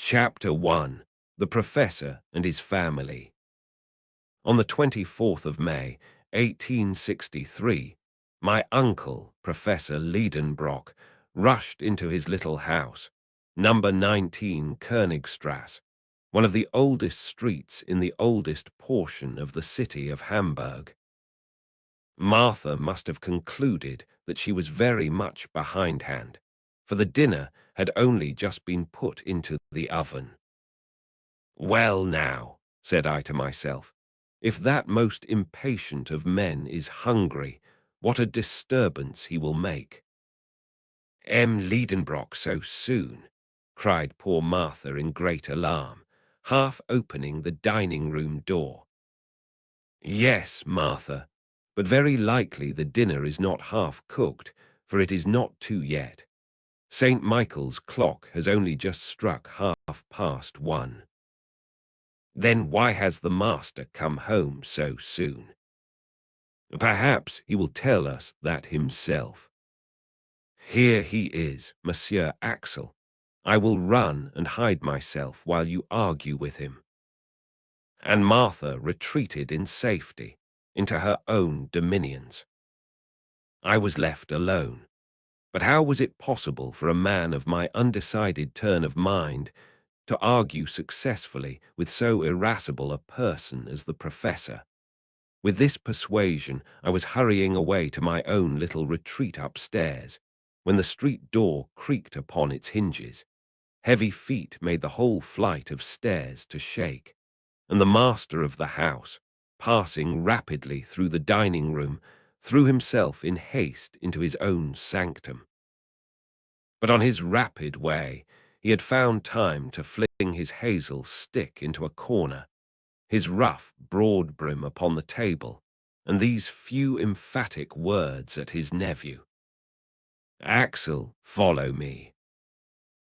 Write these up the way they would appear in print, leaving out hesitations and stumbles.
Chapter 1. The Professor and His Family. On the 24th of May, 1863, my uncle, Professor Lidenbrock, rushed into his little house, number 19 Königstrasse, one of the oldest streets in the oldest portion of the city of Hamburg. Martha must have concluded that she was very much behindhand, for the dinner had only just been put into the oven. "Well now," said I to myself, "if that most impatient of men is hungry, what a disturbance he will make." Lidenbrock so soon," cried poor Martha in great alarm, half opening the dining-room door. "Yes, Martha, but very likely the dinner is not half cooked, for it is not 2 yet. St. Michael's clock has only just struck 1:30. Then why has the master come home so soon? Perhaps he will tell us that himself. Here he is, Monsieur Axel. I will run and hide myself while you argue with him." And Martha retreated in safety into her own dominions. I was left alone. But how was it possible for a man of my undecided turn of mind to argue successfully with so irascible a person as the Professor? With this persuasion, I was hurrying away to my own little retreat upstairs, when the street door creaked upon its hinges. Heavy feet made the whole flight of stairs to shake, and the master of the house, passing rapidly through the dining-room, threw himself in haste into his own sanctum. But on his rapid way, he had found time to fling his hazel stick into a corner, his rough broad brim upon the table, and these few emphatic words at his nephew: "Axel, follow me."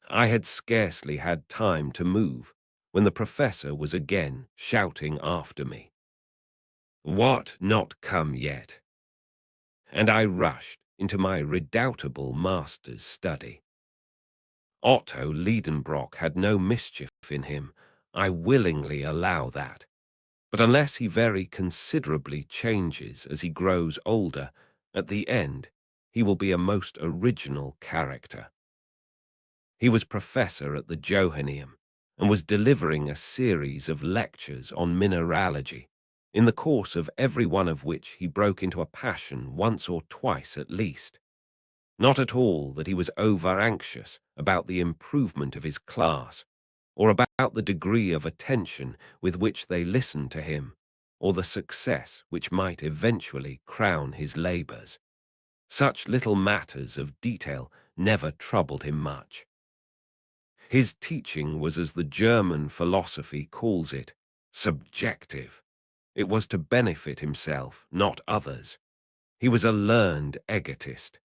I had scarcely had time to move when the Professor was again shouting after me, "What, not come yet?" And I rushed into my redoubtable master's study. Otto Lidenbrock had no mischief in him, I willingly allow that. But unless he very considerably changes as he grows older, at the end he will be a most original character. He was professor at the Johanneum and was delivering a series of lectures on mineralogy, in the course of every one of which he broke into a passion once or twice at least. Not at all that he was over-anxious about the improvement of his class, or about the degree of attention with which they listened to him, or the success which might eventually crown his labors. Such little matters of detail never troubled him much. His teaching was, as the German philosophy calls it, subjective. It was to benefit himself, not others. He was a learned egotist.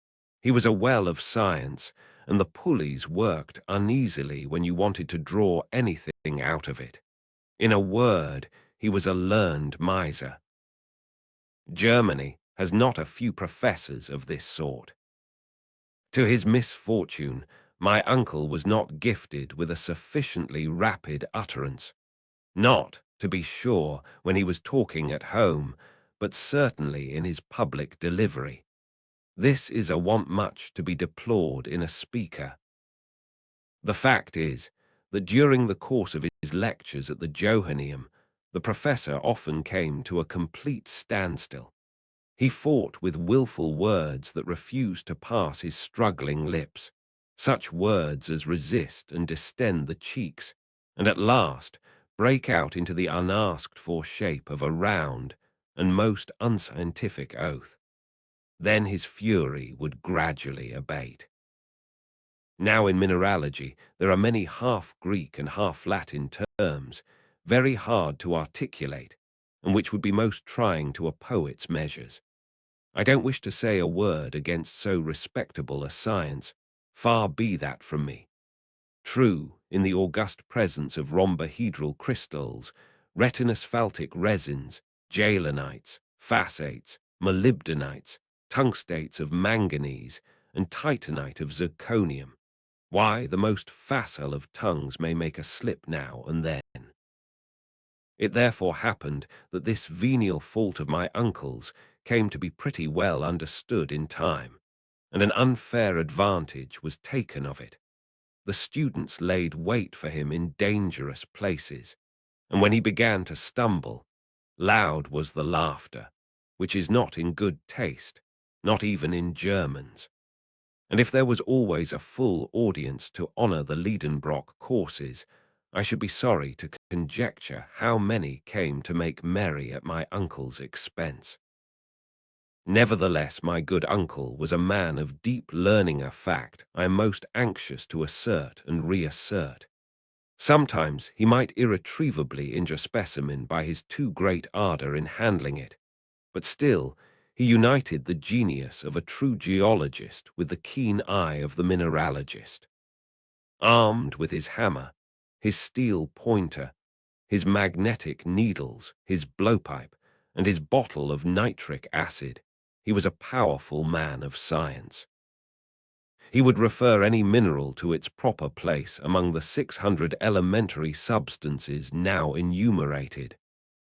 He was a well of science, and the pulleys worked uneasily when you wanted to draw anything out of it. In a word, he was a learned miser. Germany has not a few professors of this sort. To his misfortune, my uncle was not gifted with a sufficiently rapid utterance. Not, to be sure, when he was talking at home, but certainly in his public delivery. This is a want much to be deplored in a speaker. The fact is that during the course of his lectures at the Johanneum, the Professor often came to a complete standstill. He fought with willful words that refused to pass his struggling lips, such words as resist and distend the cheeks, and at last break out into the unasked-for shape of a round and most unscientific oath. Then his fury would gradually abate. Now in mineralogy there are many half-Greek and half-Latin terms, very hard to articulate, and which would be most trying to a poet's measures. I don't wish to say a word against so respectable a science, far be that from me. True, in the august presence of rhombohedral crystals, retinosphaltic resins, jalonites, phasates, molybdenites, tungstates of manganese, and titanite of zirconium, Why, the most facile of tongues may make a slip now and then. It therefore happened that this venial fault of my uncle's came to be pretty well understood in time, and an unfair advantage was taken of it. The students laid wait for him in dangerous places, and when he began to stumble, loud was the laughter, which is not in good taste, not even in Germans. And if there was always a full audience to honor the Lidenbrock courses, I should be sorry to conjecture how many came to make merry at my uncle's expense. Nevertheless, my good uncle was a man of deep learning, a fact I am most anxious to assert and reassert. Sometimes he might irretrievably injure specimen by his too great ardor in handling it, but still he united the genius of a true geologist with the keen eye of the mineralogist. Armed with his hammer, his steel pointer, his magnetic needles, his blowpipe, and his bottle of nitric acid, he was a powerful man of science. He would refer any mineral to its proper place among the 600 elementary substances now enumerated,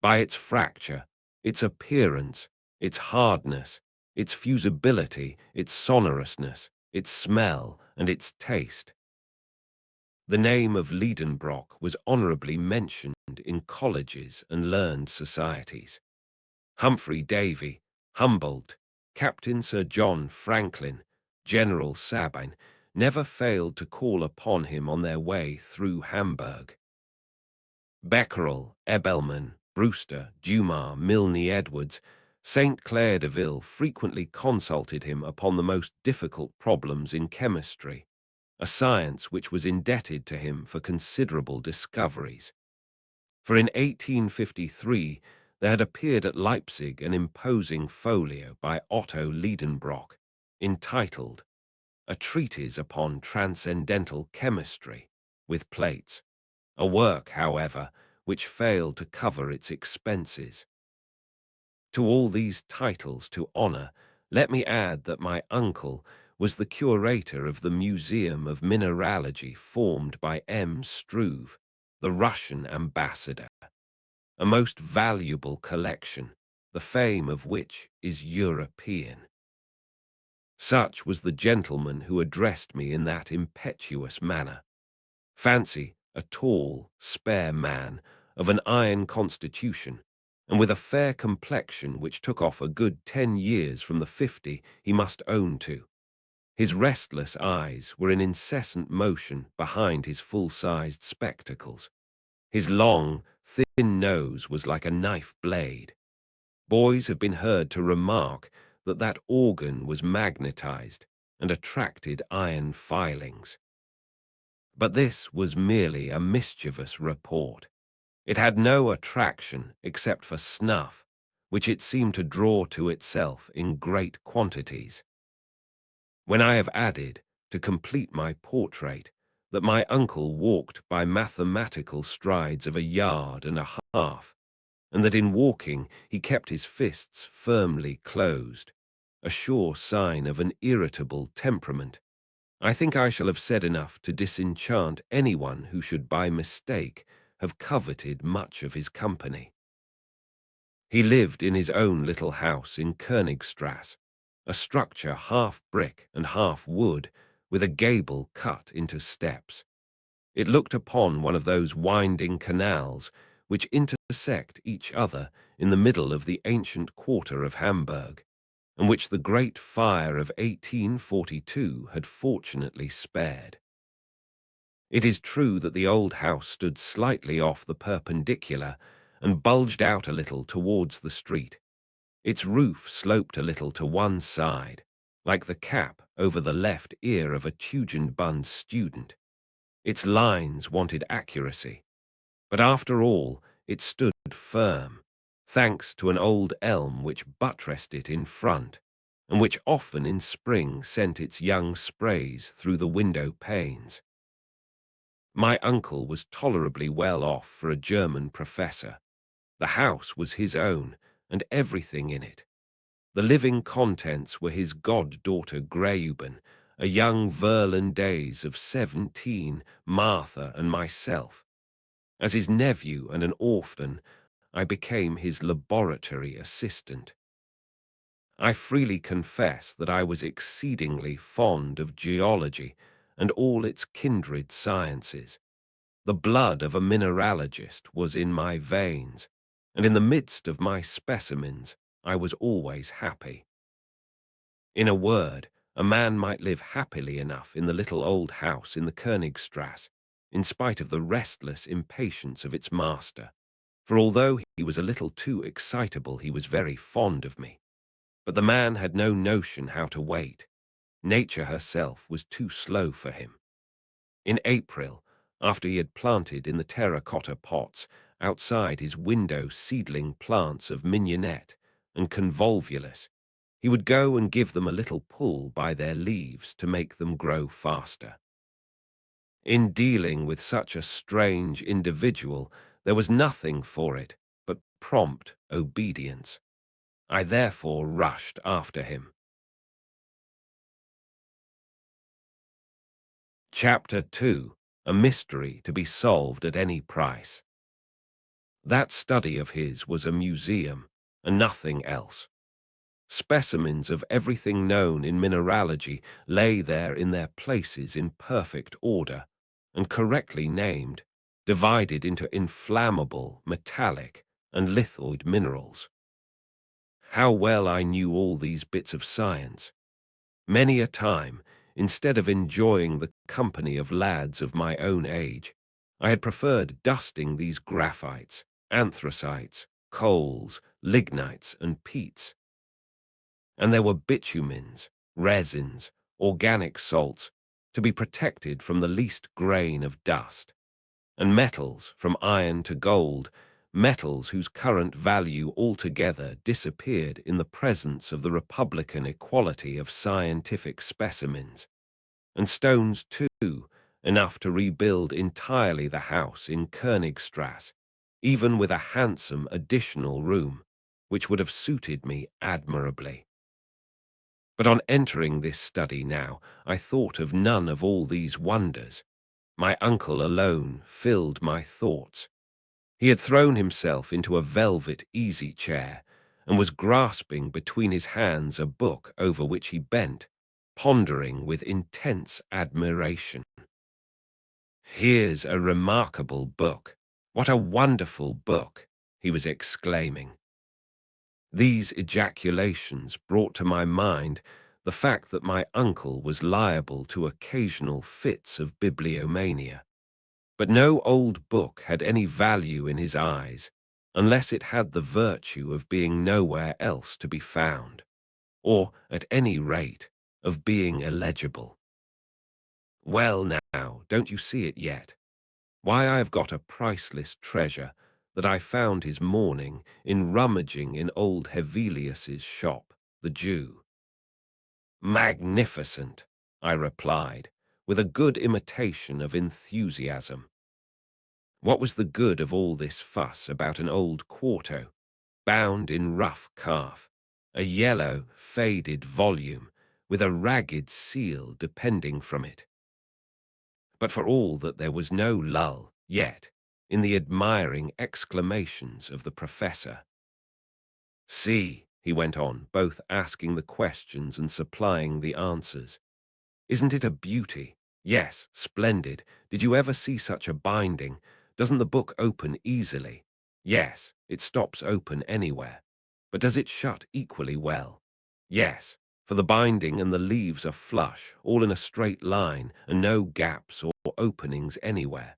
by its fracture, its appearance, its hardness, its fusibility, its sonorousness, its smell, and its taste. The name of Lidenbrock was honorably mentioned in colleges and learned societies. Humphrey Davy, Humboldt, Captain Sir John Franklin, General Sabine never failed to call upon him on their way through Hamburg. Becquerel, Ebelman, Brewster, Dumas, Milne Edwards, St. Clair de Ville frequently consulted him upon the most difficult problems in chemistry, a science which was indebted to him for considerable discoveries. For in 1853 there had appeared at Leipzig an imposing folio by Otto Lidenbrock, entitled A Treatise upon Transcendental Chemistry, with plates, a work, however, which failed to cover its expenses. To all these titles to honor, let me add that my uncle was the curator of the Museum of Mineralogy formed by M. Struve, the Russian ambassador, a most valuable collection, the fame of which is European. Such was the gentleman who addressed me in that impetuous manner. Fancy a tall, spare man, of an iron constitution, and with a fair complexion which took off a good 10 years from the 50 he must own to. His restless eyes were in incessant motion behind his full-sized spectacles. His long, thin nose was like a knife blade. Boys have been heard to remark that that organ was magnetized and attracted iron filings. But this was merely a mischievous report. It had no attraction except for snuff, which it seemed to draw to itself in great quantities. When I have added, to complete my portrait, that my uncle walked by mathematical strides of 1.5 yards, and that in walking he kept his fists firmly closed, a sure sign of an irritable temperament, I think I shall have said enough to disenchant anyone who should by mistake have coveted much of his company. He lived in his own little house in Königstrasse, a structure half brick and half wood, with a gable cut into steps. It looked upon one of those winding canals which intersect each other in the middle of the ancient quarter of Hamburg, and which the great fire of 1842 had fortunately spared. It is true that the old house stood slightly off the perpendicular and bulged out a little towards the street. Its roof sloped a little to one side, like the cap over the left ear of a tugenbund student. Its lines wanted accuracy, but after all it stood firm, thanks to an old elm which buttressed it in front, and which often in spring sent its young sprays through the window panes. My uncle was tolerably well off for a German professor. The house was his own, and everything in it. The living contents were his goddaughter Greuben, a young Verlan days of 17, Martha and myself. As his nephew and an orphan, I became his laboratory assistant. I freely confess that I was exceedingly fond of geology and all its kindred sciences. The blood of a mineralogist was in my veins, and in the midst of my specimens I was always happy. In a word, a man might live happily enough in the little old house in the Königstrasse, in spite of the restless impatience of its master, for although he was a little too excitable, he was very fond of me. But the man had no notion how to wait. Nature herself was too slow for him. In April, after he had planted in the terracotta pots outside his window seedling plants of mignonette and convolvulus, he would go and give them a little pull by their leaves to make them grow faster. In dealing with such a strange individual, there was nothing for it but prompt obedience. I therefore rushed after him. Chapter 2. A mystery to be solved at any price. That study of his was a museum, and nothing else. Specimens of everything known in mineralogy lay there in their places in perfect order, and correctly named, divided into inflammable, metallic, and lithoid minerals. How well I knew all these bits of science! Many a time, instead of enjoying the company of lads of my own age, I had preferred dusting these graphites, anthracites, coals, lignites, and peats. And there were bitumens, resins, organic salts, to be protected from the least grain of dust, and metals from iron to gold, metals whose current value altogether disappeared in the presence of the republican equality of scientific specimens, and stones too, enough to rebuild entirely the house in Königstrasse, even with a handsome additional room, which would have suited me admirably. But on entering this study now, I thought of none of all these wonders. My uncle alone filled my thoughts. He had thrown himself into a velvet easy-chair and was grasping between his hands a book over which he bent, pondering with intense admiration. "Here's a remarkable book. What a wonderful book!" he was exclaiming. These ejaculations brought to my mind the fact that my uncle was liable to occasional fits of bibliomania. But no old book had any value in his eyes unless it had the virtue of being nowhere else to be found, or, at any rate, of being illegible. "Well now, don't you see it yet? Why, I have got a priceless treasure that I found his morning in rummaging in old Hevelius's shop, the Jew." "Magnificent," I replied, with a good imitation of enthusiasm. What was the good of all this fuss about an old quarto, bound in rough calf, a yellow, faded volume, with a ragged seal depending from it? But for all that there was no lull, yet, in the admiring exclamations of the professor. "See," he went on, both asking the questions and supplying the answers. "Isn't it a beauty? Yes, splendid. Did you ever see such a binding? Doesn't the book open easily? Yes, it stops open anywhere. But does it shut equally well? Yes, for the binding and the leaves are flush, all in a straight line, and no gaps or openings anywhere.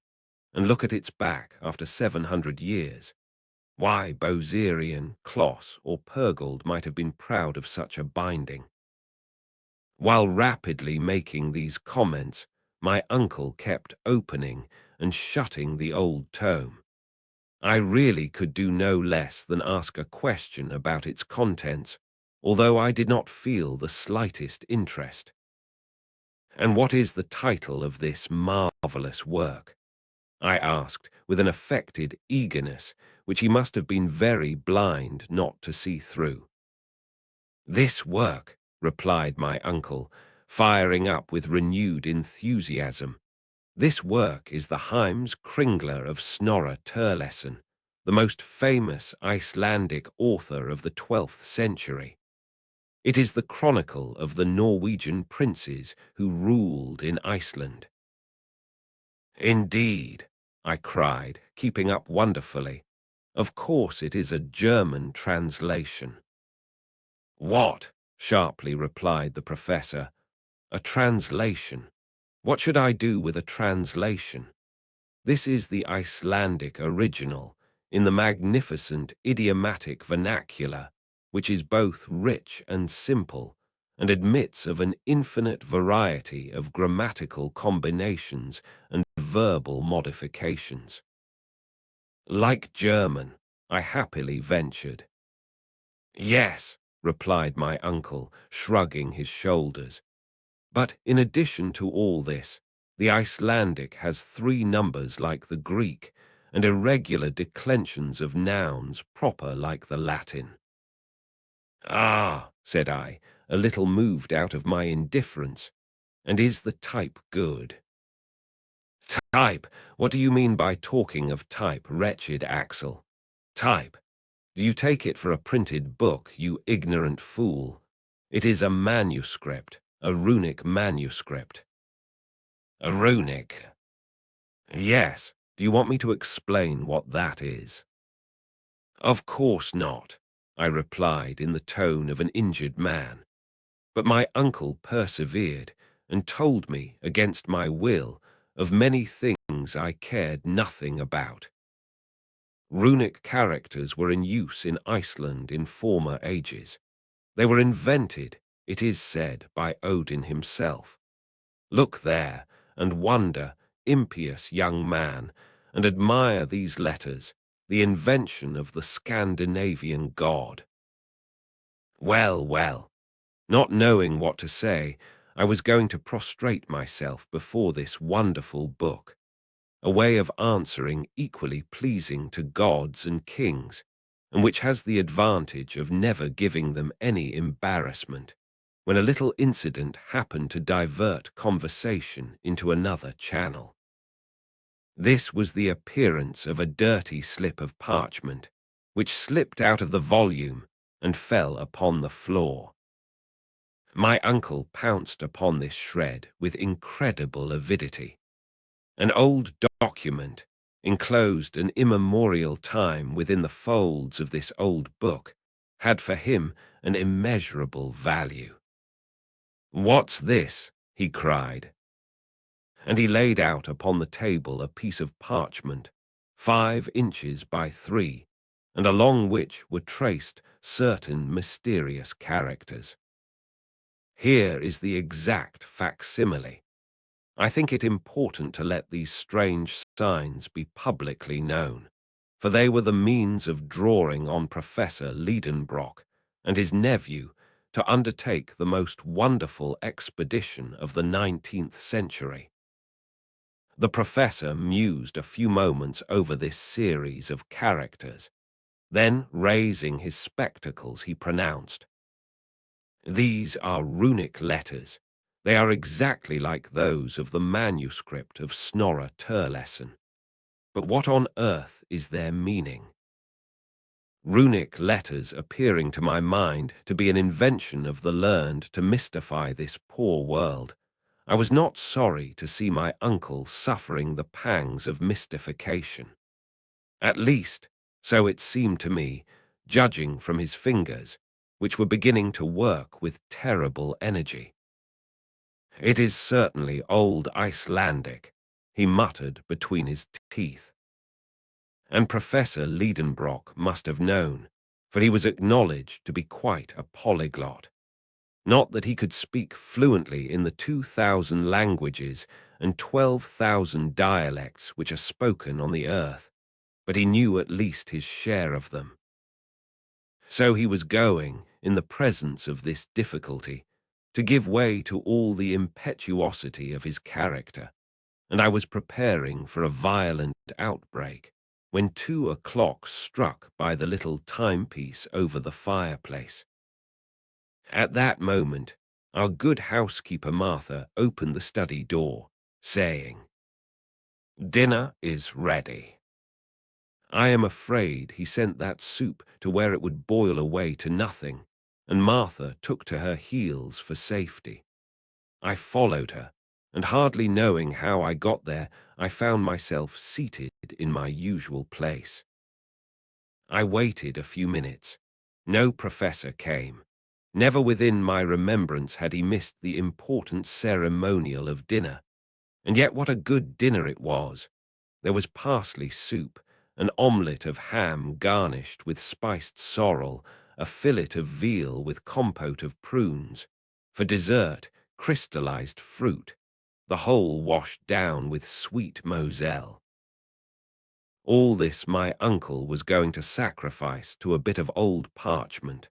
And look at its back after 700 years. Why, Boserian, Kloss, or Purgold might have been proud of such a binding." While rapidly making these comments, my uncle kept opening and shutting the old tome. I really could do no less than ask a question about its contents, although I did not feel the slightest interest. "And what is the title of this marvelous work?" I asked, with an affected eagerness which he must have been very blind not to see through. "This work," replied my uncle, firing up with renewed enthusiasm. "This work is the Heims Kringla of Snorre Sturluson, the most famous Icelandic author of the 12th century. It is the chronicle of the Norwegian princes who ruled in Iceland." "Indeed," I cried, keeping up wonderfully. "Of course it is a German translation." "What?" sharply replied the professor. "A translation? What should I do with a translation? This is the Icelandic original, in the magnificent idiomatic vernacular, which is both rich and simple, and admits of an infinite variety of grammatical combinations and verbal modifications." "Like German," I happily ventured. "Yes," replied my uncle, shrugging his shoulders. "But in addition to all this, the Icelandic has 3 numbers like the Greek, and irregular declensions of nouns proper like the Latin." "Ah," said I, a little moved out of my indifference. "And is the type good?" "Type? What do you mean by talking of type, wretched Axel? Type? Do you take it for a printed book, you ignorant fool? It is a manuscript, a runic manuscript." "A runic?" "Yes. Do you want me to explain what that is?" "Of course not," I replied in the tone of an injured man. But my uncle persevered and told me, against my will, of many things I cared nothing about. Runic characters were in use in Iceland in former ages. They were invented, it is said, by Odin himself. Look there and wonder, impious young man, and admire these letters, the invention of the Scandinavian god. Well, well, not knowing what to say, I was going to prostrate myself before this wonderful book, a way of answering equally pleasing to gods and kings, and which has the advantage of never giving them any embarrassment, when a little incident happened to divert conversation into another channel. This was the appearance of a dirty slip of parchment, which slipped out of the volume and fell upon the floor. My uncle pounced upon this shred with incredible avidity. An old document, enclosed an immemorial time within the folds of this old book, had for him an immeasurable value. "What's this?" he cried. And he laid out upon the table a piece of parchment, 5 inches by 3, and along which were traced certain mysterious characters. Here is the exact facsimile. I think it important to let these strange signs be publicly known, for they were the means of drawing on Professor Lidenbrock and his nephew to undertake the most wonderful expedition of the 19th century. The professor mused a few moments over this series of characters. Then, raising his spectacles, he pronounced, "These are runic letters. They are exactly like those of the manuscript of Snorre Sturluson. But what on earth is their meaning?" Runic letters appearing to my mind to be an invention of the learned to mystify this poor world, I was not sorry to see my uncle suffering the pangs of mystification. At least, so it seemed to me, judging from his fingers, which were beginning to work with terrible energy. "It is certainly old Icelandic," he muttered between his teeth. And Professor Lidenbrock must have known, for he was acknowledged to be quite a polyglot. Not that he could speak fluently in the 2,000 languages and 12,000 dialects which are spoken on the earth, but he knew at least his share of them. So he was going, in the presence of this difficulty, to give way to all the impetuosity of his character, and I was preparing for a violent outbreak, when 2 o'clock struck by the little timepiece over the fireplace. At that moment, Our good housekeeper Martha opened the study door, saying, "Dinner is ready." I am afraid he sent that soup to where it would boil away to nothing, and Martha took to her heels for safety. I followed her, and hardly knowing how I got there, I found myself seated in my usual place. I waited a few minutes. No professor came. Never within my remembrance had he missed the important ceremonial of dinner. And yet what a good dinner it was! There was parsley soup, an omelette of ham garnished with spiced sorrel, a fillet of veal with compote of prunes. For dessert, crystallized fruit, the whole washed down with sweet moselle. All this my uncle was going to sacrifice to a bit of old parchment.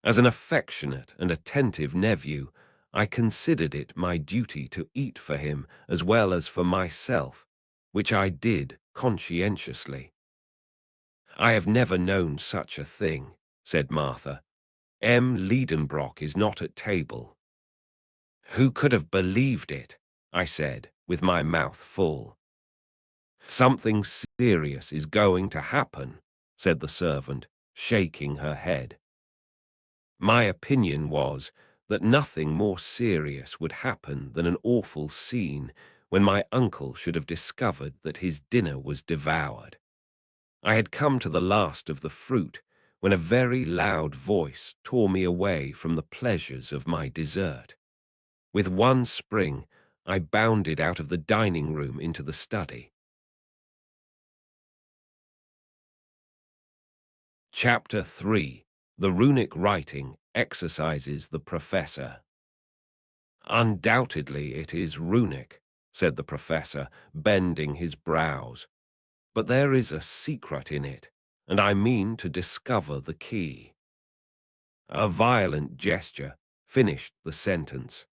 As an affectionate and attentive nephew, I considered it my duty to eat for him as well as for myself, which I did conscientiously. "I have never known such a thing," said Martha. Lidenbrock is not at table." "Who could have believed it?" I said, with my mouth full. "Something serious is going to happen," said the servant, shaking her head. My opinion was that nothing more serious would happen than an awful scene when my uncle should have discovered that his dinner was devoured. I had come to the last of the fruit when a very loud voice tore me away from the pleasures of my dessert. With one spring, I bounded out of the dining room into the study. Chapter 3. The Runic Writing Exercises the Professor. "Undoubtedly it is Runic," said the professor, bending his brows. "But there is a secret in it, and I mean to discover the key." A violent gesture finished the sentence.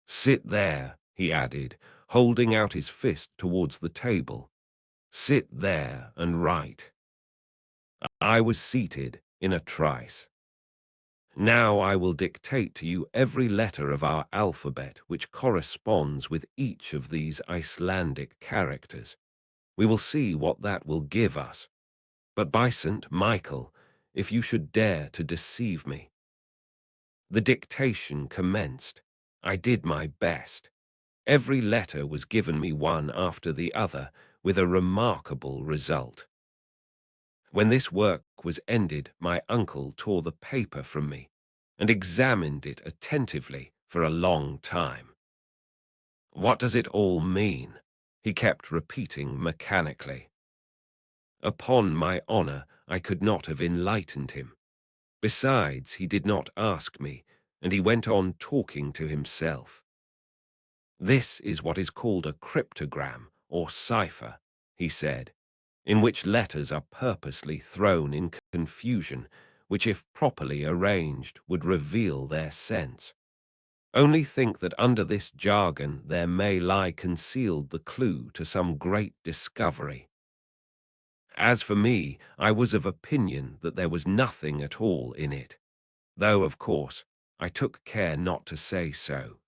"Sit there," he added, holding out his fist towards the table. "Sit there and write." I was seated in a trice. "Now I will dictate to you every letter of our alphabet which corresponds with each of these Icelandic characters. We will see what that will give us. But by St. Michael, if you should dare to deceive me." The dictation commenced. I did my best. Every letter was given me one after the other, with a remarkable result. When this work was ended, my uncle tore the paper from me and examined it attentively for a long time. "What does it all mean?" he kept repeating mechanically. Upon my honor, I could not have enlightened him. Besides, he did not ask me, and he went on talking to himself. "This is what is called a cryptogram, or cipher," he said, "in which letters are purposely thrown in confusion, which if properly arranged would reveal their sense. Only think that under this jargon there may lie concealed the clue to some great discovery." As for me, I was of opinion that there was nothing at all in it, though, of course, I took care not to say so.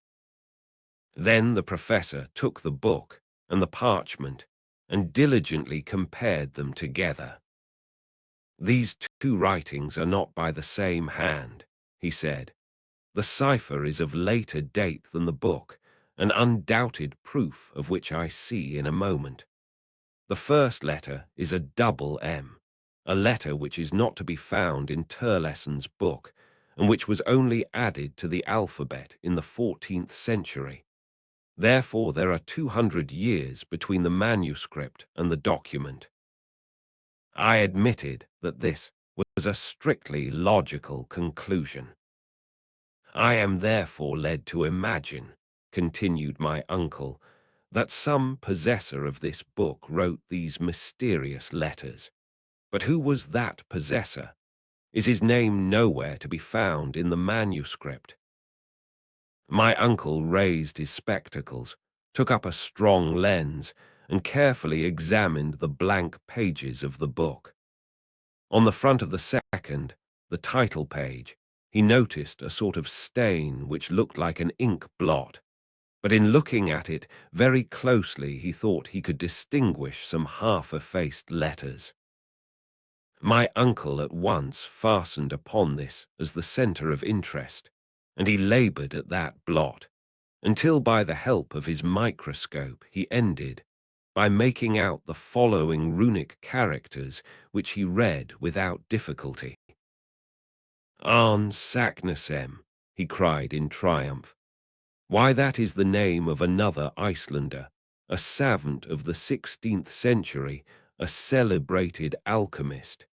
Then the professor took the book and the parchment and diligently compared them together. "These two writings are not by the same hand," he said. "The cipher is of later date than the book, an undoubted proof of which I see in a moment. The first letter is a double M, a letter which is not to be found in Turleson's book, and which was only added to the alphabet in the 14th century. Therefore there are 200 years between the manuscript and the document." I admitted that this was a strictly logical conclusion. "I am therefore led to imagine," continued my uncle, "that some possessor of this book wrote these mysterious letters. But who was that possessor? Is his name nowhere to be found in the manuscript?" My uncle raised his spectacles, took up a strong lens, and carefully examined the blank pages of the book. On the front of the second, the title page, he noticed a sort of stain which looked like an ink blot, but in looking at it very closely he thought he could distinguish some half-effaced letters. My uncle at once fastened upon this as the centre of interest, and he laboured at that blot, until by the help of his microscope he ended by making out the following runic characters which he read without difficulty. "Arne Saknussemm," he cried in triumph. "Why, that is the name of another Icelander, a savant of the 16th century, a celebrated alchemist."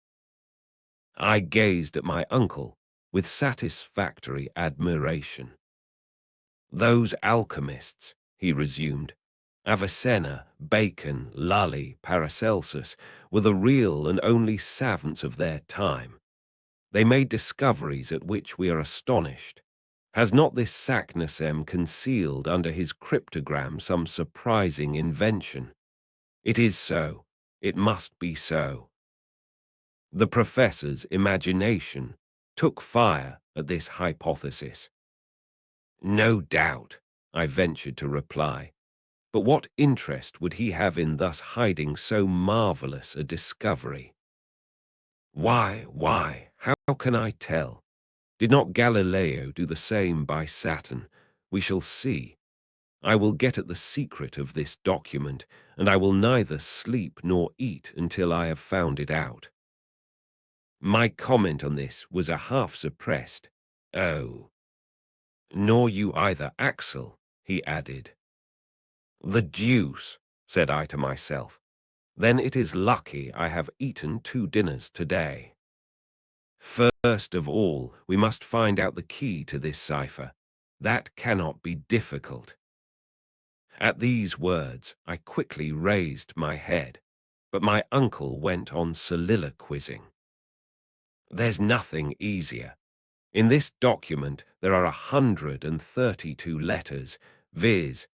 I gazed at my uncle with satisfactory admiration. "Those alchemists," he resumed, "Avicenna, Bacon, Lully, Paracelsus, were the real and only savants of their time. They made discoveries at which we are astonished. Has not this Saknussemm concealed under his cryptogram some surprising invention? It is so. It must be so." The professor's imagination took fire at this hypothesis. "No doubt," I ventured to reply. "But what interest would he have in thus hiding so marvellous a discovery?" Why, how can I tell? Did not Galileo do the same by Saturn? We shall see. I will get at the secret of this document, and I will neither sleep nor eat until I have found it out." My comment on this was a half-suppressed, "Oh." "Nor you either, Axel," he added. "The deuce," said I to myself. "Then it is lucky I have eaten 2 dinners today. First of all, we must find out the key to this cipher. That cannot be difficult." At these words, I quickly raised my head, but my uncle went on soliloquizing. "There's nothing easier. In this document there are 132 letters, viz.,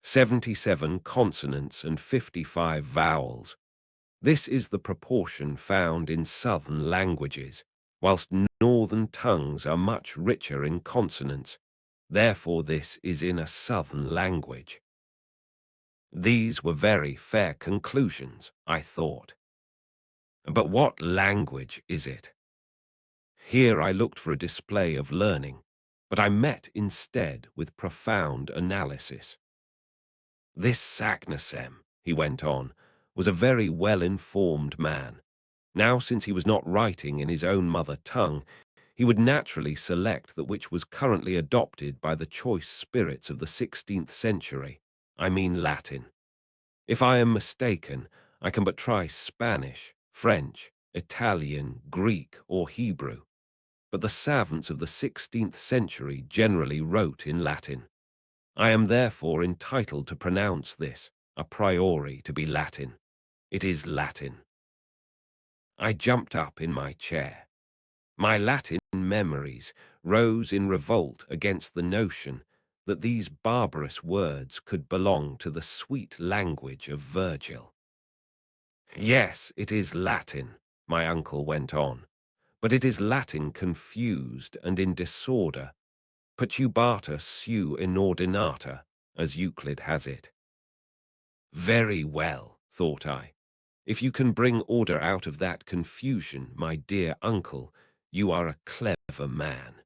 77 consonants and 55 vowels. This is the proportion found in southern languages, whilst northern tongues are much richer in consonants. Therefore this is in a southern language." These were very fair conclusions, I thought. But what language is it? Here I looked for a display of learning, but I met instead with profound analysis. "This Saknussemm," he went on, "was a very well-informed man. Now, since he was not writing in his own mother tongue, he would naturally select that which was currently adopted by the choice spirits of the 16th century, I mean Latin. If I am mistaken, I can but try Spanish, French, Italian, Greek, or Hebrew. But the savants of the 16th century generally wrote in Latin. I am therefore entitled to pronounce this, a priori, to be Latin. It is Latin." I jumped up in my chair. My Latin memories rose in revolt against the notion that these barbarous words could belong to the sweet language of Virgil. "Yes, it is Latin," my uncle went on, "but it is Latin confused and in disorder, pertubata seu inordinata, as Euclid has it." Very well, thought I. If you can bring order out of that confusion, my dear uncle, you are a clever man.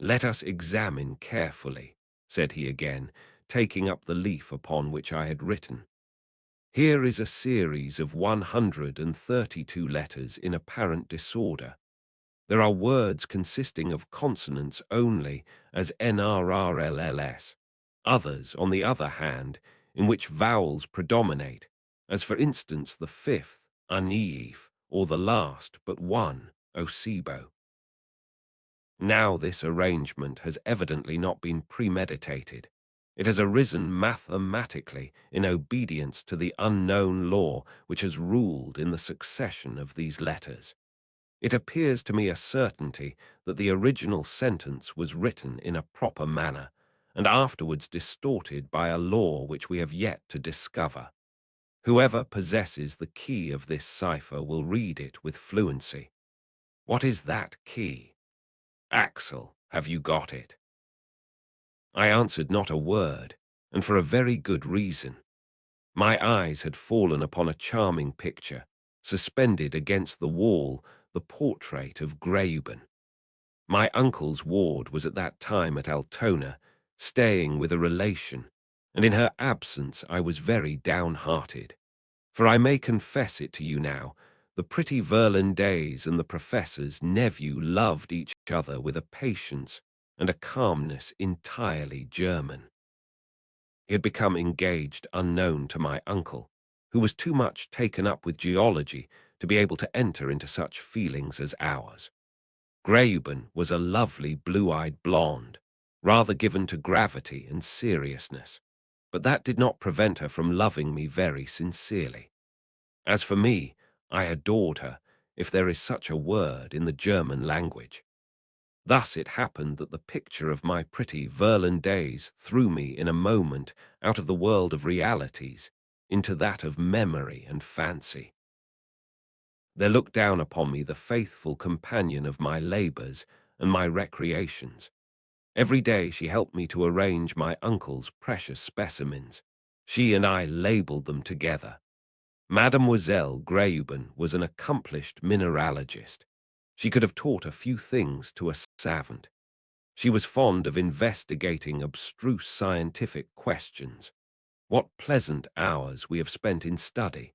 "Let us examine carefully," said he again, taking up the leaf upon which I had written. "Here is a series of 132 letters in apparent disorder. There are words consisting of consonants only, as NRRLLS. Others, on the other hand, in which vowels predominate, as for instance the 5th, uneef, or the last but one, osibo. Now this arrangement has evidently not been premeditated. It has arisen mathematically in obedience to the unknown law which has ruled in the succession of these letters. It appears to me a certainty that the original sentence was written in a proper manner, and afterwards distorted by a law which we have yet to discover. Whoever possesses the key of this cipher will read it with fluency. What is that key? Axel, have you got it? I answered not a word, and for a very good reason. My eyes had fallen upon a charming picture, suspended against the wall, the portrait of Greuben. My uncle's ward was at that time at Altona, staying with a relation, and in her absence I was very downhearted. For I may confess it to you now, the pretty Verlin days and the professor's nephew loved each other with a patience and a calmness entirely German. He had become engaged unknown to my uncle, who was too much taken up with geology to be able to enter into such feelings as ours. Greuben was a lovely blue-eyed blonde, rather given to gravity and seriousness, but that did not prevent her from loving me very sincerely. As for me, I adored her, if there is such a word in the German language. Thus it happened that the picture of my pretty Verlin days threw me in a moment out of the world of realities into that of memory and fancy. There looked down upon me the faithful companion of my labors and my recreations. Every day she helped me to arrange my uncle's precious specimens. She and I labeled them together. Mademoiselle Greuben was an accomplished mineralogist. She could have taught a few things to a savant. She was fond of investigating abstruse scientific questions. What pleasant hours we have spent in study,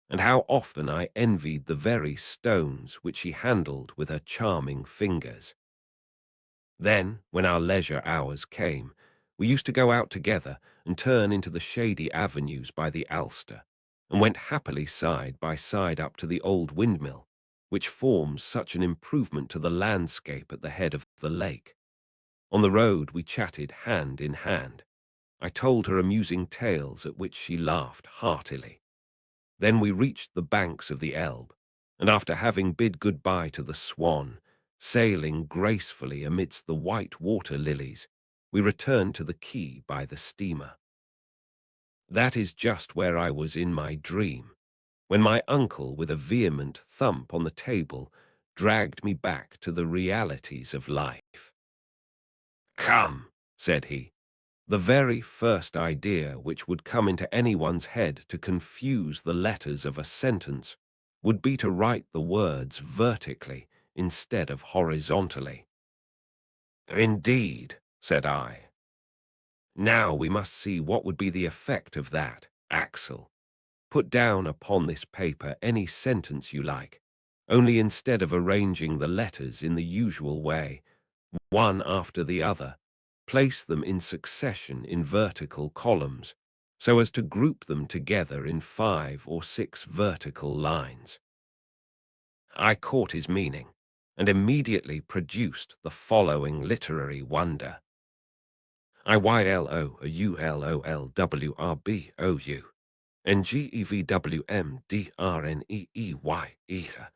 and how often I envied the very stones which she handled with her charming fingers. Then, when our leisure hours came, we used to go out together and turn into the shady avenues by the Alster, and went happily side by side up to the old windmill, which forms such an improvement to the landscape at the head of the lake. On the road we chatted hand in hand. I told her amusing tales at which she laughed heartily. Then we reached the banks of the Elbe, and after having bid good-bye to the Swan, sailing gracefully amidst the white water lilies, we returned to the quay by the steamer. That is just where I was in my dream, when my uncle, with a vehement thump on the table, dragged me back to the realities of life. "Come," said he, "the very first idea which would come into anyone's head to confuse the letters of a sentence would be to write the words vertically instead of horizontally." "Indeed," said I. "Now we must see what would be the effect of that, Axel. Put down upon this paper any sentence you like, only instead of arranging the letters in the usual way, one after the other, place them in succession in vertical columns, so as to group them together in 5 or 6 vertical lines." I caught his meaning, and immediately produced the following literary wonder. IYLOULOLWRBOU NGEVWMDRNEEY ether.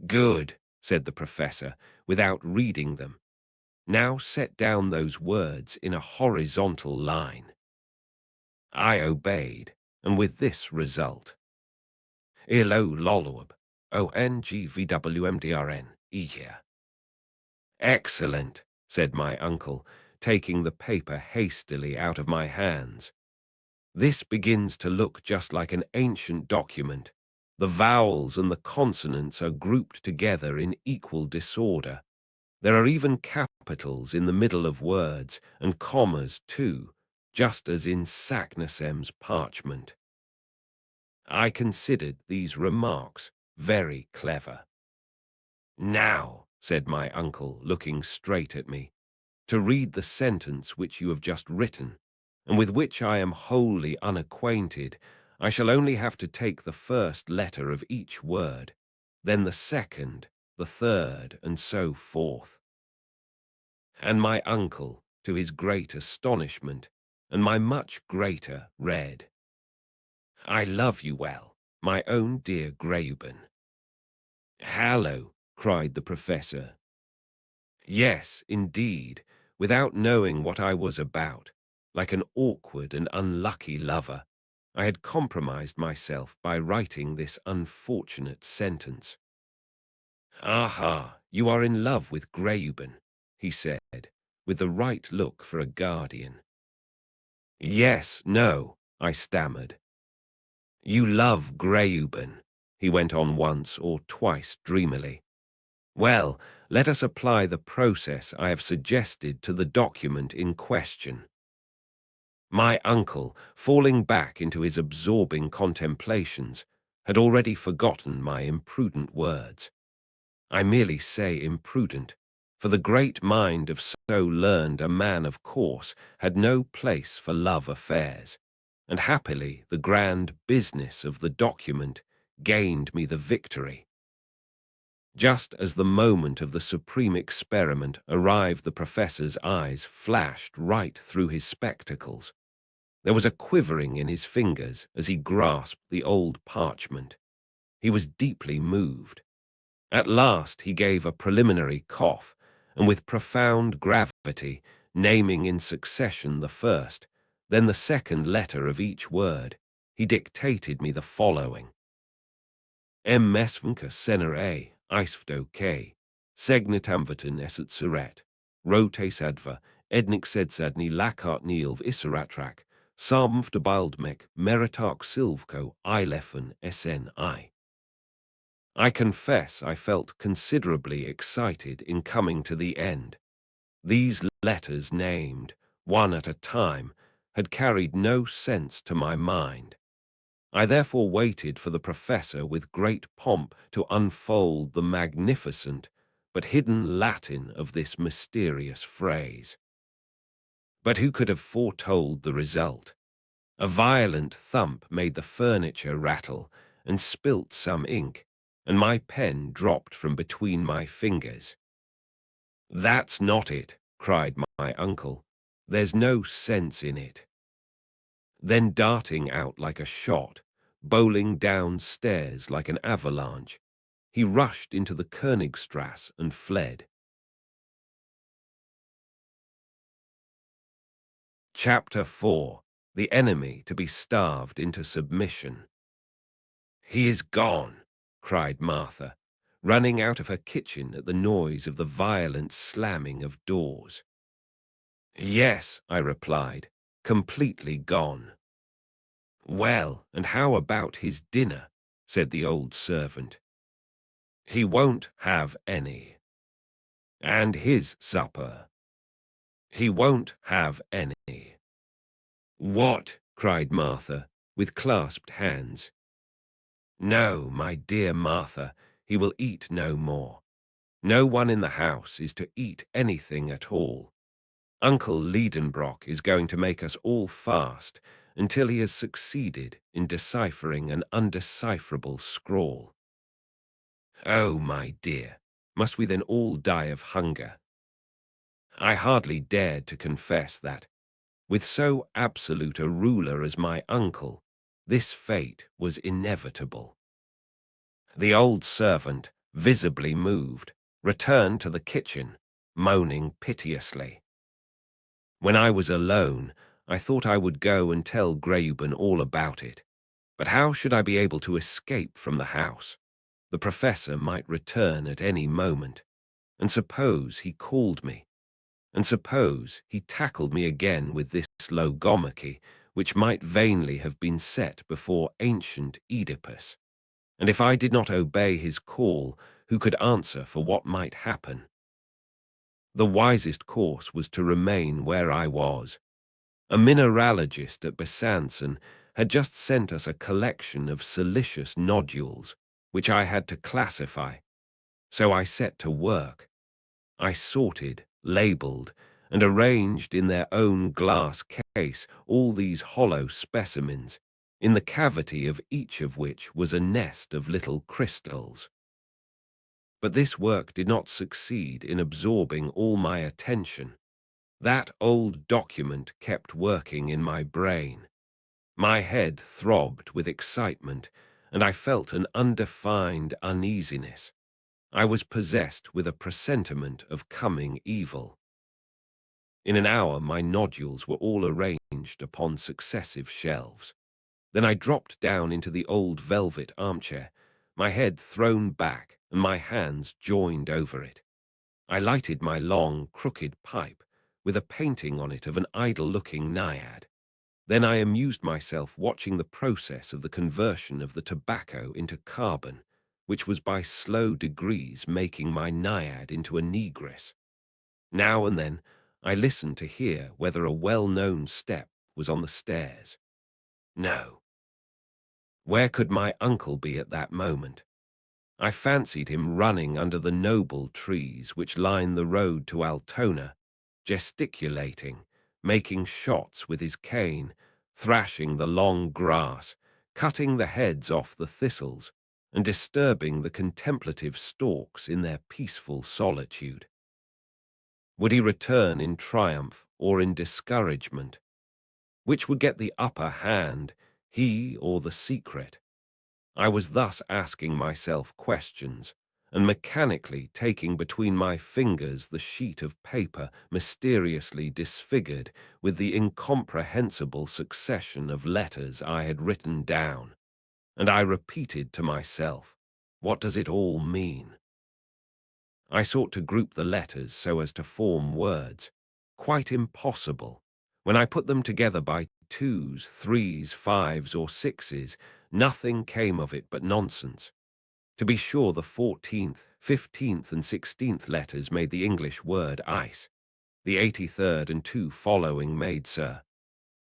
"Good," said the professor, without reading them. "Now set down those words in a horizontal line." I obeyed, and with this result. ILO ONGVWMDRN here. "Excellent," said my uncle, taking the paper hastily out of my hands. "This begins to look just like an ancient document. The vowels and the consonants are grouped together in equal disorder. There are even capitals in the middle of words, and commas too, just as in Saknussemm's parchment." I considered these remarks very clever. "Now," said my uncle, looking straight at me, "to read the sentence which you have just written, and with which I am wholly unacquainted, I shall only have to take the first letter of each word, then the second, the third, and so forth." And my uncle, to his great astonishment, and my much greater, read, "I love you well, my own dear Greuben." "Hallo," cried the professor. Yes, indeed, without knowing what I was about, like an awkward and unlucky lover, I had compromised myself by writing this unfortunate sentence. Aha, you are in love with Greuben, he said, with the right look for a guardian. Yes, no, I stammered. You love Greuben, he went on once or twice dreamily. Well, let us apply the process I have suggested to the document in question. My uncle, falling back into his absorbing contemplations, had already forgotten my imprudent words. I merely say imprudent, for the great mind of so learned a man of course had no place for love affairs, and happily the grand business of the document gained me the victory. Just as the moment of the supreme experiment arrived, the professor's eyes flashed right through his spectacles. There was a quivering in his fingers as he grasped the old parchment. He was deeply moved. At last he gave a preliminary cough, and with profound gravity, naming in succession the first, then the second letter of each word, he dictated me the following. Mesvenka senere Icefdo segnitamvatin esset suret, rotasadva, ednik sedsadni lakart neilv isaratrak, samvdabildmek meritark silvko ilefen sni. I confess I felt considerably excited in coming to the end. These letters named, one at a time, had carried no sense to my mind. I therefore waited for the professor with great pomp to unfold the magnificent but hidden Latin of this mysterious phrase. But who could have foretold the result? A violent thump made the furniture rattle and spilt some ink, and my pen dropped from between my fingers. "That's not it," cried my uncle. "There's no sense in it." Then darting out like a shot, bowling downstairs like an avalanche, he rushed into the Königstrasse and fled. Chapter 4. The enemy to be starved into submission. "He is gone," cried Martha, running out of her kitchen at the noise of the violent slamming of doors. "Yes," I replied, "completely gone." "Well, and how about his dinner?" said the old servant. "He won't have any." "And his supper?" "He won't have any." "What?" cried Martha, with clasped hands. "No, my dear Martha, he will eat no more. No one in the house is to eat anything at all. Uncle Lidenbrock is going to make us all fast until he has succeeded in deciphering an undecipherable scrawl." "Oh, my dear, must we then all die of hunger?" I hardly dared to confess that, with so absolute a ruler as my uncle, this fate was inevitable. The old servant, visibly moved, returned to the kitchen, moaning piteously. When I was alone, I thought I would go and tell Greuben all about it. But how should I be able to escape from the house? The professor might return at any moment. And suppose he called me? And suppose he tackled me again with this logomachy, which might vainly have been set before ancient Oedipus? And if I did not obey his call, who could answer for what might happen? The wisest course was to remain where I was. A mineralogist at Besançon had just sent us a collection of silicious nodules, which I had to classify. So I set to work. I sorted, labelled, and arranged in their own glass case all these hollow specimens, in the cavity of each of which was a nest of little crystals. But this work did not succeed in absorbing all my attention. That old document kept working in my brain. My head throbbed with excitement, and I felt an undefined uneasiness. I was possessed with a presentiment of coming evil. In an hour my nodules were all arranged upon successive shelves. Then I dropped down into the old velvet armchair, my head thrown back and my hands joined over it. I lighted my long, crooked pipe, with a painting on it of an idle-looking naiad. Then I amused myself watching the process of the conversion of the tobacco into carbon, which was by slow degrees making my naiad into a negress. Now and then I listened to hear whether a well-known step was on the stairs. No. Where could my uncle be at that moment? I fancied him running under the noble trees which line the road to Altona, gesticulating, making shots with his cane, thrashing the long grass, cutting the heads off the thistles, and disturbing the contemplative stalks in their peaceful solitude. Would he return in triumph or in discouragement? Which would get the upper hand, he or the secret? I was thus asking myself questions, and mechanically taking between my fingers the sheet of paper mysteriously disfigured with the incomprehensible succession of letters I had written down. And I repeated to myself, what does it all mean? I sought to group the letters so as to form words. Quite impossible. When I put them together by twos, threes, fives, or sixes, nothing came of it but nonsense. To be sure, the 14th, 15th, and 16th letters made the English word ice. The 83rd and two following made sir.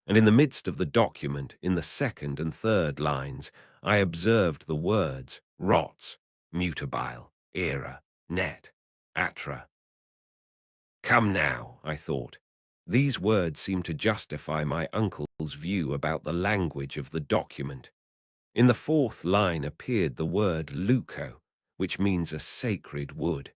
And in the midst of the document, in the second and third lines, I observed the words rots, mutabile, era, net, atra. Come now, I thought. These words seem to justify my uncle's view about the language of the document. In the fourth line appeared the word leuco, which means a sacred wood.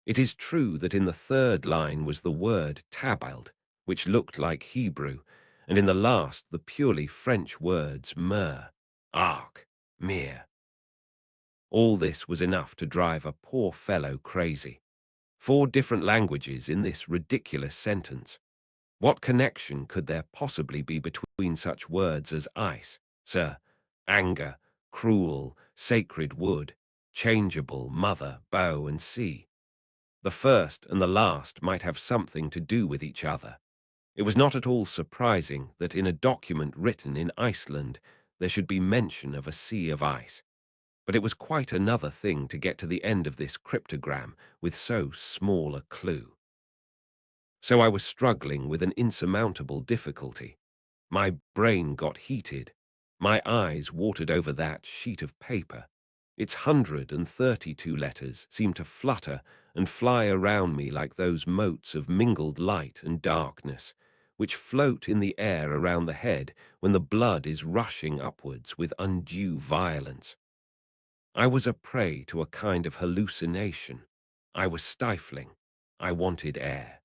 It is true that in the third line was the word tabild, which looked like Hebrew, and in the last the purely French words myrrh, arc, mere. All this was enough to drive a poor fellow crazy. 4 different languages in this ridiculous sentence. What connection could there possibly be between such words as ice, sir, anger, cruel, sacred wood, changeable, mother, bow, and sea? The first and the last might have something to do with each other. It was not at all surprising that in a document written in Iceland there should be mention of a sea of ice. But it was quite another thing to get to the end of this cryptogram with so small a clue. So I was struggling with an insurmountable difficulty. My brain got heated. My eyes watered over that sheet of paper. Its 132 letters seemed to flutter and fly around me like those motes of mingled light and darkness, which float in the air around the head when the blood is rushing upwards with undue violence. I was a prey to a kind of hallucination. I was stifling. I wanted air.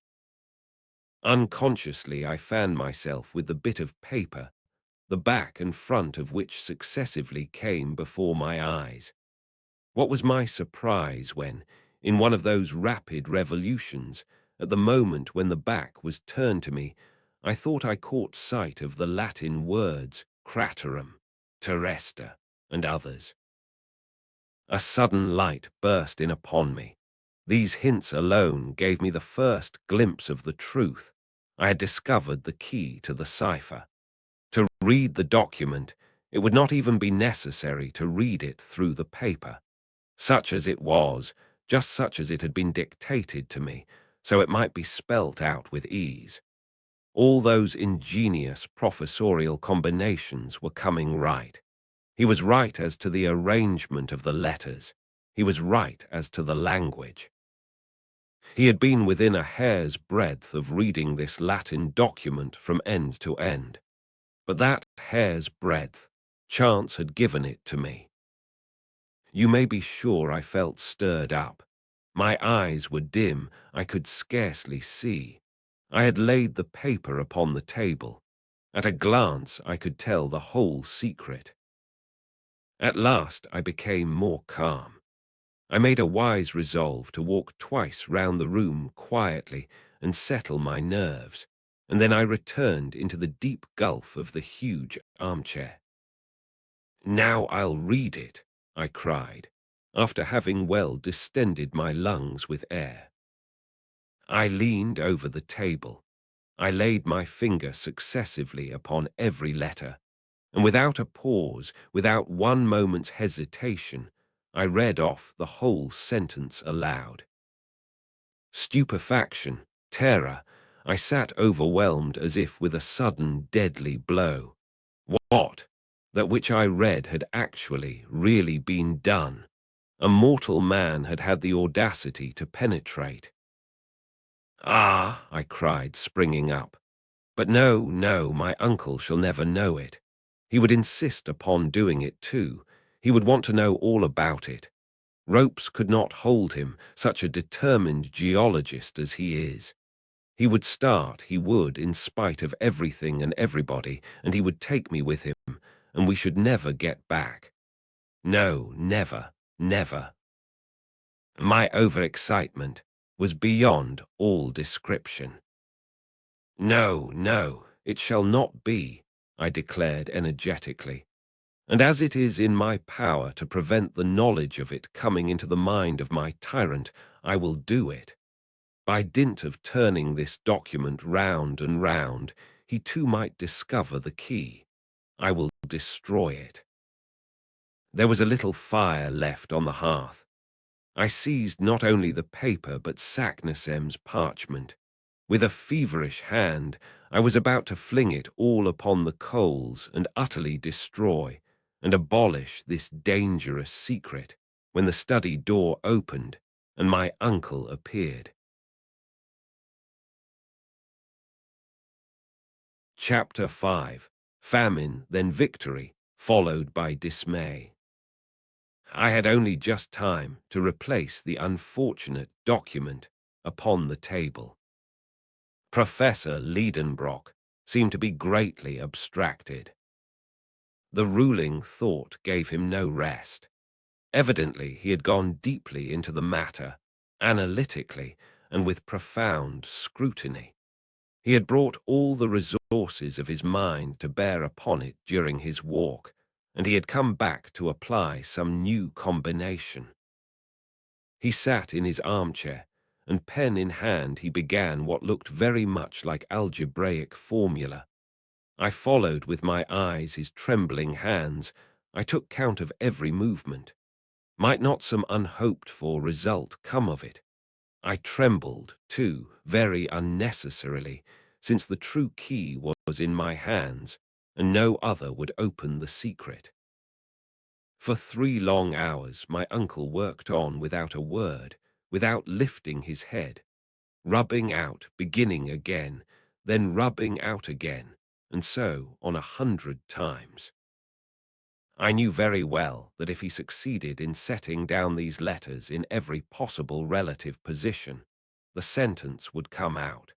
Unconsciously, I fanned myself with the bit of paper, the back and front of which successively came before my eyes. What was my surprise when, in one of those rapid revolutions, at the moment when the back was turned to me, I thought I caught sight of the Latin words craterum, terresta, and others. A sudden light burst in upon me. These hints alone gave me the first glimpse of the truth. I had discovered the key to the cipher. To read the document, it would not even be necessary to read it through the paper. Such as it was, just such as it had been dictated to me, so it might be spelt out with ease. All those ingenious professorial combinations were coming right. He was right as to the arrangement of the letters. He was right as to the language. He had been within a hair's breadth of reading this Latin document from end to end. But that hair's breadth, chance had given it to me. You may be sure I felt stirred up. My eyes were dim, I could scarcely see. I had laid the paper upon the table. At a glance I could tell the whole secret. At last I became more calm. I made a wise resolve to walk twice round the room quietly and settle my nerves, and then I returned into the deep gulf of the huge armchair. "Now I'll read it," I cried. after having well distended my lungs with air. I leaned over the table. I laid my finger successively upon every letter, and without a pause, without one moment's hesitation, I read off the whole sentence aloud. Stupefaction, terror, I sat overwhelmed as if with a sudden deadly blow. What? That which I read had actually, really been done. A mortal man had had the audacity to penetrate. Ah, I cried, springing up. But no, no, my uncle shall never know it. He would insist upon doing it too. He would want to know all about it. Ropes could not hold him, such a determined geologist as he is. He would start, he would, in spite of everything and everybody, and he would take me with him, and we should never get back. No, never, never. My overexcitement was beyond all description. No, no, it shall not be, I declared energetically. And as it is in my power to prevent the knowledge of it coming into the mind of my tyrant, I will do it. By dint of turning this document round and round, he too might discover the key. I will destroy it. There was a little fire left on the hearth. I seized not only the paper but Saknussemm's parchment. With a feverish hand, I was about to fling it all upon the coals and utterly destroy and abolish this dangerous secret, when the study door opened and my uncle appeared. Chapter 5. Famine, then victory, followed by dismay. I had only just time to replace the unfortunate document upon the table. Professor Lidenbrock seemed to be greatly abstracted. The ruling thought gave him no rest. Evidently he had gone deeply into the matter, analytically and with profound scrutiny. He had brought all the resources of his mind to bear upon it during his walk, and he had come back to apply some new combination. He sat in his armchair, and pen in hand he began what looked very much like algebraic formula. I followed with my eyes his trembling hands. I took count of every movement. Might not some unhoped-for result come of it? I trembled, too, very unnecessarily, since the true key was in my hands, and no other would open the secret. For 3 long hours my uncle worked on without a word, without lifting his head, rubbing out, beginning again, then rubbing out again, and so on 100 times. I knew very well that if he succeeded in setting down these letters in every possible relative position, the sentence would come out.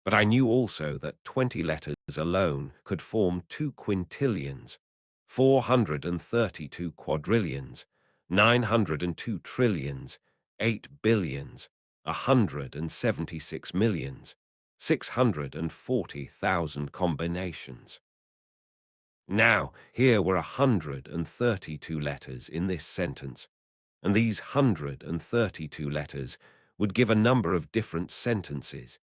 But I knew also that 20 letters alone could form 2 quintillions, 432 quadrillions, 902 trillions, 8 billions, 176 millions, 640,000 combinations. Now, here were 132 letters in this sentence, and these 132 letters would give a number of different sentences,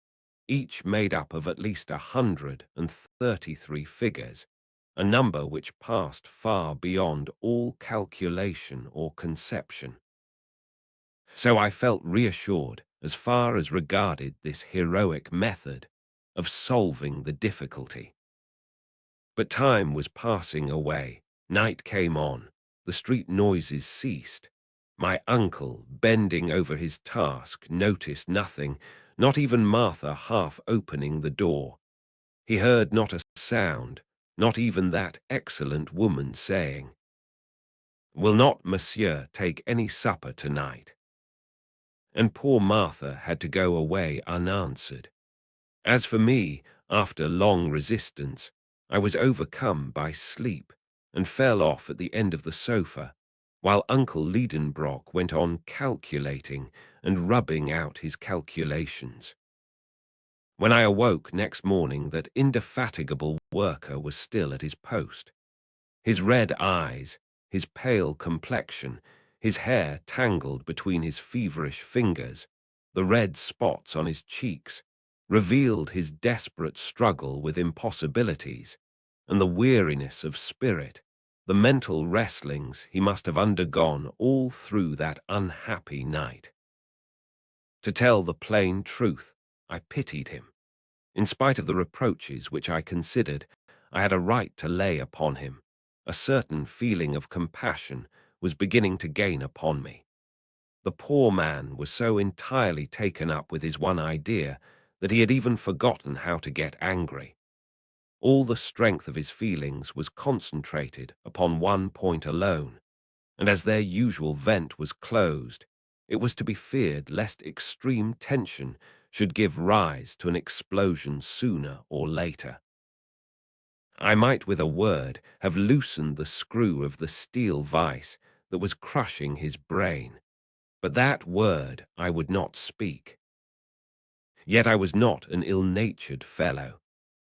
each made up of at least 133 figures, a number which passed far beyond all calculation or conception. So I felt reassured as far as regarded this heroic method of solving the difficulty. But time was passing away. Night came on. The street noises ceased. My uncle, bending over his task, noticed nothing, not even Martha half opening the door. He heard not a sound, not even that excellent woman saying, "Will not Monsieur take any supper tonight?" And poor Martha had to go away unanswered. As for me, after long resistance, I was overcome by sleep and fell off at the end of the sofa, while Uncle Lidenbrock went on calculating and rubbing out his calculations. When I awoke next morning, that indefatigable worker was still at his post. His red eyes, his pale complexion, his hair tangled between his feverish fingers, the red spots on his cheeks, revealed his desperate struggle with impossibilities, and the weariness of spirit, the mental wrestlings he must have undergone all through that unhappy night. To tell the plain truth, I pitied him. In spite of the reproaches which I considered I had a right to lay upon him, a certain feeling of compassion was beginning to gain upon me. The poor man was so entirely taken up with his one idea that he had even forgotten how to get angry. All the strength of his feelings was concentrated upon one point alone, and as their usual vent was closed, it was to be feared lest extreme tension should give rise to an explosion sooner or later. I might with a word have loosened the screw of the steel vice that was crushing his brain, but that word I would not speak. Yet I was not an ill-natured fellow.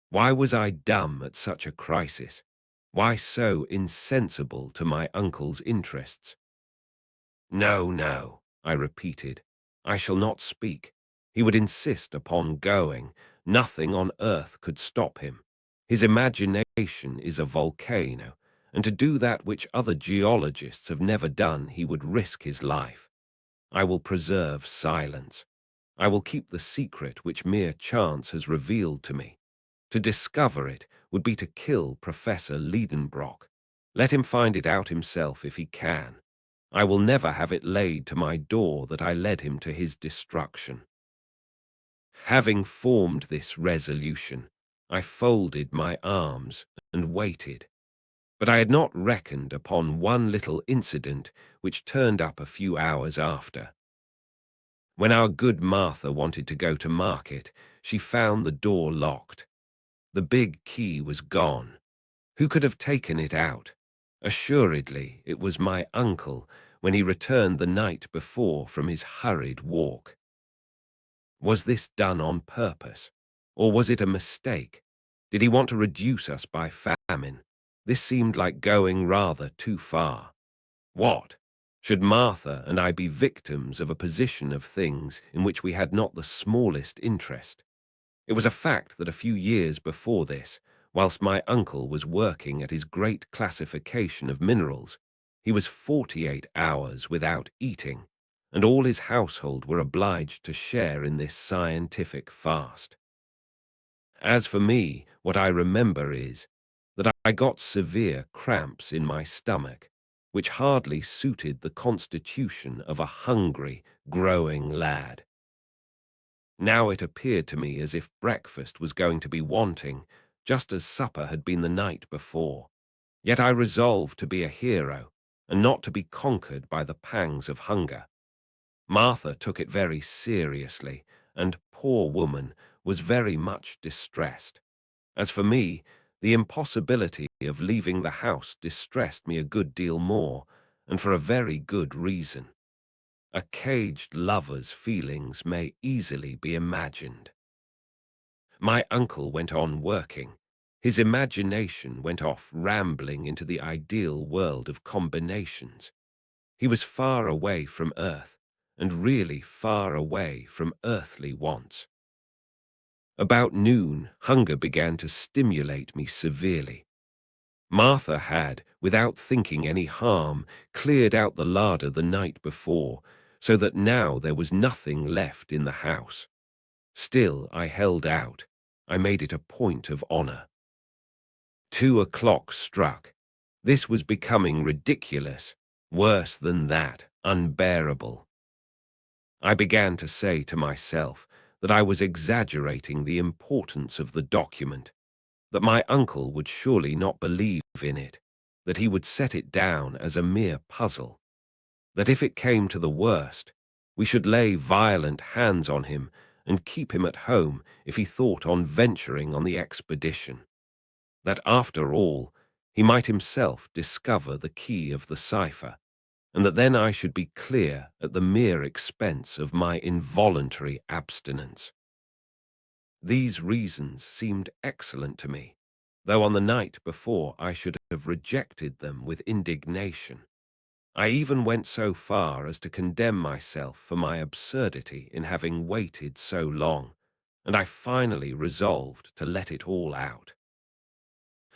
Why was I dumb at such a crisis? Why so insensible to my uncle's interests? No, no, I repeated. I shall not speak. He would insist upon going. Nothing on earth could stop him. His imagination is a volcano, and to do that which other geologists have never done, he would risk his life. I will preserve silence. I will keep the secret which mere chance has revealed to me. To discover it would be to kill Professor Lidenbrock. Let him find it out himself if he can. I will never have it laid to my door that I led him to his destruction. Having formed this resolution, I folded my arms and waited. But I had not reckoned upon one little incident which turned up a few hours after. When our good Martha wanted to go to market, she found the door locked. The big key was gone. Who could have taken it out? Assuredly, it was my uncle when he returned the night before from his hurried walk. Was this done on purpose? Or was it a mistake? Did he want to reduce us by famine? This seemed like going rather too far. What? Should Martha and I be victims of a position of things in which we had not the smallest interest? It was a fact that a few years before this, whilst my uncle was working at his great classification of minerals, he was 48 hours without eating, and all his household were obliged to share in this scientific fast. As for me, what I remember is that I got severe cramps in my stomach, which hardly suited the constitution of a hungry, growing lad. Now it appeared to me as if breakfast was going to be wanting, just as supper had been the night before. Yet I resolved to be a hero, and not to be conquered by the pangs of hunger. Martha took it very seriously, and, poor woman, was very much distressed. As for me, the impossibility of leaving the house distressed me a good deal more, and for a very good reason. A caged lover's feelings may easily be imagined. My uncle went on working. His imagination went off rambling into the ideal world of combinations. He was far away from earth, and really far away from earthly wants. About noon, hunger began to stimulate me severely. Martha had, without thinking any harm, cleared out the larder the night before, so that now there was nothing left in the house. Still I held out. I made it a point of honor. 2 o'clock struck. This was becoming ridiculous, worse than that, unbearable. I began to say to myself that I was exaggerating the importance of the document, that my uncle would surely not believe in it, that he would set it down as a mere puzzle, that if it came to the worst, we should lay violent hands on him and keep him at home if he thought on venturing on the expedition, that after all, he might himself discover the key of the cipher, and that then I should be clear at the mere expense of my involuntary abstinence. These reasons seemed excellent to me, though on the night before I should have rejected them with indignation. I even went so far as to condemn myself for my absurdity in having waited so long, and I finally resolved to let it all out.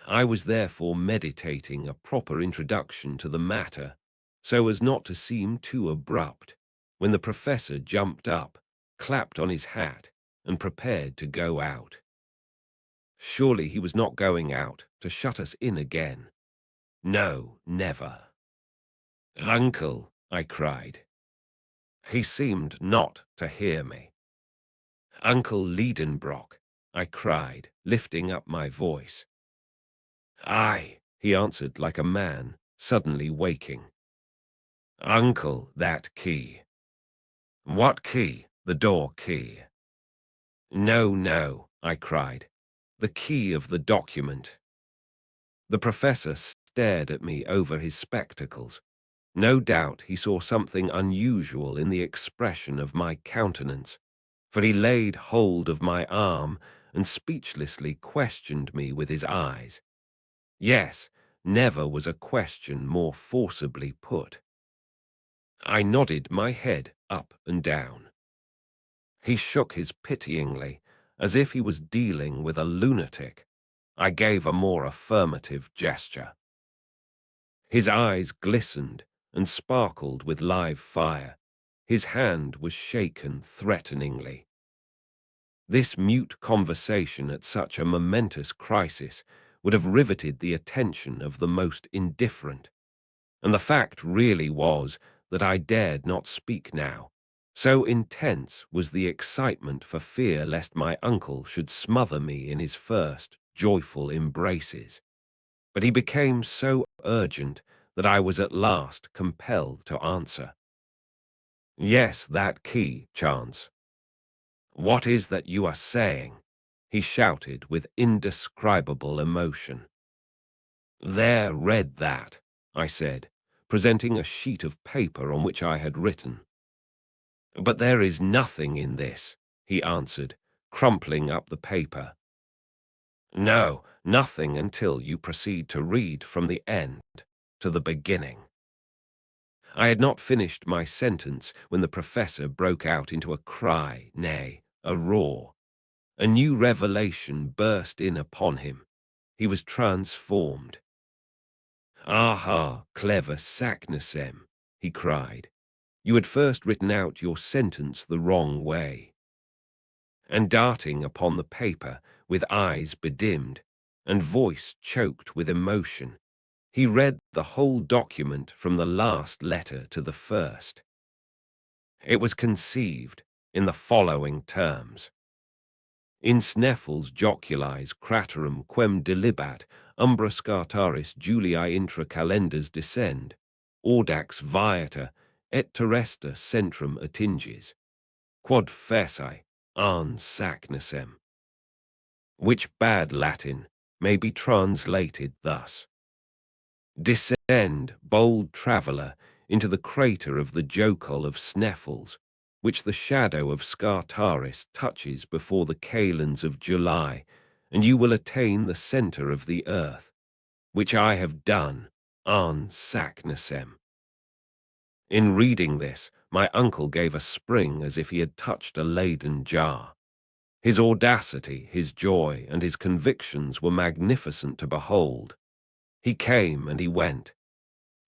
I was therefore meditating a proper introduction to the matter, so as not to seem too abrupt, when the professor jumped up, clapped on his hat, and prepared to go out. Surely he was not going out to shut us in again. No, never. "Uncle," I cried. He seemed not to hear me. "Uncle Lidenbrock," I cried, lifting up my voice. "Aye," he answered like a man suddenly waking. "Uncle, that key." "What key?" "The door key." "No, no," I cried. "The key of the document." The professor stared at me over his spectacles. No doubt he saw something unusual in the expression of my countenance, for he laid hold of my arm and speechlessly questioned me with his eyes. Yes, never was a question more forcibly put. I nodded my head up and down. He shook his pityingly, as if he was dealing with a lunatic. I gave a more affirmative gesture. His eyes glistened and sparkled with live fire. His hand was shaken threateningly. This mute conversation at such a momentous crisis would have riveted the attention of the most indifferent, and the fact really was that I dared not speak now. So intense was the excitement for fear lest my uncle should smother me in his first joyful embraces. But he became so urgent that I was at last compelled to answer. "Yes, that key, Chance." "What is that you are saying?" he shouted with indescribable emotion. "There, read that," I said, presenting a sheet of paper on which I had written. "But there is nothing in this," he answered, crumpling up the paper. "No, nothing until you proceed to read from the end to the beginning." I had not finished my sentence when the professor broke out into a cry, nay, a roar. A new revelation burst in upon him. He was transformed. "Aha, clever Saknussemm," he cried. "You had first written out your sentence the wrong way." And darting upon the paper, with eyes bedimmed and voice choked with emotion, he read the whole document from the last letter to the first. It was conceived in the following terms: "In Snæfellsjökull's craterum quem delibat umbra scartaris Julii intra calendars descend, audax viata et terrestra centrum attinges, quod facei Arne Saknussemm." Which bad Latin may be translated thus: "Descend, bold traveller, into the crater of the Jökull of Snæfells, which the shadow of Scartaris touches before the kalends of July, and you will attain the centre of the earth, which I have done, Arne Saknussemm." In reading this, my uncle gave a spring as if he had touched a Leyden jar. His audacity, his joy, and his convictions were magnificent to behold. He came and he went.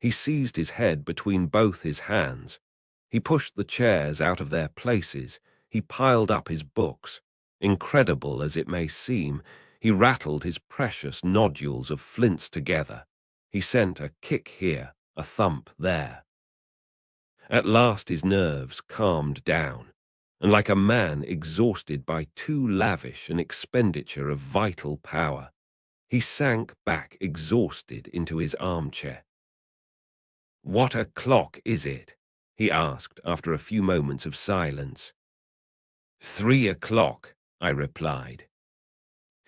He seized his head between both his hands. He pushed the chairs out of their places. He piled up his books. Incredible as it may seem, he rattled his precious nodules of flints together. He sent a kick here, a thump there. At last his nerves calmed down, and like a man exhausted by too lavish an expenditure of vital power, he sank back exhausted into his armchair. "What o'clock is it?" he asked after a few moments of silence. 3 o'clock, I replied.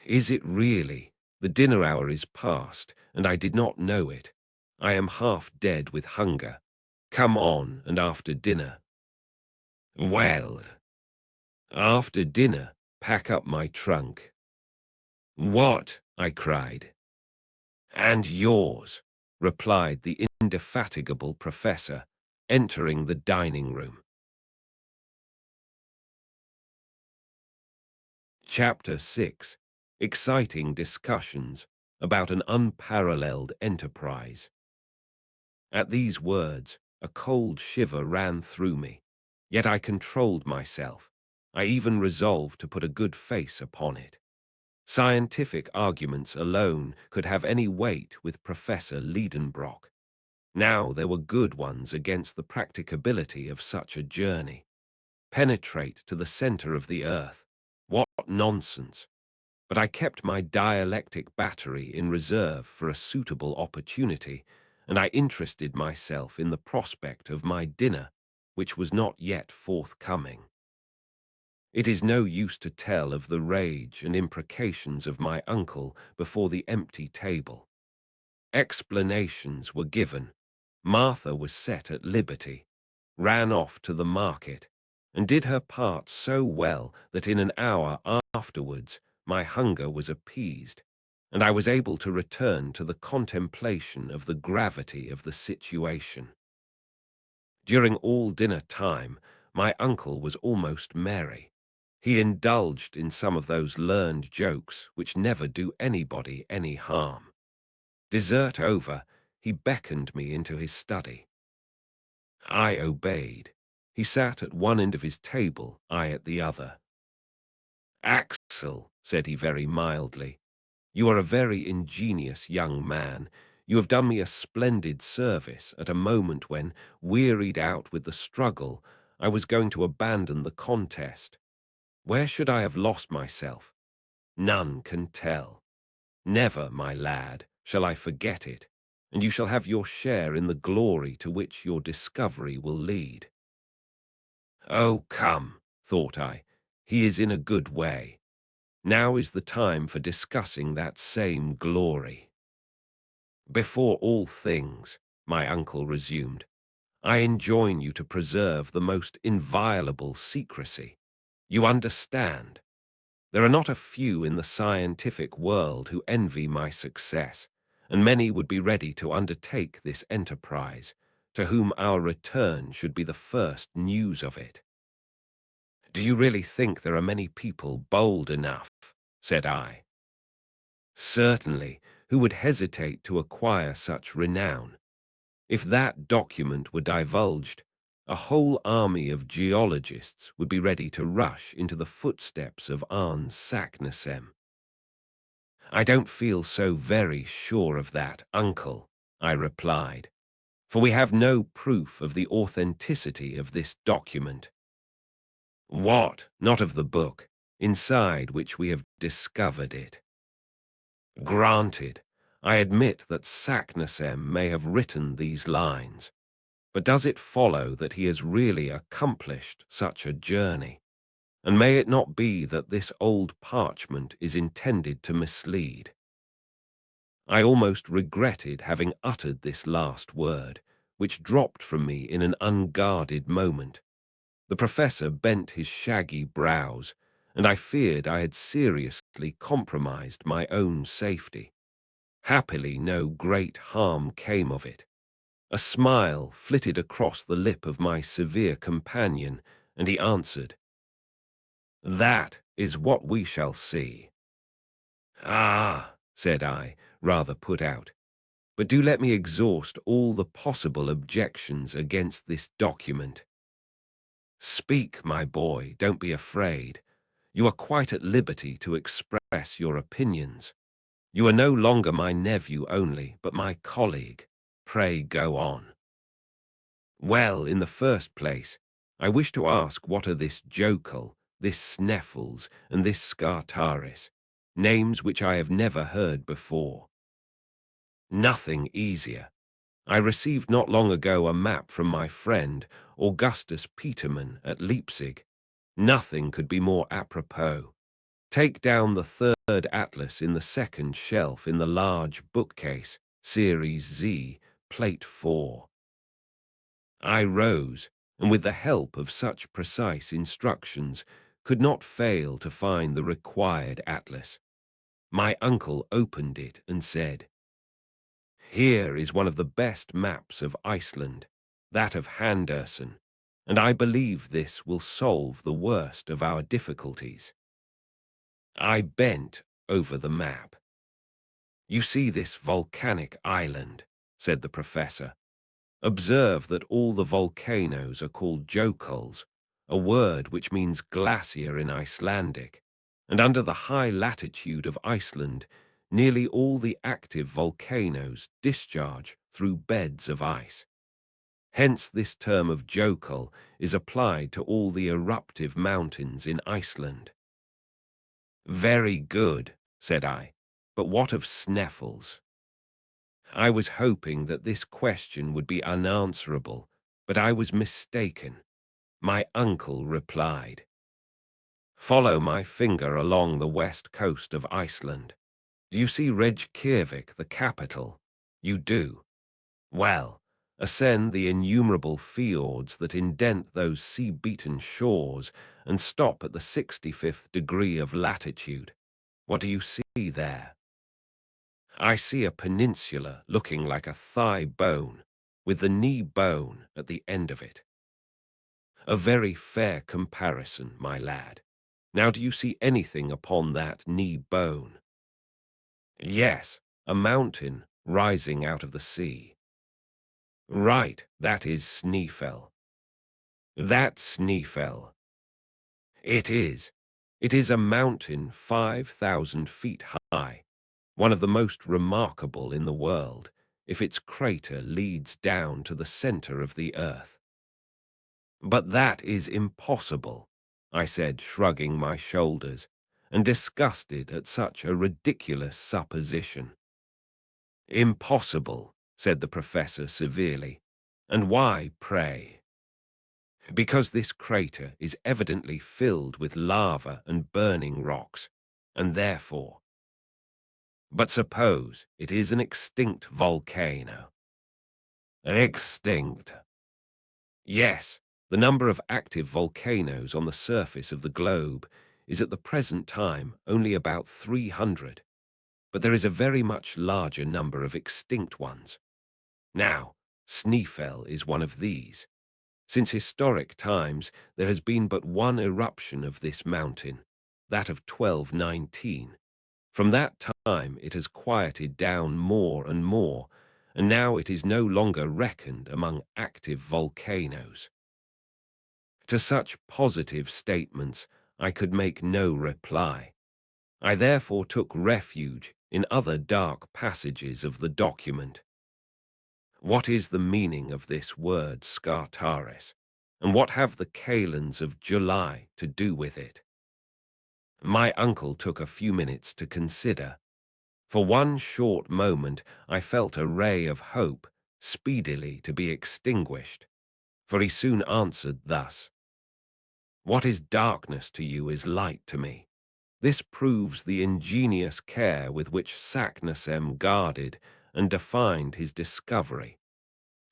"Is it really? The dinner hour is past, and I did not know it. I am half dead with hunger. Come on, and after dinner." "Well, after dinner, pack up my trunk." "What?" I cried. "And yours." replied the indefatigable professor, entering the dining room. Chapter 6. Exciting discussions about an unparalleled enterprise. At these words, a cold shiver ran through me, yet I controlled myself. I even resolved to put a good face upon it. Scientific arguments alone could have any weight with Professor Lidenbrock. Now there were good ones against the practicability of such a journey. Penetrate to the center of the earth. What nonsense! But I kept my dialectic battery in reserve for a suitable opportunity, and I interested myself in the prospect of my dinner, which was not yet forthcoming. It is no use to tell of the rage and imprecations of my uncle before the empty table. Explanations were given. Martha was set at liberty, ran off to the market, and did her part so well that in an hour afterwards my hunger was appeased, and I was able to return to the contemplation of the gravity of the situation. During all dinner time, my uncle was almost merry. He indulged in some of those learned jokes which never do anybody any harm. Dessert over, he beckoned me into his study. I obeyed. He sat at one end of his table, I at the other. "Axel," said he very mildly, "you are a very ingenious young man. You have done me a splendid service at a moment when, wearied out with the struggle, I was going to abandon the contest. Where should I have lost myself? None can tell. Never, my lad, shall I forget it, and you shall have your share in the glory to which your discovery will lead." Oh, come, thought I, he is in a good way. Now is the time for discussing that same glory. "Before all things," my uncle resumed, "I enjoin you to preserve the most inviolable secrecy. You understand? There are not a few in the scientific world who envy my success, and many would be ready to undertake this enterprise, to whom our return should be the first news of it." "Do you really think there are many people bold enough?" said I. "Certainly, who would hesitate to acquire such renown? If that document were divulged, a whole army of geologists would be ready to rush into the footsteps of Arne Saknussemm." "I don't feel so very sure of that, uncle," I replied, "for we have no proof of the authenticity of this document." "What? Not of the book, inside which we have discovered it?" "Granted. I admit that Saknussemm may have written these lines. But does it follow that he has really accomplished such a journey? And may it not be that this old parchment is intended to mislead?" I almost regretted having uttered this last word, which dropped from me in an unguarded moment. The professor bent his shaggy brows, and I feared I had seriously compromised my own safety. Happily, no great harm came of it. A smile flitted across the lip of my severe companion, and he answered, "That is what we shall see." "Ah," said I, rather put out, "but do let me exhaust all the possible objections against this document." "Speak, my boy, don't be afraid. You are quite at liberty to express your opinions. You are no longer my nephew only, but my colleague. Pray go on." "Well, in the first place, I wish to ask what are this Jökull, this Snæfellsjökull, and this Skartaris, names which I have never heard before." "Nothing easier. I received not long ago a map from my friend Augustus Petermann at Leipzig. Nothing could be more apropos. Take down the third atlas in the second shelf in the large bookcase, Series Z, Plate 4. I rose, and with the help of such precise instructions, could not fail to find the required atlas. My uncle opened it and said, Here is one of the best maps of Iceland, that of Henderson, and I believe this will solve the worst of our difficulties. I bent over the map. You see this volcanic island, said the professor. Observe that all the volcanoes are called jökulls, a word which means glacier in Icelandic, and under the high latitude of Iceland, nearly all the active volcanoes discharge through beds of ice. Hence this term of jökull is applied to all the eruptive mountains in Iceland. Very good, said I, but what of Snæfellsjökull? I was hoping that this question would be unanswerable, but I was mistaken. My uncle replied, "Follow my finger along the west coast of Iceland. Do you see Reykjavik, the capital? You do. Well, ascend the innumerable fjords that indent those sea-beaten shores and stop at the 65th degree of latitude. What do you see there?" I see a peninsula looking like a thigh bone, with the knee bone at the end of it. A very fair comparison, my lad. Now do you see anything upon that knee bone? Yes, a mountain rising out of the sea. Right, that is Snæfell. That's Snæfell. It is. It is a mountain 5,000 feet high, one of the most remarkable in the world, if its crater leads down to the center of the earth. But that is impossible, I said, shrugging my shoulders, and disgusted at such a ridiculous supposition. Impossible, said the professor severely. And why, pray? Because this crater is evidently filled with lava and burning rocks, and therefore. But suppose it is an extinct volcano. Extinct. Yes, the number of active volcanoes on the surface of the globe is at the present time only about 300, but there is a very much larger number of extinct ones. Now, Snæfell is one of these. Since historic times, there has been but one eruption of this mountain, that of 1219. From that time it has quieted down more and more, and now it is no longer reckoned among active volcanoes. To such positive statements I could make no reply. I therefore took refuge in other dark passages of the document. What is the meaning of this word Scartaris, and what have the kalends of July to do with it? My uncle took a few minutes to consider. For one short moment I felt a ray of hope speedily to be extinguished, for he soon answered thus: "What is darkness to you is light to me." This proves the ingenious care with which Saknussemm guarded and defined his discovery.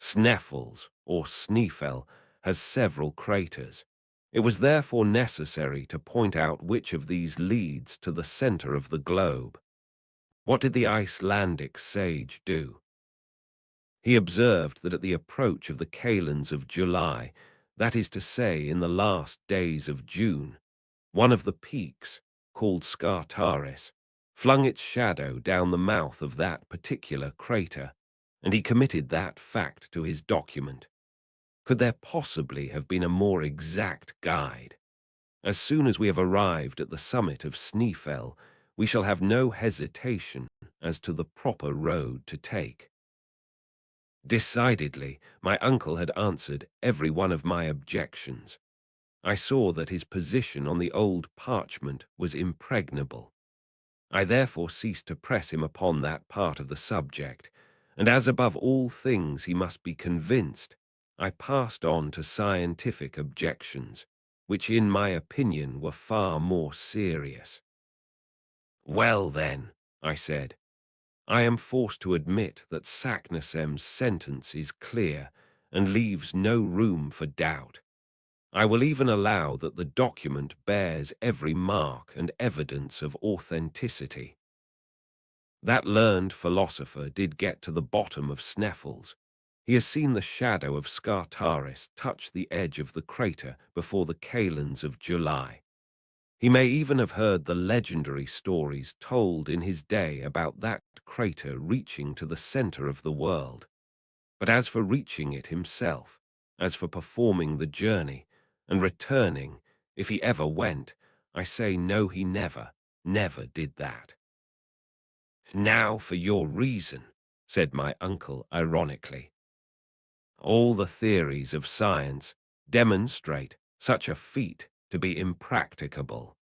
Snæfellsjökull, or Snæfell, has several craters. It was therefore necessary to point out which of these leads to the center of the globe. What did the Icelandic sage do? He observed that at the approach of the kalends of July, that is to say in the last days of June, one of the peaks, called Scartaris, flung its shadow down the mouth of that particular crater, and he committed that fact to his document. Could there possibly have been a more exact guide? As soon as we have arrived at the summit of Snæfell, we shall have no hesitation as to the proper road to take. Decidedly, my uncle had answered every one of my objections. I saw that his position on the old parchment was impregnable. I therefore ceased to press him upon that part of the subject, and as above all things he must be convinced, I passed on to scientific objections, which in my opinion were far more serious. Well then, I said, I am forced to admit that Saknussemm's sentence is clear and leaves no room for doubt. I will even allow that the document bears every mark and evidence of authenticity. That learned philosopher did get to the bottom of Snæfellsjökull. He has seen the shadow of Scartaris touch the edge of the crater before the kalends of July. He may even have heard the legendary stories told in his day about that crater reaching to the center of the world. But as for reaching it himself, as for performing the journey and returning, if he ever went, I say no, he never did that. Now for your reason, said my uncle ironically. All the theories of science demonstrate such a feat to be impracticable.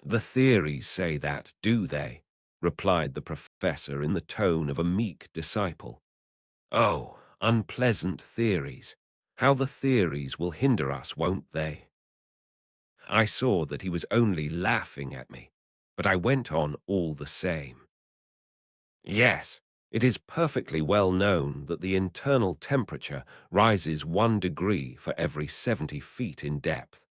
The theories say that, do they? Replied the professor in the tone of a meek disciple. Oh, unpleasant theories. How the theories will hinder us, won't they? I saw that he was only laughing at me, but I went on all the same. Yes, it is perfectly well known that the internal temperature rises 1 degree for every 70 feet in depth.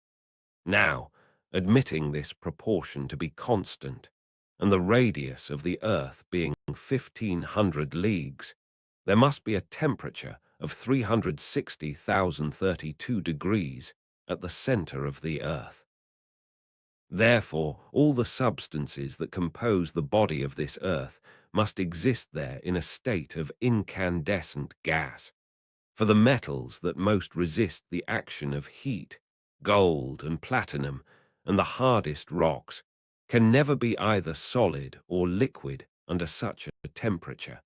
Now, admitting this proportion to be constant, and the radius of the Earth being 1,500 leagues, there must be a temperature of 360,032 degrees at the center of the Earth. Therefore, all the substances that compose the body of this Earth must exist there in a state of incandescent gas. For the metals that most resist the action of heat, gold and platinum, and the hardest rocks, can never be either solid or liquid under such a temperature.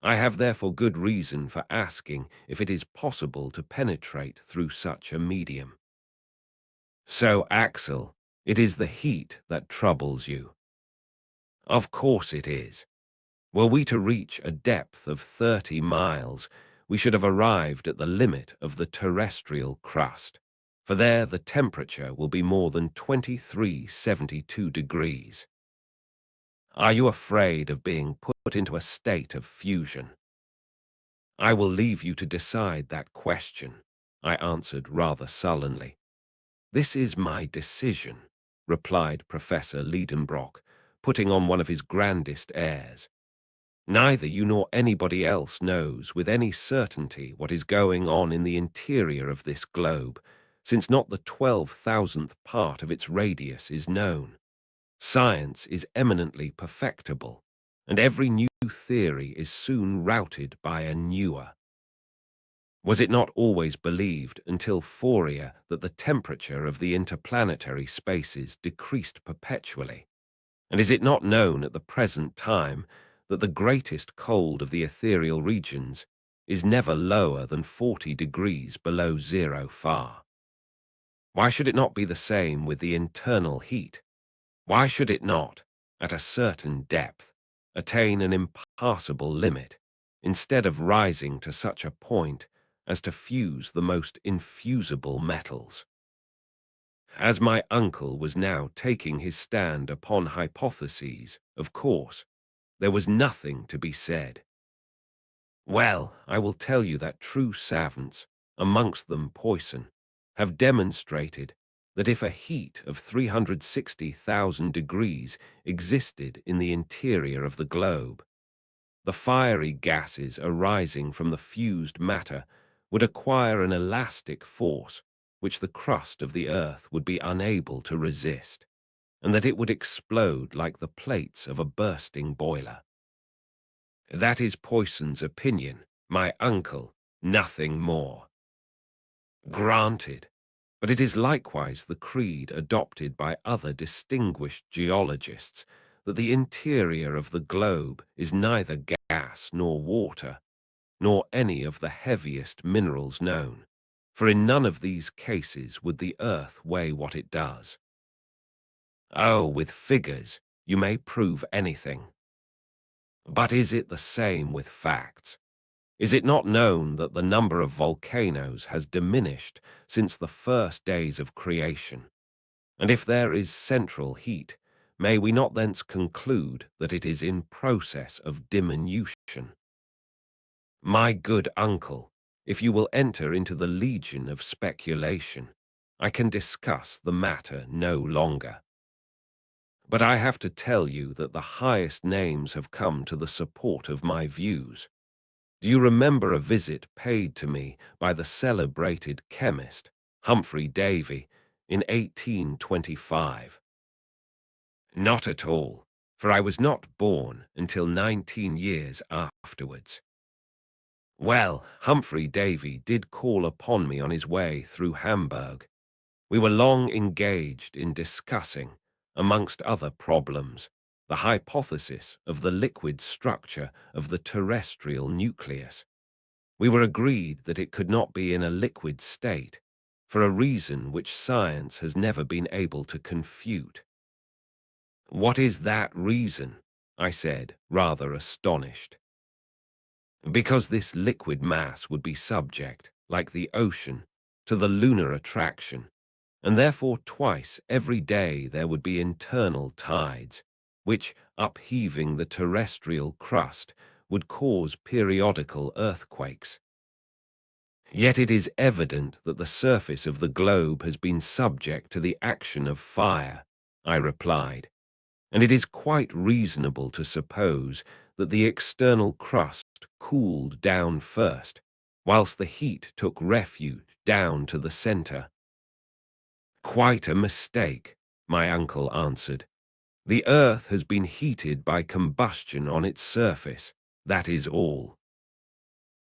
I have therefore good reason for asking if it is possible to penetrate through such a medium. So, Axel, it is the heat that troubles you. Of course it is. Were we to reach a depth of 30 miles, we should have arrived at the limit of the terrestrial crust, for there the temperature will be more than 2372 degrees. Are you afraid of being put into a state of fusion? I will leave you to decide that question, I answered rather sullenly. This is my decision, replied Professor Lidenbrock, putting on one of his grandest airs. Neither you nor anybody else knows with any certainty what is going on in the interior of this globe, since not the 12,000th part of its radius is known. Science is eminently perfectible, and every new theory is soon routed by a newer. Was it not always believed until Fourier that the temperature of the interplanetary spaces decreased perpetually? And is it not known at the present time that the greatest cold of the ethereal regions is never lower than 40 degrees below zero far? Why should it not be the same with the internal heat? Why should it not, at a certain depth, attain an impassable limit, instead of rising to such a point as to fuse the most infusible metals? As my uncle was now taking his stand upon hypotheses, of course, there was nothing to be said. Well, I will tell you that true savants, amongst them Poisson, have demonstrated that if a heat of 360,000 degrees existed in the interior of the globe, the fiery gases arising from the fused matter would acquire an elastic force which the crust of the earth would be unable to resist, and that it would explode like the plates of a bursting boiler. That is Poisson's opinion, my uncle, nothing more. Granted, but it is likewise the creed adopted by other distinguished geologists that the interior of the globe is neither gas nor water, nor any of the heaviest minerals known, for in none of these cases would the earth weigh what it does. Oh, with figures you may prove anything. But is it the same with facts? Is it not known that the number of volcanoes has diminished since the first days of creation? And if there is central heat, may we not thence conclude that it is in process of diminution? My good uncle, if you will enter into the legion of speculation, I can discuss the matter no longer. But I have to tell you that the highest names have come to the support of my views. Do you remember a visit paid to me by the celebrated chemist, Humphrey Davy, in 1825? Not at all, for I was not born until 19 years afterwards. Well, Humphrey Davy did call upon me on his way through Hamburg. We were long engaged in discussing, amongst other problems, the hypothesis of the liquid structure of the terrestrial nucleus. We were agreed that it could not be in a liquid state, for a reason which science has never been able to confute. What is that reason? I said, rather astonished. Because this liquid mass would be subject, like the ocean, to the lunar attraction, and therefore twice every day there would be internal tides, which, upheaving the terrestrial crust, would cause periodical earthquakes. Yet it is evident that the surface of the globe has been subject to the action of fire, I replied, and it is quite reasonable to suppose that the external crust cooled down first, whilst the heat took refuge down to the centre. Quite a mistake, my uncle answered. The earth has been heated by combustion on its surface, that is all.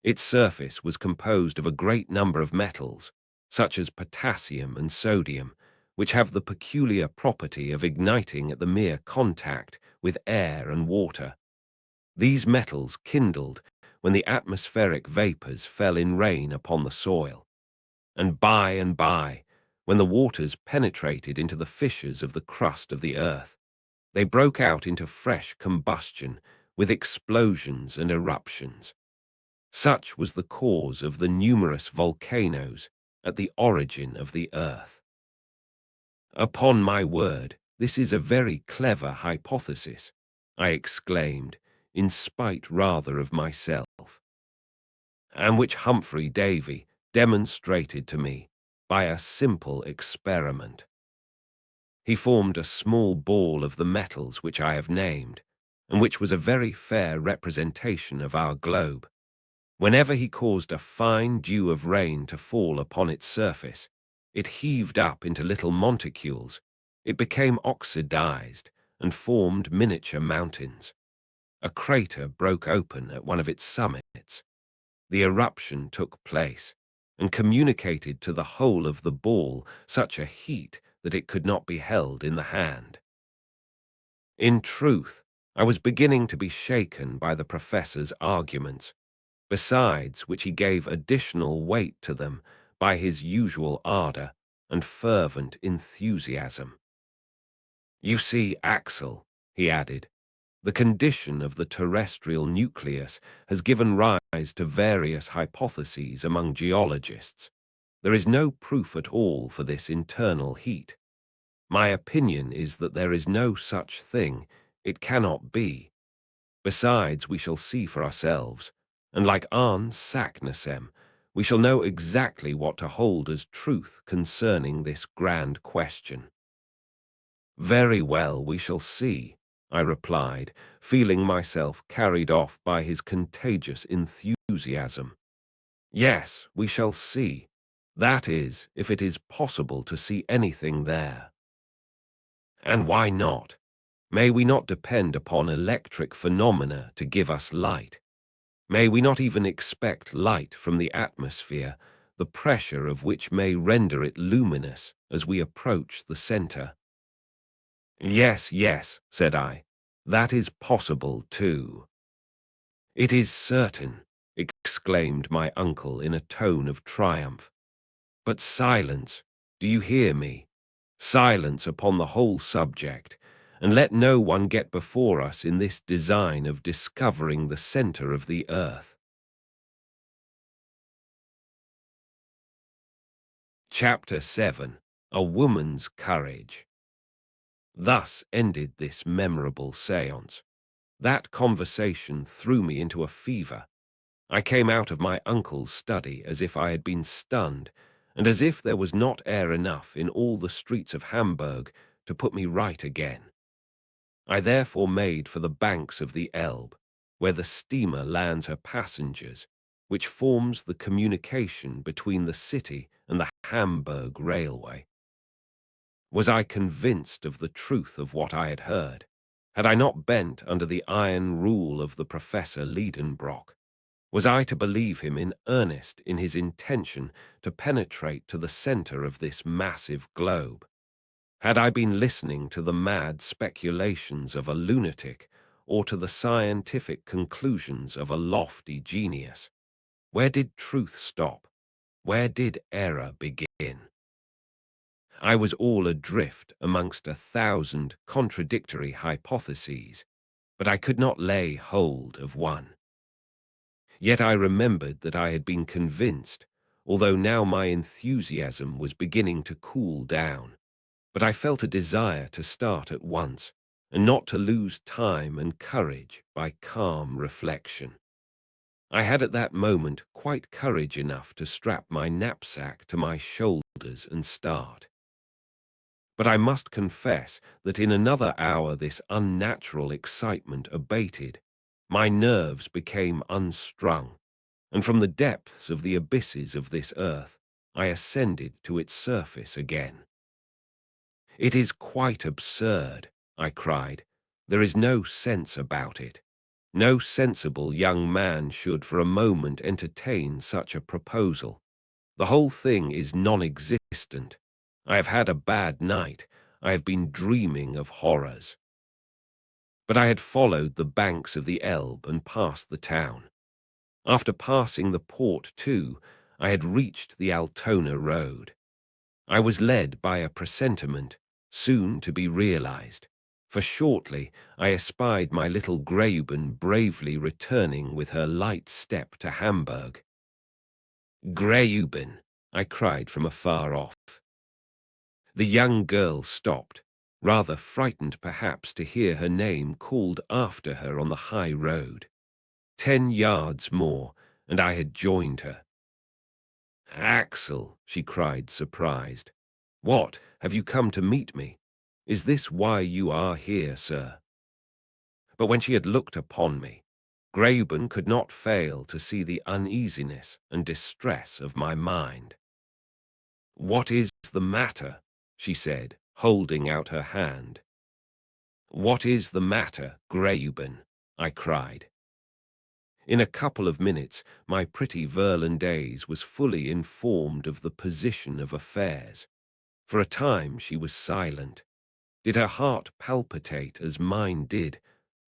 Its surface was composed of a great number of metals, such as potassium and sodium, which have the peculiar property of igniting at the mere contact with air and water. These metals kindled when the atmospheric vapors fell in rain upon the soil, and by, when the waters penetrated into the fissures of the crust of the earth, they broke out into fresh combustion with explosions and eruptions. Such was the cause of the numerous volcanoes at the origin of the earth. Upon my word, this is a very clever hypothesis, I exclaimed, in spite rather of myself, and which Humphrey Davy demonstrated to me by a simple experiment. He formed a small ball of the metals which I have named, and which was a very fair representation of our globe. Whenever he caused a fine dew of rain to fall upon its surface, it heaved up into little monticules, it became oxidized, and formed miniature mountains. A crater broke open at one of its summits. The eruption took place, and communicated to the whole of the ball such a heat that it could not be held in the hand. In truth, I was beginning to be shaken by the professor's arguments, besides which he gave additional weight to them by his usual ardor and fervent enthusiasm. You see, Axel, he added, the condition of the terrestrial nucleus has given rise to various hypotheses among geologists. There is no proof at all for this internal heat. My opinion is that there is no such thing. It cannot be. Besides, we shall see for ourselves, and like Arne Saknussemm, we shall know exactly what to hold as truth concerning this grand question. Very well, we shall see, I replied, feeling myself carried off by his contagious enthusiasm. Yes, we shall see. That is, if it is possible to see anything there. And why not? May we not depend upon electric phenomena to give us light? May we not even expect light from the atmosphere, the pressure of which may render it luminous as we approach the center? Yes, yes, said I. That is possible too. It is certain, exclaimed my uncle in a tone of triumph. But silence, do you hear me? Silence upon the whole subject, and let no one get before us in this design of discovering the center of the earth. Chapter 7. A Woman's Courage. Thus ended this memorable séance. That conversation threw me into a fever. I came out of my uncle's study as if I had been stunned, and as if there was not air enough in all the streets of Hamburg to put me right again. I therefore made for the banks of the Elbe, where the steamer lands her passengers, which forms the communication between the city and the Hamburg railway. Was I convinced of the truth of what I had heard? Had I not bent under the iron rule of the Professor Lidenbrock? Was I to believe him in earnest in his intention to penetrate to the center of this massive globe? Had I been listening to the mad speculations of a lunatic or to the scientific conclusions of a lofty genius? Where did truth stop? Where did error begin? I was all adrift amongst 1,000 contradictory hypotheses, but I could not lay hold of one. Yet I remembered that I had been convinced, although now my enthusiasm was beginning to cool down. But I felt a desire to start at once, and not to lose time and courage by calm reflection. I had at that moment quite courage enough to strap my knapsack to my shoulders and start. But I must confess that in another hour this unnatural excitement abated. My nerves became unstrung, and from the depths of the abysses of this earth, I ascended to its surface again. "It is quite absurd," I cried. "There is no sense about it. No sensible young man should for a moment entertain such a proposal. The whole thing is non-existent. I have had a bad night. I have been dreaming of horrors." But I had followed the banks of the Elbe and passed the town. After passing the port too, I had reached the Altona road. I was led by a presentiment, soon to be realized, for shortly I espied my little Greuben bravely returning with her light step to Hamburg. "Greuben!" I cried from afar off. The young girl stopped, rather frightened perhaps to hear her name called after her on the high road. 10 yards more, and I had joined her. "Axel!" she cried, surprised. "What, have you come to meet me? Is this why you are here, sir?" But when she had looked upon me, Greuben could not fail to see the uneasiness and distress of my mind. "What is the matter?" she said, holding out her hand. "What is the matter, Greuben?" I cried. In a couple of minutes, my pretty Virlandaise was fully informed of the position of affairs. For a time she was silent. Did her heart palpitate as mine did?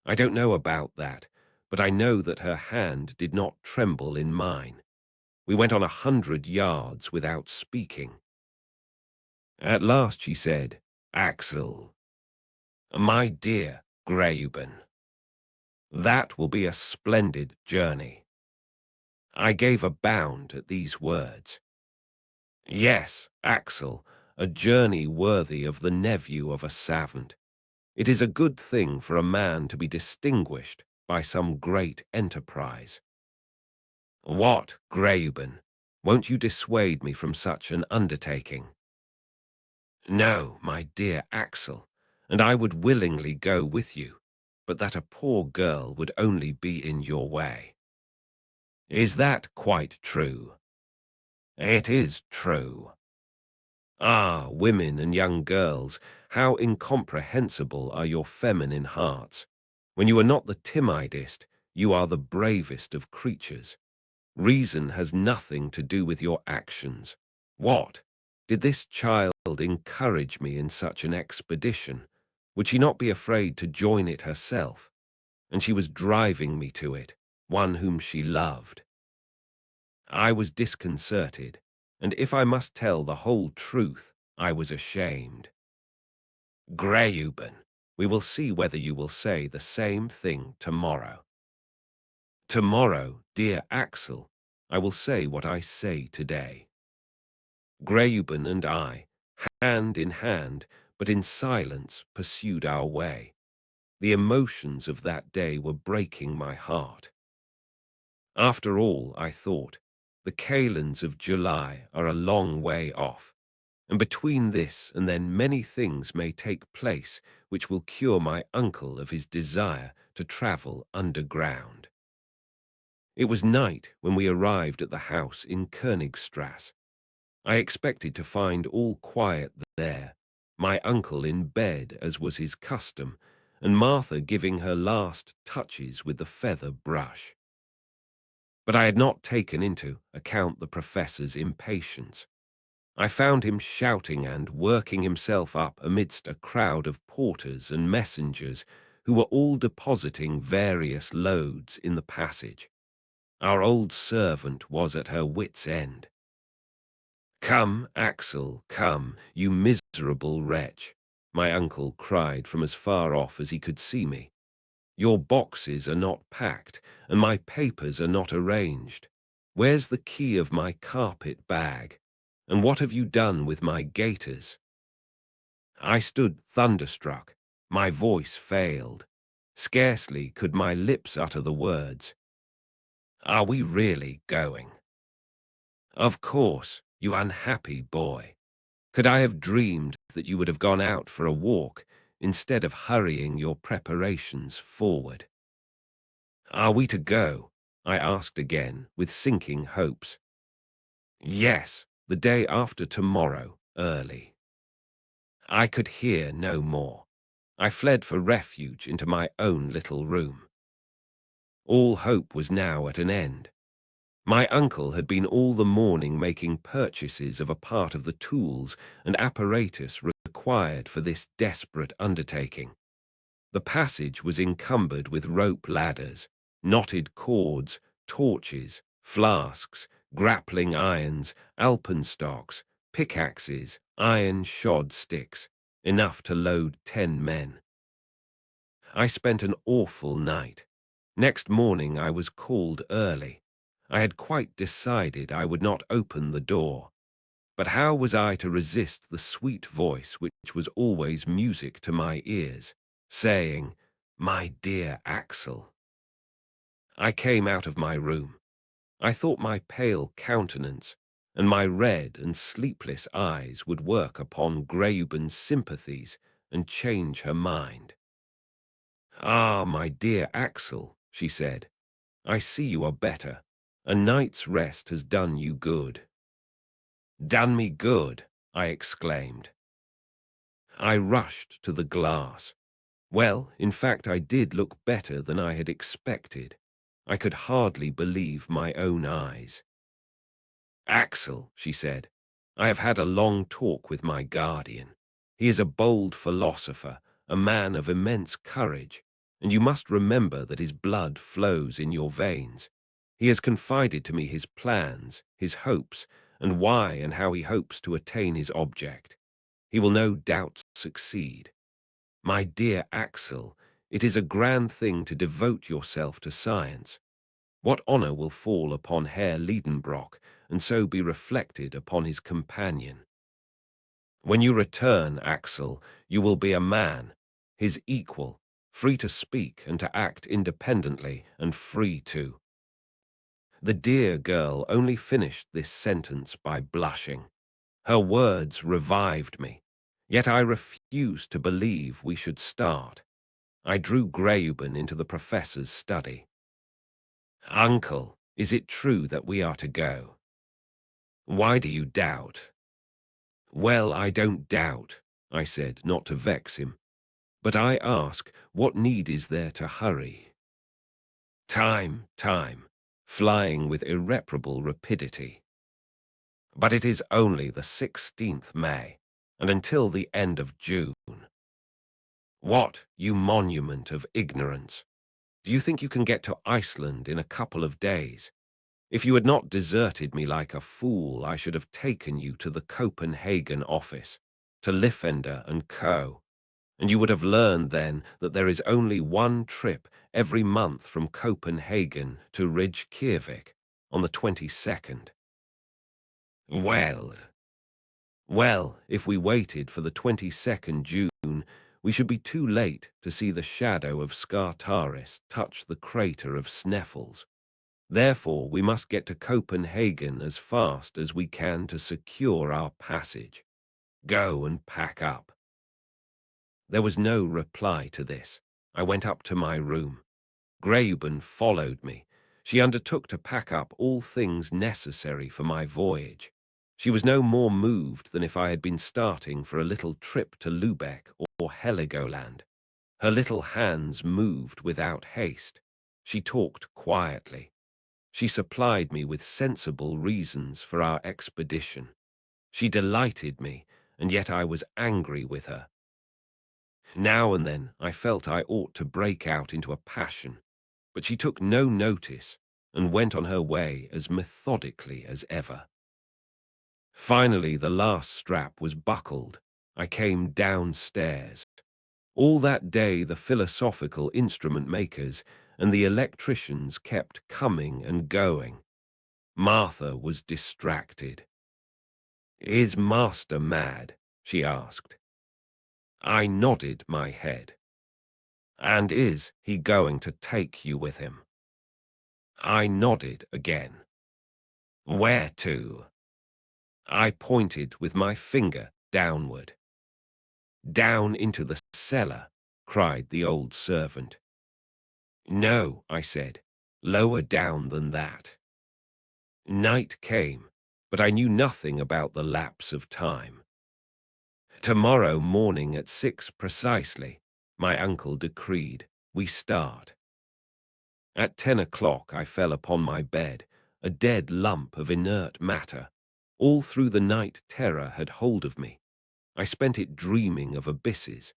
I don't know about that, but I know that her hand did not tremble in mine. We went on 100 yards without speaking. At last she said, "Axel, my dear Greuben, that will be a splendid journey." I gave a bound at these words. "Yes, Axel, a journey worthy of the nephew of a savant. It is a good thing for a man to be distinguished by some great enterprise." "What, Greuben, won't you dissuade me from such an undertaking?" "No, my dear Axel, and I would willingly go with you, but that a poor girl would only be in your way." "Is that quite true?" "It is true." Ah, women and young girls, how incomprehensible are your feminine hearts. When you are not the timidest, you are the bravest of creatures. Reason has nothing to do with your actions. What? Did this child encourage me in such an expedition? Would she not be afraid to join it herself? And she was driving me to it, one whom she loved. I was disconcerted, and if I must tell the whole truth, I was ashamed. "Greuben, we will see whether you will say the same thing tomorrow." "Tomorrow, dear Axel, I will say what I say today." Greuben and I, hand in hand, but in silence, pursued our way. The emotions of that day were breaking my heart. After all, I thought, the kalends of July are a long way off. And between this and then many things may take place which will cure my uncle of his desire to travel underground. It was night when we arrived at the house in Königstrasse. I expected to find all quiet there, my uncle in bed as was his custom, and Martha giving her last touches with the feather brush. But I had not taken into account the professor's impatience. I found him shouting and working himself up amidst a crowd of porters and messengers who were all depositing various loads in the passage. Our old servant was at her wit's end. "Come, Axel, come, you miserable wretch," my uncle cried from as far off as he could see me. "Your boxes are not packed, and my papers are not arranged. Where's the key of my carpet bag? And what have you done with my gaiters?" I stood thunderstruck. My voice failed. Scarcely could my lips utter the words. "Are we really going?" "Of course, you unhappy boy. Could I have dreamed that you would have gone out for a walk instead of hurrying your preparations forward?" "Are we to go?" I asked again, with sinking hopes. "Yes, the day after tomorrow, early." I could hear no more. I fled for refuge into my own little room. All hope was now at an end. My uncle had been all the morning making purchases of a part of the tools and apparatus required for this desperate undertaking. The passage was encumbered with rope ladders, knotted cords, torches, flasks, grappling irons, alpenstocks, pickaxes, iron-shod sticks, enough to load 10 men. I spent an awful night. Next morning I was called early. I had quite decided I would not open the door. But how was I to resist the sweet voice which was always music to my ears, saying, "My dear Axel"? I came out of my room. I thought my pale countenance and my red and sleepless eyes would work upon Greuben's sympathies and change her mind. "Ah, my dear Axel," she said, "I see you are better. A night's rest has done you good." "Done me good," I exclaimed. I rushed to the glass. Well, in fact, I did look better than I had expected. I could hardly believe my own eyes. "Axel," she said, "I have had a long talk with my guardian. He is a bold philosopher, a man of immense courage, and you must remember that his blood flows in your veins. He has confided to me his plans, his hopes, and why and how he hopes to attain his object. He will no doubt succeed. My dear Axel, it is a grand thing to devote yourself to science. What honor will fall upon Herr Lidenbrock, and so be reflected upon his companion. When you return, Axel, you will be a man, his equal, free to speak and to act independently, and free to—" The dear girl only finished this sentence by blushing. Her words revived me, yet I refused to believe we should start. I drew Greuben into the professor's study. "Uncle, is it true that we are to go?" "Why do you doubt?" "Well, I don't doubt," I said, not to vex him. "But I ask, what need is there to hurry?" Time, flying with irreparable rapidity. But it is only the 16th May, and until the end of June. What, you monument of ignorance? Do you think you can get to Iceland in a couple of days? If you had not deserted me like a fool, I should have taken you to the Copenhagen office, to Liffender and Co., and you would have learned then that there is only one trip every month from Copenhagen to Reykjavik on the 22nd. Well, if we waited for the 22nd June, we should be too late to see the shadow of Skartaris touch the crater of Snæfellsjökull. Therefore, we must get to Copenhagen as fast as we can to secure our passage. Go and pack up." There was no reply to this. I went up to my room. Greuben followed me. She undertook to pack up all things necessary for my voyage. She was no more moved than if I had been starting for a little trip to Lübeck or Heligoland. Her little hands moved without haste. She talked quietly. She supplied me with sensible reasons for our expedition. She delighted me, and yet I was angry with her. Now and then I felt I ought to break out into a passion, but she took no notice and went on her way as methodically as ever. Finally, the last strap was buckled. I came downstairs. All that day the philosophical instrument makers and the electricians kept coming and going. Martha was distracted. "Is master mad?" she asked. I nodded my head. "And is he going to take you with him?" I nodded again. "Where to?" I pointed with my finger downward. "Down into the cellar," cried the old servant. "No," I said, "lower down than that." Night came, but I knew nothing about the lapse of time. "Tomorrow morning at 6 precisely," my uncle decreed, "we start." At 10 o'clock I fell upon my bed, a dead lump of inert matter. All through the night terror had hold of me. I spent it dreaming of abysses.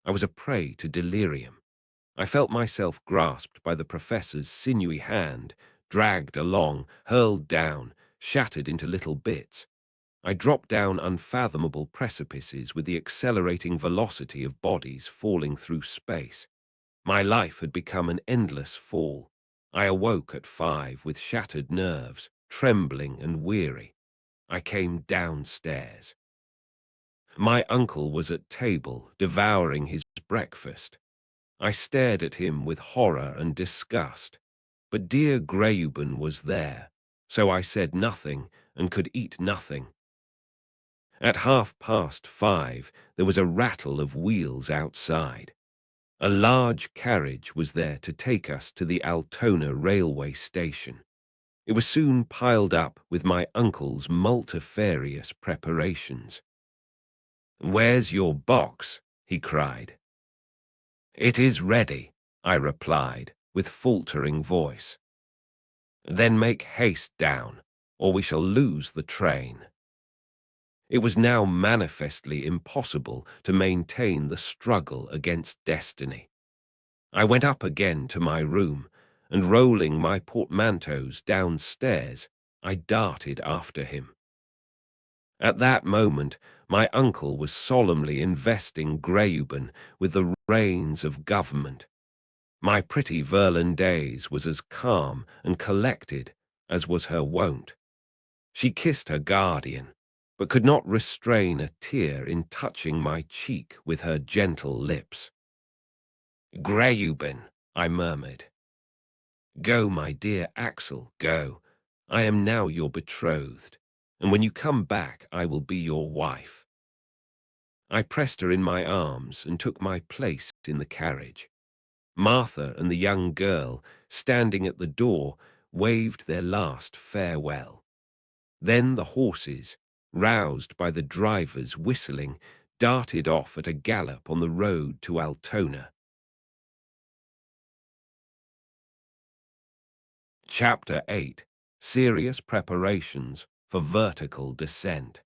I was a prey to delirium. I felt myself grasped by the professor's sinewy hand, dragged along, hurled down, shattered into little bits. I dropped down unfathomable precipices with the accelerating velocity of bodies falling through space. My life had become an endless fall. I awoke at 5 with shattered nerves, trembling and weary. I came downstairs. My uncle was at table, devouring his breakfast. I stared at him with horror and disgust. But dear Greuben was there, so I said nothing and could eat nothing. At 5:30, there was a rattle of wheels outside. A large carriage was there to take us to the Altona railway station. It was soon piled up with my uncle's multifarious preparations. "Where's your box?" he cried. "It is ready," I replied, with faltering voice. "Then make haste down, or we shall lose the train." It was now manifestly impossible to maintain the struggle against destiny. I went up again to my room, and rolling my portmanteaus downstairs, I darted after him. At that moment, my uncle was solemnly investing Greuben with the reins of government. My pretty Virlandaise was as calm and collected as was her wont. She kissed her guardian, but could not restrain a tear in touching my cheek with her gentle lips. "Greuben," I murmured. "Go, my dear Axel, go. I am now your betrothed, and when you come back I will be your wife." I pressed her in my arms and took my place in the carriage. Martha and the young girl, standing at the door, waved their last farewell. Then the horses, roused by the driver's whistling, darted off at a gallop on the road to Altona. Chapter 8. Serious Preparations for Vertical Descent.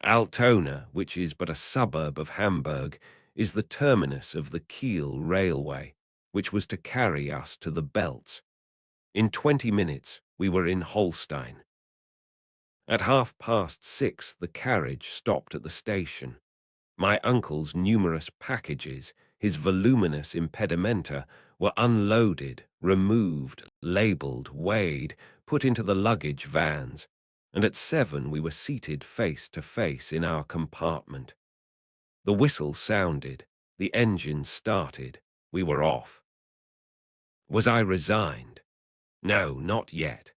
Altona, which is but a suburb of Hamburg, is the terminus of the Kiel Railway, which was to carry us to the belts. In 20 minutes, we were in Holstein. At 6:30, the carriage stopped at the station. My uncle's numerous packages, his voluminous impedimenta, were unloaded, removed, labelled, weighed, put into the luggage vans, and at 7 we were seated face to face in our compartment. The whistle sounded, the engine started, we were off. Was I resigned? No, not yet.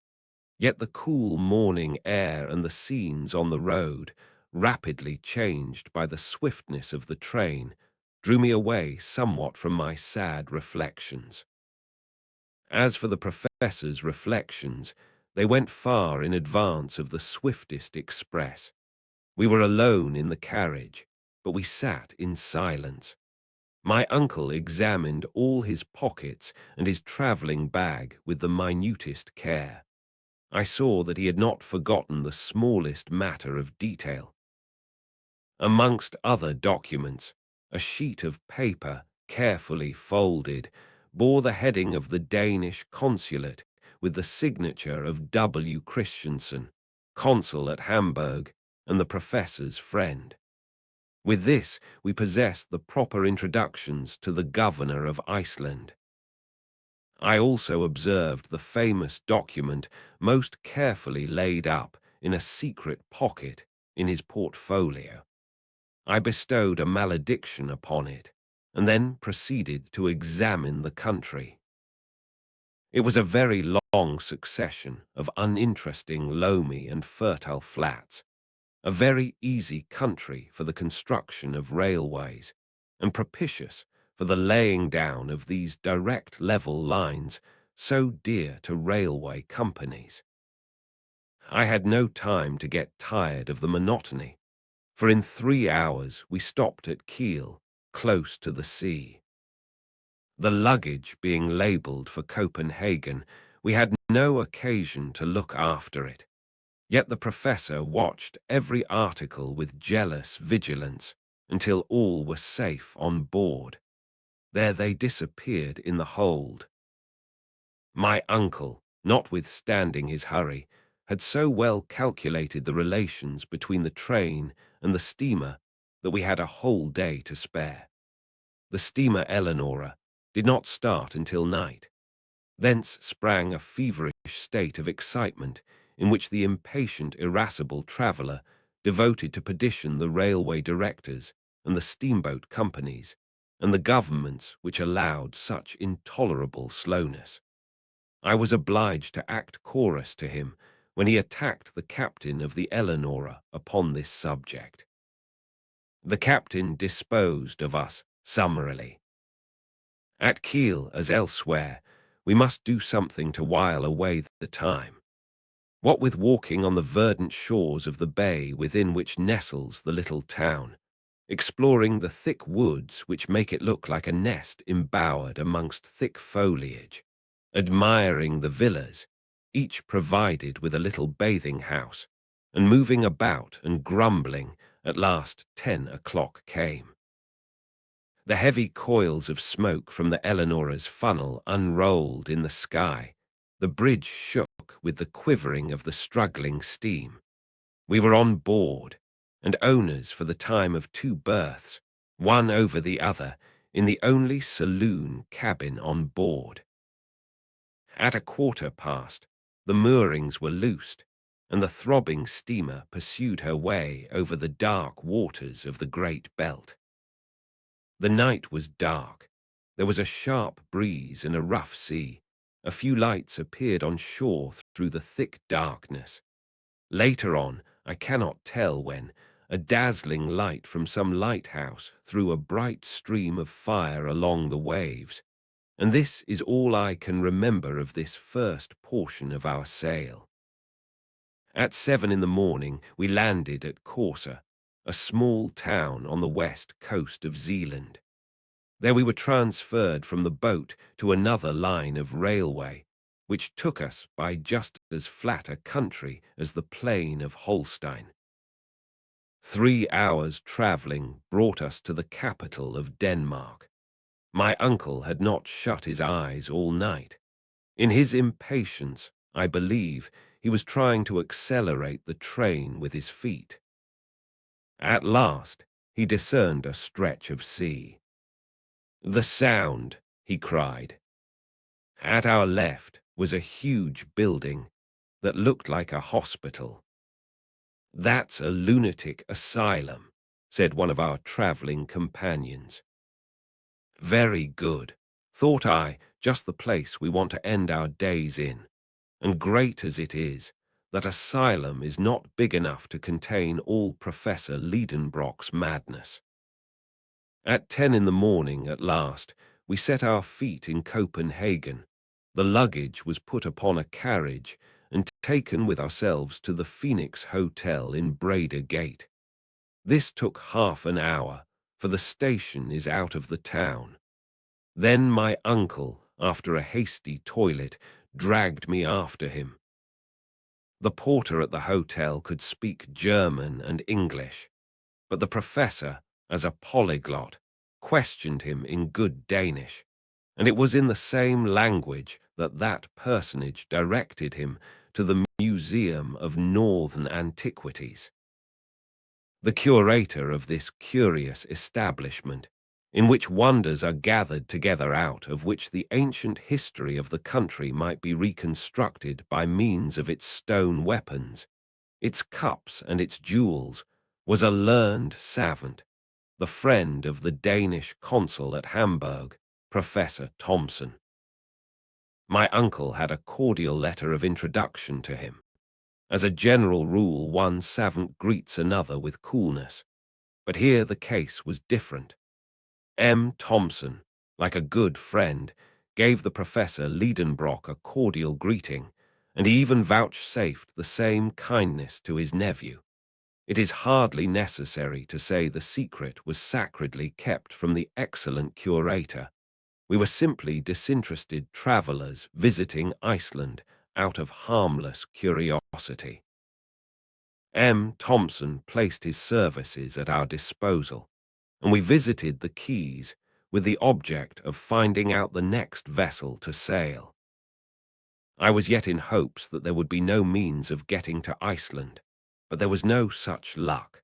Yet the cool morning air and the scenes on the road, rapidly changed by the swiftness of the train, drew me away somewhat from my sad reflections. As for the professor's reflections, they went far in advance of the swiftest express. We were alone in the carriage, but we sat in silence. My uncle examined all his pockets and his travelling bag with the minutest care. I saw that he had not forgotten the smallest matter of detail. Amongst other documents, a sheet of paper, carefully folded, bore the heading of the Danish consulate with the signature of W. Christiansen, consul at Hamburg and the professor's friend. With this, we possessed the proper introductions to the governor of Iceland. I also observed the famous document most carefully laid up in a secret pocket in his portfolio. I bestowed a malediction upon it, and then proceeded to examine the country. It was a very long succession of uninteresting, loamy and fertile flats, a very easy country for the construction of railways, and propitious for the laying down of these direct level lines so dear to railway companies. I had no time to get tired of the monotony, for in 3 hours we stopped at Kiel, close to the sea. The luggage being labelled for Copenhagen, we had no occasion to look after it. Yet the professor watched every article with jealous vigilance until all were safe on board. There they disappeared in the hold. My uncle, notwithstanding his hurry, had so well calculated the relations between the train and the steamer that we had a whole day to spare. The steamer Eleanora did not start until night. Thence sprang a feverish state of excitement in which the impatient, irascible traveller devoted to petition the railway directors and the steamboat companies and the governments which allowed such intolerable slowness. I was obliged to act chorus to him when he attacked the captain of the Eleanora upon this subject. The captain disposed of us summarily. At Kiel, as elsewhere, we must do something to while away the time. What with walking on the verdant shores of the bay within which nestles the little town, exploring the thick woods which make it look like a nest embowered amongst thick foliage, admiring the villas, each provided with a little bathing house, and moving about and grumbling, at last 10 o'clock came. The heavy coils of smoke from the Eleanora's funnel unrolled in the sky. The bridge shook with the quivering of the struggling steam. We were on board, and owners for the time of 2 berths, one over the other, in the only saloon cabin on board. At 1/4 past, the moorings were loosed, and the throbbing steamer pursued her way over the dark waters of the Great Belt. The night was dark. There was a sharp breeze and a rough sea. A few lights appeared on shore through the thick darkness. Later on, I cannot tell when, a dazzling light from some lighthouse threw a bright stream of fire along the waves, and this is all I can remember of this first portion of our sail. At 7 in the morning we landed at Korsa, a small town on the west coast of Zealand. There we were transferred from the boat to another line of railway, which took us by just as flat a country as the plain of Holstein. 3 hours travelling brought us to the capital of Denmark. My uncle had not shut his eyes all night. In his impatience, I believe, he was trying to accelerate the train with his feet. At last, he discerned a stretch of sea. "The Sound," he cried. At our left was a huge building that looked like a hospital. "That's a lunatic asylum," said one of our travelling companions. Very good, thought I, just the place we want to end our days in. And great as it is, that asylum is not big enough to contain all Professor Lidenbrock's madness. At 10 in the morning, at last, we set our feet in Copenhagen. The luggage was put upon a carriage and taken with ourselves to the Phoenix Hotel in Breda Gate. This took half an hour, for the station is out of the town. Then my uncle, after a hasty toilet, dragged me after him. The porter at the hotel could speak German and English, but the professor, as a polyglot, questioned him in good Danish, and it was in the same language that personage directed him to the Museum of Northern Antiquities. The curator of this curious establishment, in which wonders are gathered together out of which the ancient history of the country might be reconstructed by means of its stone weapons, its cups and its jewels, was a learned savant, the friend of the Danish consul at Hamburg, Professor Thomsen. My uncle had a cordial letter of introduction to him. As a general rule, one savant greets another with coolness, but here the case was different. Thomsen, like a good friend, gave the Professor Lidenbrock a cordial greeting, and he even vouchsafed the same kindness to his nephew. It is hardly necessary to say the secret was sacredly kept from the excellent curator. We were simply disinterested travellers visiting Iceland out of harmless curiosity. Thomsen placed his services at our disposal, and we visited the quays with the object of finding out the next vessel to sail. I was yet in hopes that there would be no means of getting to Iceland, but there was no such luck.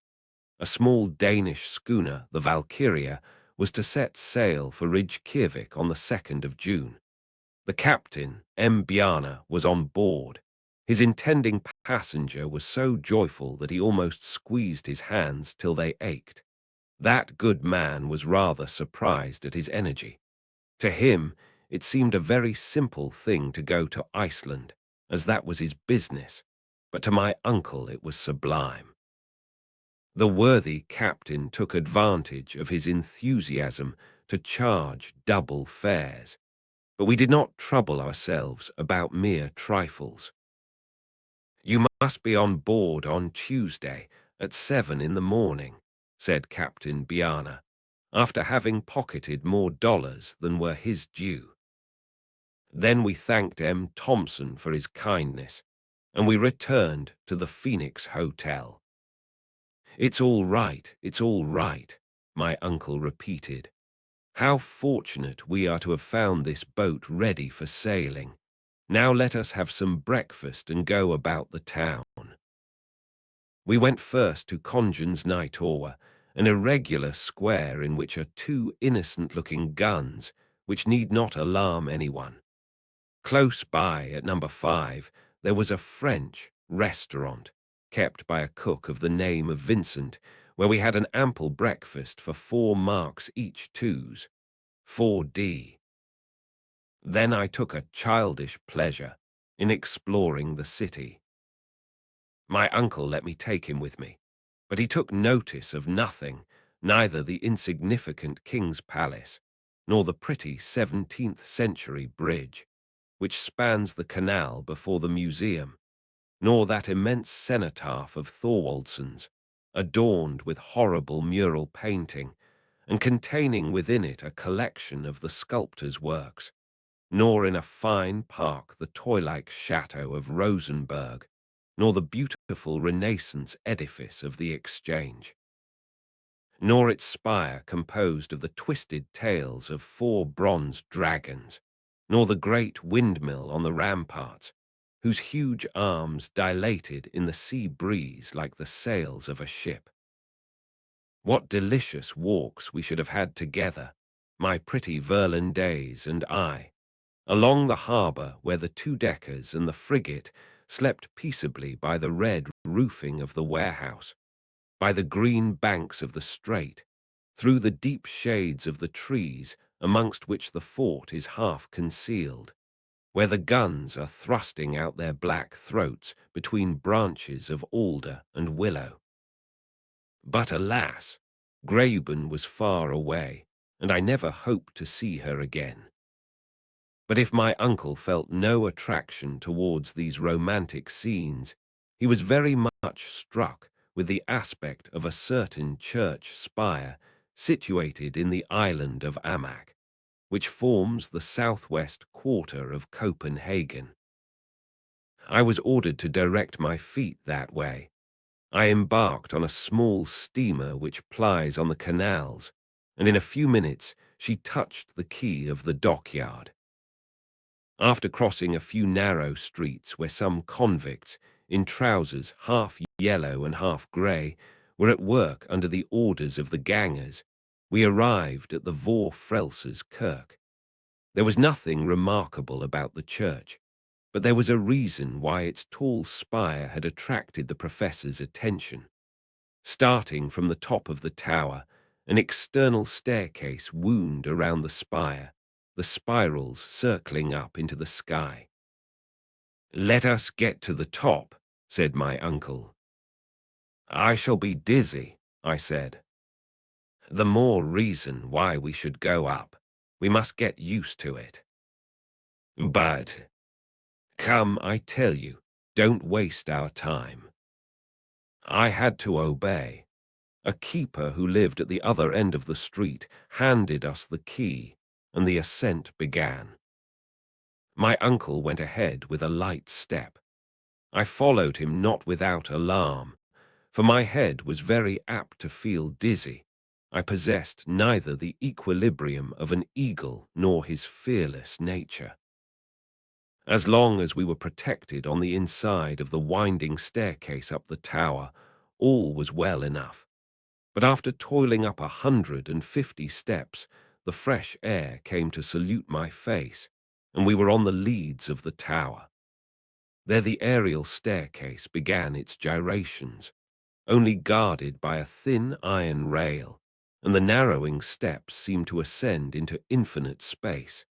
A small Danish schooner, the Valkyria, was to set sail for Reykjavik on the 2nd of June. The captain, Bjarne, was on board. His intending passenger was so joyful that he almost squeezed his hands till they ached. That good man was rather surprised at his energy. To him, it seemed a very simple thing to go to Iceland, as that was his business, but to my uncle it was sublime. The worthy captain took advantage of his enthusiasm to charge double fares, but we did not trouble ourselves about mere trifles. "You must be on board on Tuesday at 7 in the morning," said Captain Bjarne, after having pocketed more dollars than were his due. Then we thanked Thomsen for his kindness, and we returned to the Phoenix Hotel. It's all right," my uncle repeated. "How fortunate we are to have found this boat ready for sailing. Now let us have some breakfast and go about the town." We went first to Kongens an irregular square in which are two innocent-looking guns, which need not alarm anyone. Close by, at number 5, there was a French restaurant, kept by a cook of the name of Vincent, where we had an ample breakfast for 4 marks each, 2s, 4d. Then I took a childish pleasure in exploring the city. My uncle let me take him with me, but he took notice of nothing, neither the insignificant King's Palace, nor the pretty 17th-century bridge, which spans the canal before the museum, nor that immense cenotaph of Thorwaldsen's, adorned with horrible mural painting, and containing within it a collection of the sculptor's works, nor in a fine park the toy-like chateau of Rosenberg, nor the beautiful Renaissance edifice of the Exchange, nor its spire composed of the twisted tails of 4 bronze dragons, nor the great windmill on the ramparts, whose huge arms dilated in the sea breeze like the sails of a ship. What delicious walks we should have had together, my pretty Virlandaise and I, along the harbour where the 2-deckers and the frigate slept peaceably by the red roofing of the warehouse, by the green banks of the strait, through the deep shades of the trees amongst which the fort is half concealed, where the guns are thrusting out their black throats between branches of alder and willow. But alas, Graüben was far away, and I never hoped to see her again. But if my uncle felt no attraction towards these romantic scenes, he was very much struck with the aspect of a certain church spire situated in the island of Amak, which forms the southwest quarter of Copenhagen. I was ordered to direct my feet that way. I embarked on a small steamer which plies on the canals, and in a few minutes she touched the quay of the dockyard. After crossing a few narrow streets where some convicts, in trousers half yellow and half grey, were at work under the orders of the gangers, we arrived at the Vor Frelsers Kirk. There was nothing remarkable about the church, but there was a reason why its tall spire had attracted the professor's attention. Starting from the top of the tower, an external staircase wound around the spire, the spirals circling up into the sky. "Let us get to the top," said my uncle. "I shall be dizzy," I said. "The more reason why we should go up. We must get used to it." "But—" "Come, I tell you, don't waste our time." I had to obey. A keeper who lived at the other end of the street handed us the key, and the ascent began. My uncle went ahead with a light step. I followed him not without alarm, for my head was very apt to feel dizzy. I possessed neither the equilibrium of an eagle nor his fearless nature. As long as we were protected on the inside of the winding staircase up the tower, all was well enough. But after toiling up 150 steps, the fresh air came to salute my face, and we were on the leads of the tower. There the aerial staircase began its gyrations, only guarded by a thin iron rail, and the narrowing steps seemed to ascend into infinite space.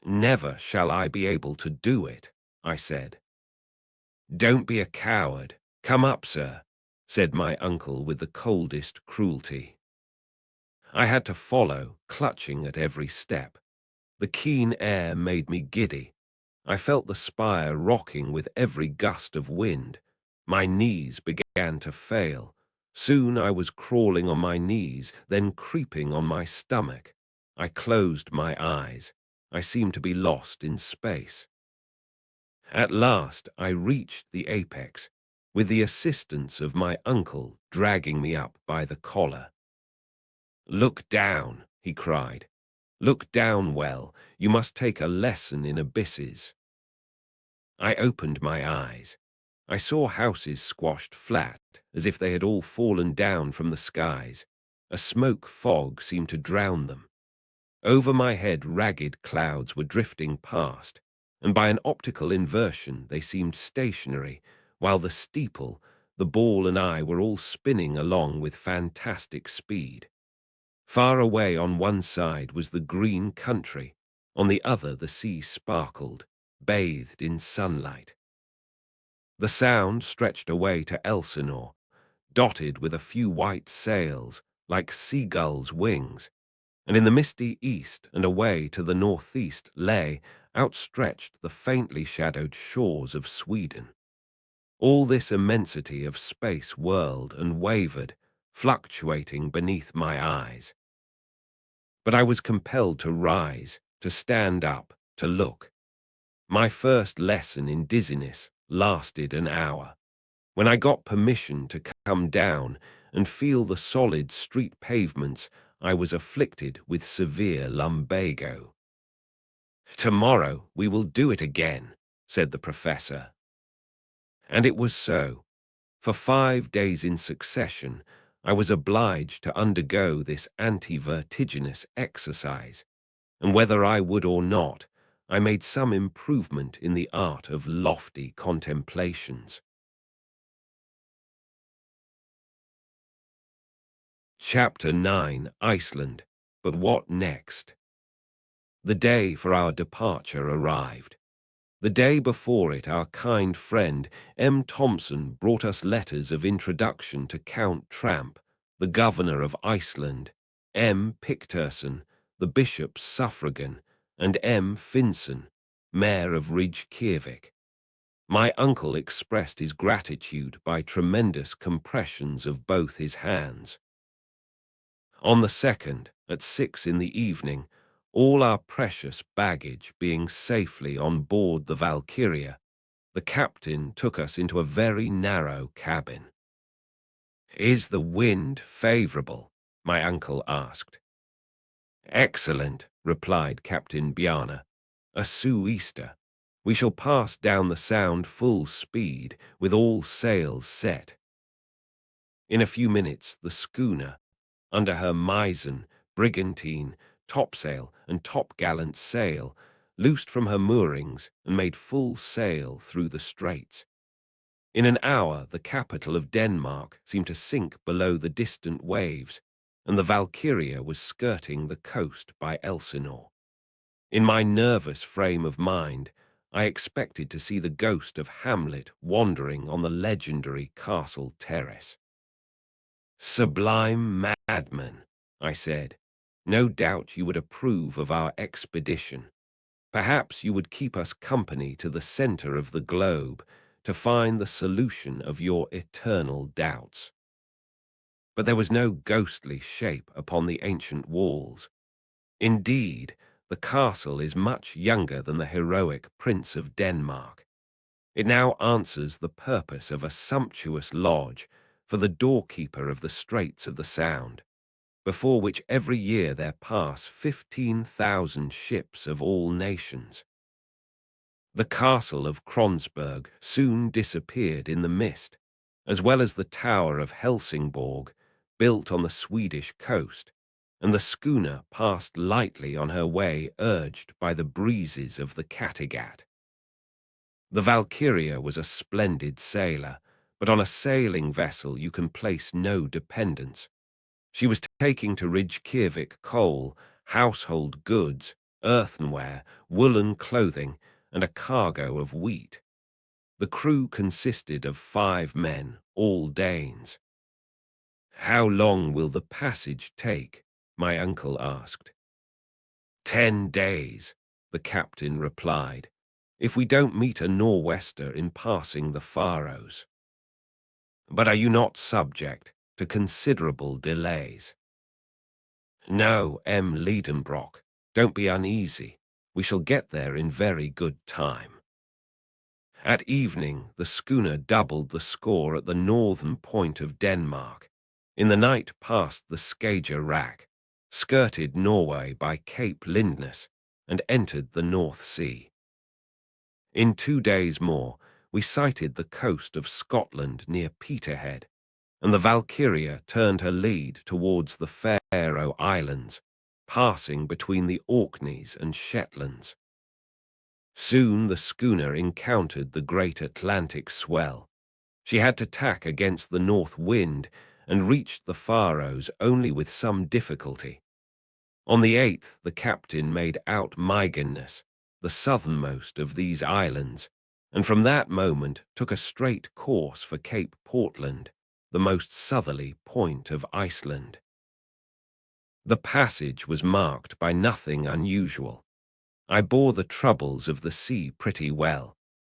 "Never shall I be able to do it," I said. "Don't be a coward. Come up, sir," said my uncle with the coldest cruelty. I had to follow, clutching at every step. The keen air made me giddy. I felt the spire rocking with every gust of wind. My knees began to fail. Soon I was crawling on my knees, then creeping on my stomach. I closed my eyes. I seemed to be lost in space. At last I reached the apex, with the assistance of my uncle dragging me up by the collar. "Look down," he cried. "Look down well. You must take a lesson in abysses." I opened my eyes. I saw houses squashed flat, as if they had all fallen down from the skies. A smoke fog seemed to drown them. Over my head ragged clouds were drifting past, and by an optical inversion they seemed stationary, while the steeple, the ball and I were all spinning along with fantastic speed. Far away on one side was the green country, on the other the sea sparkled, bathed in sunlight. The Sound stretched away to Elsinore, dotted with a few white sails, like seagulls' wings, and in the misty east and away to the northeast lay, outstretched, the faintly shadowed shores of Sweden. All this immensity of space whirled and wavered, fluctuating beneath my eyes. But I was compelled to rise, to stand up, to look. My first lesson in dizziness lasted an hour. When I got permission to come down and feel the solid street pavements, I was afflicted with severe lumbago. "Tomorrow we will do it again," said the professor. And it was so. For 5 days in succession, I was obliged to undergo this anti-vertiginous exercise, and whether I would or not, I made some improvement in the art of lofty contemplations. Chapter 9, Iceland. But what next? The day for our departure arrived. The day before it, our kind friend M. Thompson brought us letters of introduction to Count Tramp, the governor of Iceland, M. Picterson, the bishop's suffragan, and M. Finson, mayor of Reykjavik. My uncle expressed his gratitude by tremendous compressions of both his hands. On the 2nd, at 6 in the evening, all our precious baggage being safely on board the Valkyria, the captain took us into a very narrow cabin. "Is the wind favorable?" my uncle asked. "Excellent," replied Captain Bjarne. "A sou'easter. We shall pass down the Sound full speed, with all sails set." In a few minutes the schooner, under her mizen, brigantine, topsail, and topgallant sail, loosed from her moorings and made full sail through the straits. In an hour the capital of Denmark seemed to sink below the distant waves, and the Valkyria was skirting the coast by Elsinore. In my nervous frame of mind, I expected to see the ghost of Hamlet wandering on the legendary castle terrace. "Sublime madman," I said. "No doubt you would approve of our expedition. Perhaps you would keep us company to the center of the globe to find the solution of your eternal doubts." But there was no ghostly shape upon the ancient walls. Indeed, the castle is much younger than the heroic Prince of Denmark. It now answers the purpose of a sumptuous lodge for the doorkeeper of the Straits of the Sound, before which every year there pass 15,000 ships of all nations. The castle of Kronsberg soon disappeared in the mist, as well as the tower of Helsingborg, built on the Swedish coast, and the schooner passed lightly on her way, urged by the breezes of the Kattegat. The Valkyria was a splendid sailor, but on a sailing vessel you can place no dependence. She was taking to Reykjavik coal, household goods, earthenware, woolen clothing, and a cargo of wheat. The crew consisted of 5 men, all Danes. "How long will the passage take?" my uncle asked. 10 days, the captain replied, "if we don't meet a nor'wester in passing the Faroes." "But are you not subject to considerable delays?" "No, M. Lidenbrock, don't be uneasy. We shall get there in very good time." At evening, the schooner doubled the score at the northern point of Denmark. In the night passed the Skagerrak, skirted Norway by Cape Lindness, and entered the North Sea. In 2 days more, we sighted the coast of Scotland near Peterhead, and the Valkyria turned her lead towards the Faroe Islands, passing between the Orkneys and Shetlands. Soon the schooner encountered the great Atlantic swell. She had to tack against the north wind and reached the Faroes only with some difficulty. On the 8th, the captain made out Mygenness, the southernmost of these islands, and from that moment took a straight course for Cape Portland, the most southerly point of Iceland. The passage was marked by nothing unusual. I bore the troubles of the sea pretty well.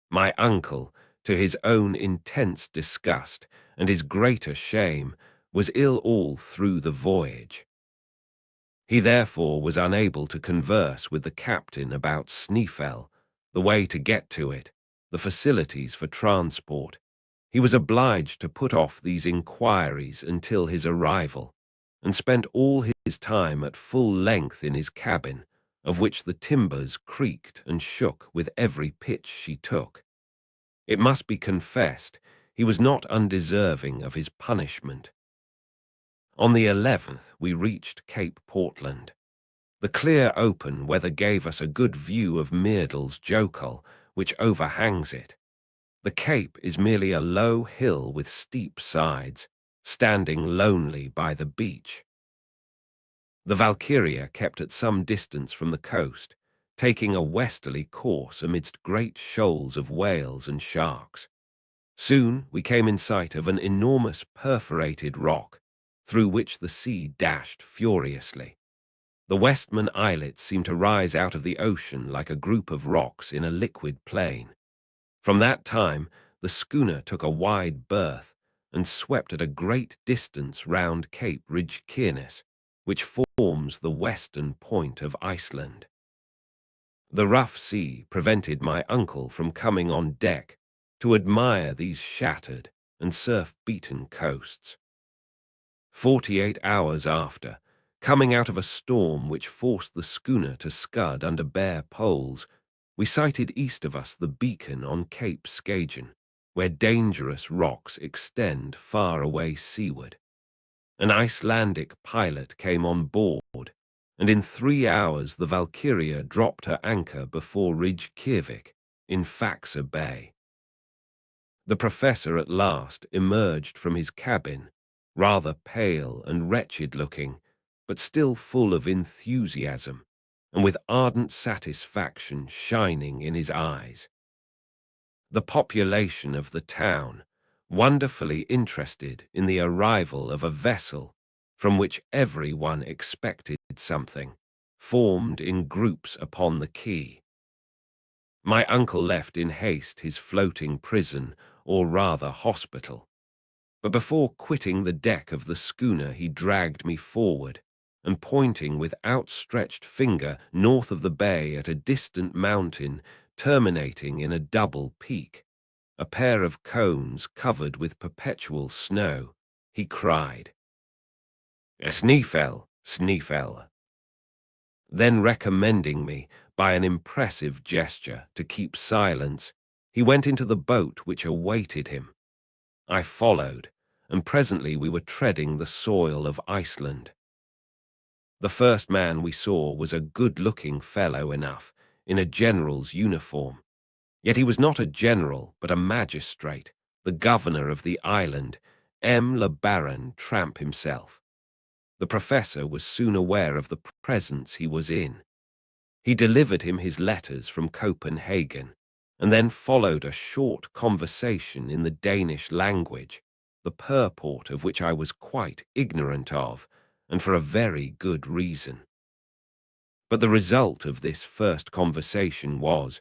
My uncle, to his own intense disgust and his greater shame, was ill all through the voyage. He therefore was unable to converse with the captain about Snæfell, the way to get to it, the facilities for transport. He was obliged to put off these inquiries until his arrival, and spent all his time at full length in his cabin, of which the timbers creaked and shook with every pitch she took. It must be confessed, he was not undeserving of his punishment. On the 11th we reached Cape Portland. The clear open weather gave us a good view of Snæfellsjökull, which overhangs it. The cape is merely a low hill with steep sides, standing lonely by the beach. The Valkyria kept at some distance from the coast, taking a westerly course amidst great shoals of whales and sharks. Soon we came in sight of an enormous perforated rock, through which the sea dashed furiously. The Westman islets seemed to rise out of the ocean like a group of rocks in a liquid plain. From that time, the schooner took a wide berth and swept at a great distance round Cape Ridgekearness, which forms the western point of Iceland. The rough sea prevented my uncle from coming on deck to admire these shattered and surf-beaten coasts. 48 hours after, coming out of a storm which forced the schooner to scud under bare poles, we sighted east of us the beacon on Cape Skagen, where dangerous rocks extend far away seaward. An Icelandic pilot came on board, and in 3 hours the Valkyria dropped her anchor before Ridgekearvik in Faxa Bay. The professor at last emerged from his cabin, rather pale and wretched-looking, but still full of enthusiasm, and with ardent satisfaction shining in his eyes. The population of the town, wonderfully interested in the arrival of a vessel from which everyone expected something, formed in groups upon the quay. My uncle left in haste his floating prison, or rather hospital, but before quitting the deck of the schooner he dragged me forward, and pointing with outstretched finger north of the bay at a distant mountain terminating in a double peak, a pair of cones covered with perpetual snow, he cried, "Snæfell, Snæfell." Then recommending me, by an impressive gesture, to keep silence, he went into the boat which awaited him. I followed, and presently we were treading the soil of Iceland. The first man we saw was a good-looking fellow enough, in a general's uniform. Yet he was not a general, but a magistrate, the governor of the island, Le Baron Tramp himself. The professor was soon aware of the presence he was in. He delivered him his letters from Copenhagen, and then followed a short conversation in the Danish language, the purport of which I was quite ignorant of, and for a very good reason. But the result of this first conversation was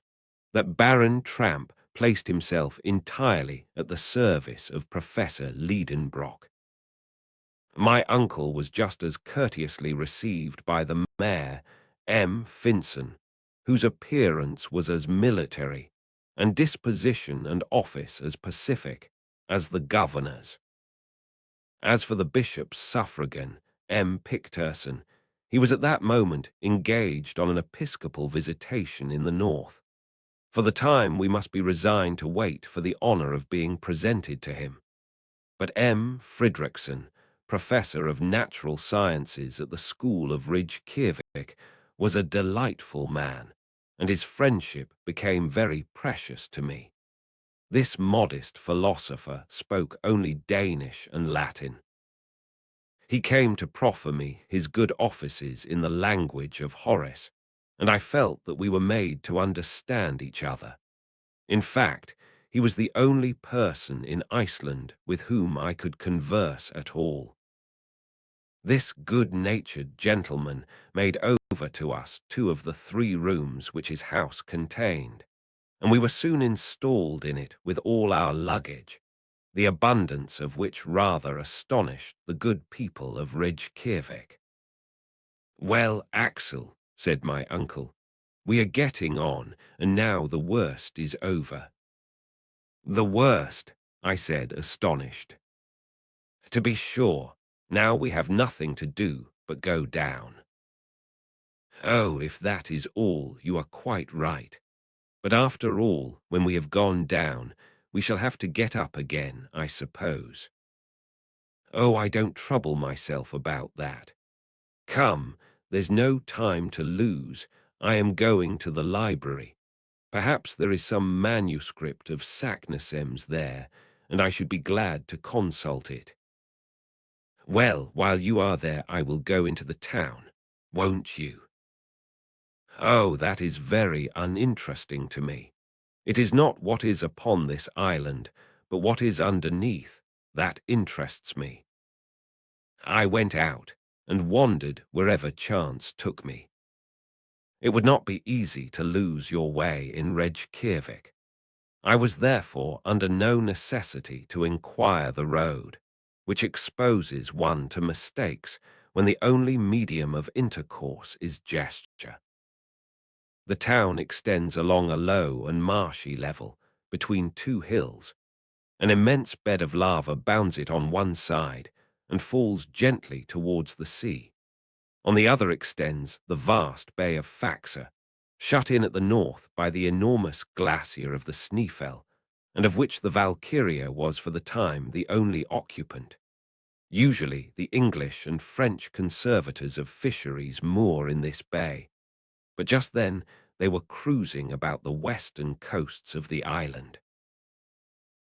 that Baron Tramp placed himself entirely at the service of Professor Lidenbrock. My uncle was just as courteously received by the mayor, Finson, whose appearance was as military, and disposition and office as pacific, as the governor's. As for the bishop's suffragan, Picterson, he was at that moment engaged on an episcopal visitation in the north. For the time we must be resigned to wait for the honor of being presented to him. But Fridriksson, professor of natural sciences at the school of Ridgekearvik, was a delightful man, and his friendship became very precious to me. This modest philosopher spoke only Danish and Latin. He came to proffer me his good offices in the language of Horace, and I felt that we were made to understand each other. In fact, he was the only person in Iceland with whom I could converse at all. This good-natured gentleman made over to us 2 of the 3 rooms which his house contained, and we were soon installed in it with all our luggage, the abundance of which rather astonished the good people of Ridgekearvik. "Well, Axel," said my uncle, "we are getting on, and now the worst is over." "The worst?" I said, astonished. "To be sure, now we have nothing to do but go down." "Oh, if that is all, you are quite right. But after all, when we have gone down, we shall have to get up again, I suppose." "Oh, I don't trouble myself about that. Come, there's no time to lose. I am going to the library. Perhaps there is some manuscript of Saknussemm's there, and I should be glad to consult it." "Well, while you are there, I will go into the town. won't you?" "Oh, that is very uninteresting to me. It is not what is upon this island, but what is underneath, that interests me." I went out and wandered wherever chance took me. It would not be easy to lose your way in Reykjavik. I was therefore under no necessity to inquire the road, which exposes one to mistakes when the only medium of intercourse is gesture. The town extends along a low and marshy level between two hills. An immense bed of lava bounds it on one side and falls gently towards the sea. On the other extends the vast Bay of Faxa, shut in at the north by the enormous glacier of the Snæfell, and of which the Valkyria was for the time the only occupant. Usually the English and French conservators of fisheries moor in this bay, but just then they were cruising about the western coasts of the island.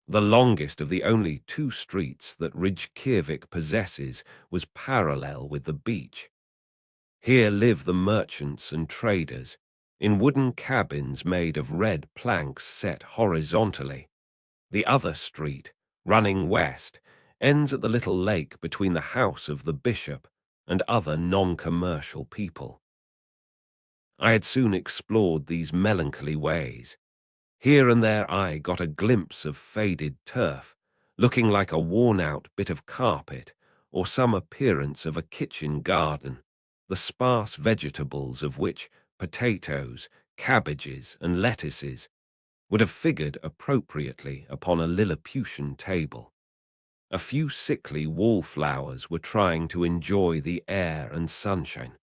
The longest of the only two streets that Reykjavik possesses was parallel with the beach. Here live the merchants and traders, in wooden cabins made of red planks set horizontally. The other street, running west, ends at the little lake between the house of the bishop and other non-commercial people. I had soon explored these melancholy ways. Here and there I got a glimpse of faded turf, looking like a worn-out bit of carpet or some appearance of a kitchen garden, the sparse vegetables of which, potatoes, cabbages, and lettuces, would have figured appropriately upon a Lilliputian table. A few sickly wallflowers were trying to enjoy the air and sunshine.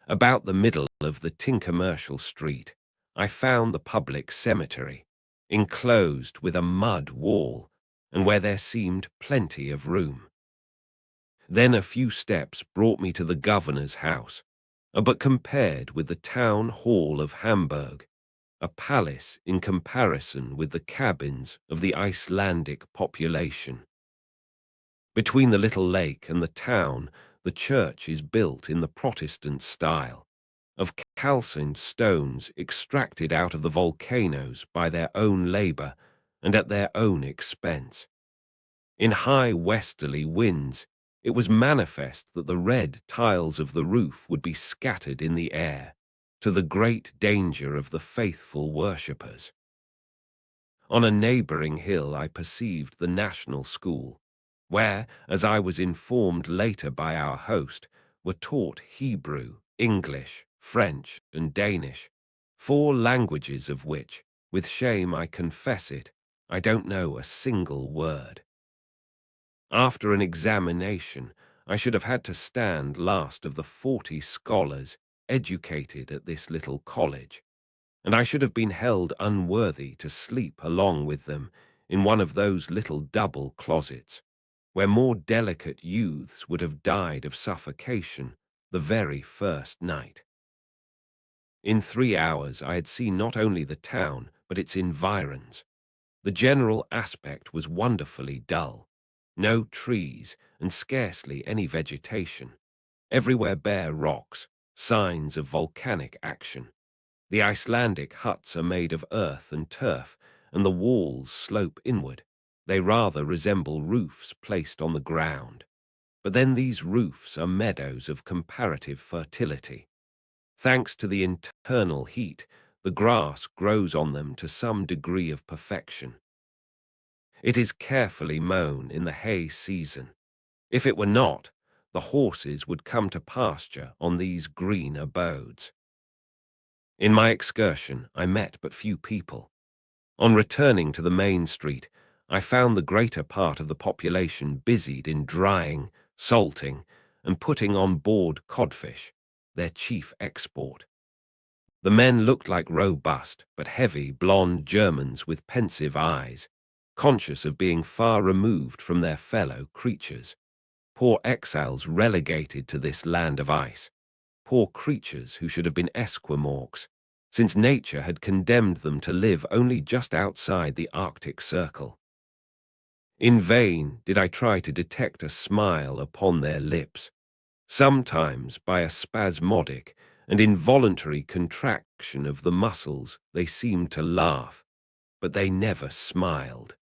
About the middle of the Tinkommercial Street, I found the public cemetery, enclosed with a mud wall, and where there seemed plenty of room. Then a few steps brought me to the governor's house, but compared with the town hall of Hamburg, a palace in comparison with the cabins of the Icelandic population. Between the little lake and the town, the church is built in the Protestant style, of calcined stones extracted out of the volcanoes by their own labor and at their own expense. In high westerly winds, it was manifest that the red tiles of the roof would be scattered in the air, to the great danger of the faithful worshippers. On a neighboring hill I perceived the National School, where, as I was informed later by our host, were taught Hebrew, English, French, and Danish, 4 languages of which, with shame I confess it, I don't know a single word. After an examination, I should have had to stand last of the 40 scholars educated at this little college, and I should have been held unworthy to sleep along with them in one of those little double closets, where more delicate youths would have died of suffocation the very first night. In 3 hours I had seen not only the town, but its environs. The general aspect was wonderfully dull. No trees and scarcely any vegetation. Everywhere bare rocks, signs of volcanic action. The Icelandic huts are made of earth and turf, and the walls slope inward. They rather resemble roofs placed on the ground. But then these roofs are meadows of comparative fertility. Thanks to the internal heat, the grass grows on them to some degree of perfection. It is carefully mown in the hay season. If it were not, the horses would come to pasture on these green abodes. In my excursion, I met but few people. On returning to the main street, I found the greater part of the population busied in drying, salting, and putting on board codfish, their chief export. The men looked like robust but heavy blonde Germans with pensive eyes, conscious of being far removed from their fellow creatures. Poor exiles relegated to this land of ice. Poor creatures who should have been Esquimaux, since nature had condemned them to live only just outside the Arctic Circle. In vain did I try to detect a smile upon their lips. Sometimes by a spasmodic and involuntary contraction of the muscles they seemed to laugh, but they never smiled.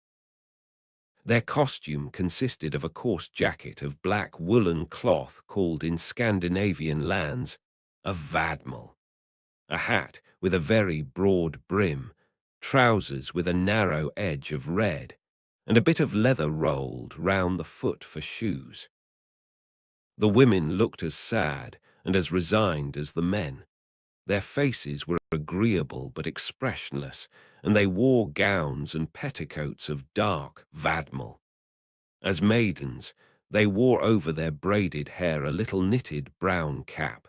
Their costume consisted of a coarse jacket of black woolen cloth called in Scandinavian lands a vadmal, a hat with a very broad brim, trousers with a narrow edge of red, and a bit of leather rolled round the foot for shoes. The women looked as sad and as resigned as the men. Their faces were agreeable but expressionless, and they wore gowns and petticoats of dark vadmal. As maidens, they wore over their braided hair a little knitted brown cap.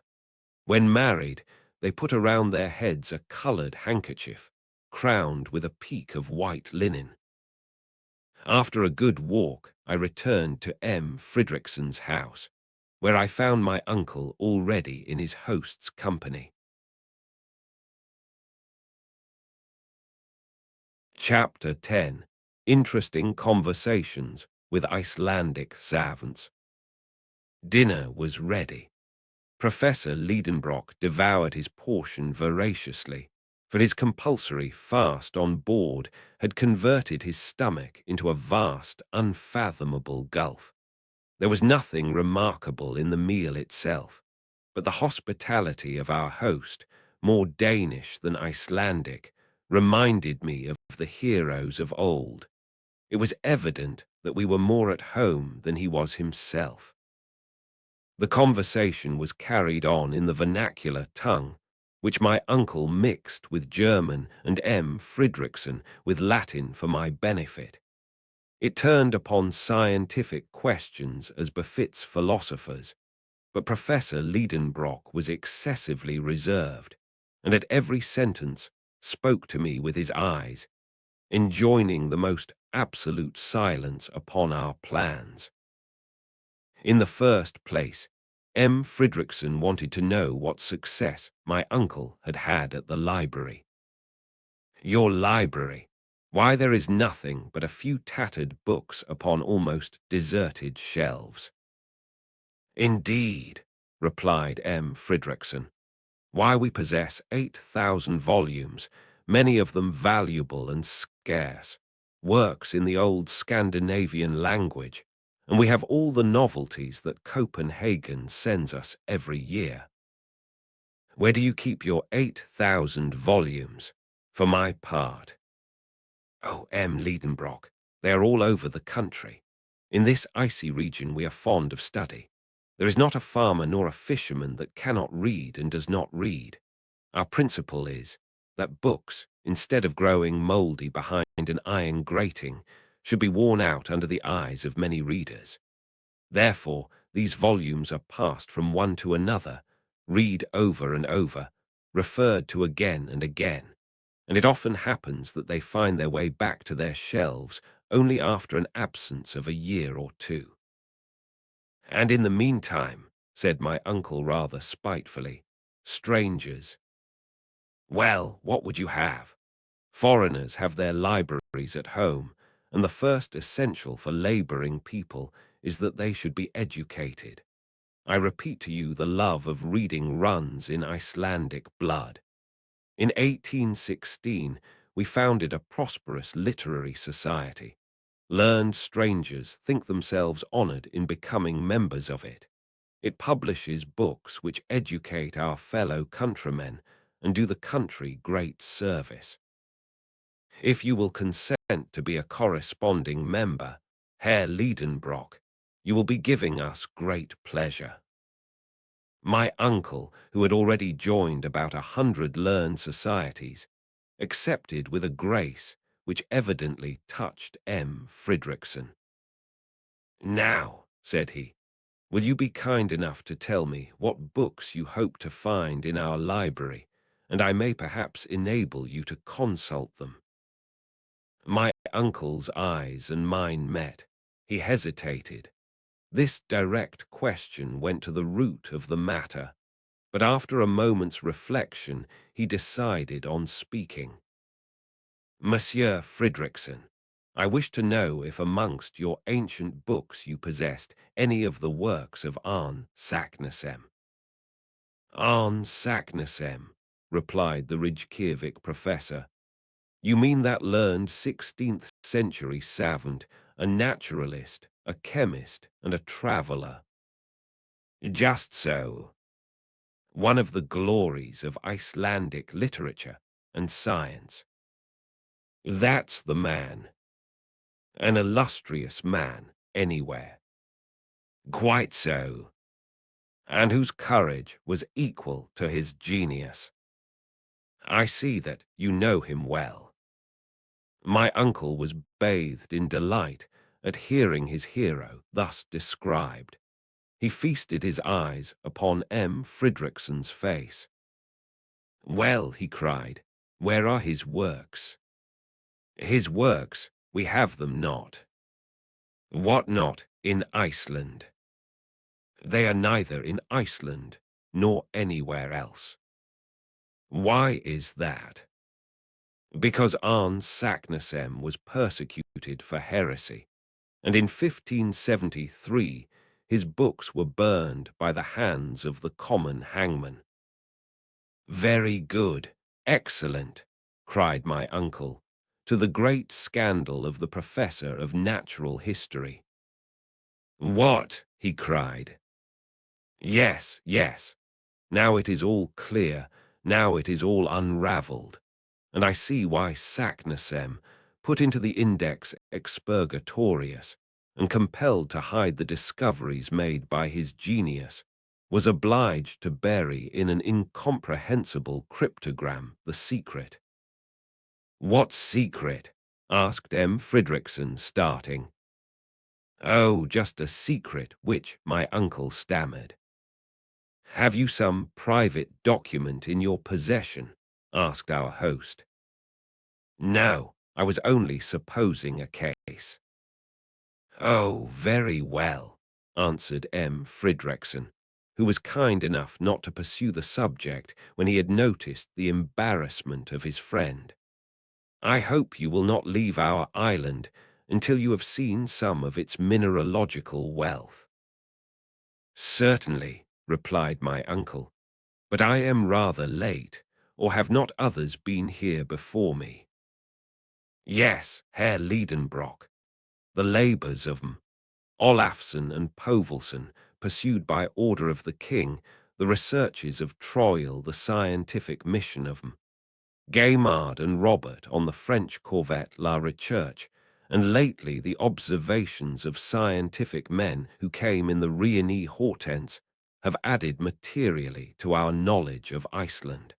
When married, they put around their heads a coloured handkerchief, crowned with a peak of white linen. After a good walk, I returned to M. Fridriksson's house, where I found my uncle already in his host's company. Chapter 10. Interesting Conversations with Icelandic Savants. Dinner was ready. Professor Lidenbrock devoured his portion voraciously, for his compulsory fast on board had converted his stomach into a vast, unfathomable gulf. There was nothing remarkable in the meal itself, but the hospitality of our host, more Danish than Icelandic, reminded me of the heroes of old. It was evident that we were more at home than he was himself. The conversation was carried on in the vernacular tongue, which my uncle mixed with German and M. Fridriksson with Latin for my benefit. It turned upon scientific questions as befits philosophers, but Professor Lidenbrock was excessively reserved, and at every sentence spoke to me with his eyes, enjoining the most absolute silence upon our plans. In the first place, M. Fridriksson wanted to know what success my uncle had had at the library. Your library? Why, there is nothing but a few tattered books upon almost deserted shelves. Indeed, replied M. Fridriksson. Why, we possess 8,000 volumes, many of them valuable and scarce, works in the old Scandinavian language, and we have all the novelties that Copenhagen sends us every year. Where do you keep your 8,000 volumes? For my part, oh, M. Lidenbrock, they are all over the country. In this icy region we are fond of study. There is not a farmer nor a fisherman that cannot read and does not read. Our principle is that books, instead of growing mouldy behind an iron grating, should be worn out under the eyes of many readers. Therefore, these volumes are passed from one to another, read over and over, referred to again and again, and it often happens that they find their way back to their shelves only after an absence of a year or two. And in the meantime, said my uncle rather spitefully, strangers. Well, what would you have? Foreigners have their libraries at home, and the first essential for labouring people is that they should be educated. I repeat to you, the love of reading runs in Icelandic blood. In 1816, we founded a prosperous literary society. Learned strangers think themselves honoured in becoming members of it. It publishes books which educate our fellow countrymen and do the country great service. If you will consent to be a corresponding member, Herr Lidenbrock, you will be giving us great pleasure. My uncle, who had already joined about 100 learned societies, accepted with a grace which evidently touched M. Fridriksson. Now, said he, will you be kind enough to tell me what books you hope to find in our library, and I may perhaps enable you to consult them. My uncle's eyes and mine met. He hesitated. This direct question went to the root of the matter, but after a moment's reflection he decided on speaking. Monsieur Fridriksson, I wish to know if amongst your ancient books you possessed any of the works of Arne Saknussemm. Arne Saknussemm, replied the Reykjavik professor. You mean that learned 16th century savant, a naturalist, a chemist, and a traveller? Just so. One of the glories of Icelandic literature and science. That's the man. An illustrious man, anywhere. Quite so. And whose courage was equal to his genius. I see that you know him well. My uncle was bathed in delight at hearing his hero thus described. He feasted his eyes upon M. Fridrikson's face. Well, he cried, where are his works? His works, we have them not. What not in Iceland? They are neither in Iceland nor anywhere else. Why is that? Because Arne Saknussemm was persecuted for heresy, and in 1573 his books were burned by the hands of the common hangman. Very good, excellent, cried my uncle, to the great scandal of the professor of natural history. What? He cried. Yes, yes. Now it is all clear, now it is all unravelled, and I see why Saknussemm, put into the Index Expurgatorius, and compelled to hide the discoveries made by his genius, was obliged to bury in an incomprehensible cryptogram the secret. What secret? Asked M. Fridrikson, starting. Oh, just a secret which my uncle stammered. Have you some private document in your possession? Asked our host. No, I was only supposing a case. Oh, very well, answered M. Fridriksson, who was kind enough not to pursue the subject when he had noticed the embarrassment of his friend. I hope you will not leave our island until you have seen some of its mineralogical wealth. Certainly, replied my uncle, but I am rather late, or have not others been here before me? Yes, Herr Lidenbrock, the labours of Olafsson and Povelson, pursued by order of the king, the researches of Troil, the scientific mission of Gaimard and Robert on the French corvette La Recherche, and lately the observations of scientific men who came in the Runic Hortense, have added materially to our knowledge of Iceland.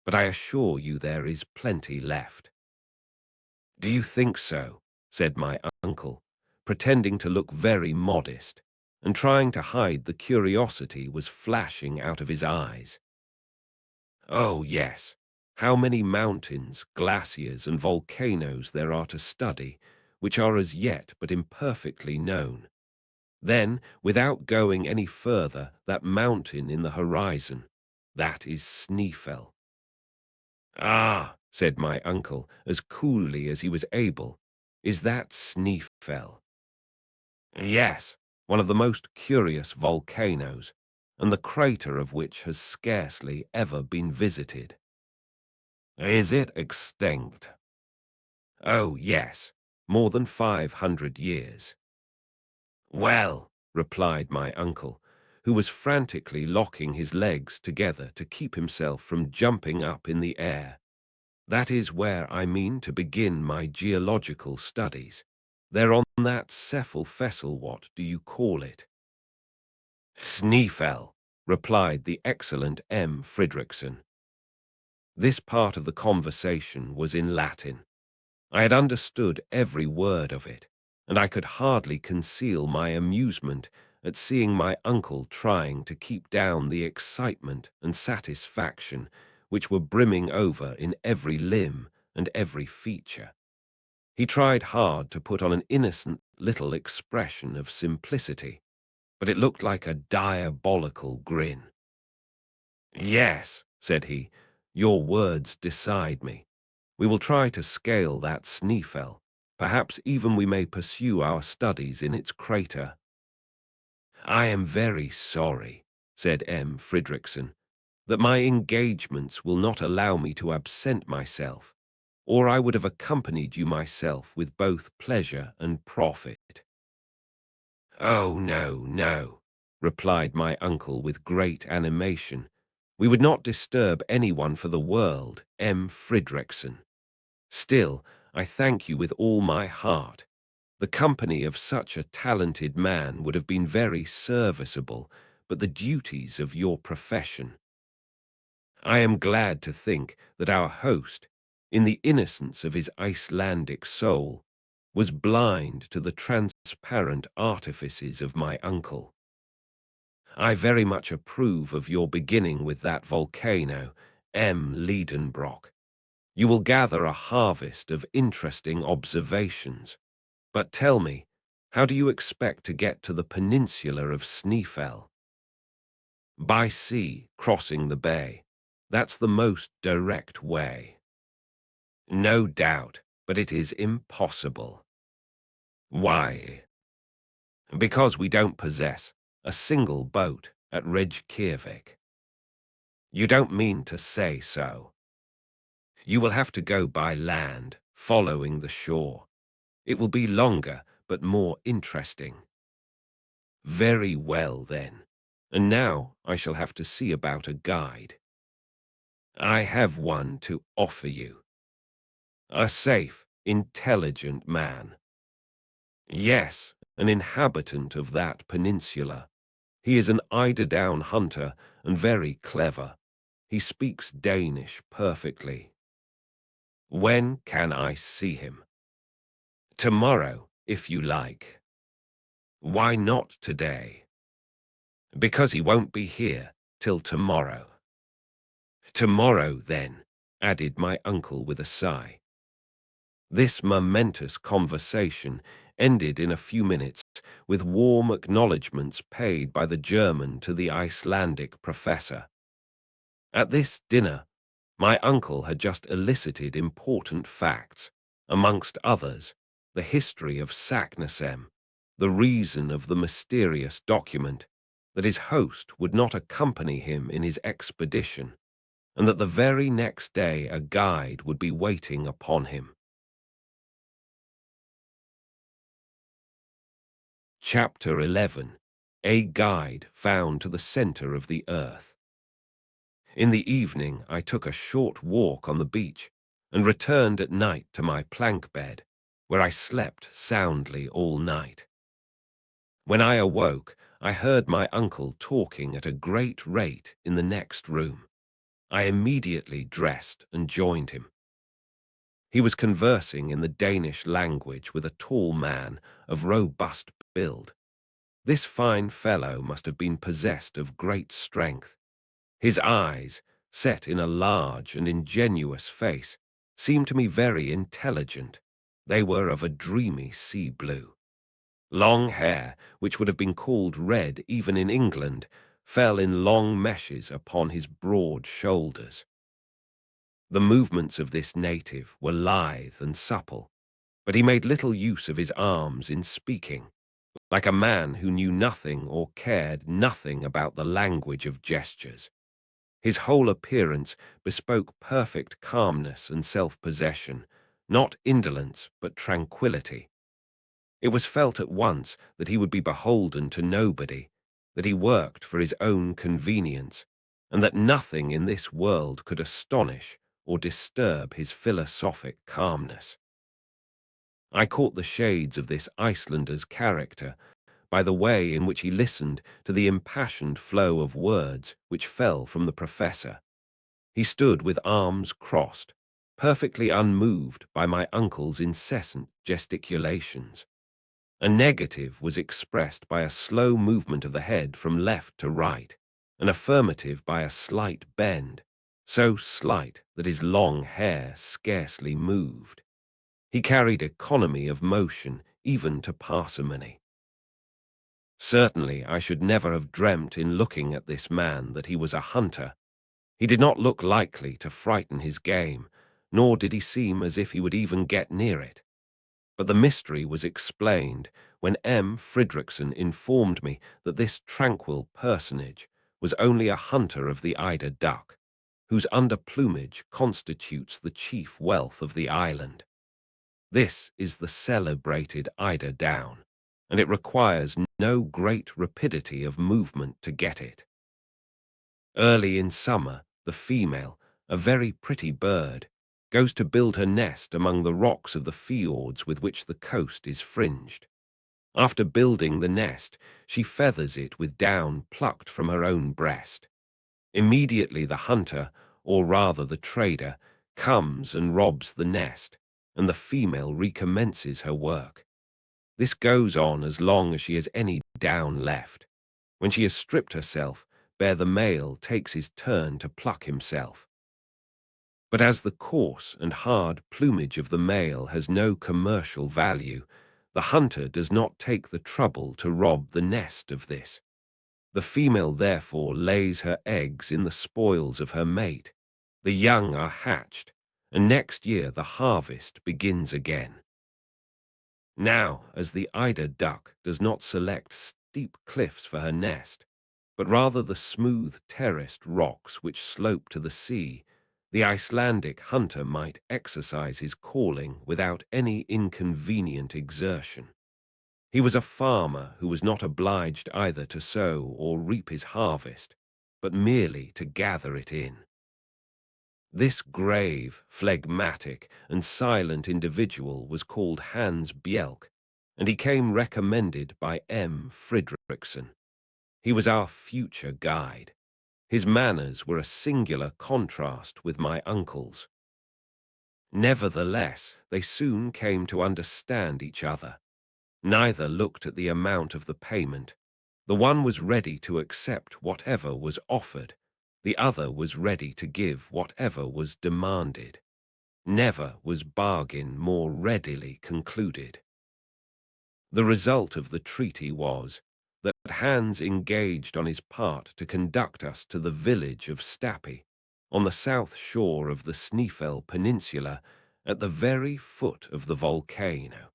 But I assure you there is plenty left. Do you think so? Said my uncle, pretending to look very modest, and trying to hide the curiosity was flashing out of his eyes. Oh, yes. How many mountains, glaciers, and volcanoes there are to study, which are as yet but imperfectly known. Then, without going any further, that mountain in the horizon, that is Snæfell. Ah, said my uncle, as coolly as he was able, is that Snæfell? Yes, one of the most curious volcanoes, and the crater of which has scarcely ever been visited. Is it extinct? Oh, yes, more than 500 years. Well, replied my uncle, who was frantically locking his legs together to keep himself from jumping up in the air, that is where I mean to begin my geological studies. They're on that Snæfellsjökull, what do you call it? Snæfell, replied the excellent M. Fridriksson. This part of the conversation was in Latin. I had understood every word of it, and I could hardly conceal my amusement at seeing my uncle trying to keep down the excitement and satisfaction which were brimming over in every limb and every feature. He tried hard to put on an innocent little expression of simplicity, but it looked like a diabolical grin. Yes, said he, your words decide me. We will try to scale that Snæfell. Perhaps even we may pursue our studies in its crater." "I am very sorry," said M. Fridriksson, "that my engagements will not allow me to absent myself, or I would have accompanied you myself with both pleasure and profit." "Oh, no, no," replied my uncle with great animation. "We would not disturb anyone for the world, M. Fridriksson. Still, I thank you with all my heart. The company of such a talented man would have been very serviceable, but the duties of your profession—" I am glad to think that our host, in the innocence of his Icelandic soul, was blind to the transparent artifices of my uncle. "I very much approve of your beginning with that volcano, M. Lidenbrock. You will gather a harvest of interesting observations. But tell me, how do you expect to get to the peninsula of Snæfell?" "By sea, crossing the bay. That's the most direct way." "No doubt, but it is impossible." "Why?" "Because we don't possess a single boat at Reykjavik." "You don't mean to say so?" "You will have to go by land, following the shore. It will be longer, but more interesting." "Very well, then. And now I shall have to see about a guide." "I have one to offer you." "A safe, intelligent man?" "Yes, an inhabitant of that peninsula. He is an eider-down hunter and very clever. He speaks Danish perfectly." "When can I see him?" "Tomorrow, if you like." "Why not today?" "Because he won't be here till tomorrow." "Tomorrow, then," added my uncle with a sigh. This momentous conversation ended in a few minutes with warm acknowledgments paid by the German to the Icelandic professor. At this dinner, my uncle had just elicited important facts, amongst others, the history of Saknussemm, the reason of the mysterious document, that his host would not accompany him in his expedition, and that the very next day a guide would be waiting upon him. Chapter 11. A Guide Found to the Center of the Earth. In the evening I took a short walk on the beach and returned at night to my plank bed, where I slept soundly all night. When I awoke, I heard my uncle talking at a great rate in the next room. I immediately dressed and joined him. He was conversing in the Danish language with a tall man of robust build. This fine fellow must have been possessed of great strength. His eyes, set in a large and ingenuous face, seemed to me very intelligent. They were of a dreamy sea blue. Long hair, which would have been called red even in England, fell in long meshes upon his broad shoulders. The movements of this native were lithe and supple, but he made little use of his arms in speaking, like a man who knew nothing or cared nothing about the language of gestures. His whole appearance bespoke perfect calmness and self-possession, not indolence but tranquillity. It was felt at once that he would be beholden to nobody, that he worked for his own convenience, and that nothing in this world could astonish or disturb his philosophic calmness. I caught the shades of this Icelander's character by the way in which he listened to the impassioned flow of words which fell from the professor. He stood with arms crossed, perfectly unmoved by my uncle's incessant gesticulations. A negative was expressed by a slow movement of the head from left to right, an affirmative by a slight bend, so slight that his long hair scarcely moved. He carried economy of motion even to parsimony. Certainly I should never have dreamt in looking at this man that he was a hunter. He did not look likely to frighten his game, nor did he seem as if he would even get near it. But the mystery was explained when M. Fridriksson informed me that this tranquil personage was only a hunter of the eider duck, whose underplumage constitutes the chief wealth of the island. This is the celebrated eider down, and it requires no great rapidity of movement to get it. Early in summer, the female, a very pretty bird, goes to build her nest among the rocks of the fjords with which the coast is fringed. After building the nest, she feathers it with down plucked from her own breast. Immediately the hunter, or rather the trader, comes and robs the nest, and the female recommences her work. This goes on as long as she has any down left. When she has stripped herself, bare the male takes his turn to pluck himself. But as the coarse and hard plumage of the male has no commercial value, the hunter does not take the trouble to rob the nest of this. The female therefore lays her eggs in the spoils of her mate. The young are hatched, and next year the harvest begins again. Now, as the eider duck does not select steep cliffs for her nest, but rather the smooth terraced rocks which slope to the sea, the Icelandic hunter might exercise his calling without any inconvenient exertion. He was a farmer who was not obliged either to sow or reap his harvest, but merely to gather it in. This grave, phlegmatic, and silent individual was called Hans Bjelk, and he came recommended by M. Fridriksson. He was our future guide. His manners were a singular contrast with my uncle's. Nevertheless, they soon came to understand each other. Neither looked at the amount of the payment. The one was ready to accept whatever was offered. The other was ready to give whatever was demanded. Never was bargain more readily concluded. The result of the treaty was that Hans engaged on his part to conduct us to the village of Stapi, on the south shore of the Snæfell Peninsula, at the very foot of the volcano.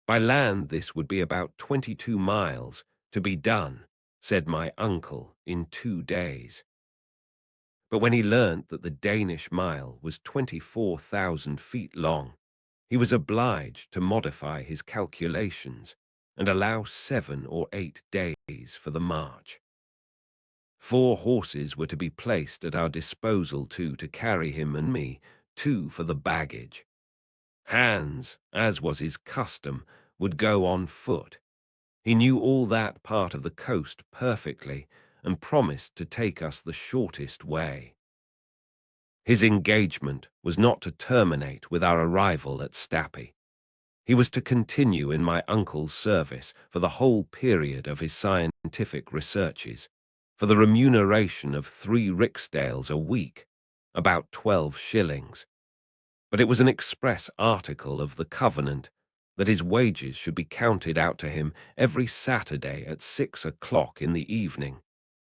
By land this would be about 22 miles, to be done, said my uncle, in 2 days. But when he learnt that the Danish mile was 24,000 feet long, he was obliged to modify his calculations and allow 7 or 8 days for the march. 4 horses were to be placed at our disposal, 2 to carry him and me, 2 for the baggage. Hans, as was his custom, would go on foot. He knew all that part of the coast perfectly and promised to take us the shortest way. His engagement was not to terminate with our arrival at Stapi. He was to continue in my uncle's service for the whole period of his scientific researches, for the remuneration of 3 riksdales a week, about 12 shillings. But it was an express article of the covenant that his wages should be counted out to him every Saturday at 6 o'clock in the evening,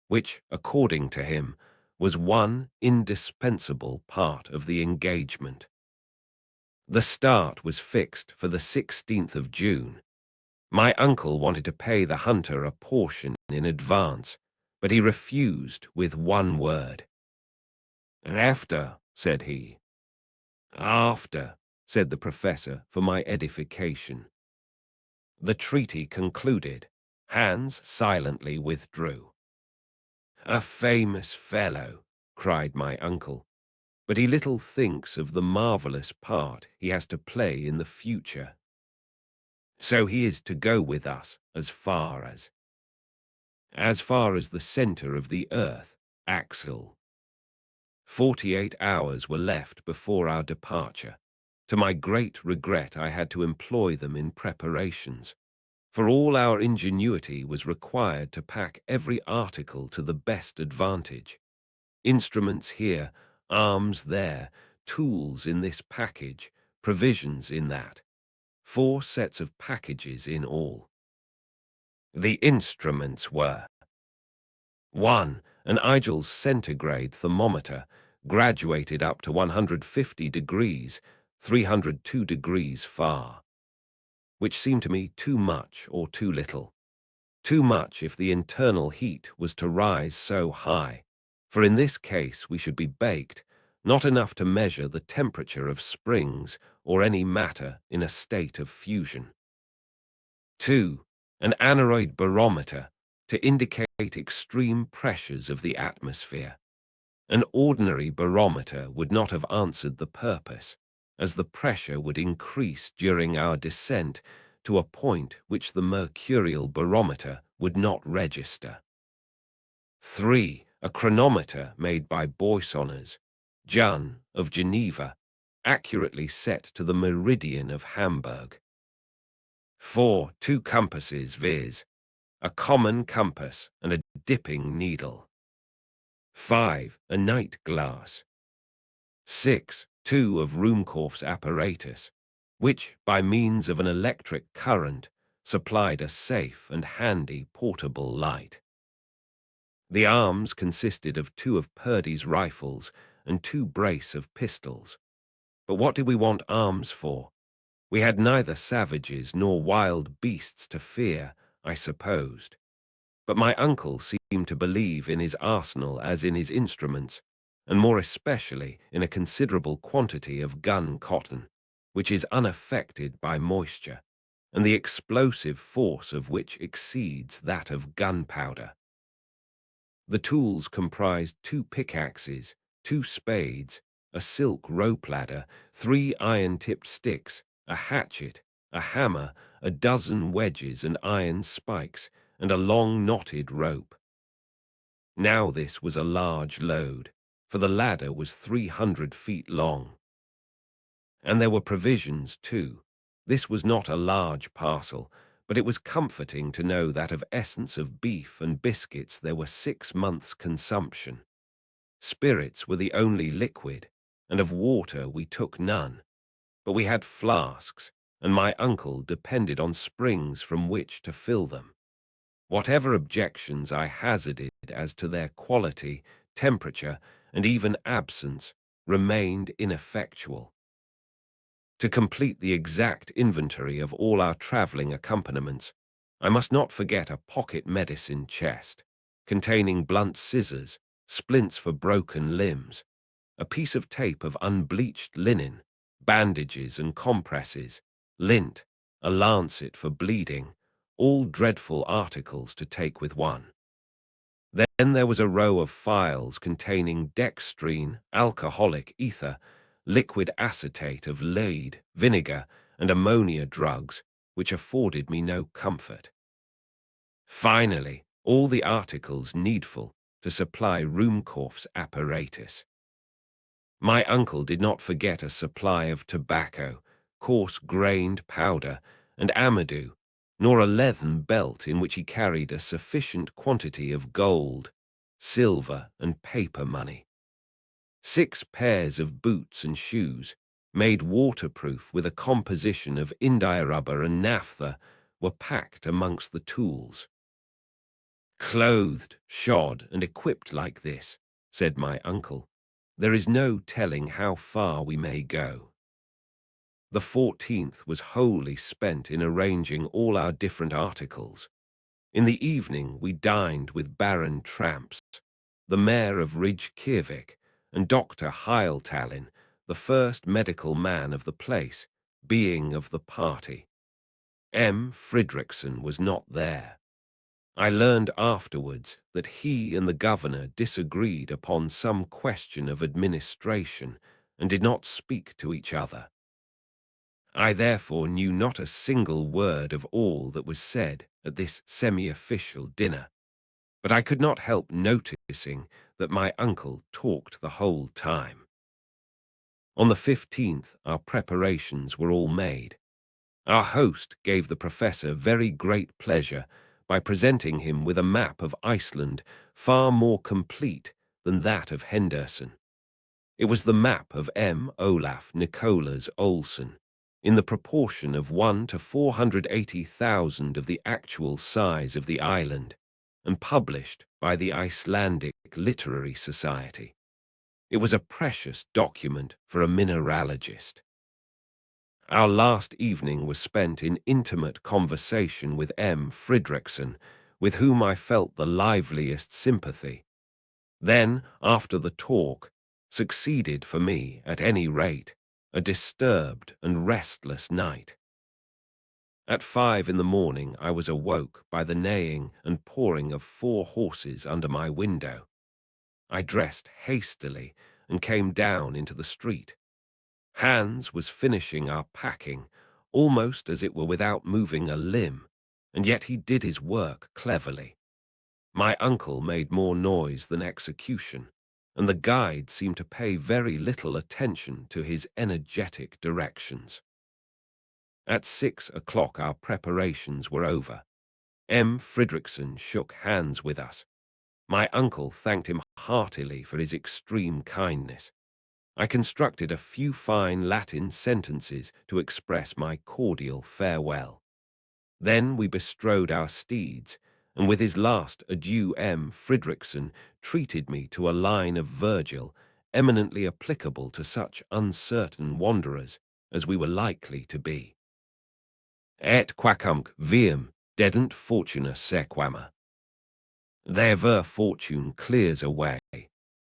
which, according to him, was one indispensable part of the engagement. The start was fixed for the 16th of June. My uncle wanted to pay the hunter a portion in advance, but he refused with one word. "After," said he. "After," said the professor for my edification. The treaty concluded, Hans silently withdrew. "A famous fellow," cried my uncle, "but he little thinks of the marvelous part he has to play in the future. So he is to go with us as far as the center of the earth, Axel." 48 hours were left before our departure. To my great regret, I had to employ them in preparations, for all our ingenuity was required to pack every article to the best advantage. Instruments here, arms there, tools in this package, provisions in that. 4 sets of packages in all. The instruments were: 1. An Igel's centigrade thermometer, graduated up to 150 degrees, 302 degrees far. which seemed to me too much or too little. Too much if the internal heat was to rise so high, for in this case we should be baked, not enough to measure the temperature of springs or any matter in a state of fusion. 2. An aneroid barometer to indicate extreme pressures of the atmosphere. An ordinary barometer would not have answered the purpose, as the pressure would increase during our descent to a point which the mercurial barometer would not register. 3. A chronometer made by Boissonners, Jun of Geneva, accurately set to the meridian of Hamburg. 4. 2 compasses, viz., a common compass and a dipping needle. 5. A night glass. 6. 2 of Ruhmkorff's apparatus, which, by means of an electric current, supplied a safe and handy portable light. The arms consisted of 2 of Purdy's rifles and 2 brace of pistols. But what did we want arms for? We had neither savages nor wild beasts to fear, I supposed. But my uncle seemed to believe in his arsenal as in his instruments, and more especially in a considerable quantity of gun cotton, which is unaffected by moisture, and the explosive force of which exceeds that of gunpowder. The tools comprised 2 pickaxes, 2 spades, a silk rope ladder, 3 iron-tipped sticks, a hatchet, a hammer, a dozen wedges and iron spikes, and a long knotted rope. Now this was a large load, for the ladder was 300 feet long. And there were provisions too. This was not a large parcel, but it was comforting to know that of essence of beef and biscuits there were 6 months' consumption. Spirits were the only liquid, and of water we took none. But we had flasks, and my uncle depended on springs from which to fill them. Whatever objections I hazarded as to their quality, temperature, and even absence remained ineffectual. To complete the exact inventory of all our travelling accompaniments, I must not forget a pocket medicine chest, containing blunt scissors, splints for broken limbs, a piece of tape of unbleached linen, bandages and compresses, lint, a lancet for bleeding, all dreadful articles to take with one. Then there was a row of phials containing dextrine, alcoholic ether, liquid acetate of lead, vinegar, and ammonia drugs, which afforded me no comfort. Finally, all the articles needful to supply Ruhmkorff's apparatus. My uncle did not forget a supply of tobacco, coarse-grained powder, and amadou, nor a leathern belt in which he carried a sufficient quantity of gold, silver, and paper money. 6 pairs of boots and shoes, made waterproof with a composition of indiarubber and naphtha, were packed amongst the tools. Clothed, shod, and equipped like this, said my uncle, there is no telling how far we may go. The 14th was wholly spent in arranging all our different articles. In the evening we dined with Baron Tramps, the mayor of Ridge-Kirvik, and Dr. Heiltallin, the first medical man of the place, being of the party. M. Fridriksson was not there. I learned afterwards that he and the governor disagreed upon some question of administration and did not speak to each other. I therefore knew not a single word of all that was said at this semi-official dinner, but I could not help noticing that my uncle talked the whole time. On the 15th, our preparations were all made. Our host gave the professor very great pleasure by presenting him with a map of Iceland far more complete than that of Henderson. It was the map of M. Olaf Nicolas Olsen, in the proportion of 1 to 480,000 of the actual size of the island, and published by the Icelandic Literary Society. It was a precious document for a mineralogist. Our last evening was spent in intimate conversation with M. Fridriksson, with whom I felt the liveliest sympathy. Then, after the talk, succeeded for me, at any rate, a disturbed and restless night. At 5 in the morning I was awoke by the neighing and pawing of 4 horses under my window. I dressed hastily and came down into the street. Hans was finishing our packing, almost as it were without moving a limb, and yet he did his work cleverly. My uncle made more noise than execution, and the guide seemed to pay very little attention to his energetic directions. At 6 o'clock our preparations were over. M. Fridriksson shook hands with us. My uncle thanked him heartily for his extreme kindness. I constructed a few fine Latin sentences to express my cordial farewell. Then we bestrode our steeds, and with his last adieu M. Fridriksson treated me to a line of Virgil eminently applicable to such uncertain wanderers as we were likely to be. Et quacumque viam dedent fortuna sequamur. Therever fortune clears away,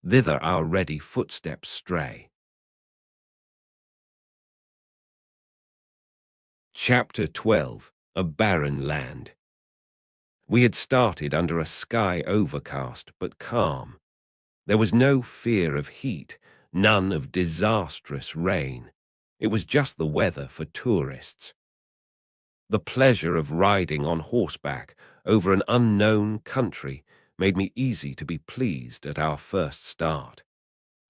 thither our ready footsteps stray. Chapter 12. A Barren Land. We had started under a sky overcast but calm. There was no fear of heat, none of disastrous rain. It was just the weather for tourists. The pleasure of riding on horseback over an unknown country made me easy to be pleased at our first start.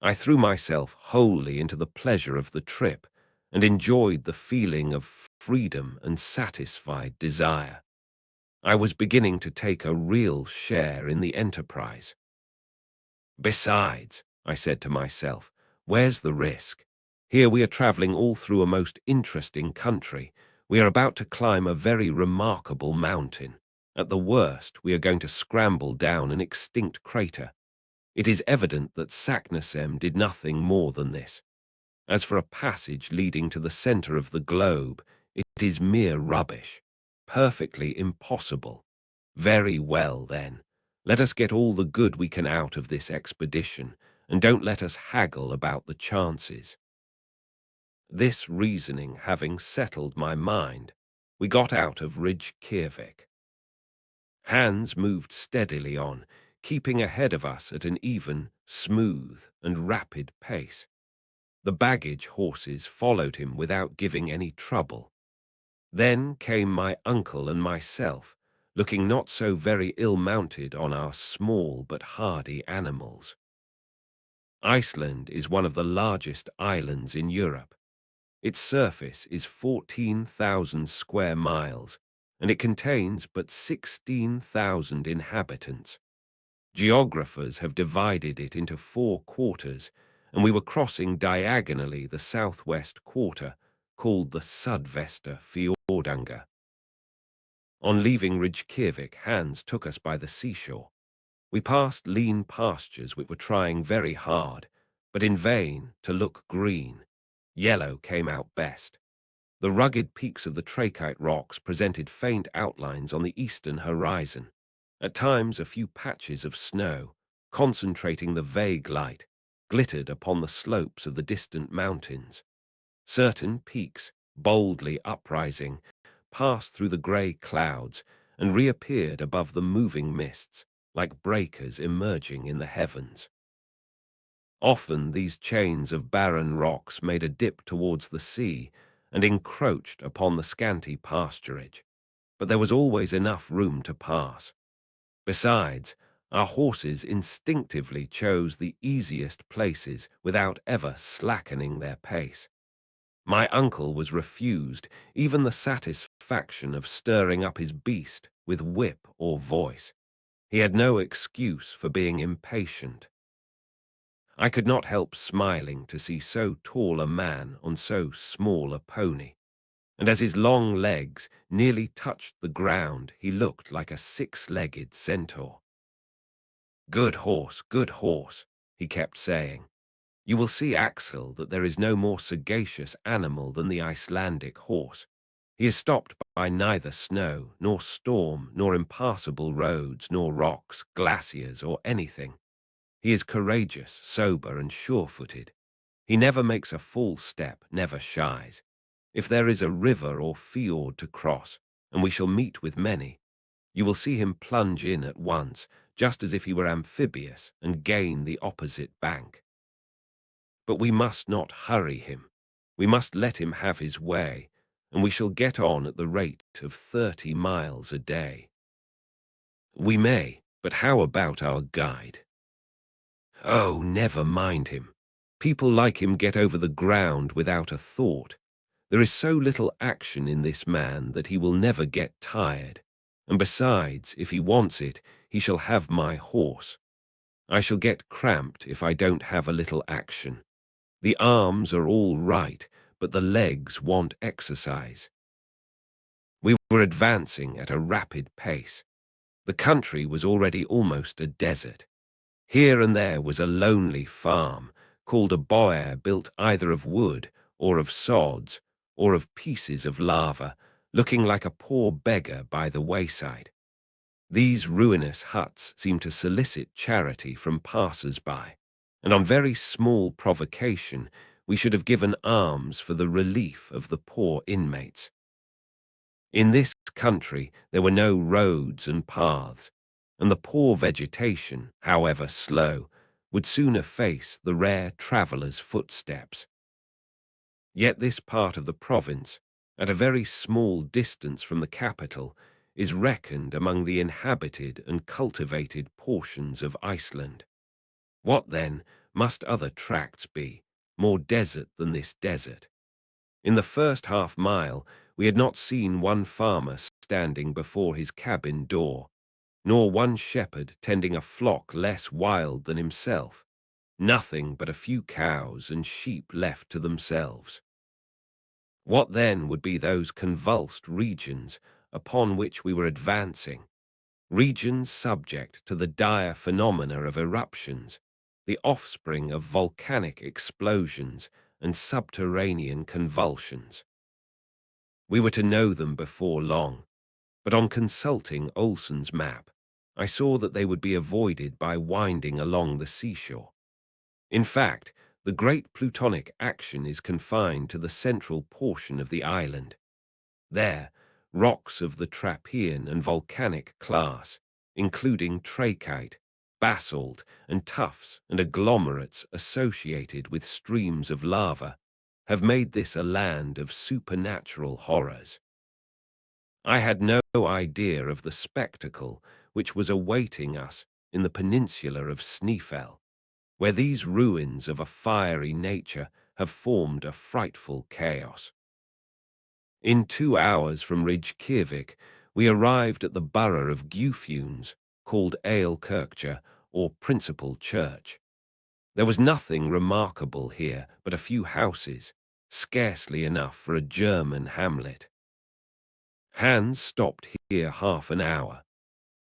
I threw myself wholly into the pleasure of the trip and enjoyed the feeling of freedom and satisfied desire. I was beginning to take a real share in the enterprise. Besides, I said to myself, where's the risk? Here we are traveling all through a most interesting country. We are about to climb a very remarkable mountain. At the worst, we are going to scramble down an extinct crater. It is evident that Saknussemm did nothing more than this. As for a passage leading to the center of the globe, it is mere rubbish. Perfectly impossible. Very well, then. Let us get all the good we can out of this expedition, and don't let us haggle about the chances. This reasoning having settled my mind, we got out of Reykjavik. Hans moved steadily on, keeping ahead of us at an even, smooth, and rapid pace. The baggage horses followed him without giving any trouble. Then came my uncle and myself, looking not so very ill-mounted on our small but hardy animals. Iceland is one of the largest islands in Europe. Its surface is 14,000 square miles, and it contains but 16,000 inhabitants. Geographers have divided it into 4 quarters, and we were crossing diagonally the southwest quarter, called the Sudvesturfjordanga. On leaving Reykjavik, Hans took us by the seashore. We passed lean pastures which were trying very hard, but in vain, to look green. Yellow came out best. The rugged peaks of the trachyte rocks presented faint outlines on the eastern horizon. At times a few patches of snow, concentrating the vague light, glittered upon the slopes of the distant mountains. Certain peaks, boldly uprising, passed through the grey clouds and reappeared above the moving mists, like breakers emerging in the heavens. Often these chains of barren rocks made a dip towards the sea and encroached upon the scanty pasturage, but there was always enough room to pass. Besides, our horses instinctively chose the easiest places without ever slackening their pace. My uncle was refused even the satisfaction of stirring up his beast with whip or voice. He had no excuse for being impatient. I could not help smiling to see so tall a man on so small a pony, and as his long legs nearly touched the ground, he looked like a 6-legged centaur. Good horse, he kept saying. You will see, Axel, that there is no more sagacious animal than the Icelandic horse. He is stopped by neither snow, nor storm, nor impassable roads, nor rocks, glaciers, or anything. He is courageous, sober, and sure-footed. He never makes a false step, never shies. If there is a river or fjord to cross, and we shall meet with many, you will see him plunge in at once, just as if he were amphibious, and gain the opposite bank. But we must not hurry him. We must let him have his way, and we shall get on at the rate of 30 miles a day. We may, but how about our guide? Oh, never mind him. People like him get over the ground without a thought. There is so little action in this man that he will never get tired. And besides, if he wants it, he shall have my horse. I shall get cramped if I don't have a little action. The arms are all right, but the legs want exercise. We were advancing at a rapid pace. The country was already almost a desert. Here and there was a lonely farm, called a boer, built either of wood, or of sods, or of pieces of lava, looking like a poor beggar by the wayside. These ruinous huts seemed to solicit charity from passers-by, and on very small provocation we should have given alms for the relief of the poor inmates. In this country there were no roads and paths, and the poor vegetation, however slow, would soon efface the rare traveller's footsteps. Yet this part of the province, at a very small distance from the capital, is reckoned among the inhabited and cultivated portions of Iceland. What, then, must other tracts be, more desert than this desert? In the first half-mile we had not seen one farmer standing before his cabin door, nor one shepherd tending a flock less wild than himself, nothing but a few cows and sheep left to themselves. What then would be those convulsed regions upon which we were advancing, regions subject to the dire phenomena of eruptions, the offspring of volcanic explosions and subterranean convulsions? We were to know them before long, but on consulting Olsen's map, I saw that they would be avoided by winding along the seashore. In fact, the great plutonic action is confined to the central portion of the island. There, rocks of the trappean and volcanic class, including trachyte, basalt, and tuffs and agglomerates associated with streams of lava, have made this a land of supernatural horrors. I had no idea of the spectacle which was awaiting us in the peninsula of Snæfell, where these ruins of a fiery nature have formed a frightful chaos. In 2 hours from Reykjavik, we arrived at the borough of Gufunes, called Aelkirkja, or principal church. There was nothing remarkable here but a few houses, scarcely enough for a German hamlet. Hans stopped here half an hour.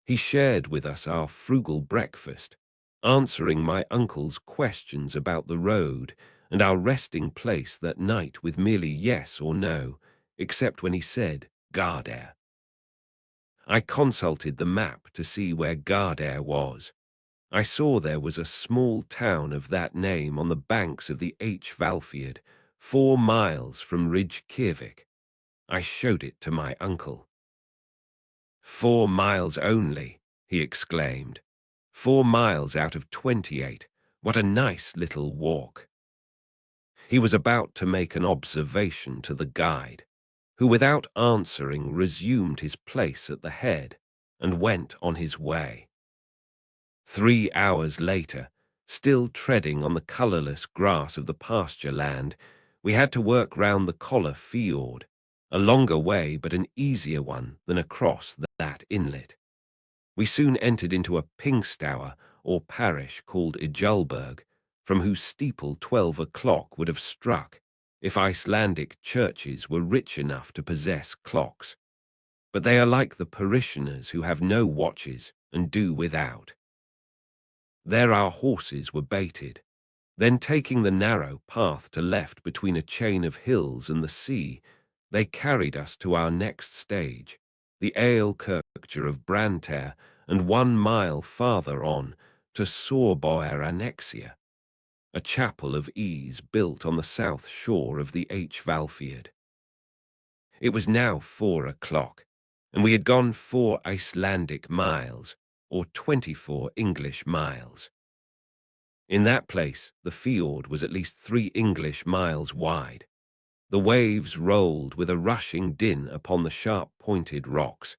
He shared with us our frugal breakfast, answering my uncle's questions about the road and our resting place that night with merely yes or no, except when he said Gardær. I consulted the map to see where Gardær was. I saw there was a small town of that name on the banks of the Hvalfjord, 4 miles from Reykjavik. I showed it to my uncle. 4 miles only, he exclaimed. 4 miles out of 28. What a nice little walk. He was about to make an observation to the guide, who without answering resumed his place at the head and went on his way. 3 hours later, still treading on the colourless grass of the pasture land, we had to work round the Kolla fjord, a longer way but an easier one than across that inlet. We soon entered into a pingstour or parish called Ijulberg, from whose steeple 12 o'clock would have struck if Icelandic churches were rich enough to possess clocks. But they are like the parishioners who have no watches and do without. There our horses were baited. Then taking the narrow path to left between a chain of hills and the sea, they carried us to our next stage, the Aelkirkja of Brantair, and 1 mile farther on to Sorboer Annexia, a chapel of ease built on the south shore of the Hvalfjord. It was now 4 o'clock, and we had gone 4 Icelandic miles, or 24 English miles. In that place, the fjord was at least 3 English miles wide. The waves rolled with a rushing din upon the sharp-pointed rocks.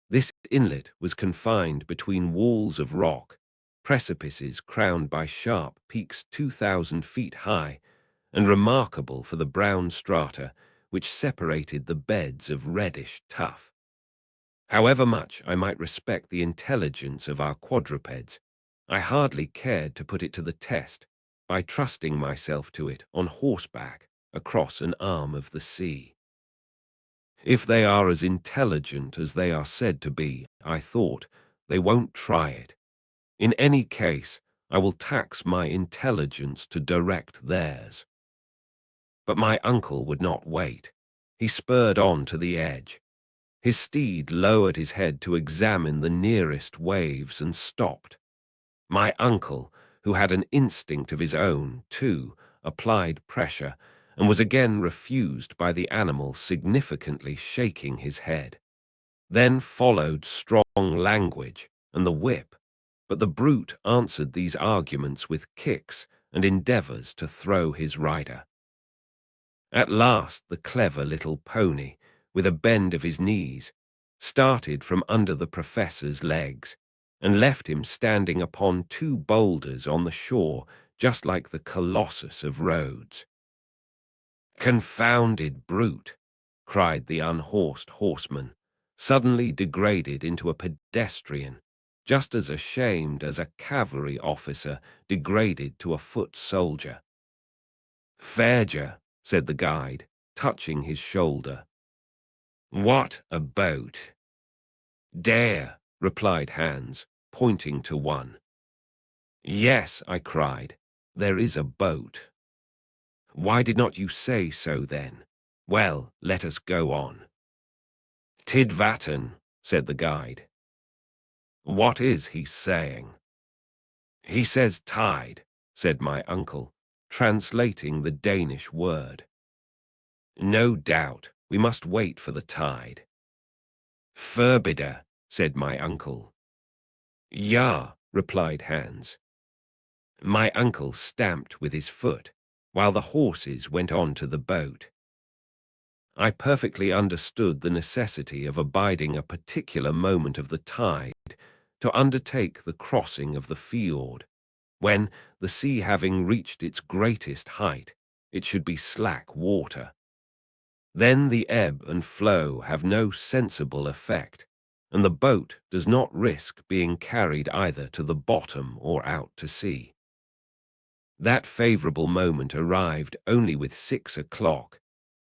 This inlet was confined between walls of rock, precipices crowned by sharp peaks 2,000 feet high, and remarkable for the brown strata which separated the beds of reddish tuff. However much I might respect the intelligence of our quadrupeds, I hardly cared to put it to the test by trusting myself to it on horseback across an arm of the sea. If they are as intelligent as they are said to be, I thought, they won't try it. In any case, I will tax my intelligence to direct theirs. But my uncle would not wait. He spurred on to the edge. His steed lowered his head to examine the nearest waves and stopped. My uncle, who had an instinct of his own, too, applied pressure and was again refused by the animal significantly shaking his head. Then followed strong language and the whip, but the brute answered these arguments with kicks and endeavors to throw his rider. At last the clever little pony, with a bend of his knees, started from under the professor's legs and left him standing upon 2 boulders on the shore, just like the Colossus of Rhodes. "Confounded brute!" cried the unhorsed horseman, suddenly degraded into a pedestrian, just as ashamed as a cavalry officer degraded to a foot soldier. "Ferja," said the guide, touching his shoulder. "What a boat!" "Dare," replied Hans, pointing to one. "Yes," I cried, "there is a boat." "Why did not you say so then? Well, let us go on." "Tidvatten," said the guide. "What is he saying?" "He says tide," said my uncle, translating the Danish word. "No doubt, we must wait for the tide." "Forbidden," said my uncle. "Ja," replied Hans. My uncle stamped with his foot, while the horses went on to the boat. I perfectly understood the necessity of abiding a particular moment of the tide to undertake the crossing of the fjord, when, the sea having reached its greatest height, it should be slack water. Then the ebb and flow have no sensible effect, and the boat does not risk being carried either to the bottom or out to sea. That favourable moment arrived only with 6 o'clock,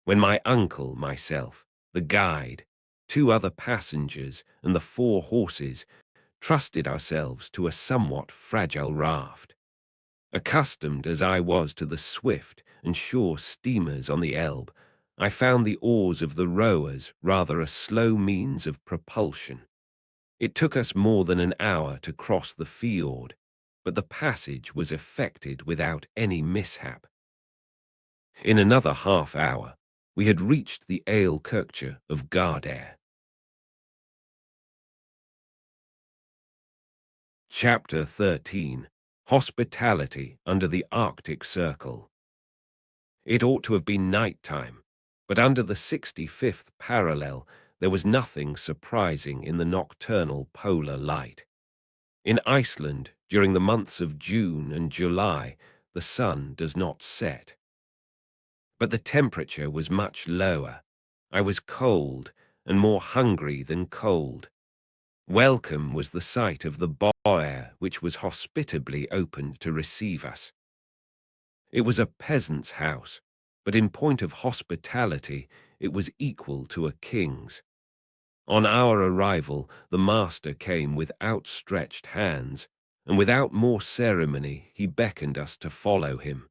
when my uncle, myself, the guide, 2 other passengers, and the 4 horses trusted ourselves to a somewhat fragile raft. Accustomed as I was to the swift and sure steamers on the Elbe, I found the oars of the rowers rather a slow means of propulsion. It took us more than an hour to cross the fjord, but the passage was effected without any mishap. In another half hour, we had reached the Aelkirkja of Gardær. Chapter 13. Hospitality under the Arctic Circle. It ought to have been night time, but under the 65th parallel there was nothing surprising in the nocturnal polar light. In Iceland, during the months of June and July, the sun does not set. But the temperature was much lower. I was cold, and more hungry than cold. Welcome was the sight of the bower which was hospitably opened to receive us. It was a peasant's house, but in point of hospitality it was equal to a king's. On our arrival, the master came with outstretched hands, and without more ceremony he beckoned us to follow him.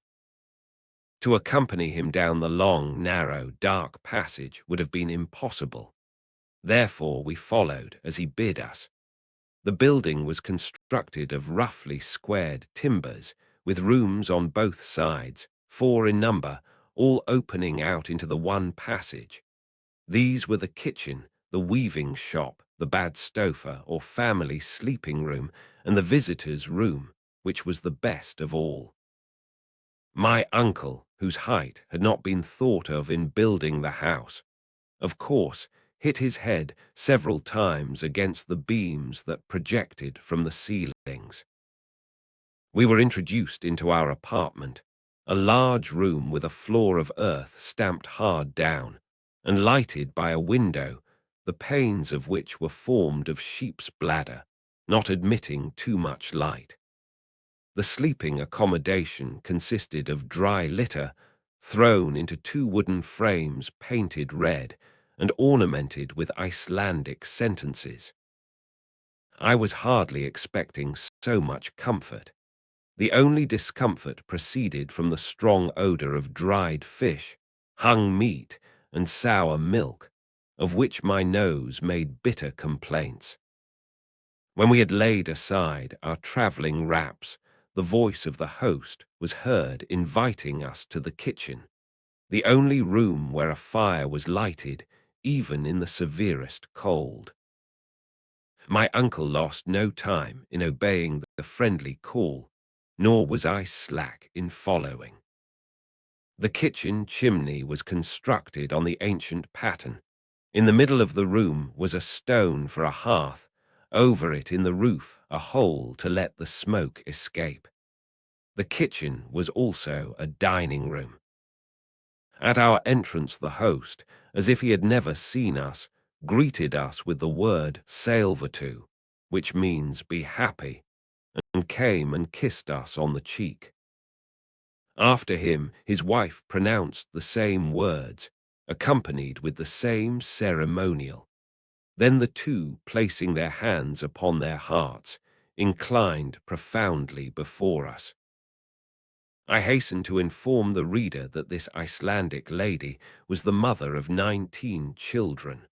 To accompany him down the long, narrow, dark passage would have been impossible. Therefore we followed as he bid us. The building was constructed of roughly squared timbers, with rooms on both sides, 4 in number, all opening out into the one passage. These were the kitchen, the weaving shop, the badstofa or family sleeping room, and the visitor's room, which was the best of all. My uncle, whose height had not been thought of in building the house, of course, hit his head several times against the beams that projected from the ceilings. We were introduced into our apartment, a large room with a floor of earth stamped hard down, and lighted by a window, the panes of which were formed of sheep's bladder, not admitting too much light. The sleeping accommodation consisted of dry litter thrown into 2 wooden frames painted red and ornamented with Icelandic sentences. I was hardly expecting so much comfort. The only discomfort proceeded from the strong odor of dried fish, hung meat, and sour milk, of which my nose made bitter complaints. When we had laid aside our travelling wraps, the voice of the host was heard inviting us to the kitchen, the only room where a fire was lighted, even in the severest cold. My uncle lost no time in obeying the friendly call, nor was I slack in following. The kitchen chimney was constructed on the ancient pattern. In the middle of the room was a stone for a hearth, over it in the roof a hole to let the smoke escape. The kitchen was also a dining room. At our entrance the host, as if he had never seen us, greeted us with the word "Sælvatu," which means "be happy," and came and kissed us on the cheek. After him, his wife pronounced the same words, accompanied with the same ceremonial. Then the two, placing their hands upon their hearts, inclined profoundly before us. I hasten to inform the reader that this Icelandic lady was the mother of 19 children,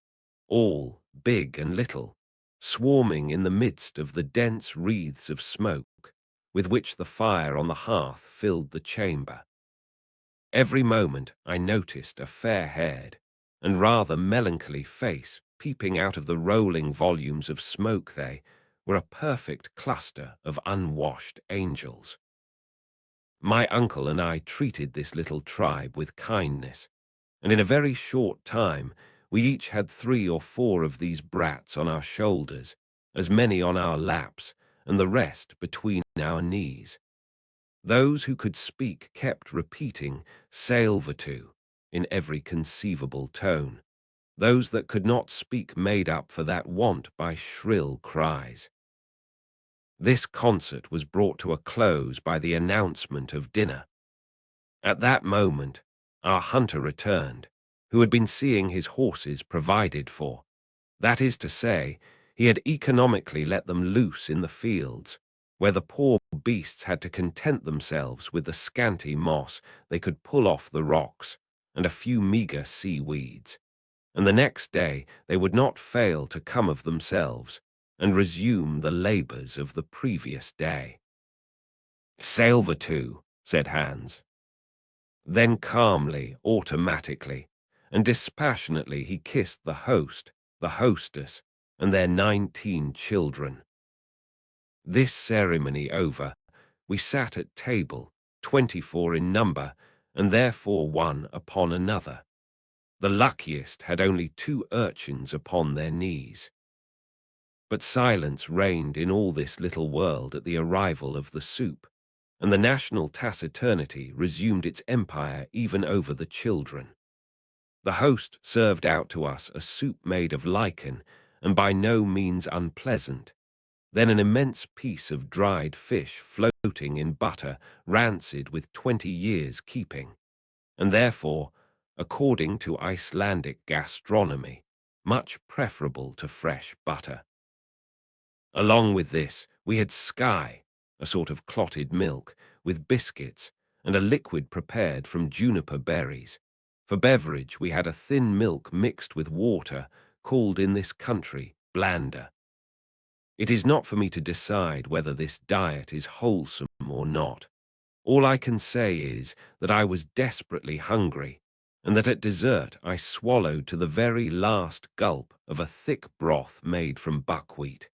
all, big and little, swarming in the midst of the dense wreaths of smoke with which the fire on the hearth filled the chamber. Every moment I noticed a fair-haired and rather melancholy face peeping out of the rolling volumes of smoke. They were a perfect cluster of unwashed angels. My uncle and I treated this little tribe with kindness, and in a very short time we each had 3 or 4 of these brats on our shoulders, as many on our laps, and the rest between our knees. Those who could speak kept repeating "Sælvatu" in every conceivable tone. Those that could not speak made up for that want by shrill cries. This concert was brought to a close by the announcement of dinner. At that moment, our hunter returned, who had been seeing his horses provided for. That is to say, he had economically let them loose in the fields, where the poor beasts had to content themselves with the scanty moss they could pull off the rocks and a few meagre seaweeds. And the next day they would not fail to come of themselves and resume the labors of the previous day. "Sælvatu," said Hans. Then calmly, automatically, and dispassionately he kissed the host, the hostess, and their 19 children. This ceremony over, we sat at table, 24 in number, and therefore one upon another. The luckiest had only 2 urchins upon their knees. But silence reigned in all this little world at the arrival of the soup, and the national taciturnity resumed its empire even over the children. The host served out to us a soup made of lichen, and by no means unpleasant, then an immense piece of dried fish floating in butter, rancid with 20 years' keeping, and therefore, according to Icelandic gastronomy, much preferable to fresh butter. Along with this, we had sky, a sort of clotted milk, with biscuits, and a liquid prepared from juniper berries. For beverage, we had a thin milk mixed with water, called in this country blander. It is not for me to decide whether this diet is wholesome or not. All I can say is that I was desperately hungry, and that at dessert I swallowed to the very last gulp of a thick broth made from buckwheat.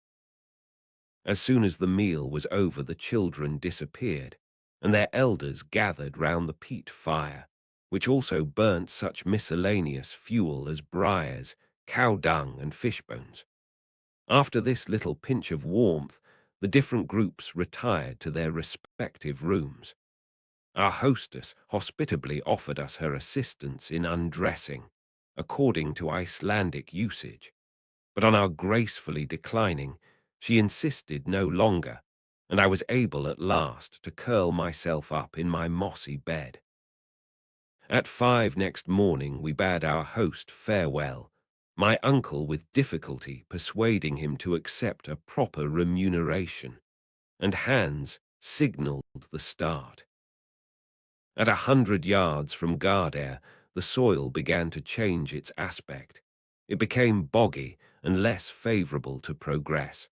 As soon as the meal was over, the children disappeared, and their elders gathered round the peat fire, which also burnt such miscellaneous fuel as briars, cow dung, and fish bones. After this little pinch of warmth, the different groups retired to their respective rooms. Our hostess hospitably offered us her assistance in undressing, according to Icelandic usage, but on our gracefully declining, she insisted no longer, and I was able at last to curl myself up in my mossy bed. At 5 next morning we bade our host farewell, my uncle with difficulty persuading him to accept a proper remuneration, and Hans signalled the start. At 100 yards from Gardair, the soil began to change its aspect. It became boggy and less favourable to progress.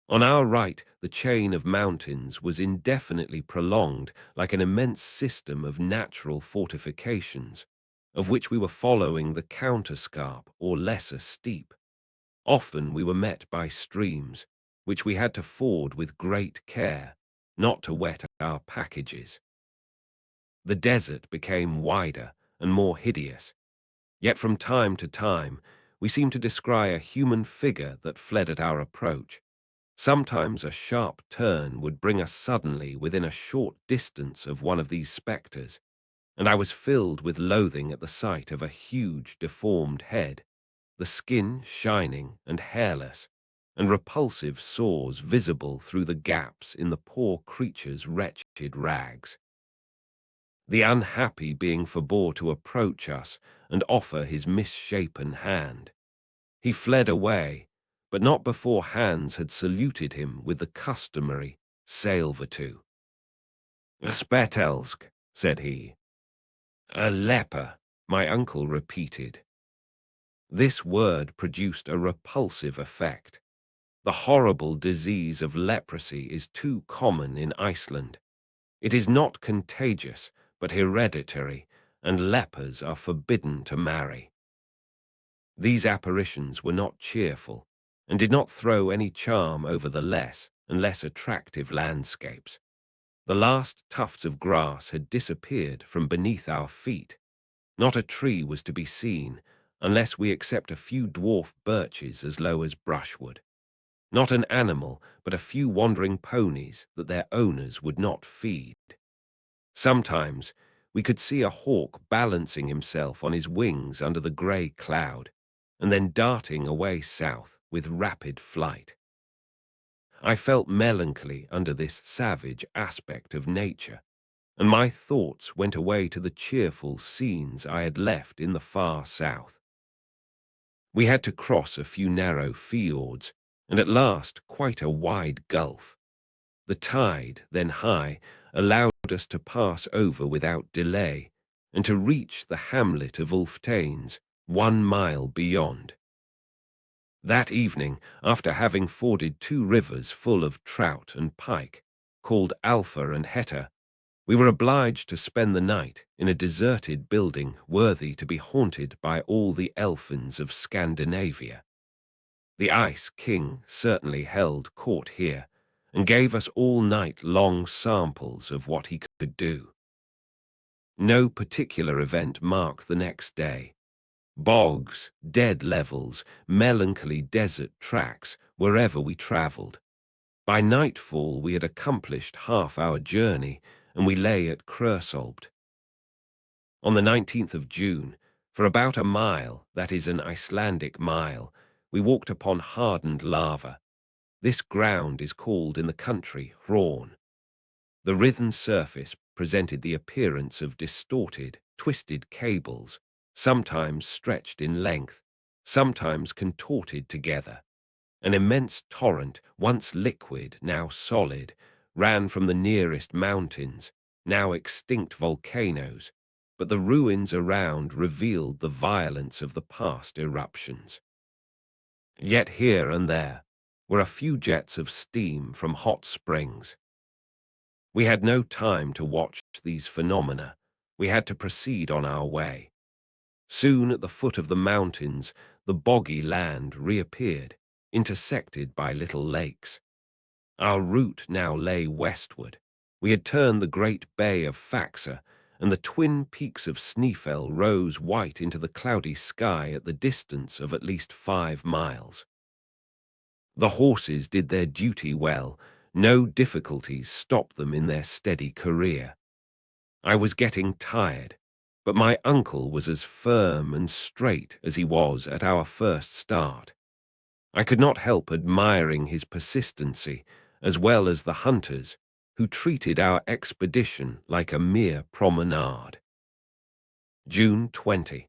On our right, the chain of mountains was indefinitely prolonged like an immense system of natural fortifications, of which we were following the counterscarp or lesser steep. Often we were met by streams, which we had to ford with great care, not to wet our packages. The desert became wider and more hideous, yet from time to time we seemed to descry a human figure that fled at our approach. Sometimes a sharp turn would bring us suddenly within a short distance of one of these spectres, and I was filled with loathing at the sight of a huge deformed head, the skin shining and hairless, and repulsive sores visible through the gaps in the poor creature's wretched rags. The unhappy being forbore to approach us and offer his misshapen hand. He fled away, but not before Hans had saluted him with the customary Sælvatu. "Spetelsk," said he. "A leper," my uncle repeated. This word produced a repulsive effect. The horrible disease of leprosy is too common in Iceland. It is not contagious, but hereditary, and lepers are forbidden to marry. These apparitions were not cheerful, and did not throw any charm over the less and less attractive landscapes. The last tufts of grass had disappeared from beneath our feet. Not a tree was to be seen, unless we except a few dwarf birches as low as brushwood. Not an animal, but a few wandering ponies that their owners would not feed. Sometimes we could see a hawk balancing himself on his wings under the grey cloud, and then darting away south with rapid flight. I felt melancholy under this savage aspect of nature, and my thoughts went away to the cheerful scenes I had left in the far south. We had to cross a few narrow fjords, and at last quite a wide gulf. The tide, then high, allowed us to pass over without delay, and to reach the hamlet of Ulftanes, 1 mile beyond. That evening, after having forded 2 rivers full of trout and pike, called Alpha and Hetta, we were obliged to spend the night in a deserted building worthy to be haunted by all the elfins of Scandinavia. The Ice King certainly held court here, and gave us all night long samples of what he could do. No particular event marked the next day. Bogs, dead levels, melancholy desert tracks wherever we travelled. By nightfall we had accomplished half our journey, and we lay at Krøsolbt. On the 19th of June, for about a mile, that is an Icelandic mile, we walked upon hardened lava. This ground is called in the country Hraun. The writhen surface presented the appearance of distorted, twisted cables, sometimes stretched in length, sometimes contorted together. An immense torrent, once liquid, now solid, ran from the nearest mountains, now extinct volcanoes, but the ruins around revealed the violence of the past eruptions. Yet here and there were a few jets of steam from hot springs. We had no time to watch these phenomena. We had to proceed on our way. Soon at the foot of the mountains, the boggy land reappeared, intersected by little lakes. Our route now lay westward. We had turned the great bay of Faxa, and the twin peaks of Snæfell rose white into the cloudy sky at the distance of at least 5 miles. The horses did their duty well. No difficulties stopped them in their steady career. I was getting tired, but my uncle was as firm and straight as he was at our first start. I could not help admiring his persistency, as well as the hunters, who treated our expedition like a mere promenade. June 20.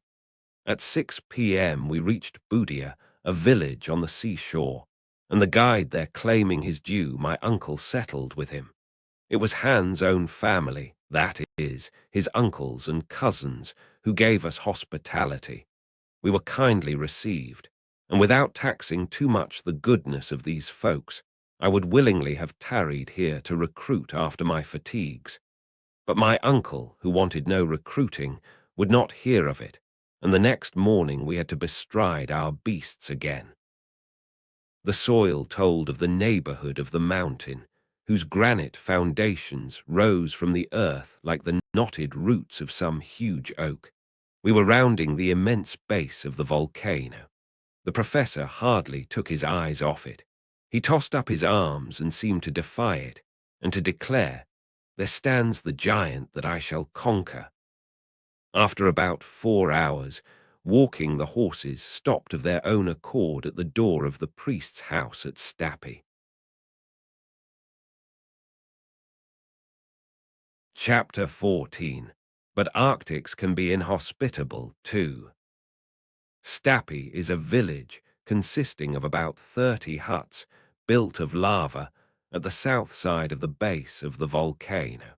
At 6 p.m. we reached Budia, a village on the seashore, and the guide there claiming his due, my uncle settled with him. It was Hans' own family, that is, his uncles and cousins, who gave us hospitality. We were kindly received, and without taxing too much the goodness of these folks, I would willingly have tarried here to recruit after my fatigues. But my uncle, who wanted no recruiting, would not hear of it, and the next morning we had to bestride our beasts again. The soil told of the neighborhood of the mountain, whose granite foundations rose from the earth like the knotted roots of some huge oak. We were rounding the immense base of the volcano. The professor hardly took his eyes off it. He tossed up his arms and seemed to defy it, and to declare, "There stands the giant that I shall conquer." After about 4 hours, walking, the horses stopped of their own accord at the door of the priest's house at Stapi. Chapter 14. But Arctics can be inhospitable too. Stapi is a village consisting of about 30 huts built of lava at the south side of the base of the volcano.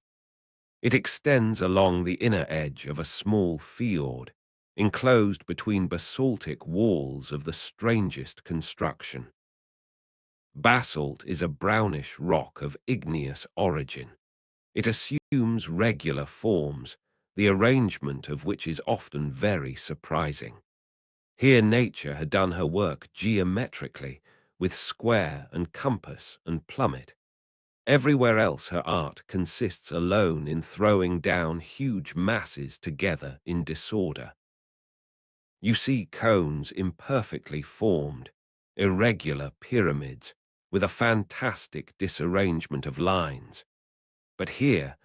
It extends along the inner edge of a small fjord, enclosed between basaltic walls of the strangest construction. Basalt is a brownish rock of igneous origin. It assumes regular forms, the arrangement of which is often very surprising. Here nature had done her work geometrically, with square and compass and plummet. Everywhere else her art consists alone in throwing down huge masses together in disorder. You see cones imperfectly formed, irregular pyramids, with a fantastic disarrangement of lines. But here,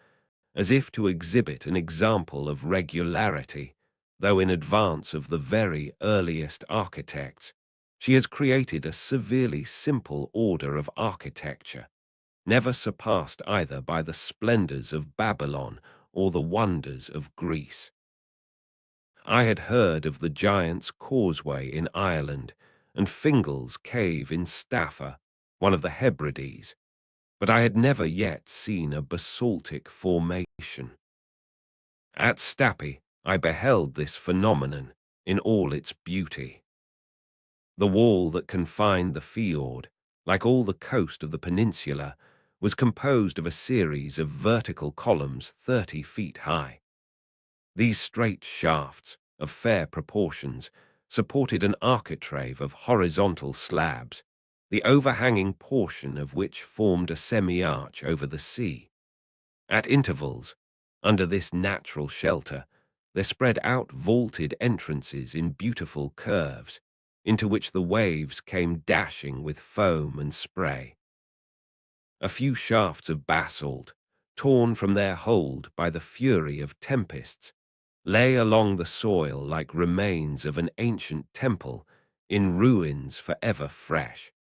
as if to exhibit an example of regularity, though in advance of the very earliest architects, she has created a severely simple order of architecture, never surpassed either by the splendors of Babylon or the wonders of Greece. I had heard of the Giant's Causeway in Ireland and Fingal's Cave in Staffa, one of the Hebrides, but I had never yet seen a basaltic formation. At Stapi, I beheld this phenomenon in all its beauty. The wall that confined the fjord, like all the coast of the peninsula, was composed of a series of vertical columns 30 feet high. These straight shafts, of fair proportions, supported an architrave of horizontal slabs, the overhanging portion of which formed a semi-arch over the sea. At intervals, under this natural shelter, there spread out vaulted entrances in beautiful curves, into which the waves came dashing with foam and spray. A few shafts of basalt, torn from their hold by the fury of tempests, lay along the soil like remains of an ancient temple in ruins forever fresh,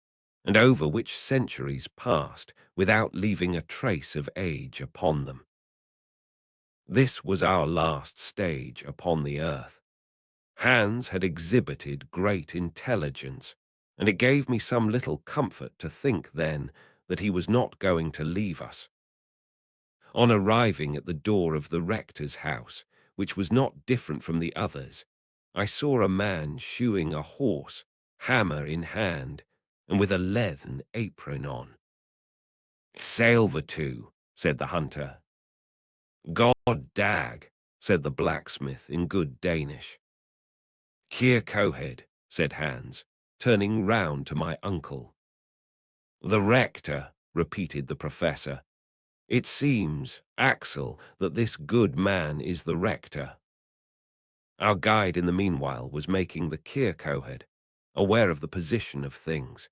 and over which centuries passed without leaving a trace of age upon them. This was our last stage upon the earth. Hans had exhibited great intelligence, and it gave me some little comfort to think then that he was not going to leave us. On arriving at the door of the rector's house, which was not different from the others, I saw a man shoeing a horse, hammer in hand, and with a leathern apron on. "Sailvertu," said the hunter. "God dag," said the blacksmith in good Danish. "Kier Cohead," said Hans, turning round to my uncle. "The rector," repeated the professor. "It seems, Axel, that this good man is the rector." Our guide in the meanwhile was making the Kirkhohead, aware of the position of things,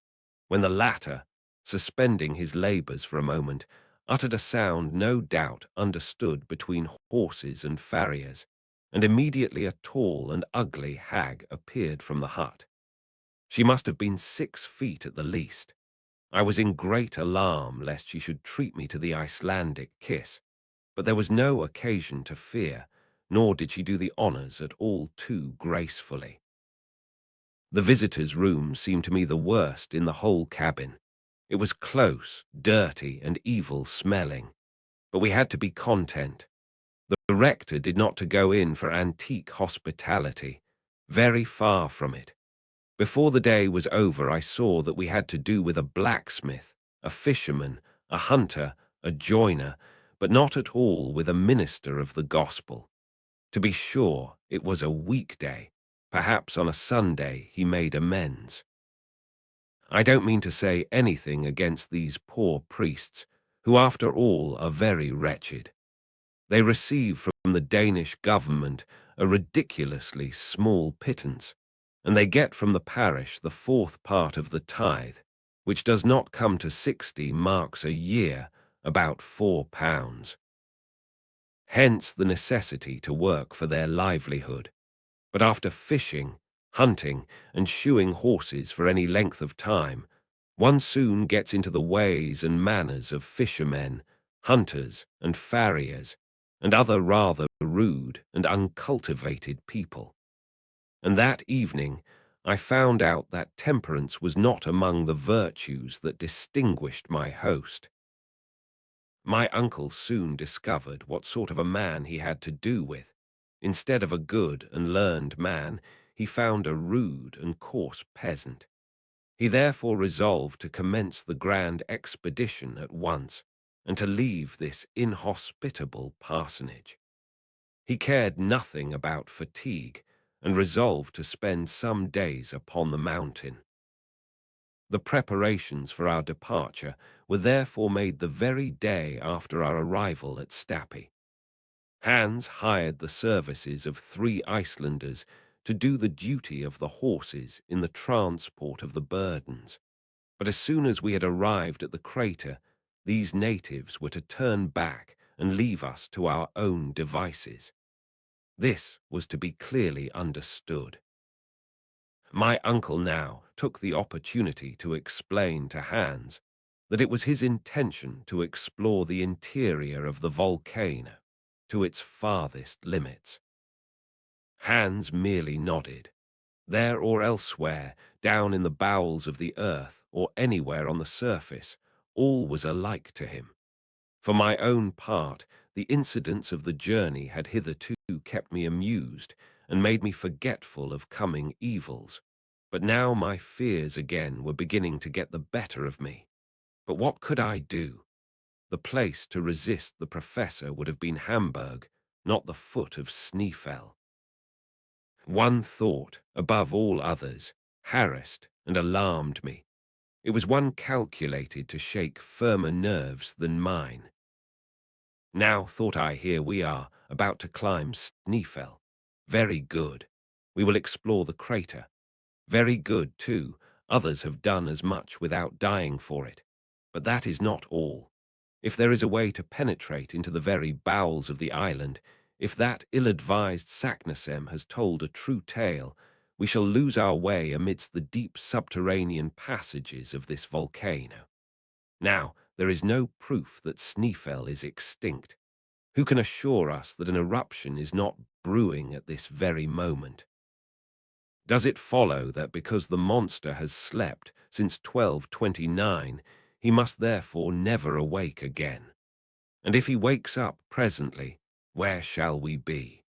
when the latter, suspending his labours for a moment, uttered a sound no doubt understood between horses and farriers, and immediately a tall and ugly hag appeared from the hut. She must have been 6 feet at the least. I was in great alarm lest she should treat me to the Icelandic kiss, but there was no occasion to fear, nor did she do the honours at all too gracefully. The visitor's room seemed to me the worst in the whole cabin. It was close, dirty, and evil-smelling, but we had to be content. The rector did not to go in for antique hospitality, very far from it. Before the day was over, I saw that we had to do with a blacksmith, a fisherman, a hunter, a joiner, but not at all with a minister of the gospel. To be sure, it was a weekday. Perhaps on a Sunday he made amends. I don't mean to say anything against these poor priests, who after all are very wretched. They receive from the Danish government a ridiculously small pittance, and they get from the parish the 4th part of the tithe, which does not come to 60 marks a year, about £4. Hence the necessity to work for their livelihood. But after fishing, hunting, and shoeing horses for any length of time, one soon gets into the ways and manners of fishermen, hunters, and farriers, and other rather rude and uncultivated people. And that evening I found out that temperance was not among the virtues that distinguished my host. My uncle soon discovered what sort of a man he had to do with. Instead of a good and learned man, he found a rude and coarse peasant. He therefore resolved to commence the grand expedition at once, and to leave this inhospitable parsonage. He cared nothing about fatigue, and resolved to spend some days upon the mountain. The preparations for our departure were therefore made the very day after our arrival at Stapi. Hans hired the services of 3 Icelanders to do the duty of the horses in the transport of the burdens. But as soon as we had arrived at the crater, these natives were to turn back and leave us to our own devices. This was to be clearly understood. My uncle now took the opportunity to explain to Hans that it was his intention to explore the interior of the volcano to its farthest limits. Hans merely nodded. There or elsewhere, down in the bowels of the earth or anywhere on the surface, all was alike to him. For my own part, the incidents of the journey had hitherto kept me amused and made me forgetful of coming evils. But now my fears again were beginning to get the better of me. But what could I do? The place to resist the professor would have been Hamburg, not the foot of Snæfell. One thought, above all others, harassed and alarmed me. It was one calculated to shake firmer nerves than mine. Now, thought I, here we are, about to climb Snæfell. Very good. We will explore the crater. Very good, too. Others have done as much without dying for it. But that is not all. If there is a way to penetrate into the very bowels of the island, if that ill-advised Saknussemm has told a true tale, we shall lose our way amidst the deep subterranean passages of this volcano. Now, there is no proof that Snæfell is extinct. Who can assure us that an eruption is not brewing at this very moment? Does it follow that because the monster has slept since 1229, he must therefore never awake again? And if he wakes up presently, where shall we be?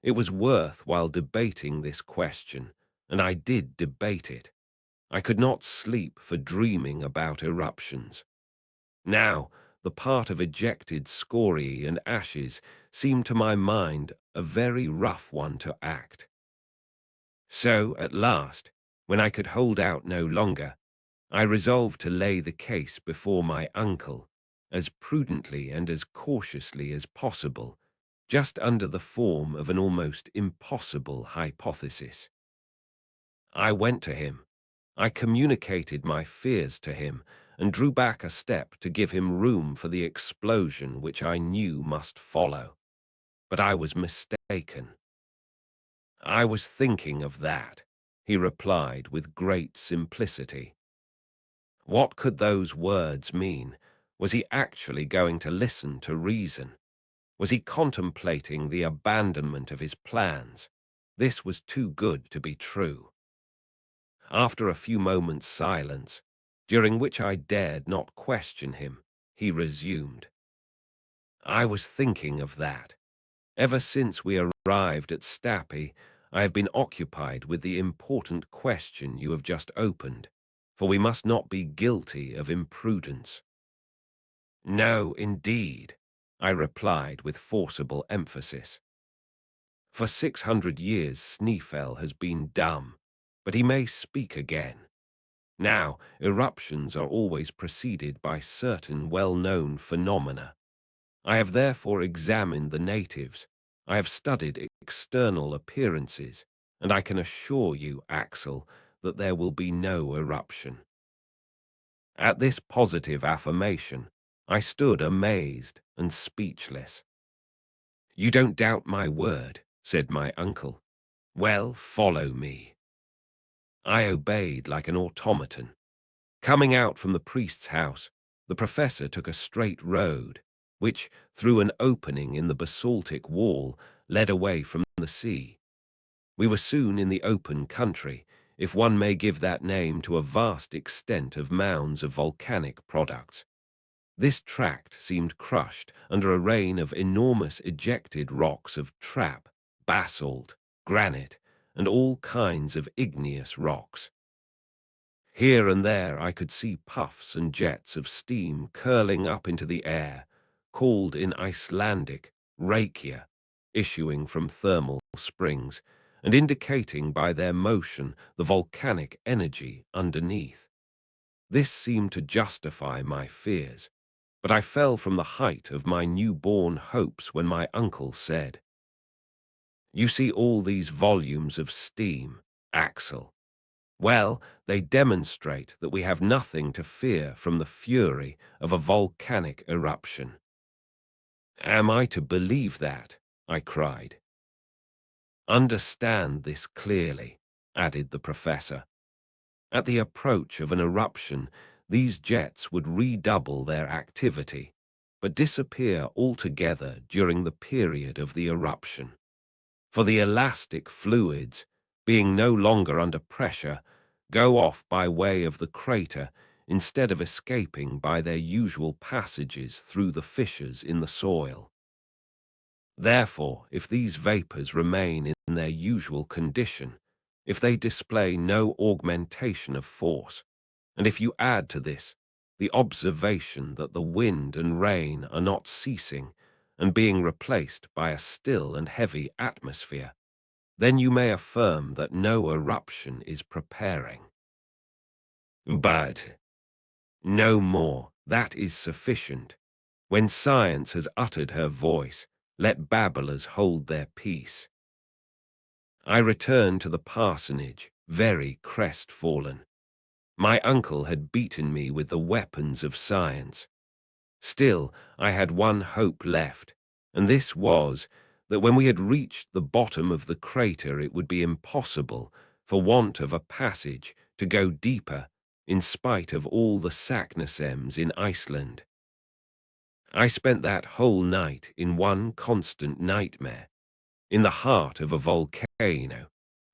It was worthwhile debating this question, and I did debate it. I could not sleep for dreaming about eruptions. Now, the part of ejected scoriae and ashes seemed to my mind a very rough one to act. So, at last, when I could hold out no longer, I resolved to lay the case before my uncle, as prudently and as cautiously as possible, just under the form of an almost impossible hypothesis. I went to him. I communicated my fears to him and drew back a step to give him room for the explosion which I knew must follow. But I was mistaken. I was thinking of that, he replied with great simplicity. What could those words mean? Was he actually going to listen to reason? Was he contemplating the abandonment of his plans? This was too good to be true. After a few moments' silence, during which I dared not question him, he resumed. I was thinking of that. Ever since we arrived at Stapi, I have been occupied with the important question you have just opened, for we must not be guilty of imprudence. No, indeed, I replied with forcible emphasis. For 600 years Snæfell has been dumb, but he may speak again. Now, eruptions are always preceded by certain well-known phenomena. I have therefore examined the natives. I have studied external appearances, and I can assure you, Axel, that there will be no eruption. At this positive affirmation, I stood amazed and speechless. You don't doubt my word, said my uncle. Well, follow me. I obeyed like an automaton. Coming out from the priest's house, the professor took a straight road, which, through an opening in the basaltic wall, led away from the sea. We were soon in the open country, if one may give that name to a vast extent of mounds of volcanic products. This tract seemed crushed under a rain of enormous ejected rocks of trap, basalt, granite, and all kinds of igneous rocks. Here and there I could see puffs and jets of steam curling up into the air, called in Icelandic rakia, issuing from thermal springs, and indicating by their motion the volcanic energy underneath. This seemed to justify my fears, but I fell from the height of my newborn hopes when my uncle said, You see all these volumes of steam, Axel. Well, they demonstrate that we have nothing to fear from the fury of a volcanic eruption. Am I to believe that? I cried. Understand this clearly, added the professor. At the approach of an eruption, these jets would redouble their activity, but disappear altogether during the period of the eruption. For the elastic fluids, being no longer under pressure, go off by way of the crater instead of escaping by their usual passages through the fissures in the soil. Therefore, if these vapors remain in their usual condition, if they display no augmentation of force, and if you add to this the observation that the wind and rain are not ceasing and being replaced by a still and heavy atmosphere, then you may affirm that no eruption is preparing. But no more, that is sufficient. When science has uttered her voice, let babblers hold their peace. I returned to the parsonage, very crestfallen. My uncle had beaten me with the weapons of science. Still, I had one hope left, and this was that when we had reached the bottom of the crater it would be impossible, for want of a passage, to go deeper, in spite of all the Saknussemms in Iceland. I spent that whole night in one constant nightmare, in the heart of a volcano,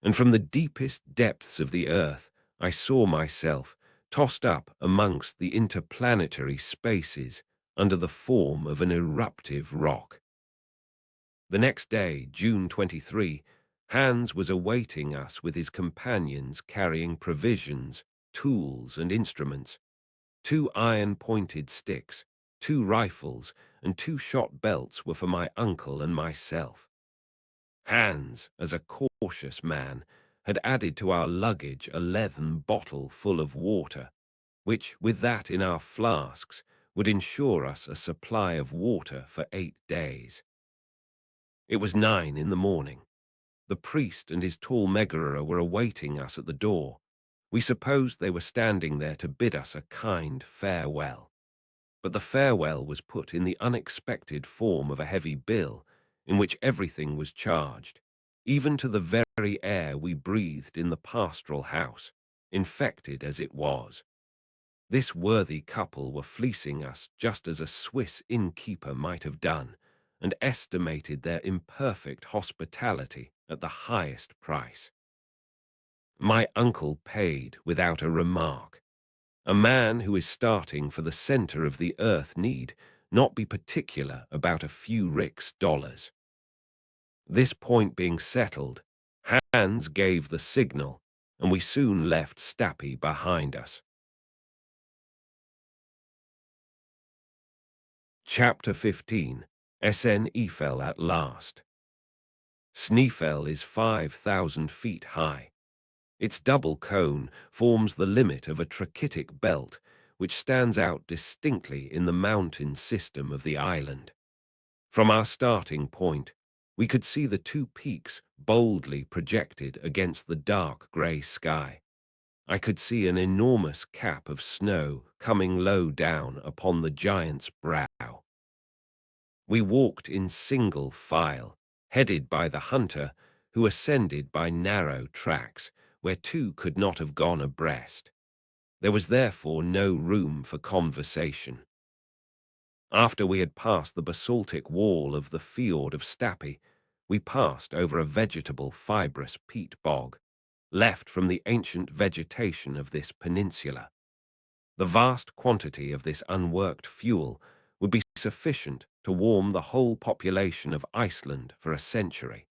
and from the deepest depths of the earth I saw myself tossed up amongst the interplanetary spaces, under the form of an eruptive rock. The next day, June 23, Hans was awaiting us with his companions carrying provisions, tools, and instruments, 2 iron-pointed sticks, 2 rifles, and 2 shot belts were for my uncle and myself. Hans, as a cautious man, had added to our luggage a leathern bottle full of water, which, with that in our flasks, would ensure us a supply of water for 8 days. It was 9 in the morning. The priest and his tall Megara were awaiting us at the door. We supposed they were standing there to bid us a kind farewell. But the farewell was put in the unexpected form of a heavy bill, in which everything was charged, even to the very air we breathed in the pastoral house, infected as it was. This worthy couple were fleecing us just as a Swiss innkeeper might have done, and estimated their imperfect hospitality at the highest price. My uncle paid without a remark. A man who is starting for the center of the earth need not be particular about a few rix dollars. This point being settled, Hans gave the signal, and we soon left Stapi behind us. Chapter 15. Snæfell at last. Snæfell is 5,000 feet high. Its double cone forms the limit of a trachytic belt, which stands out distinctly in the mountain system of the island. From our starting point, we could see the 2 peaks boldly projected against the dark grey sky. I could see an enormous cap of snow coming low down upon the giant's brow. We walked in single file, headed by the hunter, who ascended by narrow tracks, where 2 could not have gone abreast. There was therefore no room for conversation. After we had passed the basaltic wall of the fjord of Stapi, we passed over a vegetable fibrous peat bog, left from the ancient vegetation of this peninsula. The vast quantity of this unworked fuel would be sufficient to warm the whole population of Iceland for a century.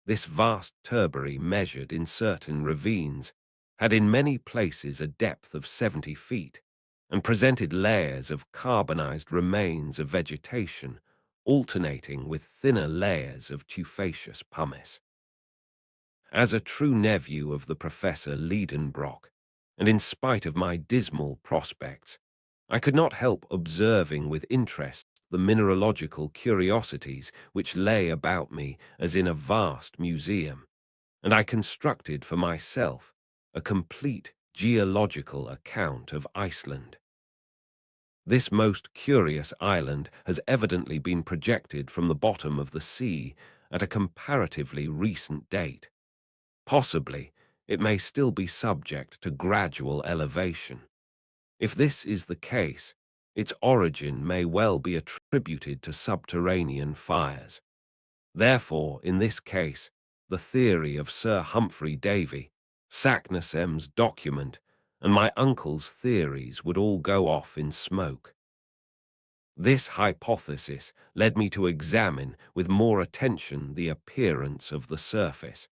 This vast turbary, measured in certain ravines, had in many places a depth of 70 feet, and presented layers of carbonized remains of vegetation, alternating with thinner layers of tufaceous pumice. As a true nephew of the Professor Lidenbrock, and in spite of my dismal prospects, I could not help observing with interest the mineralogical curiosities which lay about me as in a vast museum, and I constructed for myself a complete geological account of Iceland. This most curious island has evidently been projected from the bottom of the sea at a comparatively recent date. Possibly, it may still be subject to gradual elevation. If this is the case, its origin may well be attributed to subterranean fires. Therefore, in this case, the theory of Sir Humphrey Davy, Saknussemm's document, and my uncle's theories would all go off in smoke. This hypothesis led me to examine with more attention the appearance of the surface,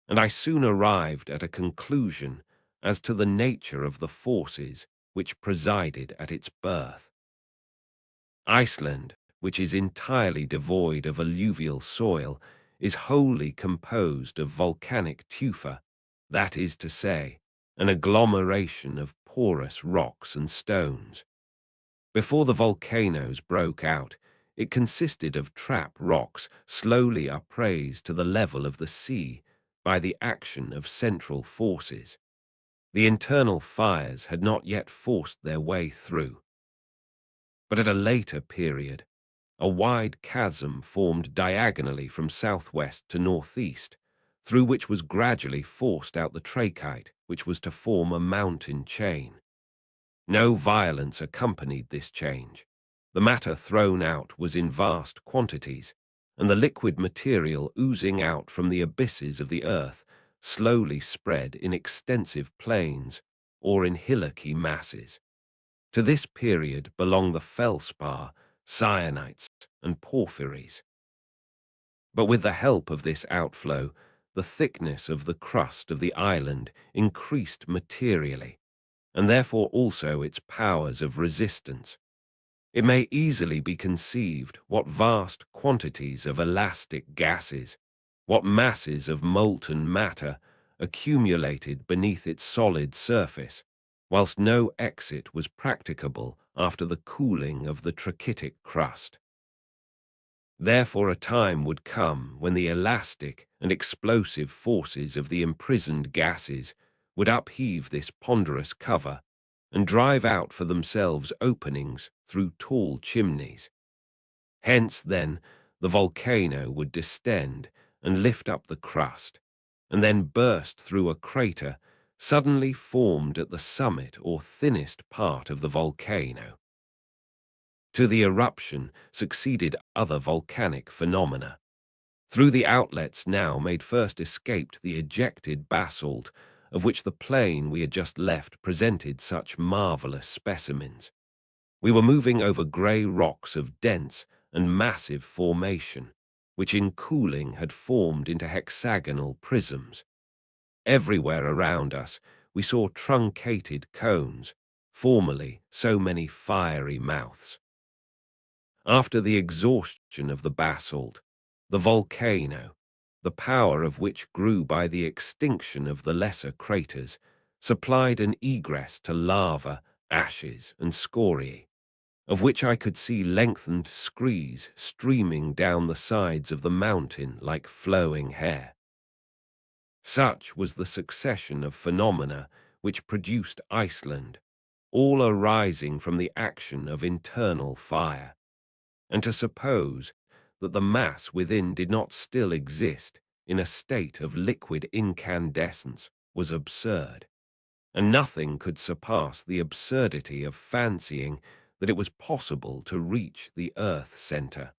and I soon arrived at a conclusion as to the nature of the forces which presided at its birth. Iceland, which is entirely devoid of alluvial soil, is wholly composed of volcanic tufa, that is to say, an agglomeration of porous rocks and stones. Before the volcanoes broke out, it consisted of trap rocks slowly upraised to the level of the sea by the action of central forces. The internal fires had not yet forced their way through. But at a later period, a wide chasm formed diagonally from southwest to northeast, through which was gradually forced out the trachyte, which was to form a mountain chain. No violence accompanied this change. The matter thrown out was in vast quantities, and the liquid material oozing out from the abysses of the earth slowly spread in extensive plains or in hillocky masses. To this period belong the feldspar, cyanites, and porphyries. But with the help of this outflow, the thickness of the crust of the island increased materially, and therefore also its powers of resistance. It may easily be conceived what vast quantities of elastic gases, what masses of molten matter accumulated beneath its solid surface, whilst no exit was practicable after the cooling of the trachytic crust. Therefore a time would come when the elastic and explosive forces of the imprisoned gases would upheave this ponderous cover and drive out for themselves openings through tall chimneys. Hence, then, the volcano would distend and lift up the crust, and then burst through a crater suddenly formed at the summit or thinnest part of the volcano. To the eruption succeeded other volcanic phenomena. Through the outlets now made first escaped the ejected basalt, of which the plain we had just left presented such marvelous specimens. We were moving over grey rocks of dense and massive formation, which in cooling had formed into hexagonal prisms. Everywhere around us we saw truncated cones, formerly so many fiery mouths. After the exhaustion of the basalt, the volcano, the power of which grew by the extinction of the lesser craters, supplied an egress to lava, ashes, and scoriae, of which I could see lengthened screes streaming down the sides of the mountain like flowing hair. Such was the succession of phenomena which produced Iceland, all arising from the action of internal fire. And to suppose that the mass within did not still exist in a state of liquid incandescence was absurd, and nothing could surpass the absurdity of fancying that it was possible to reach the earth center.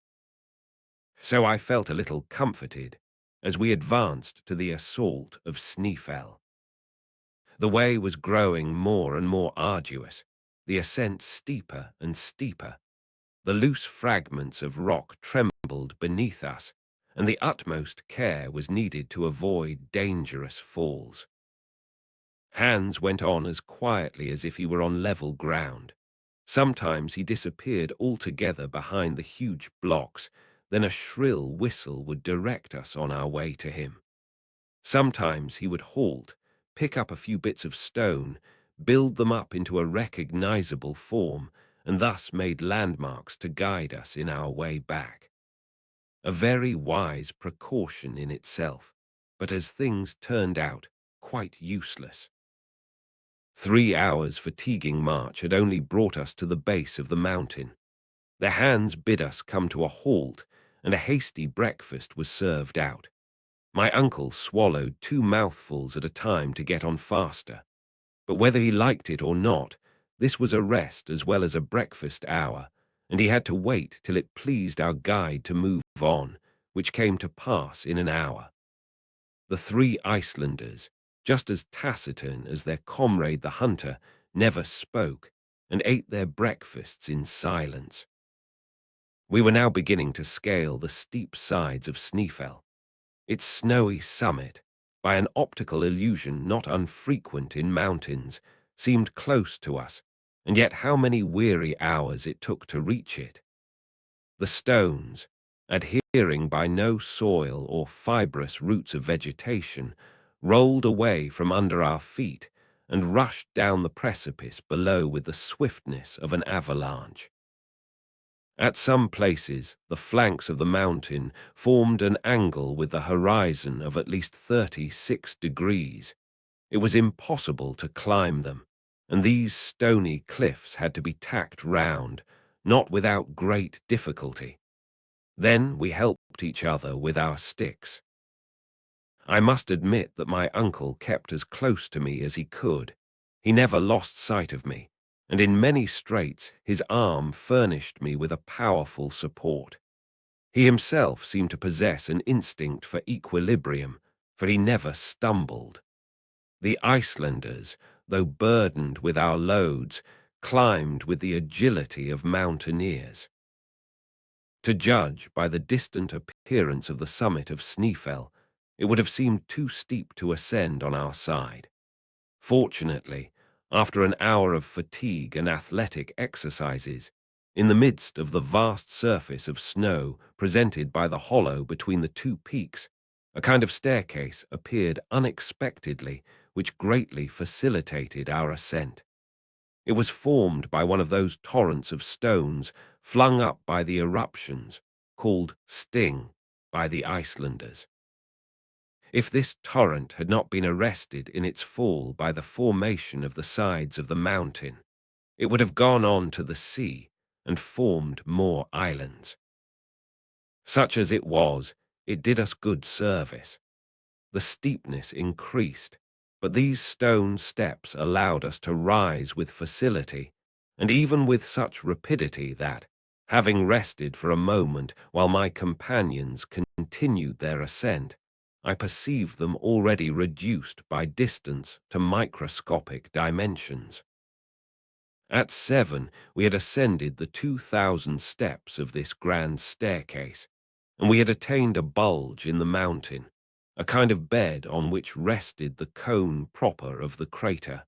So I felt a little comforted as we advanced to the assault of Snæfell. The way was growing more and more arduous, the ascent steeper and steeper. The loose fragments of rock trembled beneath us, and the utmost care was needed to avoid dangerous falls. Hans went on as quietly as if he were on level ground. Sometimes he disappeared altogether behind the huge blocks, then a shrill whistle would direct us on our way to him. Sometimes he would halt, pick up a few bits of stone, build them up into a recognizable form, and thus made landmarks to guide us in our way back. A very wise precaution in itself, but as things turned out, quite useless. 3 hours' fatiguing march had only brought us to the base of the mountain. The hands bid us come to a halt, and a hasty breakfast was served out. My uncle swallowed 2 mouthfuls at a time to get on faster. But whether he liked it or not, this was a rest as well as a breakfast hour, and he had to wait till it pleased our guide to move on, which came to pass in an hour. The 3 Icelanders, just as taciturn as their comrade the hunter, never spoke, and ate their breakfasts in silence. We were now beginning to scale the steep sides of Snæfell. Its snowy summit, by an optical illusion not unfrequent in mountains, seemed close to us, and yet how many weary hours it took to reach it. The stones, adhering by no soil or fibrous roots of vegetation, rolled away from under our feet and rushed down the precipice below with the swiftness of an avalanche. At some places, the flanks of the mountain formed an angle with the horizon of at least 36 degrees. It was impossible to climb them, and these stony cliffs had to be tacked round, not without great difficulty. Then we helped each other with our sticks. I must admit that my uncle kept as close to me as he could. He never lost sight of me, and in many straits his arm furnished me with a powerful support. He himself seemed to possess an instinct for equilibrium, for he never stumbled. The Icelanders, though burdened with our loads, climbed with the agility of mountaineers. To judge by the distant appearance of the summit of Snæfell, it would have seemed too steep to ascend on our side. Fortunately, after an hour of fatigue and athletic exercises, in the midst of the vast surface of snow presented by the hollow between the two peaks, a kind of staircase appeared unexpectedly, which greatly facilitated our ascent. It was formed by one of those torrents of stones flung up by the eruptions, called sting by the Icelanders. If this torrent had not been arrested in its fall by the formation of the sides of the mountain, it would have gone on to the sea and formed more islands. Such as it was, it did us good service. The steepness increased, but these stone steps allowed us to rise with facility, and even with such rapidity that, having rested for a moment while my companions continued their ascent, I perceived them already reduced by distance to microscopic dimensions. At 7, we had ascended the 2,000 steps of this grand staircase, and we had attained a bulge in the mountain, a kind of bed on which rested the cone proper of the crater.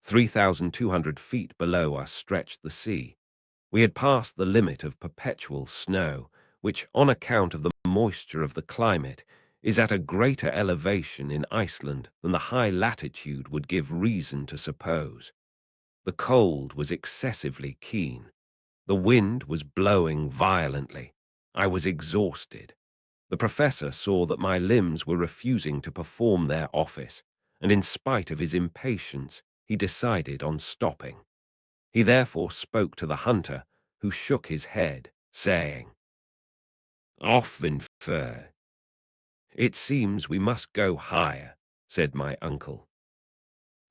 3,200 feet below us stretched the sea. We had passed the limit of perpetual snow, which, on account of the moisture of the climate, is at a greater elevation in Iceland than the high latitude would give reason to suppose. The cold was excessively keen. The wind was blowing violently. I was exhausted. The professor saw that my limbs were refusing to perform their office, and in spite of his impatience, he decided on stopping. He therefore spoke to the hunter, who shook his head, saying, "Often fur. It seems we must go higher," said my uncle.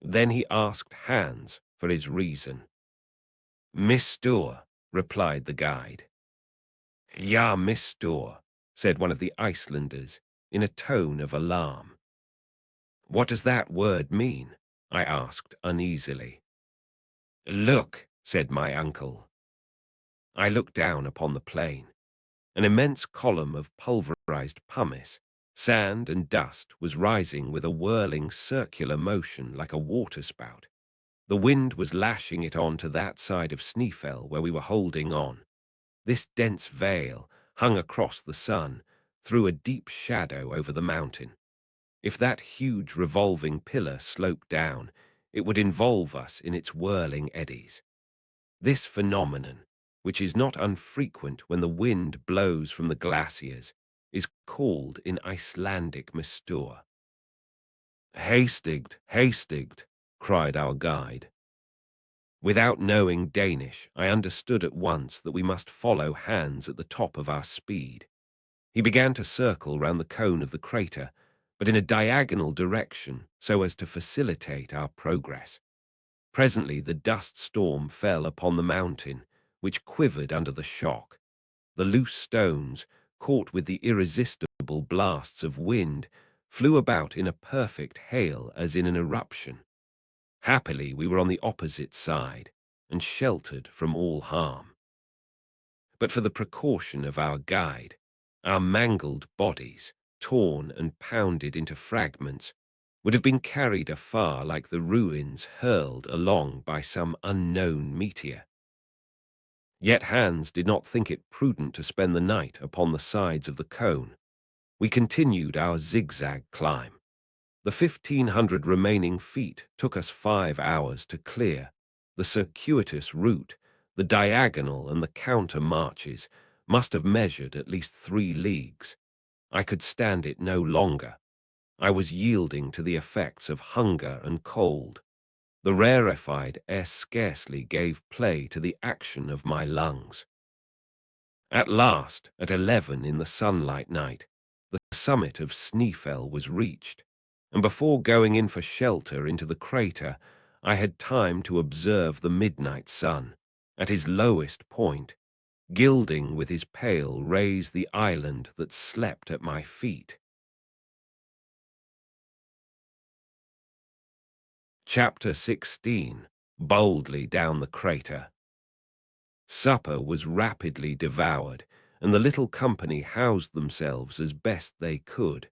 Then he asked Hans for his reason. "Mistur," replied the guide. "Ja, mistur," said one of the Icelanders, in a tone of alarm. "What does that word mean?" I asked uneasily. "Look," said my uncle. I looked down upon the plain. An immense column of pulverized pumice, sand and dust was rising with a whirling circular motion like a waterspout. The wind was lashing it on to that side of Snæfell where we were holding on. This dense veil hung across the sun, threw a deep shadow over the mountain. If that huge revolving pillar sloped down, it would involve us in its whirling eddies. This phenomenon, which is not unfrequent when the wind blows from the glaciers, is called in Icelandic mistur. "Hastigt, hastigt," cried our guide. Without knowing Danish, I understood at once that we must follow Hans at the top of our speed. He began to circle round the cone of the crater, but in a diagonal direction so as to facilitate our progress. Presently the dust storm fell upon the mountain, which quivered under the shock. The loose stones, caught with the irresistible blasts of wind, flew about in a perfect hail as in an eruption. Happily, we were on the opposite side, and sheltered from all harm. But for the precaution of our guide, our mangled bodies, torn and pounded into fragments, would have been carried afar like the ruins hurled along by some unknown meteor. Yet Hans did not think it prudent to spend the night upon the sides of the cone. We continued our zigzag climb. The 1,500 remaining feet took us 5 hours to clear. The circuitous route, the diagonal and the counter marches must have measured at least 3 leagues. I could stand it no longer. I was yielding to the effects of hunger and cold. The rarefied air scarcely gave play to the action of my lungs. At last, at 11 in the sunlight night, the summit of Snæfell was reached, and before going in for shelter into the crater, I had time to observe the midnight sun, at his lowest point, gilding with his pale rays the island that slept at my feet. Chapter 16. boldly down the crater. Supper was rapidly devoured, and the little company housed themselves as best they could.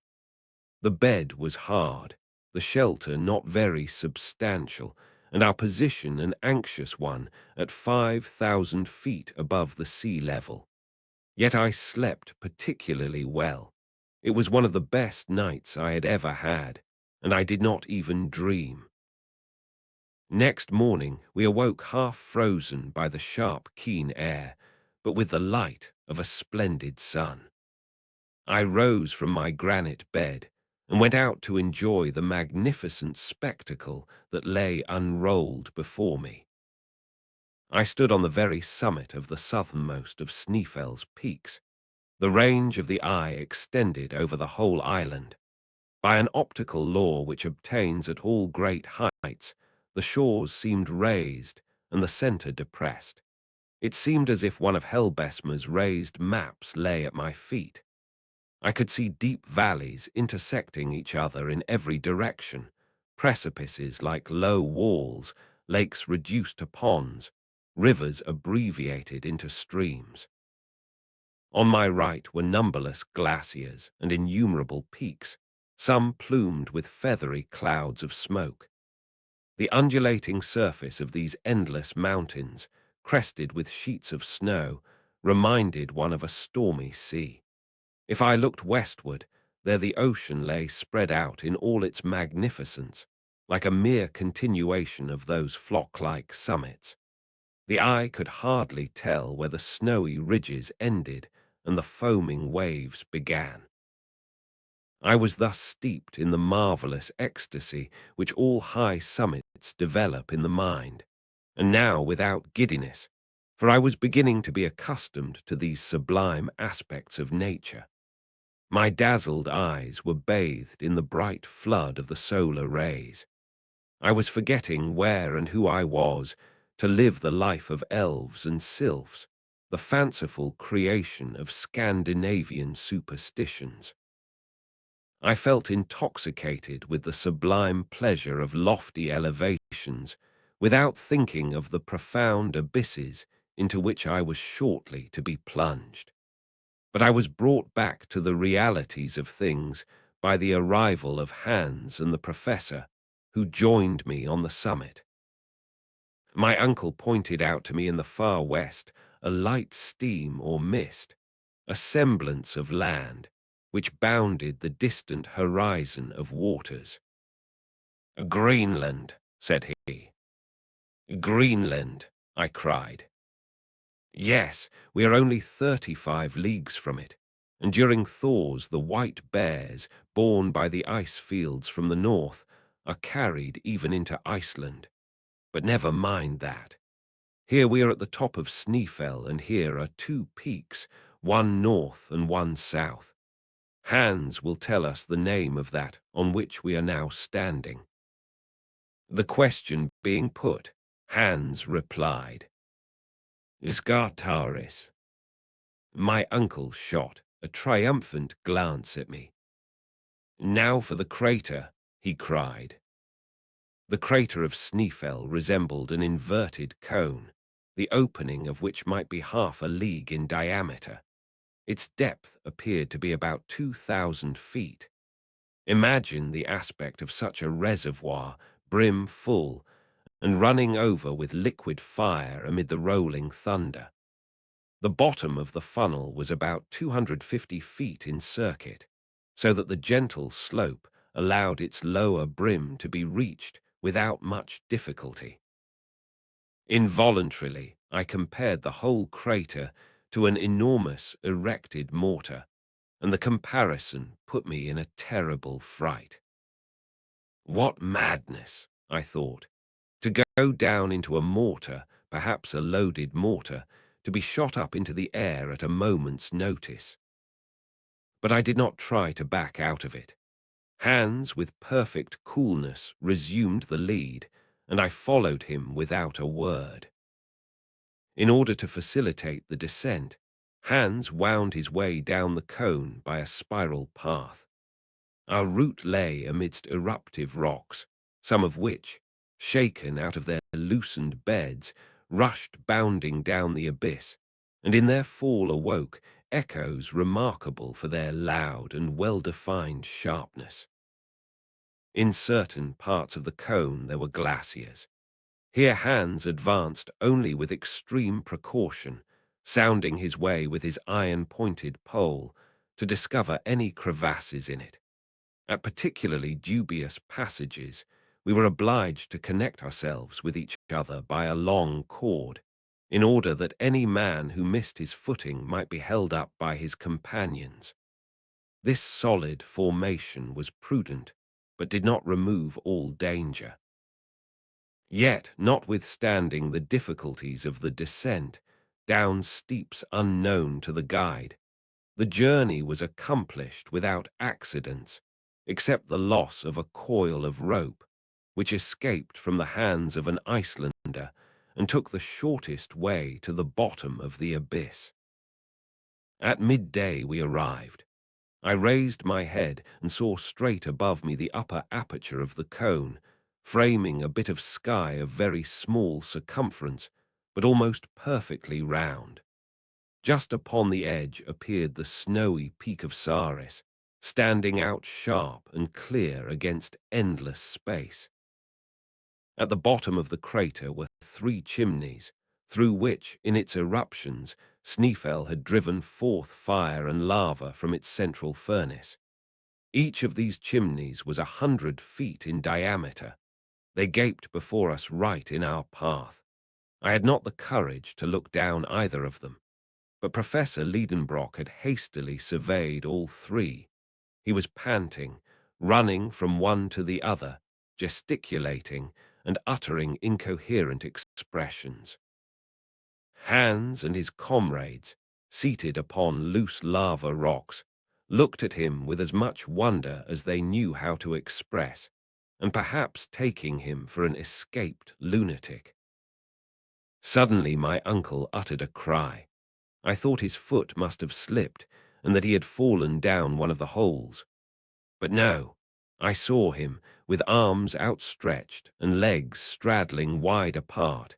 The bed was hard, the shelter not very substantial, and our position an anxious one at 5,000 feet above the sea level. Yet I slept particularly well. It was one of the best nights I had ever had, and I did not even dream. Next morning we awoke half frozen by the sharp, keen air, but with the light of a splendid sun. I rose from my granite bed and went out to enjoy the magnificent spectacle that lay unrolled before me. I stood on the very summit of the southernmost of Snæfell's peaks. The range of the eye extended over the whole island. By an optical law which obtains at all great heights, the shores seemed raised and the centre depressed. It seemed as if one of Helbesmer's raised maps lay at my feet. I could see deep valleys intersecting each other in every direction, precipices like low walls, lakes reduced to ponds, rivers abbreviated into streams. On my right were numberless glaciers and innumerable peaks, some plumed with feathery clouds of smoke. The undulating surface of these endless mountains, crested with sheets of snow, reminded one of a stormy sea. If I looked westward, there the ocean lay spread out in all its magnificence, like a mere continuation of those flock-like summits. The eye could hardly tell where the snowy ridges ended and the foaming waves began. I was thus steeped in the marvelous ecstasy which all high summits develop in the mind, and now without giddiness, for I was beginning to be accustomed to these sublime aspects of nature. My dazzled eyes were bathed in the bright flood of the solar rays. I was forgetting where and who I was, to live the life of elves and sylphs, the fanciful creation of Scandinavian superstitions. I felt intoxicated with the sublime pleasure of lofty elevations, without thinking of the profound abysses into which I was shortly to be plunged. But I was brought back to the realities of things by the arrival of Hans and the professor, who joined me on the summit. My uncle pointed out to me in the far west a light steam or mist, a semblance of land, which bounded the distant horizon of waters. "Greenland," said he. "Greenland," I cried. "Yes, we are only 35 leagues from it, and during thaws the white bears, borne by the ice fields from the north, are carried even into Iceland. But never mind that. Here we are at the top of Snæfell, and here are two peaks, one north and one south. Hans will tell us the name of that on which we are now standing." The question being put, Hans replied, "Skartaris." My uncle shot a triumphant glance at me. "Now for the crater," he cried. The crater of Snæfell resembled an inverted cone, the opening of which might be half a league in diameter. Its depth appeared to be about 2,000 feet. Imagine the aspect of such a reservoir, brim full, and running over with liquid fire amid the rolling thunder. The bottom of the funnel was about 250 feet in circuit, so that the gentle slope allowed its lower brim to be reached without much difficulty. Involuntarily, I compared the whole crater to an enormous erected mortar, and the comparison put me in a terrible fright. What madness, I thought, to go down into a mortar, perhaps a loaded mortar, to be shot up into the air at a moment's notice. But I did not try to back out of it. Hans, with perfect coolness, resumed the lead, and I followed him without a word. In order to facilitate the descent, Hans wound his way down the cone by a spiral path. Our route lay amidst eruptive rocks, some of which, shaken out of their loosened beds, rushed bounding down the abyss, and in their fall awoke echoes remarkable for their loud and well-defined sharpness. In certain parts of the cone there were glaciers. Here Hans advanced only with extreme precaution, sounding his way with his iron-pointed pole to discover any crevasses in it. At particularly dubious passages, we were obliged to connect ourselves with each other by a long cord, in order that any man who missed his footing might be held up by his companions. This solid formation was prudent, but did not remove all danger. Yet, notwithstanding the difficulties of the descent, down steeps unknown to the guide, the journey was accomplished without accidents, except the loss of a coil of rope, which escaped from the hands of an Icelander and took the shortest way to the bottom of the abyss. At midday we arrived. I raised my head and saw straight above me the upper aperture of the cone, framing a bit of sky of very small circumference, but almost perfectly round. Just upon the edge appeared the snowy peak of Saris, standing out sharp and clear against endless space. At the bottom of the crater were 3 chimneys, through which, in its eruptions, Snæfell had driven forth fire and lava from its central furnace. Each of these chimneys was 100 feet in diameter. They gaped before us right in our path. I had not the courage to look down either of them, but Professor Lidenbrock had hastily surveyed all 3. He was panting, running from one to the other, gesticulating and uttering incoherent expressions. Hans and his comrades, seated upon loose lava rocks, looked at him with as much wonder as they knew how to express, and perhaps taking him for an escaped lunatic. Suddenly my uncle uttered a cry. I thought his foot must have slipped, and that he had fallen down one of the holes. But no, I saw him, with arms outstretched and legs straddling wide apart,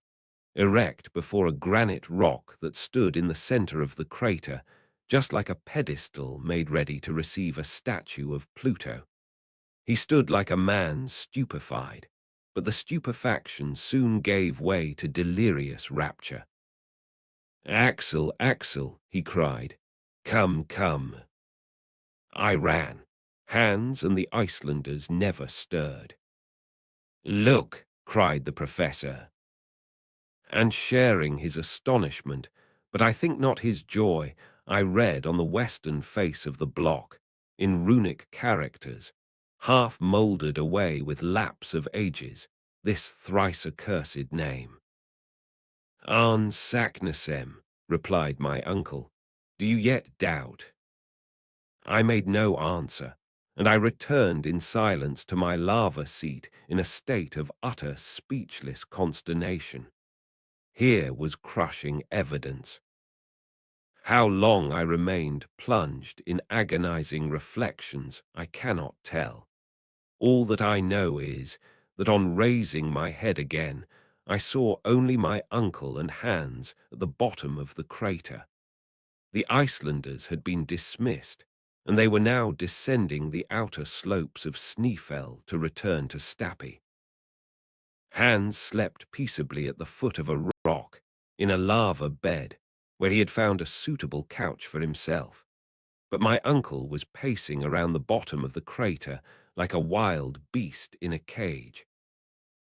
erect before a granite rock that stood in the center of the crater, just like a pedestal made ready to receive a statue of Pluto. He stood like a man stupefied, but the stupefaction soon gave way to delirious rapture. "Axel, Axel," he cried, "come, come." I ran. Hans and the Icelanders never stirred. "Look," cried the professor. And sharing his astonishment, but I think not his joy, I read on the western face of the block, in Runic characters, half mouldered away with lapse of ages, this thrice accursed name. "Arne Saknussemm," replied my uncle. "Do you yet doubt?" I made no answer, and I returned in silence to my lava seat in a state of utter speechless consternation. Here was crushing evidence. How long I remained plunged in agonizing reflections I cannot tell. All that I know is that on raising my head again, I saw only my uncle and Hans at the bottom of the crater. The Icelanders had been dismissed, and they were now descending the outer slopes of Snæfell to return to Stapi. Hans slept peaceably at the foot of a rock, in a lava bed, where he had found a suitable couch for himself. But my uncle was pacing around the bottom of the crater like a wild beast in a cage.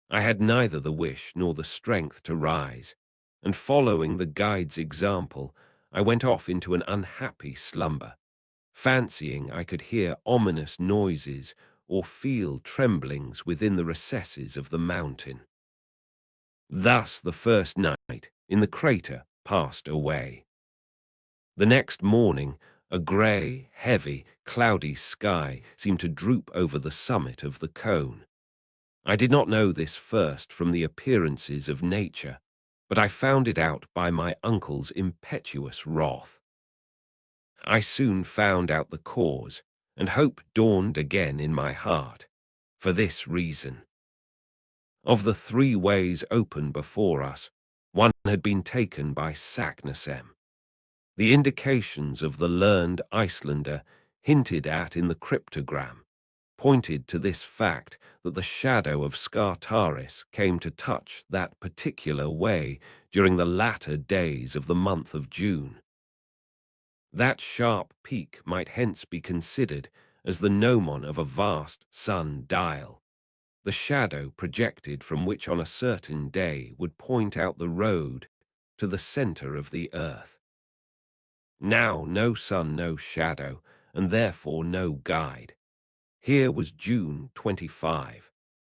I had neither the wish nor the strength to rise, and following the guide's example, I went off into an unhappy slumber, fancying I could hear ominous noises or feel tremblings within the recesses of the mountain. Thus the first night in the crater passed away. The next morning, a grey, heavy, cloudy sky seemed to droop over the summit of the cone. I did not know this first from the appearances of nature, but I found it out by my uncle's impetuous wrath. I soon found out the cause, and hope dawned again in my heart, for this reason. Of the three ways open before us, one had been taken by Saknussemm. The indications of the learned Icelander hinted at in the cryptogram pointed to this fact that the shadow of Scartaris came to touch that particular way during the latter days of the month of June. That sharp peak might hence be considered as the gnomon of a vast sun-dial, the shadow projected from which on a certain day would point out the road to the center of the earth. Now no sun, no shadow, and therefore no guide. Here was June 25.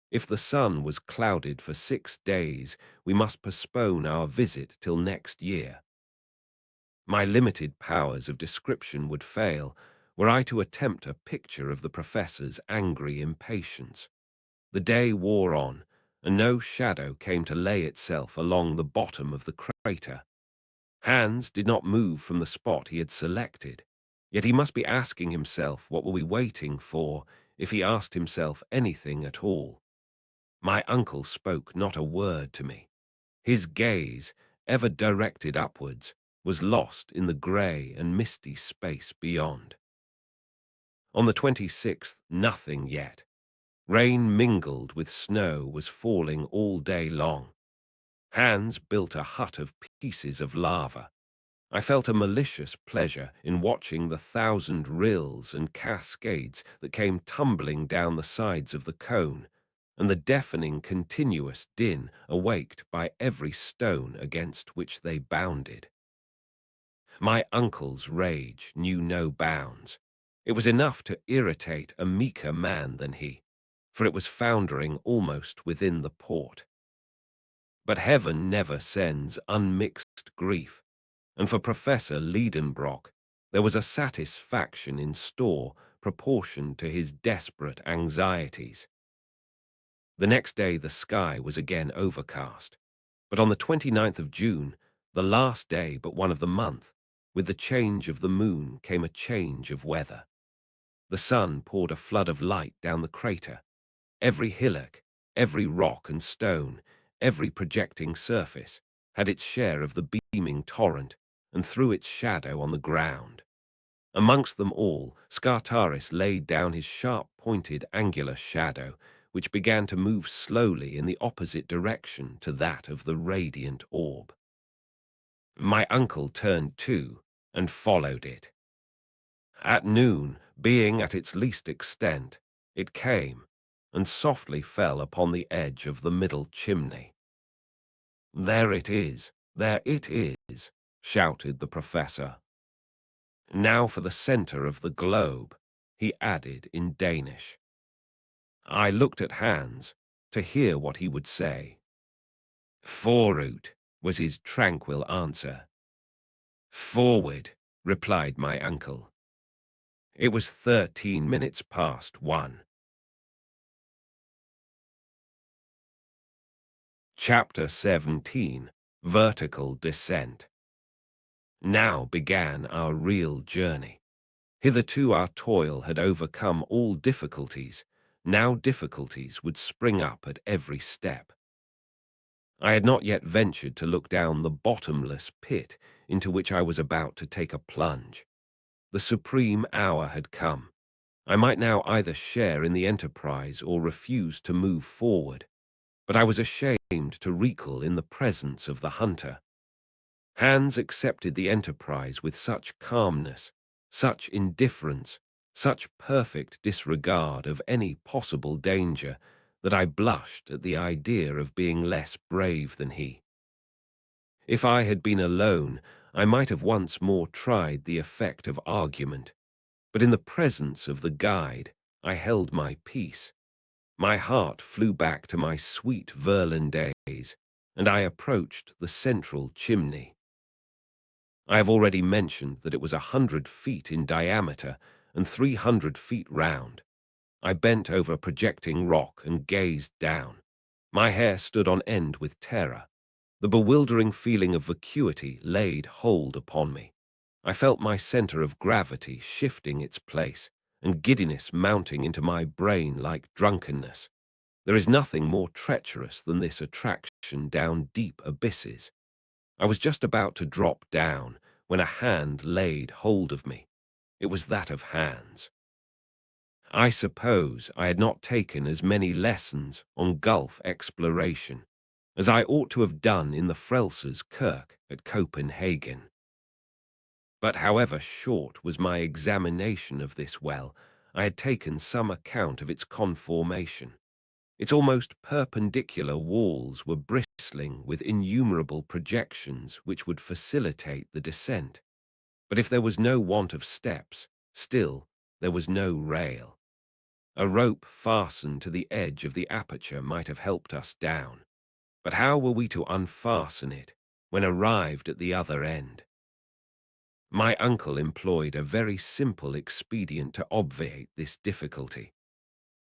If the sun was clouded for 6 days, we must postpone our visit till next year. My limited powers of description would fail were I to attempt a picture of the professor's angry impatience. The day wore on, and no shadow came to lay itself along the bottom of the crater. Hans did not move from the spot he had selected, yet he must be asking himself what were we waiting for, if he asked himself anything at all. My uncle spoke not a word to me. His gaze, ever directed upwards, was lost in the grey and misty space beyond. On the 26th, nothing yet. Rain mingled with snow was falling all day long. Hans built a hut of pieces of lava. I felt a malicious pleasure in watching the 1,000 rills and cascades that came tumbling down the sides of the cone, and the deafening continuous din awaked by every stone against which they bounded. My uncle's rage knew no bounds. It was enough to irritate a meeker man than he, for it was foundering almost within the port. But heaven never sends unmixed grief, and for Professor Lidenbrock there was a satisfaction in store proportioned to his desperate anxieties. The next day the sky was again overcast, but on the 29th of June, the last day but one of the month, with the change of the moon came a change of weather. The sun poured a flood of light down the crater. Every hillock, every rock and stone, every projecting surface had its share of the beaming torrent and threw its shadow on the ground. Amongst them all, Scartaris laid down his sharp-pointed angular shadow, which began to move slowly in the opposite direction to that of the radiant orb. My uncle turned too and followed it. At noon, being at its least extent, it came and softly fell upon the edge of the middle chimney. "There it is, there it is," shouted the professor. "Now for the center of the globe," he added in Danish. I looked at Hans to hear what he would say. "Forut," was his tranquil answer. "Forward," replied my uncle. It was 13 minutes past 1. Chapter 17. Vertical Descent. Now began our real journey. Hitherto our toil had overcome all difficulties. Now difficulties would spring up at every step. I had not yet ventured to look down the bottomless pit into which I was about to take a plunge. The supreme hour had come. I might now either share in the enterprise or refuse to move forward, but I was ashamed to recoil in the presence of the hunter. Hans accepted the enterprise with such calmness, such indifference, such perfect disregard of any possible danger, that I blushed at the idea of being less brave than he. If I had been alone, I might have once more tried the effect of argument, but in the presence of the guide, I held my peace. My heart flew back to my sweet Verlan days, and I approached the central chimney. I have already mentioned that it was 100 feet in diameter and 300 feet round. I bent over a projecting rock and gazed down. My hair stood on end with terror. The bewildering feeling of vacuity laid hold upon me. I felt my center of gravity shifting its place, and giddiness mounting into my brain like drunkenness. There is nothing more treacherous than this attraction down deep abysses. I was just about to drop down when a hand laid hold of me. It was that of Hans. I suppose I had not taken as many lessons on Gulf exploration as I ought to have done in the Frelsers at Copenhagen. But however short was my examination of this well, I had taken some account of its conformation. Its almost perpendicular walls were bristling with innumerable projections which would facilitate the descent. But if there was no want of steps, still there was no rail. A rope fastened to the edge of the aperture might have helped us down. But how were we to unfasten it when arrived at the other end? My uncle employed a very simple expedient to obviate this difficulty.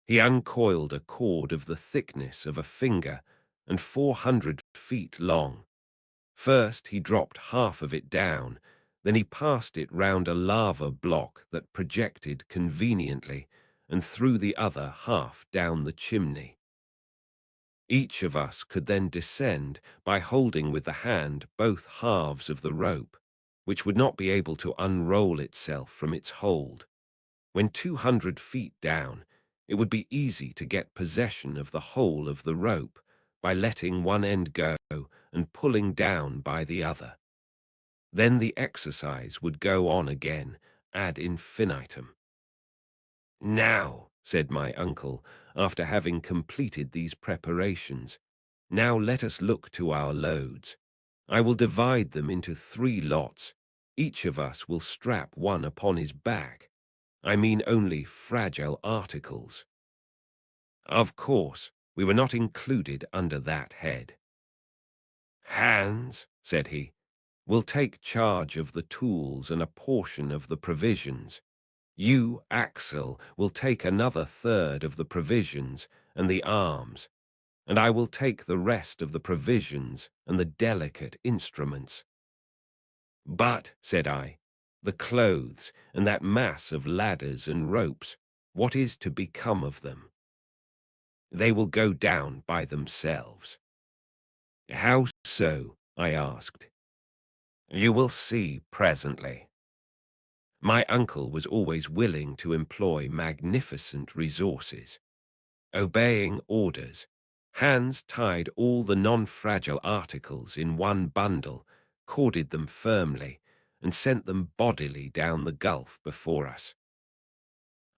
He uncoiled a cord of the thickness of a finger and 400 feet long. First he dropped half of it down, then he passed it round a lava block that projected conveniently and threw the other half down the chimney. Each of us could then descend by holding with the hand both halves of the rope, which would not be able to unroll itself from its hold. When 200 feet down, it would be easy to get possession of the whole of the rope by letting one end go and pulling down by the other. Then the exercise would go on again ad infinitum. "Now," said my uncle, after having completed these preparations, "now let us look to our loads. I will divide them into 3 lots. Each of us will strap one upon his back. I mean only fragile articles." Of course, we were not included under that head. "Hans," said he, "will take charge of the tools and a portion of the provisions. You, Axel, will take another third of the provisions and the arms, and I will take the rest of the provisions and the delicate instruments." "But," said I, "the clothes and that mass of ladders and ropes, what is to become of them?" "They will go down by themselves." "How so?" I asked. "You will see presently." My uncle was always willing to employ magnificent resources. Obeying orders, Hans tied all the non-fragile articles in one bundle, corded them firmly, and sent them bodily down the gulf before us.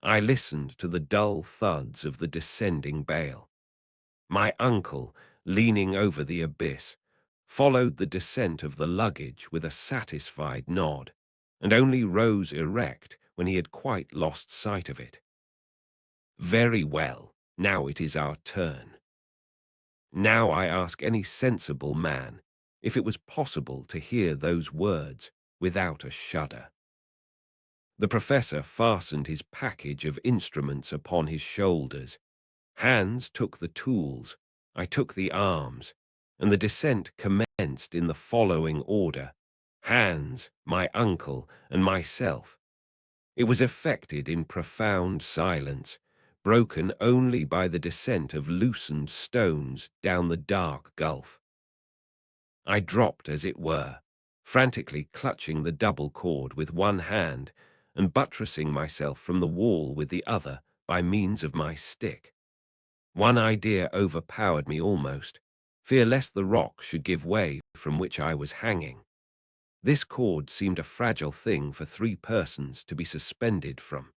I listened to the dull thuds of the descending bale. My uncle, leaning over the abyss, followed the descent of the luggage with a satisfied nod, and only rose erect when he had quite lost sight of it. "Very well, now it is our turn." Now I ask any sensible man if it was possible to hear those words without a shudder. The professor fastened his package of instruments upon his shoulders. Hans took the tools, I took the arms, and the descent commenced in the following order: Hans, my uncle, and myself. It was effected in profound silence, broken only by the descent of loosened stones down the dark gulf. I dropped, as it were, frantically clutching the double cord with one hand and buttressing myself from the wall with the other by means of my stick. One idea overpowered me almost, fear lest the rock should give way from which I was hanging. This cord seemed a fragile thing for 3 persons to be suspended from.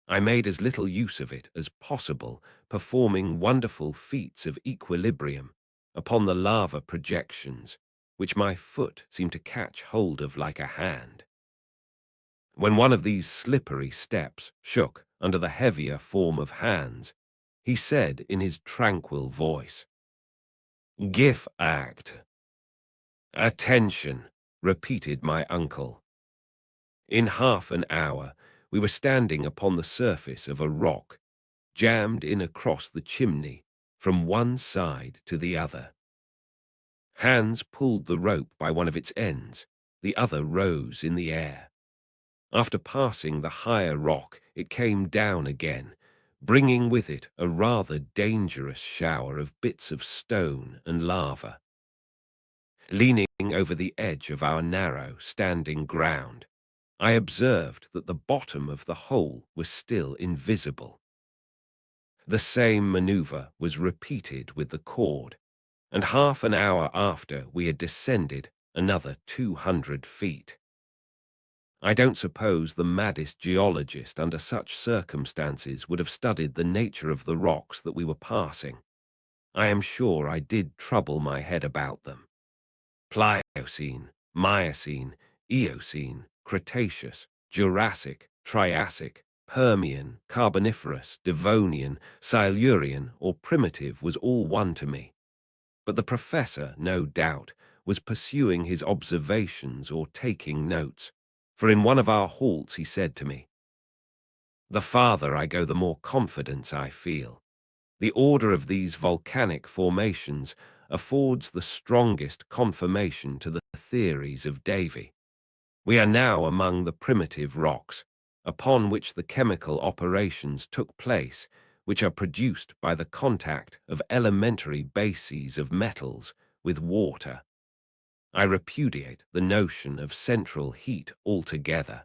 I made as little use of it as possible, performing wonderful feats of equilibrium upon the lava projections, which my foot seemed to catch hold of like a hand. When one of these slippery steps shook under the heavier form of Hans, he said in his tranquil voice, "Gif act." "Attention," repeated my uncle. In half an hour, we were standing upon the surface of a rock, jammed in across the chimney from one side to the other. Hans pulled the rope by one of its ends, the other rose in the air. After passing the higher rock, it came down again, bringing with it a rather dangerous shower of bits of stone and lava. Leaning over the edge of our narrow, standing ground, I observed that the bottom of the hole was still invisible. The same maneuver was repeated with the cord, and half an hour after we had descended another 200 feet. I don't suppose the maddest geologist under such circumstances would have studied the nature of the rocks that we were passing. I am sure I did trouble my head about them. Pliocene, Miocene, Eocene, Cretaceous, Jurassic, Triassic, Permian, Carboniferous, Devonian, Silurian, or primitive was all one to me. But the professor, no doubt, was pursuing his observations or taking notes, for in one of our halts he said to me, "The farther I go, the more confidence I feel. The order of these volcanic formations affords the strongest confirmation to the theories of Davy. We are now among the primitive rocks, upon which the chemical operations took place, which are produced by the contact of elementary bases of metals with water. I repudiate the notion of central heat altogether.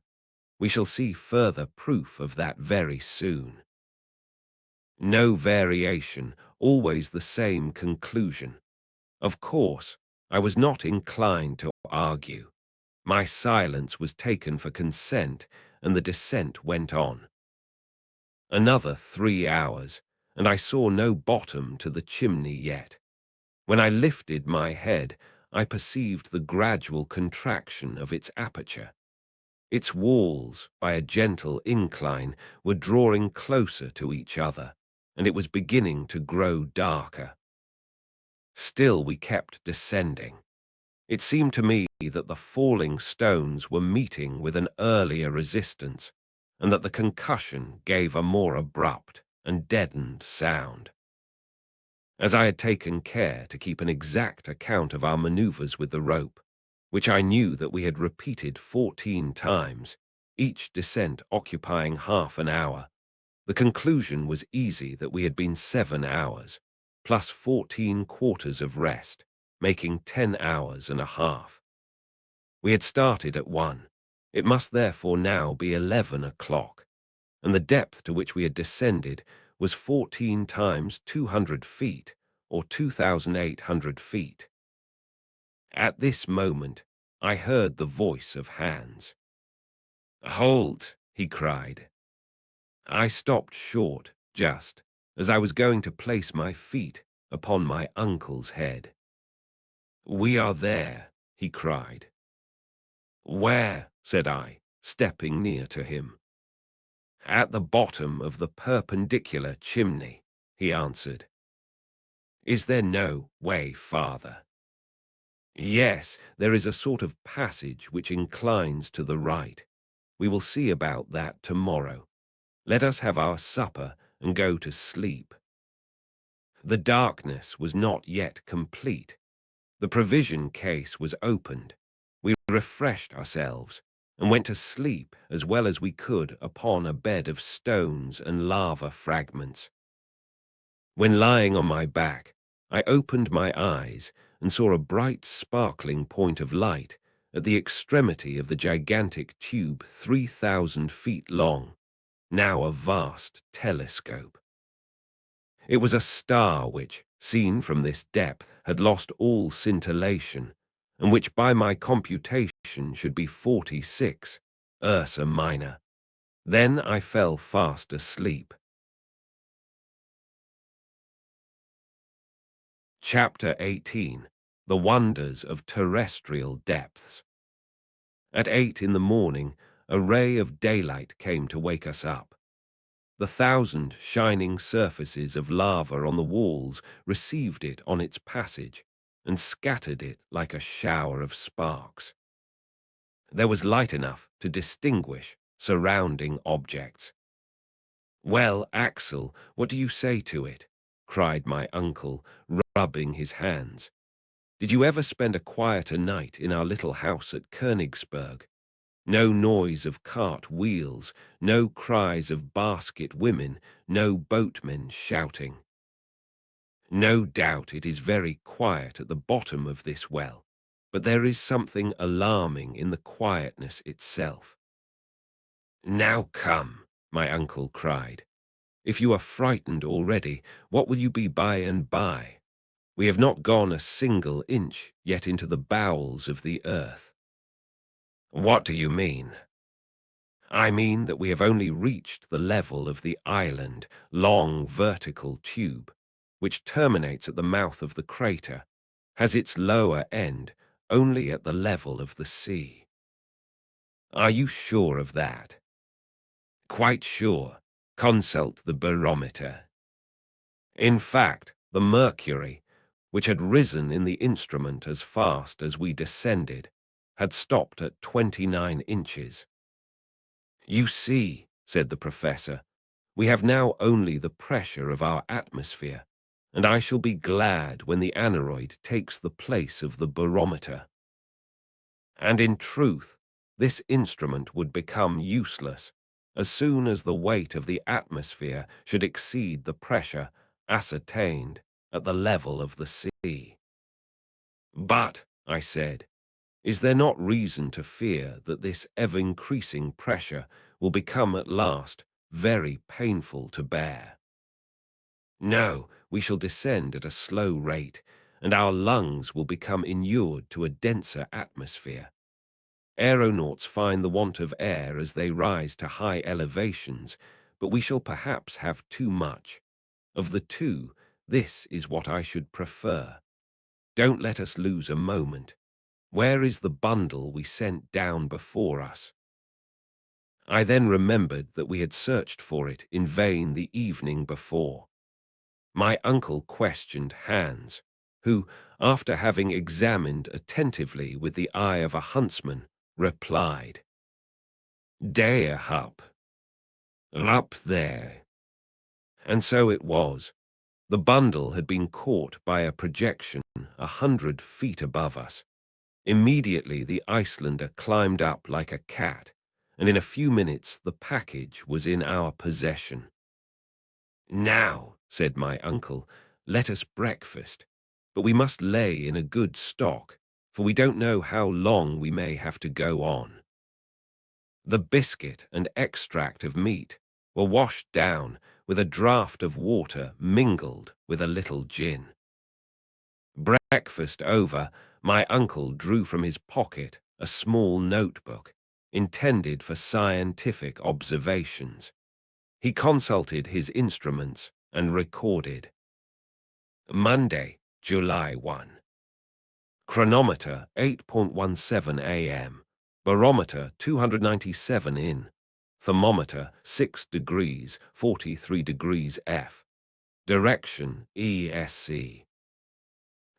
We shall see further proof of that very soon. No variation, always the same conclusion. Of course, I was not inclined to argue. My silence was taken for consent, and the descent went on. Another 3 hours, and I saw no bottom to the chimney yet. When I lifted my head, I perceived the gradual contraction of its aperture. Its walls, by a gentle incline, were drawing closer to each other, and it was beginning to grow darker. Still we kept descending. It seemed to me that the falling stones were meeting with an earlier resistance, and that the concussion gave a more abrupt and deadened sound. As I had taken care to keep an exact account of our maneuvers with the rope, which I knew that we had repeated 14 times, each descent occupying half an hour, the conclusion was easy that we had been 7 hours, plus 14 quarters of rest, making 10 hours and a half. We had started at 1. It must therefore now be 11 o'clock, and the depth to which we had descended was 14 times 200 feet, or 2,800 feet. At this moment, I heard the voice of Hans. "Halt!" he cried. I stopped short, just as I was going to place my feet upon my uncle's head. "We are there," he cried. "Where?" said I, stepping near to him. "At the bottom of the perpendicular chimney," he answered. "Is there no way farther?" "Yes, there is a sort of passage which inclines to the right. We will see about that tomorrow. Let us have our supper and go to sleep." The darkness was not yet complete. The provision case was opened. We refreshed ourselves and went to sleep as well as we could upon a bed of stones and lava fragments. When lying on my back, I opened my eyes and saw a bright sparkling point of light at the extremity of the gigantic tube 3,000 feet long, now a vast telescope. It was a star which, seen from this depth, had lost all scintillation, and which by my computation should be 46, Ursa Minor. Then I fell fast asleep. Chapter 18. The Wonders of Terrestrial Depths. At 8 in the morning, a ray of daylight came to wake us up. The 1,000 shining surfaces of lava on the walls received it on its passage and scattered it like a shower of sparks. There was light enough to distinguish surrounding objects. "Well, Axel, what do you say to it?" cried my uncle, rubbing his hands. "Did you ever spend a quieter night in our little house at Königsberg? No noise of cart wheels, no cries of basket women, no boatmen shouting. No doubt it is very quiet at the bottom of this well, but there is something alarming in the quietness itself. "Now come," my uncle cried. "If you are frightened already, what will you be by and by? We have not gone a single inch yet into the bowels of the earth." "What do you mean?" "I mean that we have only reached the level of the island, long vertical tube, which terminates at the mouth of the crater, has its lower end only at the level of the sea." "Are you sure of that?" "Quite sure. Consult the barometer." In fact, the mercury, which had risen in the instrument as fast as we descended, had stopped at 29 inches. "You see," said the professor, "we have now only the pressure of our atmosphere, and I shall be glad when the aneroid takes the place of the barometer." And in truth, this instrument would become useless as soon as the weight of the atmosphere should exceed the pressure ascertained at the level of the sea. "But," I said, "is there not reason to fear that this ever-increasing pressure will become at last very painful to bear?" "No, we shall descend at a slow rate, and our lungs will become inured to a denser atmosphere. Aeronauts find the want of air as they rise to high elevations, but we shall perhaps have too much. Of the two, this is what I should prefer. Don't let us lose a moment. Where is the bundle we sent down before us?" I then remembered that we had searched for it in vain the evening before. My uncle questioned Hans, who, after having examined attentively with the eye of a huntsman, replied, "There up there." And so it was. The bundle had been caught by a projection 100 feet above us. Immediately the Icelander climbed up like a cat, and in a few minutes the package was in our possession. "Now," said my uncle, "let us breakfast, but we must lay in a good stock, for we don't know how long we may have to go on." The biscuit and extract of meat were washed down with a draught of water mingled with a little gin. Breakfast over, my uncle drew from his pocket a small notebook intended for scientific observations. He consulted his instruments and recorded. Monday, July 1. Chronometer 8.17 a.m. Barometer 297 in. Thermometer 6 degrees 43 degrees F. Direction ESC.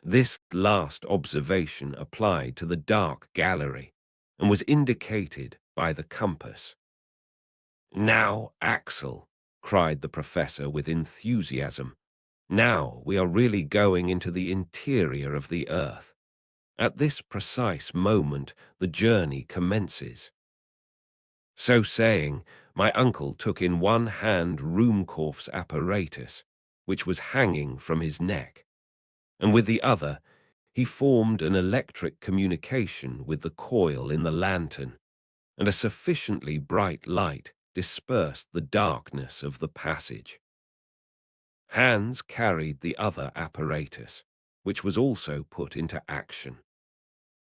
This last observation applied to the dark gallery and was indicated by the compass. "Now, Axel," cried the professor with enthusiasm, "now we are really going into the interior of the earth. At this precise moment the journey commences." So saying, my uncle took in one hand Ruhmkorff's apparatus, which was hanging from his neck, and with the other he formed an electric communication with the coil in the lantern, and a sufficiently bright light dispersed the darkness of the passage. Hans carried the other apparatus, which was also put into action.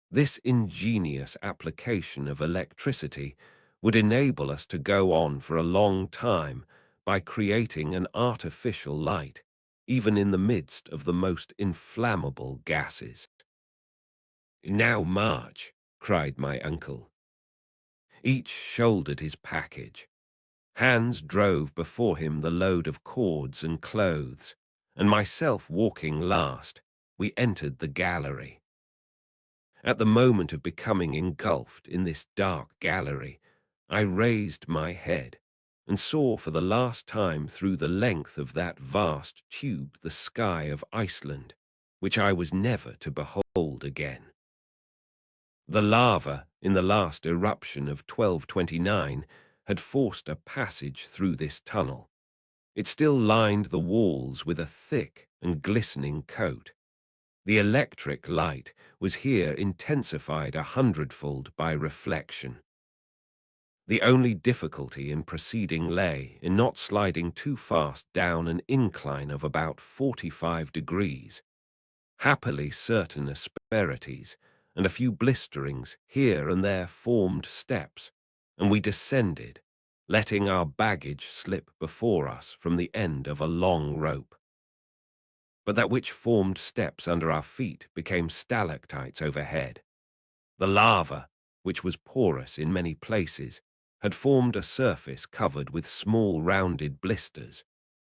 This ingenious application of electricity would enable us to go on for a long time by creating an artificial light, even in the midst of the most inflammable gases. "Now march," cried my uncle. Each shouldered his package. Hans drove before him the load of cords and clothes, and myself walking last, we entered the gallery. At the moment of becoming engulfed in this dark gallery, I raised my head and saw for the last time through the length of that vast tube the sky of Iceland, which I was never to behold again. The lava in the last eruption of 1229, had forced a passage through this tunnel. It still lined the walls with a thick and glistening coat. The electric light was here intensified 100-fold by reflection. The only difficulty in proceeding lay in not sliding too fast down an incline of about 45 degrees. Happily, certain asperities and a few blisterings here and there formed steps, and we descended, letting our baggage slip before us from the end of a long rope. But that which formed steps under our feet became stalactites overhead. The lava, which was porous in many places, had formed a surface covered with small rounded blisters,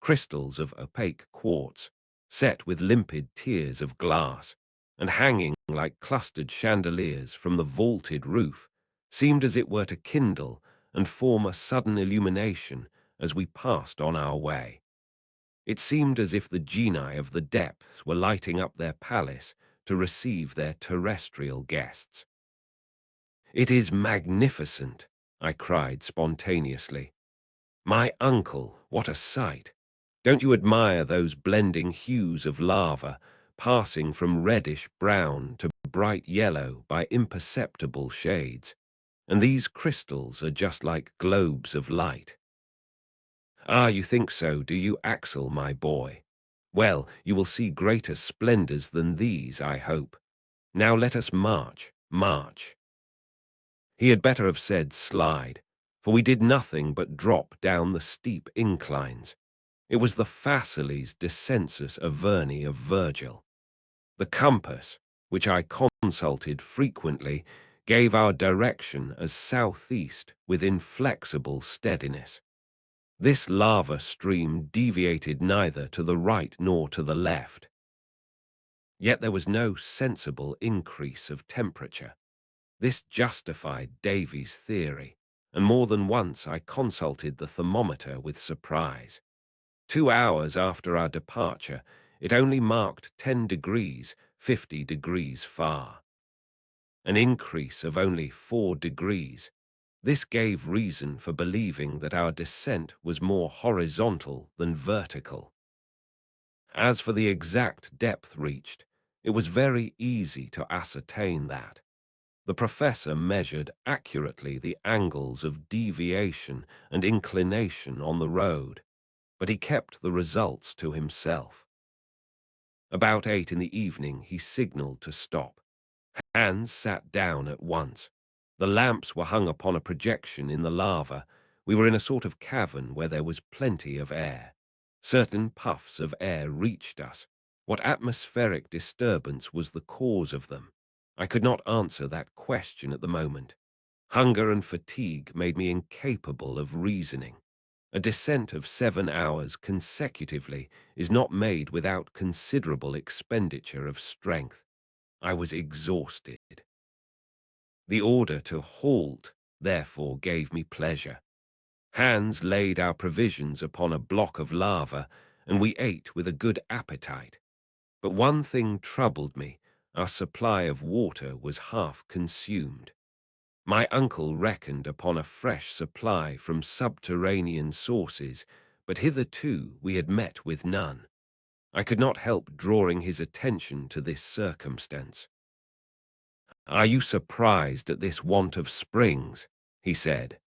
crystals of opaque quartz, set with limpid tiers of glass, and hanging like clustered chandeliers from the vaulted roof, seemed as it were to kindle and form a sudden illumination as we passed on our way. It seemed as if the genii of the depths were lighting up their palace to receive their terrestrial guests. "It is magnificent," I cried spontaneously. "My uncle, what a sight! Don't you admire those blending hues of lava, passing from reddish-brown to bright yellow by imperceptible shades? And these crystals are just like globes of light." "Ah, you think so, do you, Axel, my boy? Well, you will see greater splendors than these, I hope. Now let us march, march." He had better have said slide, for we did nothing but drop down the steep inclines. It was the facilis descensus Averni of Virgil. The compass, which I consulted frequently, gave our direction as southeast with inflexible steadiness. This lava stream deviated neither to the right nor to the left. Yet there was no sensible increase of temperature. This justified Davy's theory, and more than once I consulted the thermometer with surprise. 2 hours after our departure, it only marked 10 degrees, 50 degrees far. An increase of only 4 degrees. This gave reason for believing that our descent was more horizontal than vertical. As for the exact depth reached, it was very easy to ascertain that. The professor measured accurately the angles of deviation and inclination on the road, but he kept the results to himself. About 8 in the evening he signaled to stop. Hans sat down at once. The lamps were hung upon a projection in the lava. We were in a sort of cavern where there was plenty of air. Certain puffs of air reached us. What atmospheric disturbance was the cause of them? I could not answer that question at the moment. Hunger and fatigue made me incapable of reasoning. A descent of 7 hours consecutively is not made without considerable expenditure of strength. I was exhausted. The order to halt, therefore, gave me pleasure. Hans laid our provisions upon a block of lava, and we ate with a good appetite. But one thing troubled me. Our supply of water was half consumed. My uncle reckoned upon a fresh supply from subterranean sources, but hitherto we had met with none. I could not help drawing his attention to this circumstance. "Are you surprised at this want of springs?" he said.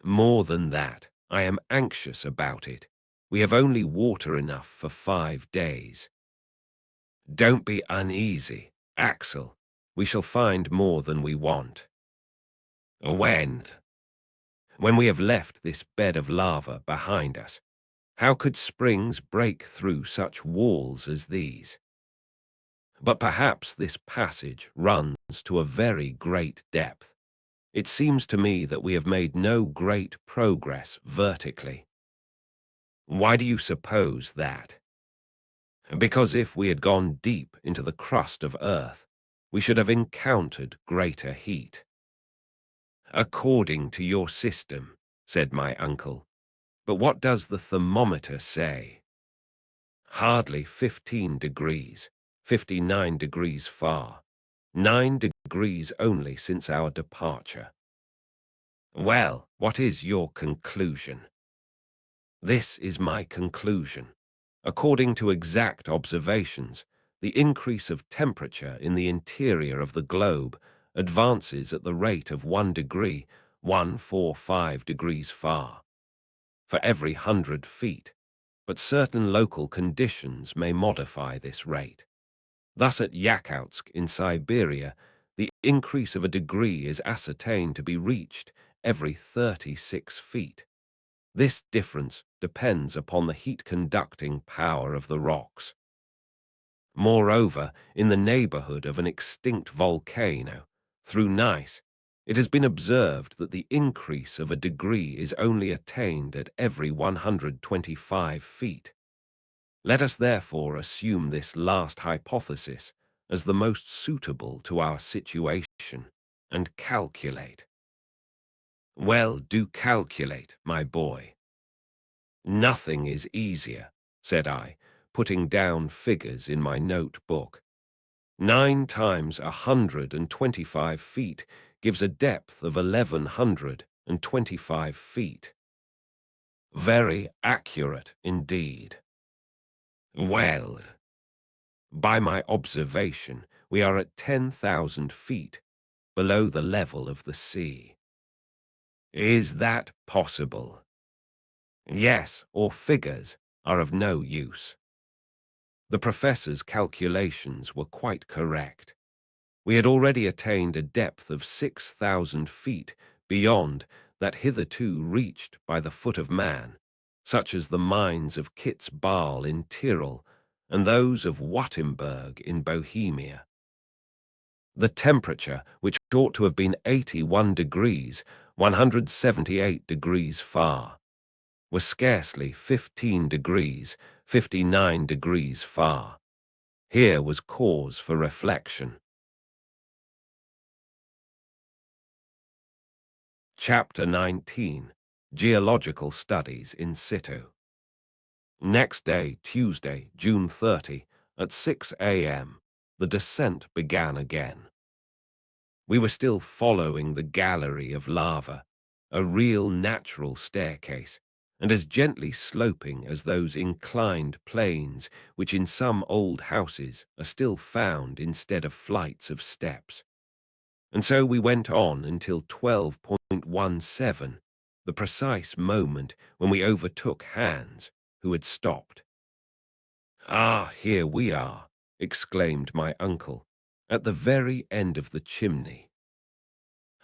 "More than that, I am anxious about it. We have only water enough for 5 days. Don't be uneasy, Axel. We shall find more than we want." "When?" "When we have left this bed of lava behind us. How could springs break through such walls as these? But perhaps this passage runs to a very great depth. It seems to me that we have made no great progress vertically." "Why do you suppose that?" "Because if we had gone deep into the crust of earth, we should have encountered greater heat." "According to your system," said my uncle. "But what does the thermometer say?" "Hardly 15 degrees, 59 degrees far, 9 degrees only since our departure. Well, what is your conclusion? This is my conclusion. According to exact observations, the increase of temperature in the interior of the globe advances at the rate of 1 degree, 145 degrees far, for every 100 feet, but certain local conditions may modify this rate. Thus at Yakutsk in Siberia, the increase of a degree is ascertained to be reached every 36 feet. This difference depends upon the heat-conducting power of the rocks. Moreover, in the neighborhood of an extinct volcano, through Nice, it has been observed that the increase of a degree is only attained at every 125 feet. Let us therefore assume this last hypothesis as the most suitable to our situation, and calculate. Well, do calculate, my boy. Nothing is easier, said I, putting down figures in my notebook. 9 times 125 feet gives a depth of 1,125 feet. Very accurate indeed. Well, by my observation, we are at 10,000 feet below the level of the sea. Is that possible? Yes, or figures are of no use. The professor's calculations were quite correct. We had already attained a depth of 6,000 feet beyond that hitherto reached by the foot of man, such as the mines of Kitzbühel in Tyrol and those of Wittenberg in Bohemia. The temperature, which ought to have been 81 degrees, 178 degrees far, was scarcely 15 degrees, 59 degrees far. Here was cause for reflection. Chapter 19. Geological Studies in situ. Next day, Tuesday, June 30, at 6 a.m., the descent began again. We were still following the gallery of lava, a real natural staircase, and as gently sloping as those inclined planes which in some old houses are still found instead of flights of steps. And so we went on until 12.17, the precise moment when we overtook Hans, who had stopped. "Ah, here we are," exclaimed my uncle, "at the very end of the chimney."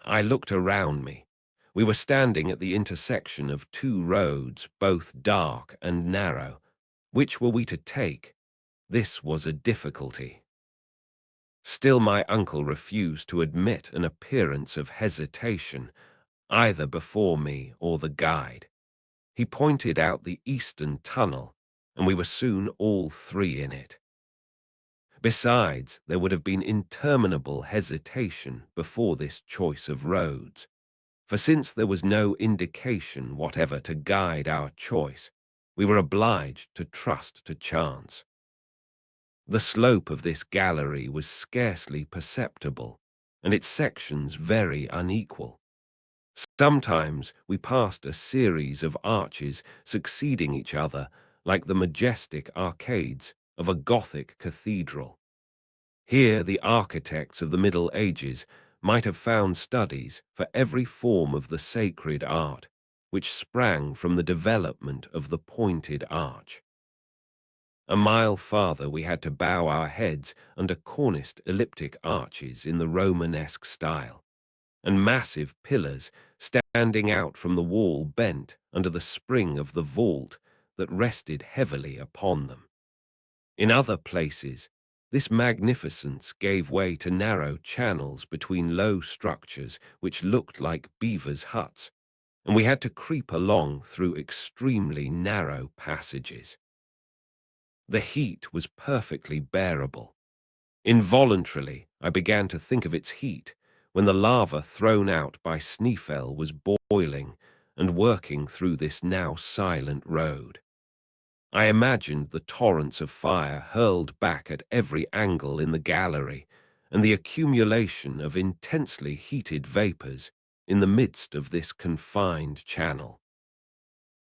I looked around me. We were standing at the intersection of 2 roads, both dark and narrow. Which were we to take? This was a difficulty. Still my uncle refused to admit an appearance of hesitation, either before me or the guide. He pointed out the eastern tunnel, and we were soon all 3 in it. Besides, there would have been interminable hesitation before this choice of roads, for since there was no indication whatever to guide our choice, we were obliged to trust to chance. The slope of this gallery was scarcely perceptible, and its sections very unequal. Sometimes we passed a series of arches succeeding each other like the majestic arcades of a Gothic cathedral. Here the architects of the Middle Ages might have found studies for every form of the sacred art, which sprang from the development of the pointed arch. A mile farther we had to bow our heads under corniced elliptic arches in the Romanesque style, and massive pillars standing out from the wall bent under the spring of the vault that rested heavily upon them. In other places, this magnificence gave way to narrow channels between low structures which looked like beavers' huts, and we had to creep along through extremely narrow passages. The heat was perfectly bearable. Involuntarily, I began to think of its heat when the lava thrown out by Snæfell was boiling and working through this now silent road. I imagined the torrents of fire hurled back at every angle in the gallery, and the accumulation of intensely heated vapors in the midst of this confined channel.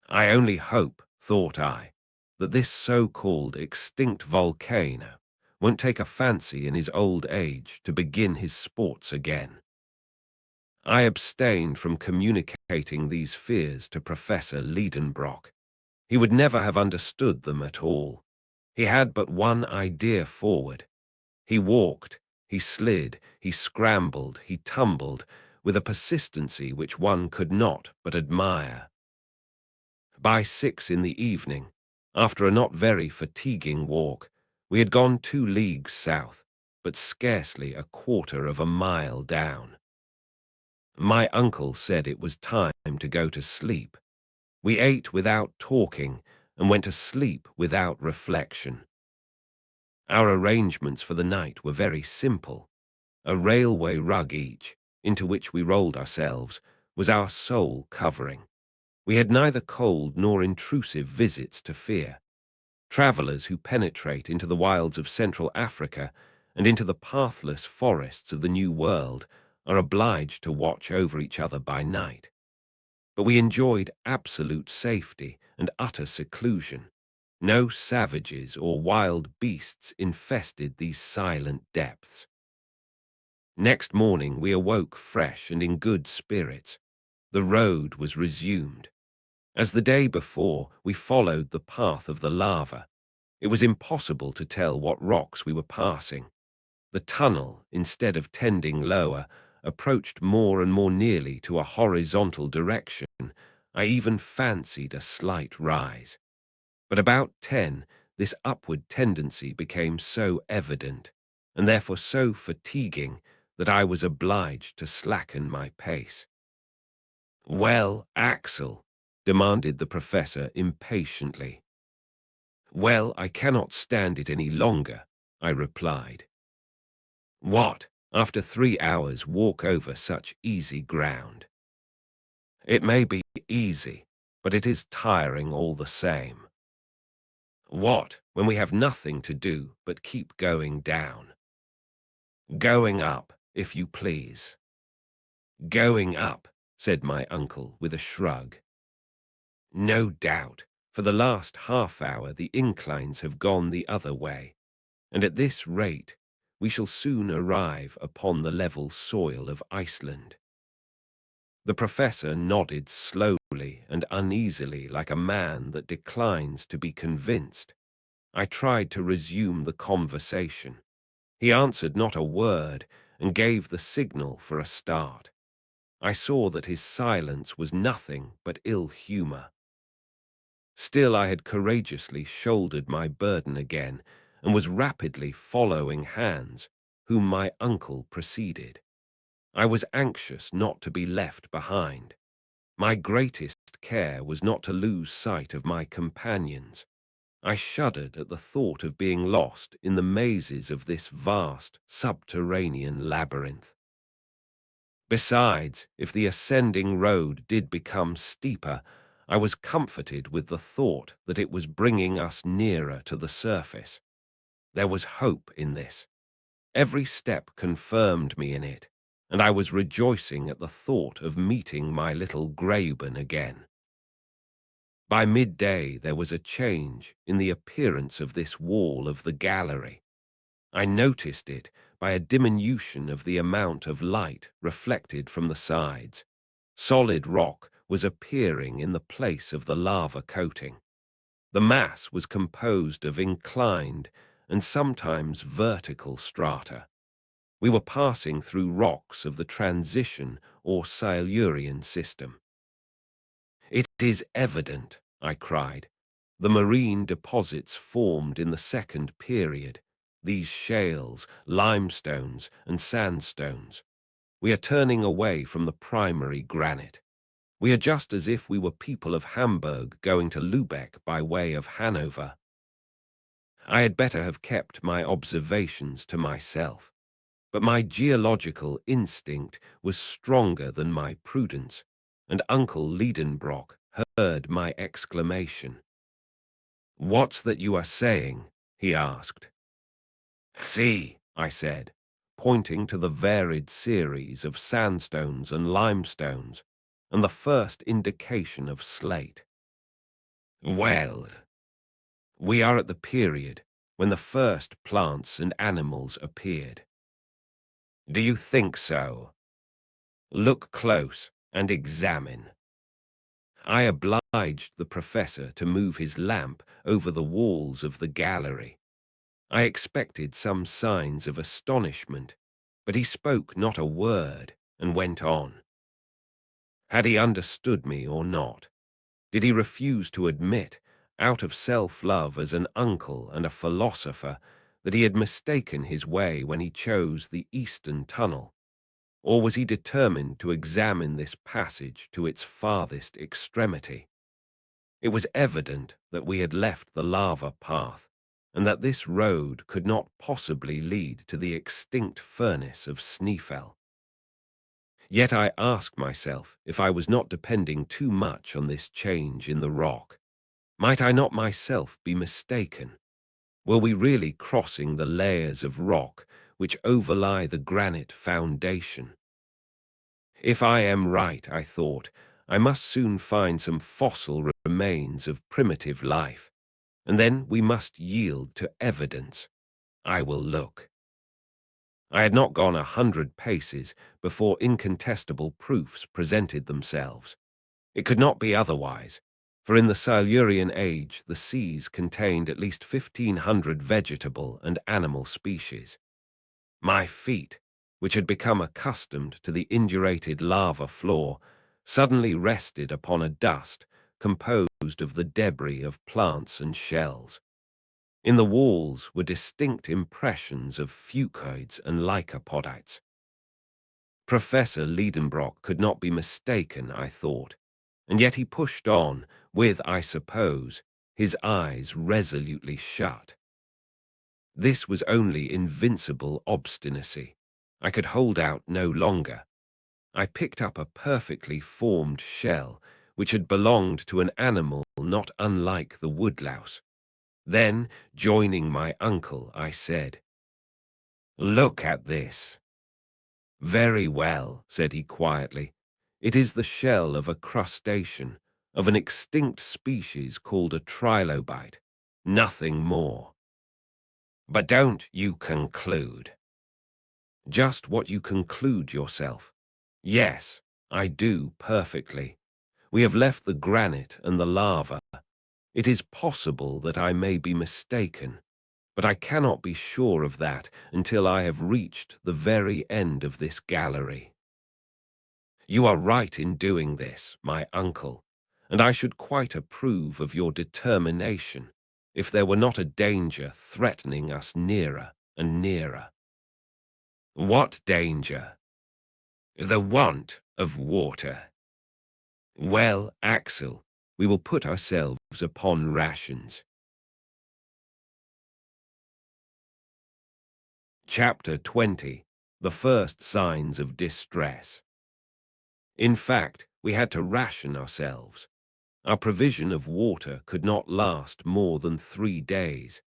I only hope, thought I, that this so-called extinct volcano won't take a fancy in his old age to begin his sports again. I abstained from communicating these fears to Professor Lidenbrock. He would never have understood them at all. He had but one idea forward. He walked, he slid, he scrambled, he tumbled, with a persistency which one could not but admire. By 6 in the evening, after a not very fatiguing walk, we had gone 2 leagues south, but scarcely a quarter of a mile down. My uncle said it was time to go to sleep. We ate without talking and went to sleep without reflection. Our arrangements for the night were very simple. A railway rug each, into which we rolled ourselves, was our sole covering. We had neither cold nor intrusive visits to fear. Travellers who penetrate into the wilds of Central Africa and into the pathless forests of the New World are obliged to watch over each other by night. But we enjoyed absolute safety and utter seclusion. No savages or wild beasts infested these silent depths. Next morning we awoke fresh and in good spirits. The road was resumed. As the day before, we followed the path of the lava. It was impossible to tell what rocks we were passing. The tunnel, instead of tending lower, approached more and more nearly to a horizontal direction. I even fancied a slight rise. But about 10, this upward tendency became so evident, and therefore so fatiguing, that I was obliged to slacken my pace. "Well, Axel," demanded the professor impatiently. "Well, I cannot stand it any longer," I replied. "What, after 3 hours walk over such easy ground?" "It may be easy, but it is tiring all the same." "What, when we have nothing to do but keep going down?" "Going up, if you please." "Going up," said my uncle with a shrug. "No doubt, for the last half-hour the inclines have gone the other way, and at this rate we shall soon arrive upon the level soil of Iceland." The professor nodded slowly and uneasily like a man that declines to be convinced. I tried to resume the conversation. He answered not a word and gave the signal for a start. I saw that his silence was nothing but ill humor. Still I had courageously shouldered my burden again and was rapidly following Hans, whom my uncle preceded. I was anxious not to be left behind. My greatest care was not to lose sight of my companions. I shuddered at the thought of being lost in the mazes of this vast subterranean labyrinth. Besides, if the ascending road did become steeper, I was comforted with the thought that it was bringing us nearer to the surface. There was hope in this. Every step confirmed me in it, and I was rejoicing at the thought of meeting my little Graben again. By midday there was a change in the appearance of this wall of the gallery. I noticed it by a diminution of the amount of light reflected from the sides. Solid rock was appearing in the place of the lava coating. The mass was composed of inclined and sometimes vertical strata. We were passing through rocks of the transition or Silurian system. "It is evident," I cried. "The marine deposits formed in the second period, these shales, limestones, and sandstones. We are turning away from the primary granite. We are just as if we were people of Hamburg going to Lübeck by way of Hanover." I had better have kept my observations to myself, but my geological instinct was stronger than my prudence, and Uncle Lidenbrock heard my exclamation. "What's that you are saying?" he asked. "See," I said, pointing to the varied series of sandstones and limestones, and the first indication of slate. Well, we are at the period when the first plants and animals appeared. Do you think so? Look close and examine. I obliged the professor to move his lamp over the walls of the gallery. I expected some signs of astonishment, but he spoke not a word and went on. Had he understood me or not? Did he refuse to admit, out of self-love as an uncle and a philosopher, that he had mistaken his way when he chose the eastern tunnel? Or was he determined to examine this passage to its farthest extremity? It was evident that we had left the lava path, and that this road could not possibly lead to the extinct furnace of Snæfell. Yet I asked myself if I was not depending too much on this change in the rock. Might I not myself be mistaken? Were we really crossing the layers of rock which overlie the granite foundation? If I am right, I thought, I must soon find some fossil remains of primitive life, and then we must yield to evidence. I will look. I had not gone 100 paces before incontestable proofs presented themselves. It could not be otherwise, for in the Silurian age the seas contained at least 1,500 vegetable and animal species. My feet, which had become accustomed to the indurated lava floor, suddenly rested upon a dust composed of the debris of plants and shells. In the walls were distinct impressions of fucoids and lycopodites. Professor Lidenbrock could not be mistaken, I thought, and yet he pushed on, with, I suppose, his eyes resolutely shut. This was only invincible obstinacy. I could hold out no longer. I picked up a perfectly formed shell, which had belonged to an animal not unlike the woodlouse. Then, joining my uncle, I said, "Look at this." "Very well," said he quietly. "It is the shell of a crustacean, of an extinct species called a trilobite. Nothing more." "But don't you conclude?" "Just what you conclude yourself. Yes, I do perfectly. We have left the granite and the lava. It is possible that I may be mistaken, but I cannot be sure of that until I have reached the very end of this gallery. You are right in doing this, my uncle, and I should quite approve of your determination if there were not a danger threatening us nearer and nearer." "What danger?" "The want of water." "Well, Axel, we will put ourselves upon rations." Chapter 20. The First Signs of Distress. In fact, we had to ration ourselves. Our provision of water could not last more than 3 days.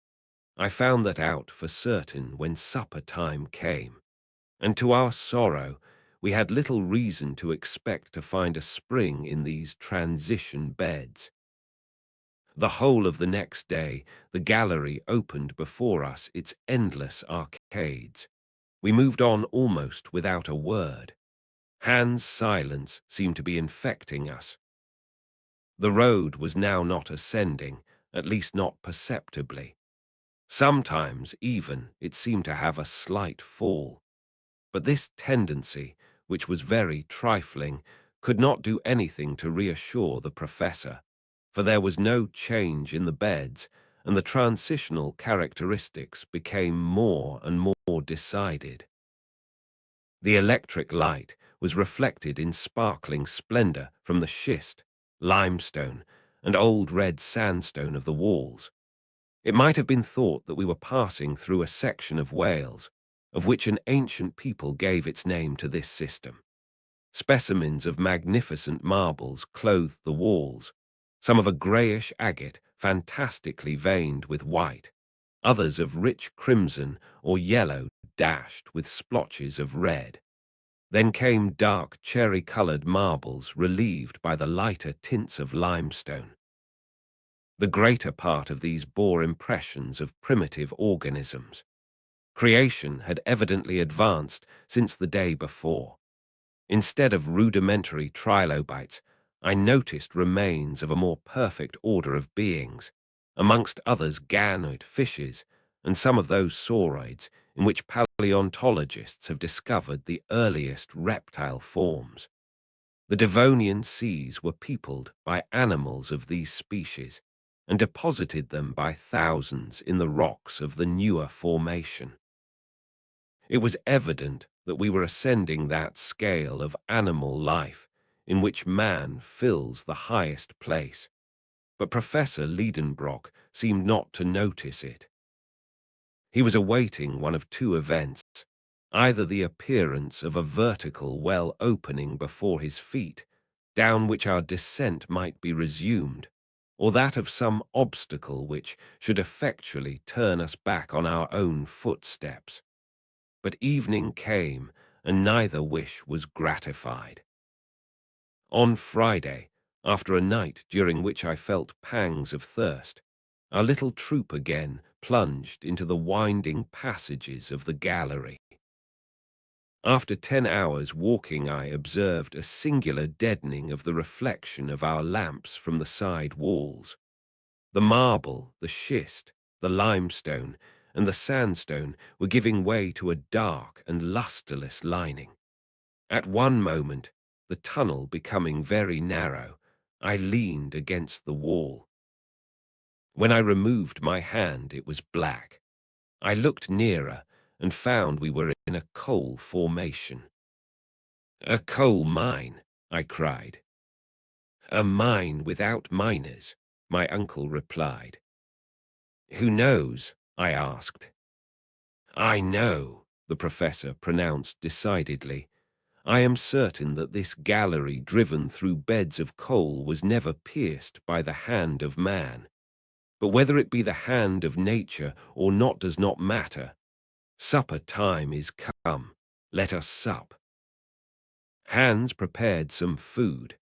I found that out for certain when supper time came, and to our sorrow, we had little reason to expect to find a spring in these transition beds. The whole of the next day, the gallery opened before us its endless arcades. We moved on almost without a word. Hans' silence seemed to be infecting us. The road was now not ascending, at least not perceptibly. Sometimes, even, it seemed to have a slight fall. But this tendency, which was very trifling, could not do anything to reassure the professor, for there was no change in the beds, and the transitional characteristics became more and more decided. The electric light was reflected in sparkling splendor from the schist, limestone, and old red sandstone of the walls. It might have been thought that we were passing through a section of Wales, of which an ancient people gave its name to this system. Specimens of magnificent marbles clothed the walls, some of a greyish agate fantastically veined with white, others of rich crimson or yellow dashed with splotches of red. Then came dark cherry-colored marbles relieved by the lighter tints of limestone. The greater part of these bore impressions of primitive organisms. Creation had evidently advanced since the day before. Instead of rudimentary trilobites, I noticed remains of a more perfect order of beings, amongst others ganoid fishes and some of those sauroids in which paleontologists have discovered the earliest reptile forms. The Devonian seas were peopled by animals of these species and deposited them by thousands in the rocks of the newer formation. It was evident that we were ascending that scale of animal life in which man fills the highest place, but Professor Lidenbrock seemed not to notice it. He was awaiting one of two events, either the appearance of a vertical well opening before his feet, down which our descent might be resumed, or that of some obstacle which should effectually turn us back on our own footsteps. But evening came, and neither wish was gratified. On Friday, after a night during which I felt pangs of thirst, our little troop again plunged into the winding passages of the gallery. After 10 hours walking, I observed a singular deadening of the reflection of our lamps from the side walls. The marble, the schist, the limestone, and the sandstone were giving way to a dark and lustreless lining. At one moment, the tunnel becoming very narrow, I leaned against the wall. When I removed my hand, it was black. I looked nearer and found we were in a coal formation. "A coal mine," I cried. "A mine without miners," my uncle replied. "Who knows?" I asked. "I know," the professor pronounced decidedly. "I am certain that this gallery driven through beds of coal was never pierced by the hand of man. But whether it be the hand of nature or not does not matter. Supper time is come. Let us sup." Hans prepared some food.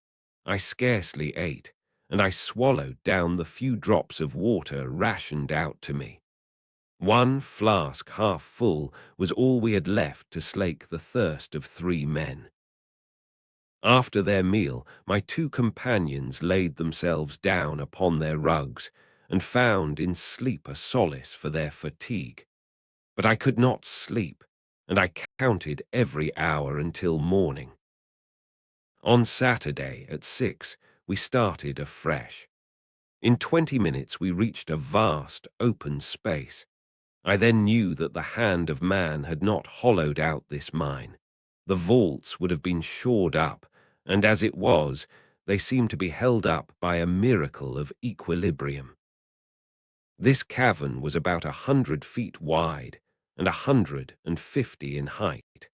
I scarcely ate, and I swallowed down the few drops of water rationed out to me. One flask half full was all we had left to slake the thirst of 3 men. After their meal, my 2 companions laid themselves down upon their rugs and found in sleep a solace for their fatigue. But I could not sleep, and I counted every hour until morning. On Saturday at 6, we started afresh. In 20 minutes we reached a vast open space. I then knew that the hand of man had not hollowed out this mine. The vaults would have been shored up, and as it was, they seemed to be held up by a miracle of equilibrium. This cavern was about 100 feet wide and 150 in height.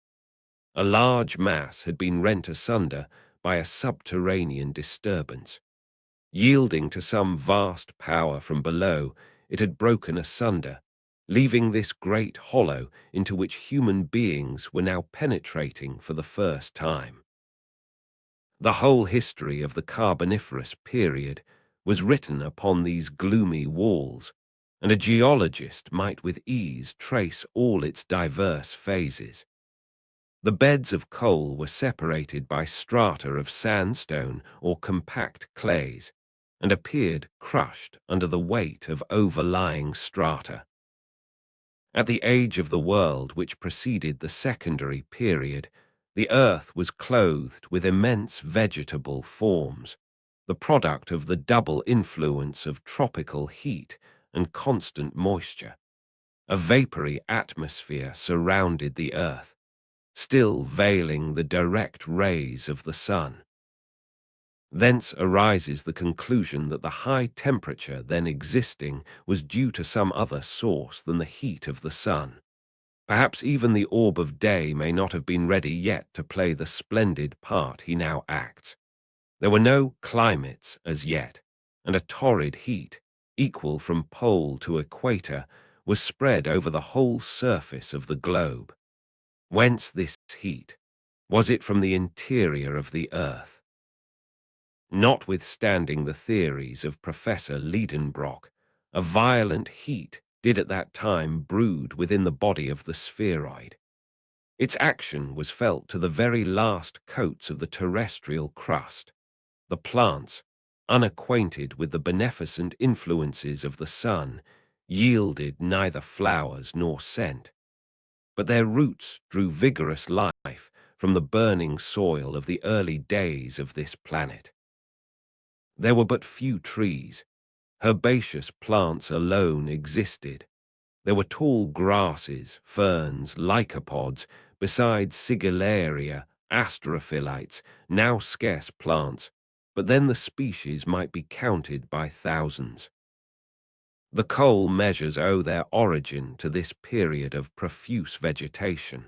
A large mass had been rent asunder by a subterranean disturbance. Yielding to some vast power from below, it had broken asunder, leaving this great hollow into which human beings were now penetrating for the first time. The whole history of the Carboniferous period was written upon these gloomy walls, and a geologist might with ease trace all its diverse phases. The beds of coal were separated by strata of sandstone or compact clays, and appeared crushed under the weight of overlying strata. At the age of the world which preceded the secondary period, the earth was clothed with immense vegetable forms, the product of the double influence of tropical heat and constant moisture. A vapory atmosphere surrounded the earth, still veiling the direct rays of the sun. Thence arises the conclusion that the high temperature then existing was due to some other source than the heat of the sun. Perhaps even the orb of day may not have been ready yet to play the splendid part he now acts. There were no climates as yet, and a torrid heat, equal from pole to equator, was spread over the whole surface of the globe. Whence this heat? Was it from the interior of the earth? Notwithstanding the theories of Professor Lidenbrock, a violent heat did at that time brood within the body of the spheroid. Its action was felt to the very last coats of the terrestrial crust. The plants, unacquainted with the beneficent influences of the sun, yielded neither flowers nor scent, but their roots drew vigorous life from the burning soil of the early days of this planet. There were but few trees. Herbaceous plants alone existed. There were tall grasses, ferns, lycopods, besides sigillaria, astrophylites, now scarce plants, but then the species might be counted by thousands. The coal measures owe their origin to this period of profuse vegetation.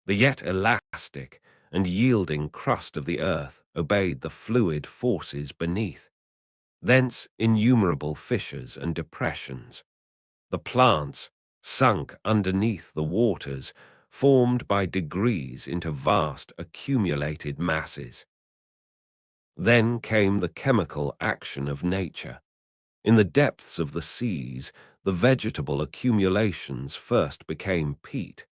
The yet elastic and yielding crust of the earth obeyed the fluid forces beneath. Thence innumerable fissures and depressions. The plants, sunk underneath the waters, formed by degrees into vast accumulated masses. Then came the chemical action of nature. In the depths of the seas, the vegetable accumulations first became peat.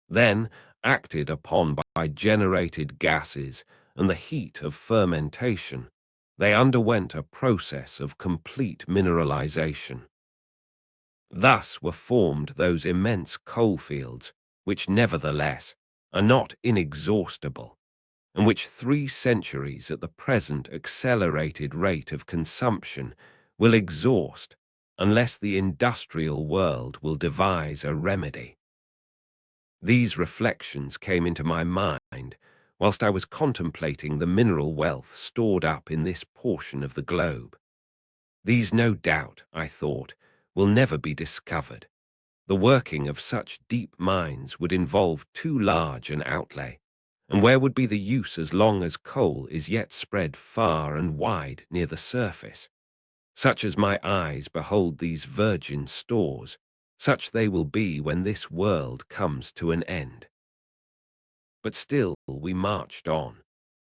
Then, acted upon by generated gases and the heat of fermentation, they underwent a process of complete mineralization. Thus were formed those immense coalfields, which nevertheless are not inexhaustible, and which 3 centuries at the present accelerated rate of consumption will exhaust unless the industrial world will devise a remedy. These reflections came into my mind whilst I was contemplating the mineral wealth stored up in this portion of the globe. These, no doubt, I thought, will never be discovered. The working of such deep mines would involve too large an outlay, and where would be the use as long as coal is yet spread far and wide near the surface? Such as my eyes behold these virgin stores, such they will be when this world comes to an end. But still we marched on,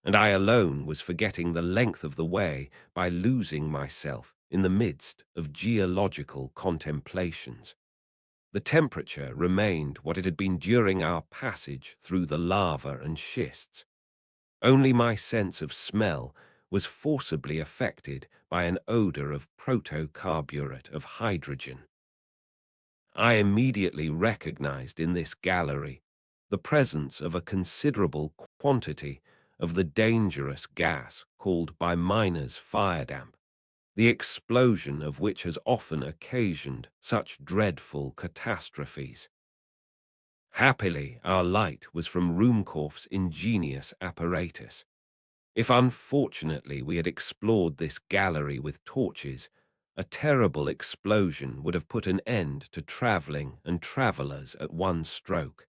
and I alone was forgetting the length of the way by losing myself in the midst of geological contemplations. The temperature remained what it had been during our passage through the lava and schists. Only my sense of smell was forcibly affected by an odor of protocarburet of hydrogen. I immediately recognized in this gallery the presence of a considerable quantity of the dangerous gas called by miners firedamp, the explosion of which has often occasioned such dreadful catastrophes. Happily, our light was from Ruhmkorff's ingenious apparatus. If unfortunately we had explored this gallery with torches, a terrible explosion would have put an end to travelling and travellers at one stroke.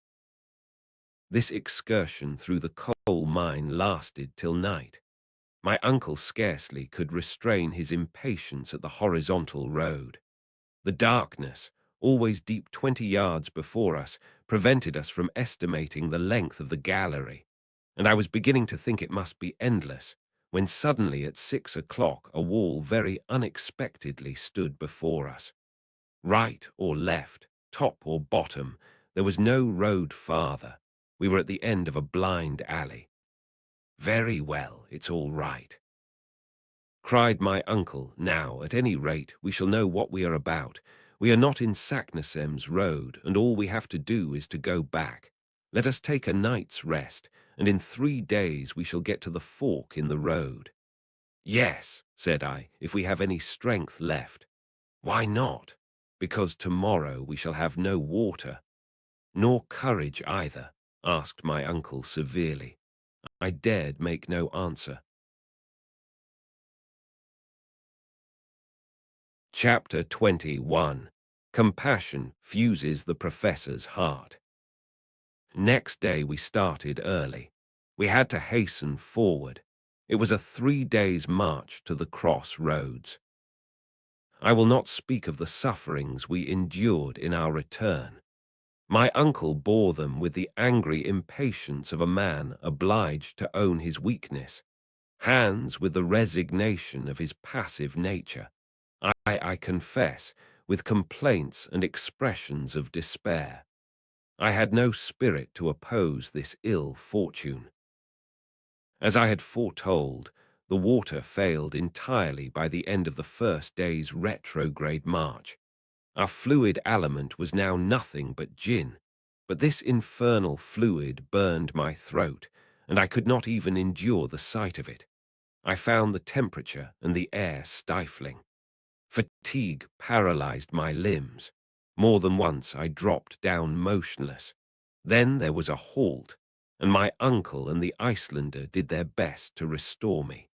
This excursion through the coal mine lasted till night. My uncle scarcely could restrain his impatience at the horizontal road. The darkness, always deep 20 yards before us, prevented us from estimating the length of the gallery, and I was beginning to think it must be endless, when suddenly at 6 o'clock a wall very unexpectedly stood before us. Right or left, top or bottom, there was no road farther. We were at the end of a blind alley. "Very well, it's all right," cried my uncle. "Now, at any rate, we shall know what we are about. We are not in Saknussemm's road, and all we have to do is to go back. Let us take a night's rest, and in 3 days we shall get to the fork in the road." "Yes," said I, "if we have any strength left." "Why not?" "Because tomorrow we shall have no water." "Nor courage either?" asked my uncle severely. I dared make no answer. Chapter 21. Compassion fuses the professor's heart. Next day we started early. We had to hasten forward. It was a 3 days' march to the cross roads. I will not speak of the sufferings we endured in our return. My uncle bore them with the angry impatience of a man obliged to own his weakness, Hans with the resignation of his passive nature, I confess, with complaints and expressions of despair. I had no spirit to oppose this ill fortune. As I had foretold, the water failed entirely by the end of the first day's retrograde march. Our fluid aliment was now nothing but gin, but this infernal fluid burned my throat, and I could not even endure the sight of it. I found the temperature and the air stifling. Fatigue paralyzed my limbs. More than once I dropped down motionless. Then there was a halt, and my uncle and the Icelander did their best to restore me.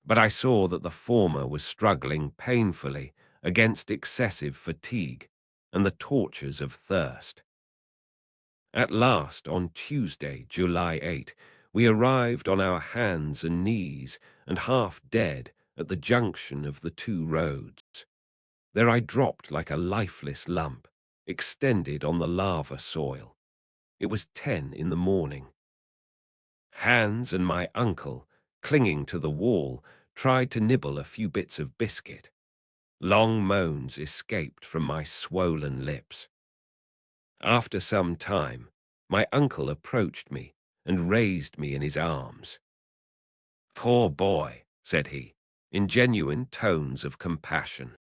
But I saw that the former was struggling painfully against excessive fatigue and the tortures of thirst. At last, on Tuesday, July 8, we arrived on our hands and knees and half dead at the junction of the two roads. There I dropped like a lifeless lump, extended on the lava soil. It was 10 in the morning. Hans and my uncle, clinging to the wall, tried to nibble a few bits of biscuit. Long moans escaped from my swollen lips. After some time, my uncle approached me and raised me in his arms. "Poor boy," said he, in genuine tones of compassion.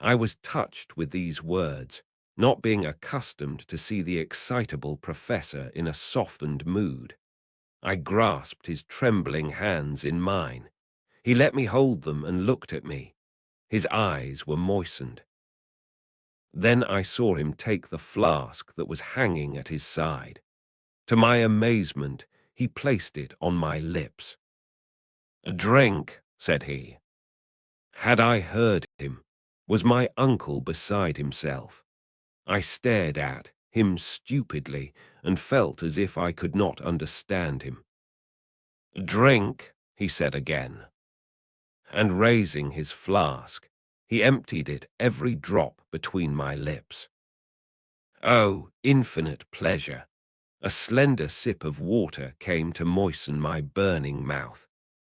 I was touched with these words, not being accustomed to see the excitable professor in a softened mood. I grasped his trembling hands in mine. He let me hold them and looked at me. His eyes were moistened. Then I saw him take the flask that was hanging at his side. To my amazement, he placed it on my lips. "Drink," said he. Had I heard him? Was my uncle beside himself? I stared at him stupidly and felt as if I could not understand him. "Drink," he said again. And raising his flask, he emptied it every drop between my lips. Oh, infinite pleasure! A slender sip of water came to moisten my burning mouth.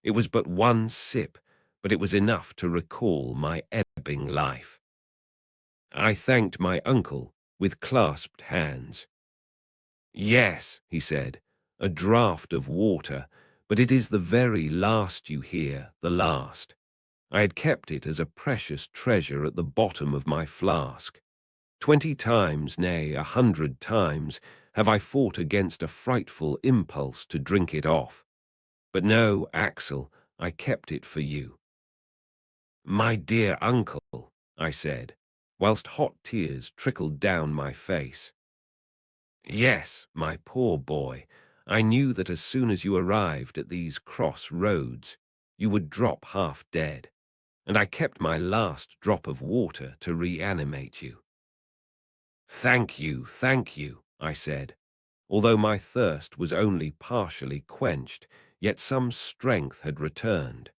It was but one sip, but it was enough to recall my ebbing life. I thanked my uncle with clasped hands. "Yes," he said, "a draught of water, but it is the very last you hear, the last." I had kept it as a precious treasure at the bottom of my flask. 20 times, nay, 100 times, have I fought against a frightful impulse to drink it off. But no, Axel, I kept it for you. "My dear uncle," I said, whilst hot tears trickled down my face. "Yes, my poor boy, I knew that as soon as you arrived at these cross roads, you would drop half dead, and I kept my last drop of water to reanimate you." Thank you, I said. Although my thirst was only partially quenched, yet some strength had returned.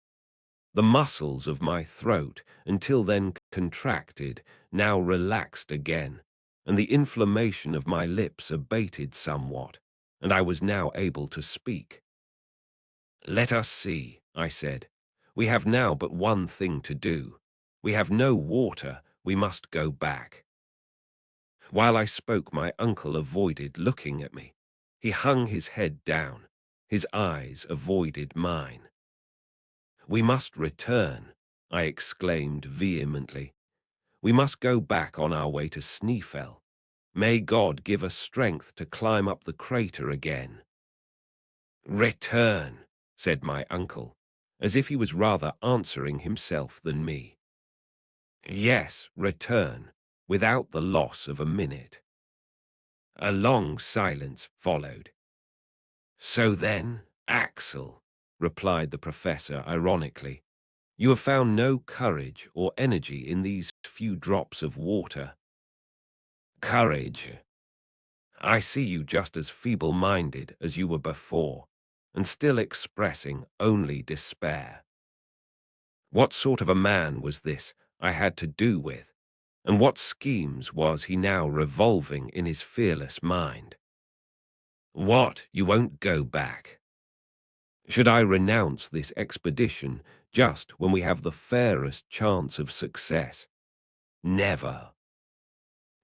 The muscles of my throat, until then contracted, now relaxed again, and the inflammation of my lips abated somewhat, and I was now able to speak. "Let us see," I said. "We have now but one thing to do. We have no water, we must go back." While I spoke, my uncle avoided looking at me. He hung his head down. His eyes avoided mine. "We must return," I exclaimed vehemently. "We must go back on our way to Snæfell. May God give us strength to climb up the crater again." "Return," said my uncle, as if he was rather answering himself than me. "Yes, return, without the loss of a minute." A long silence followed. "So then, Axel," replied the professor ironically, "you have found no courage or energy in these few drops of water." "Courage? I see you just as feeble-minded as you were before, and still expressing only despair." What sort of a man was this I had to do with, and what schemes was he now revolving in his fearless mind? What, you won't go back? Should I renounce this expedition just when we have the fairest chance of success? Never.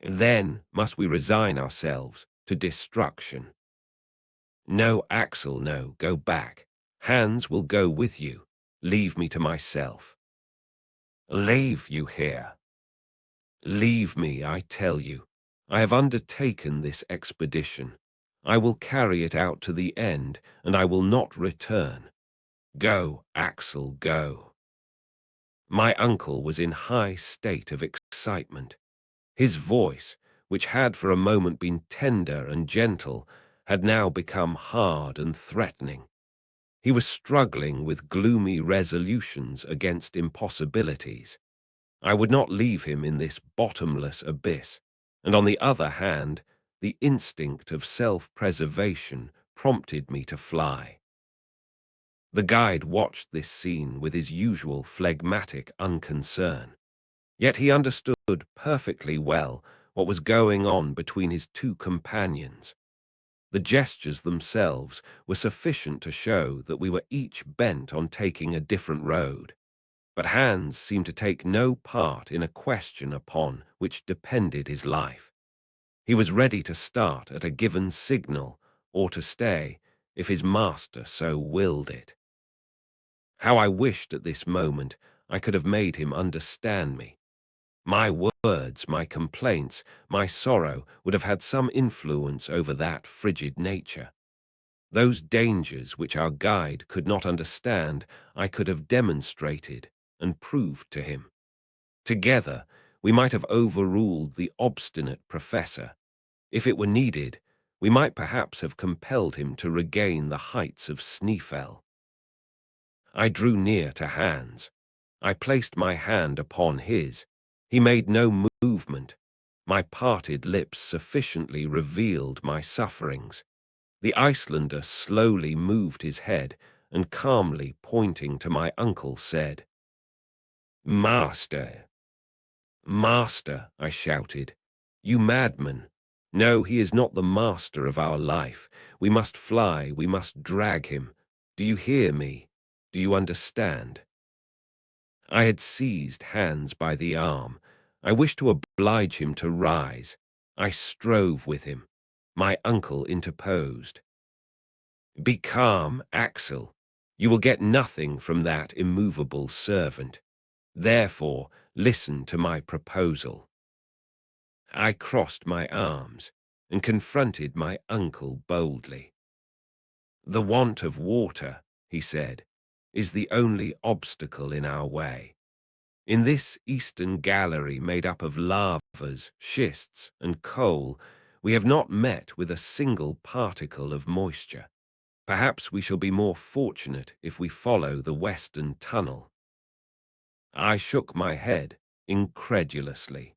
Then must we resign ourselves to destruction. No, Axel, no, go back. Hans will go with you. Leave me to myself. Leave you here. Leave me, I tell you. I have undertaken this expedition. I will carry it out to the end, and I will not return. Go, Axel, go. My uncle was in high state of excitement. His voice, which had for a moment been tender and gentle, had now become hard and threatening. He was struggling with gloomy resolutions against impossibilities. I would not leave him in this bottomless abyss, and on the other hand, the instinct of self-preservation prompted me to fly. The guide watched this scene with his usual phlegmatic unconcern. Yet he understood perfectly well what was going on between his two companions. The gestures themselves were sufficient to show that we were each bent on taking a different road. But Hans seemed to take no part in a question upon which depended his life. He was ready to start at a given signal, or to stay, if his master so willed it. How I wished at this moment I could have made him understand me. My words, my complaints, my sorrow would have had some influence over that frigid nature. Those dangers which our guide could not understand, I could have demonstrated and proved to him. Together, we might have overruled the obstinate professor. If it were needed, we might perhaps have compelled him to regain the heights of Snæfell. I drew near to Hans. I placed my hand upon his. He made no movement. My parted lips sufficiently revealed my sufferings. The Icelander slowly moved his head and calmly pointing to my uncle said, "Master." "Master," I shouted. "You madman. No, he is not the master of our life. We must fly, we must drag him. Do you hear me? Do you understand?" I had seized Hans by the arm. I wished to oblige him to rise. I strove with him. My uncle interposed. "Be calm, Axel. You will get nothing from that immovable servant. Therefore, listen to my proposal." I crossed my arms and confronted my uncle boldly. "The want of water," he said, "is the only obstacle in our way. In this eastern gallery made up of lavas, schists, and coal, we have not met with a single particle of moisture. Perhaps we shall be more fortunate if we follow the western tunnel." I shook my head incredulously.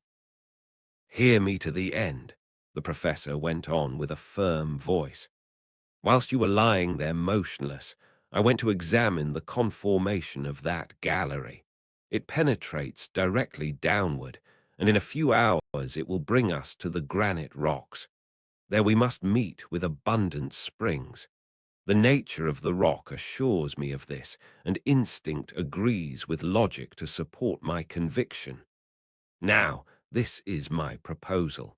"Hear me to the end," the professor went on with a firm voice. "Whilst you were lying there motionless, I went to examine the conformation of that gallery. It penetrates directly downward, and in a few hours it will bring us to the granite rocks. There we must meet with abundant springs. The nature of the rock assures me of this, and instinct agrees with logic to support my conviction. Now, this is my proposal.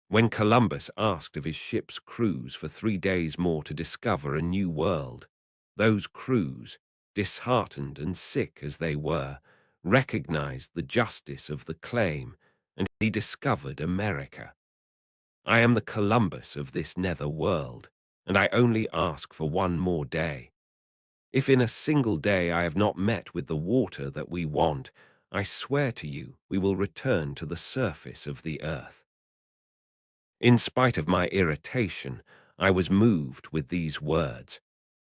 When Columbus asked of his ship's crews for 3 days more to discover a new world, those crews, disheartened and sick as they were, recognized the justice of the claim, and he discovered America. I am the Columbus of this nether world, and I only ask for 1 more day. If in a single day I have not met with the water that we want, I swear to you we will return to the surface of the earth. In spite of my irritation, I was moved with these words,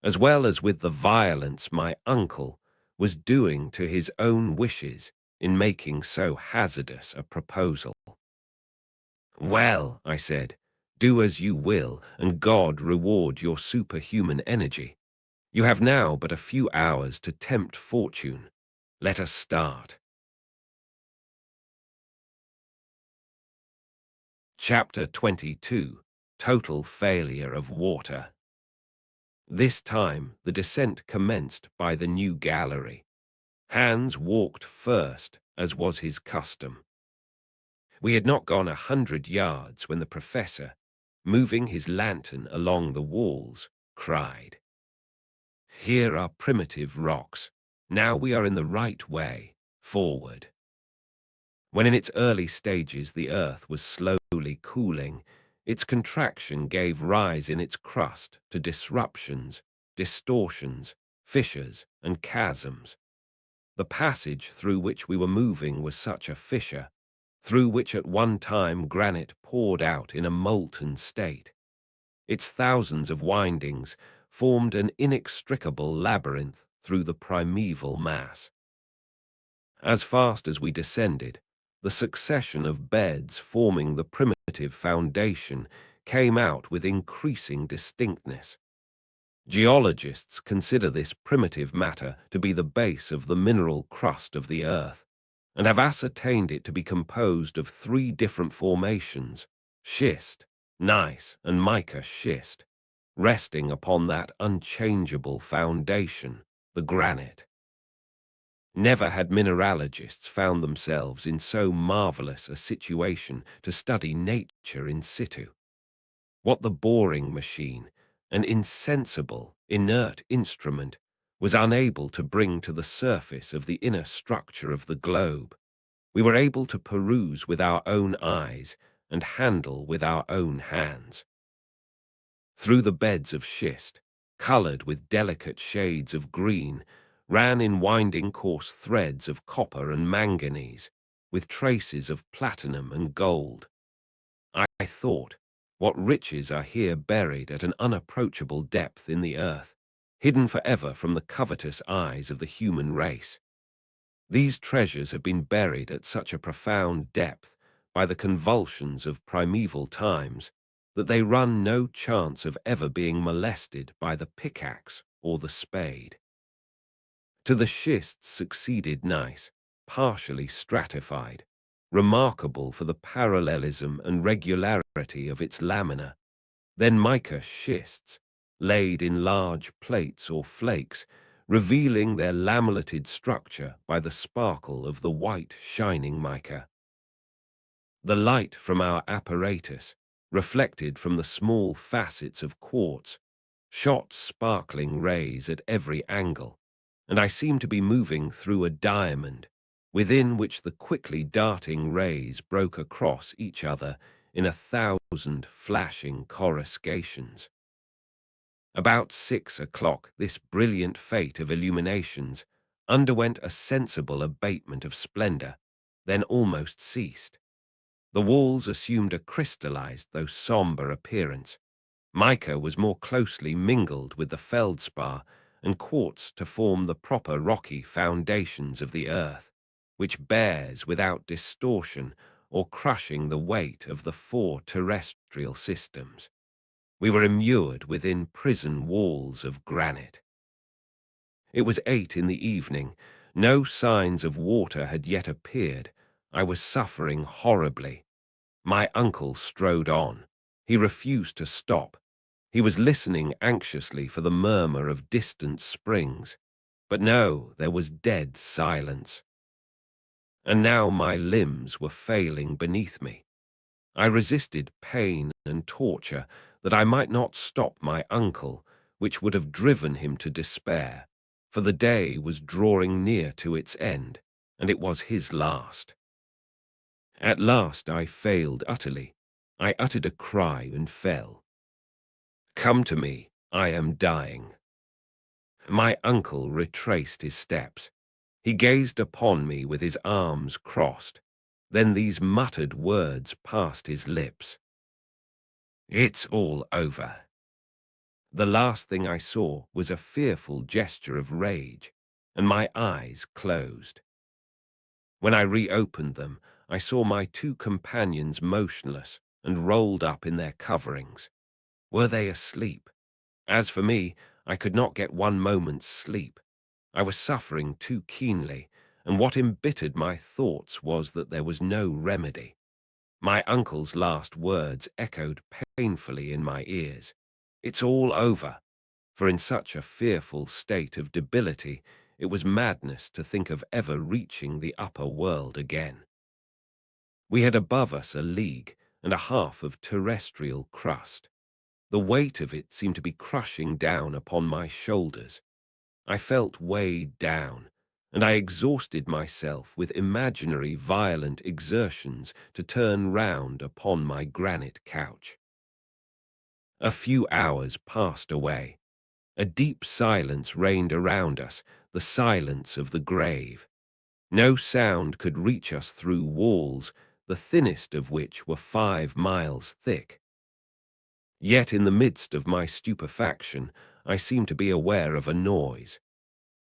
as well as with the violence my uncle was doing to his own wishes in making so hazardous a proposal. "Well," I said, "do as you will, and God reward your superhuman energy. You have now but a few hours to tempt fortune. Let us start. Chapter 22. Total Failure of Water. This time the descent commenced by the new gallery. Hans walked first, as was his custom. We had not gone 100 yards when the professor, moving his lantern along the walls, cried, "Here are primitive rocks. Now we are in the right way. Forward." When in its early stages the earth was slowly cooling, its contraction gave rise in its crust to disruptions, distortions, fissures, and chasms. The passage through which we were moving was such a fissure, through which at one time granite poured out in a molten state. Its thousands of windings formed an inextricable labyrinth through the primeval mass. As fast as we descended, the succession of beds forming the primitive foundation came out with increasing distinctness. Geologists consider this primitive matter to be the base of the mineral crust of the earth, and have ascertained it to be composed of 3 different formations: schist, gneiss, and mica schist, resting upon that unchangeable foundation, the granite. Never had mineralogists found themselves in so marvelous a situation to study nature in situ. What the boring machine, an insensible, inert instrument, was unable to bring to the surface of the inner structure of the globe, we were able to peruse with our own eyes and handle with our own hands. Through the beds of schist, coloured with delicate shades of green, ran in winding coarse threads of copper and manganese, with traces of platinum and gold. I thought, what riches are here buried at an unapproachable depth in the earth, hidden forever from the covetous eyes of the human race. These treasures have been buried at such a profound depth by the convulsions of primeval times that they run no chance of ever being molested by the pickaxe or the spade. To the schists succeeded gneiss, partially stratified, remarkable for the parallelism and regularity of its lamina, then mica schists, laid in large plates or flakes, revealing their lamellated structure by the sparkle of the white shining mica. The light from our apparatus, reflected from the small facets of quartz, shot sparkling rays at every angle, and I seemed to be moving through a diamond, within which the quickly darting rays broke across each other in 1,000 flashing coruscations. About 6 o'clock, this brilliant fate of illuminations underwent a sensible abatement of splendor, then almost ceased. The walls assumed a crystallized though somber appearance. Mica was more closely mingled with the feldspar and quartz to form the proper rocky foundations of the earth, which bears without distortion or crushing the weight of the 4 terrestrial systems. We were immured within prison walls of granite. It was 8 in the evening. No signs of water had yet appeared. I was suffering horribly. My uncle strode on. He refused to stop. He was listening anxiously for the murmur of distant springs. But no, there was dead silence. And now my limbs were failing beneath me. I resisted pain and torture that I might not stop my uncle, which would have driven him to despair, for the day was drawing near to its end, and it was his last. At last I failed utterly. I uttered a cry and fell. "Come to me, I am dying." My uncle retraced his steps. He gazed upon me with his arms crossed. Then these muttered words passed his lips. "It's all over." The last thing I saw was a fearful gesture of rage, and my eyes closed. When I reopened them, I saw my 2 companions motionless and rolled up in their coverings. Were they asleep? As for me, I could not get one moment's sleep. I was suffering too keenly, and what embittered my thoughts was that there was no remedy. My uncle's last words echoed painfully in my ears. "It's all over," for in such a fearful state of debility, it was madness to think of ever reaching the upper world again. We had above us a league and a half of terrestrial crust. The weight of it seemed to be crushing down upon my shoulders. I felt weighed down, and I exhausted myself with imaginary violent exertions to turn round upon my granite couch. A few hours passed away. A deep silence reigned around us, the silence of the grave. No sound could reach us through walls, the thinnest of which were 5 miles thick. Yet in the midst of my stupefaction, I seemed to be aware of a noise.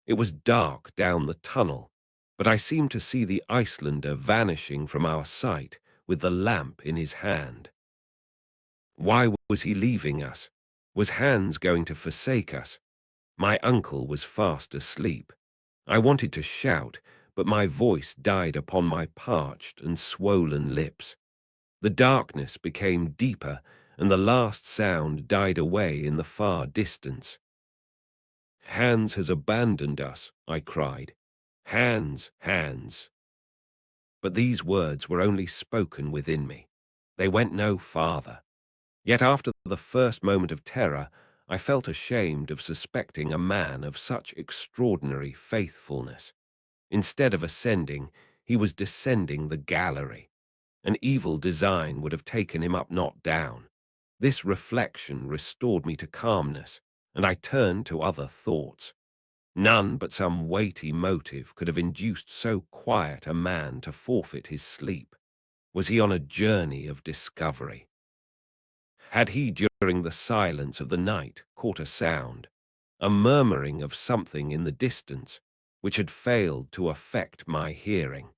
It was dark down the tunnel, but I seemed to see the Icelander vanishing from our sight with the lamp in his hand. Why was he leaving us? Was Hans going to forsake us? My uncle was fast asleep. I wanted to shout, but my voice died upon my parched and swollen lips. The darkness became deeper, and the last sound died away in the far distance. "Hans has abandoned us," I cried. "Hans, Hans." But these words were only spoken within me. They went no farther. Yet after the first moment of terror, I felt ashamed of suspecting a man of such extraordinary faithfulness. Instead of ascending, he was descending the gallery. An evil design would have taken him up, not down. This reflection restored me to calmness, and I turned to other thoughts. None but some weighty motive could have induced so quiet a man to forfeit his sleep. Was he on a journey of discovery? Had he, during the silence of the night, caught a sound, a murmuring of something in the distance, which had failed to affect my hearing?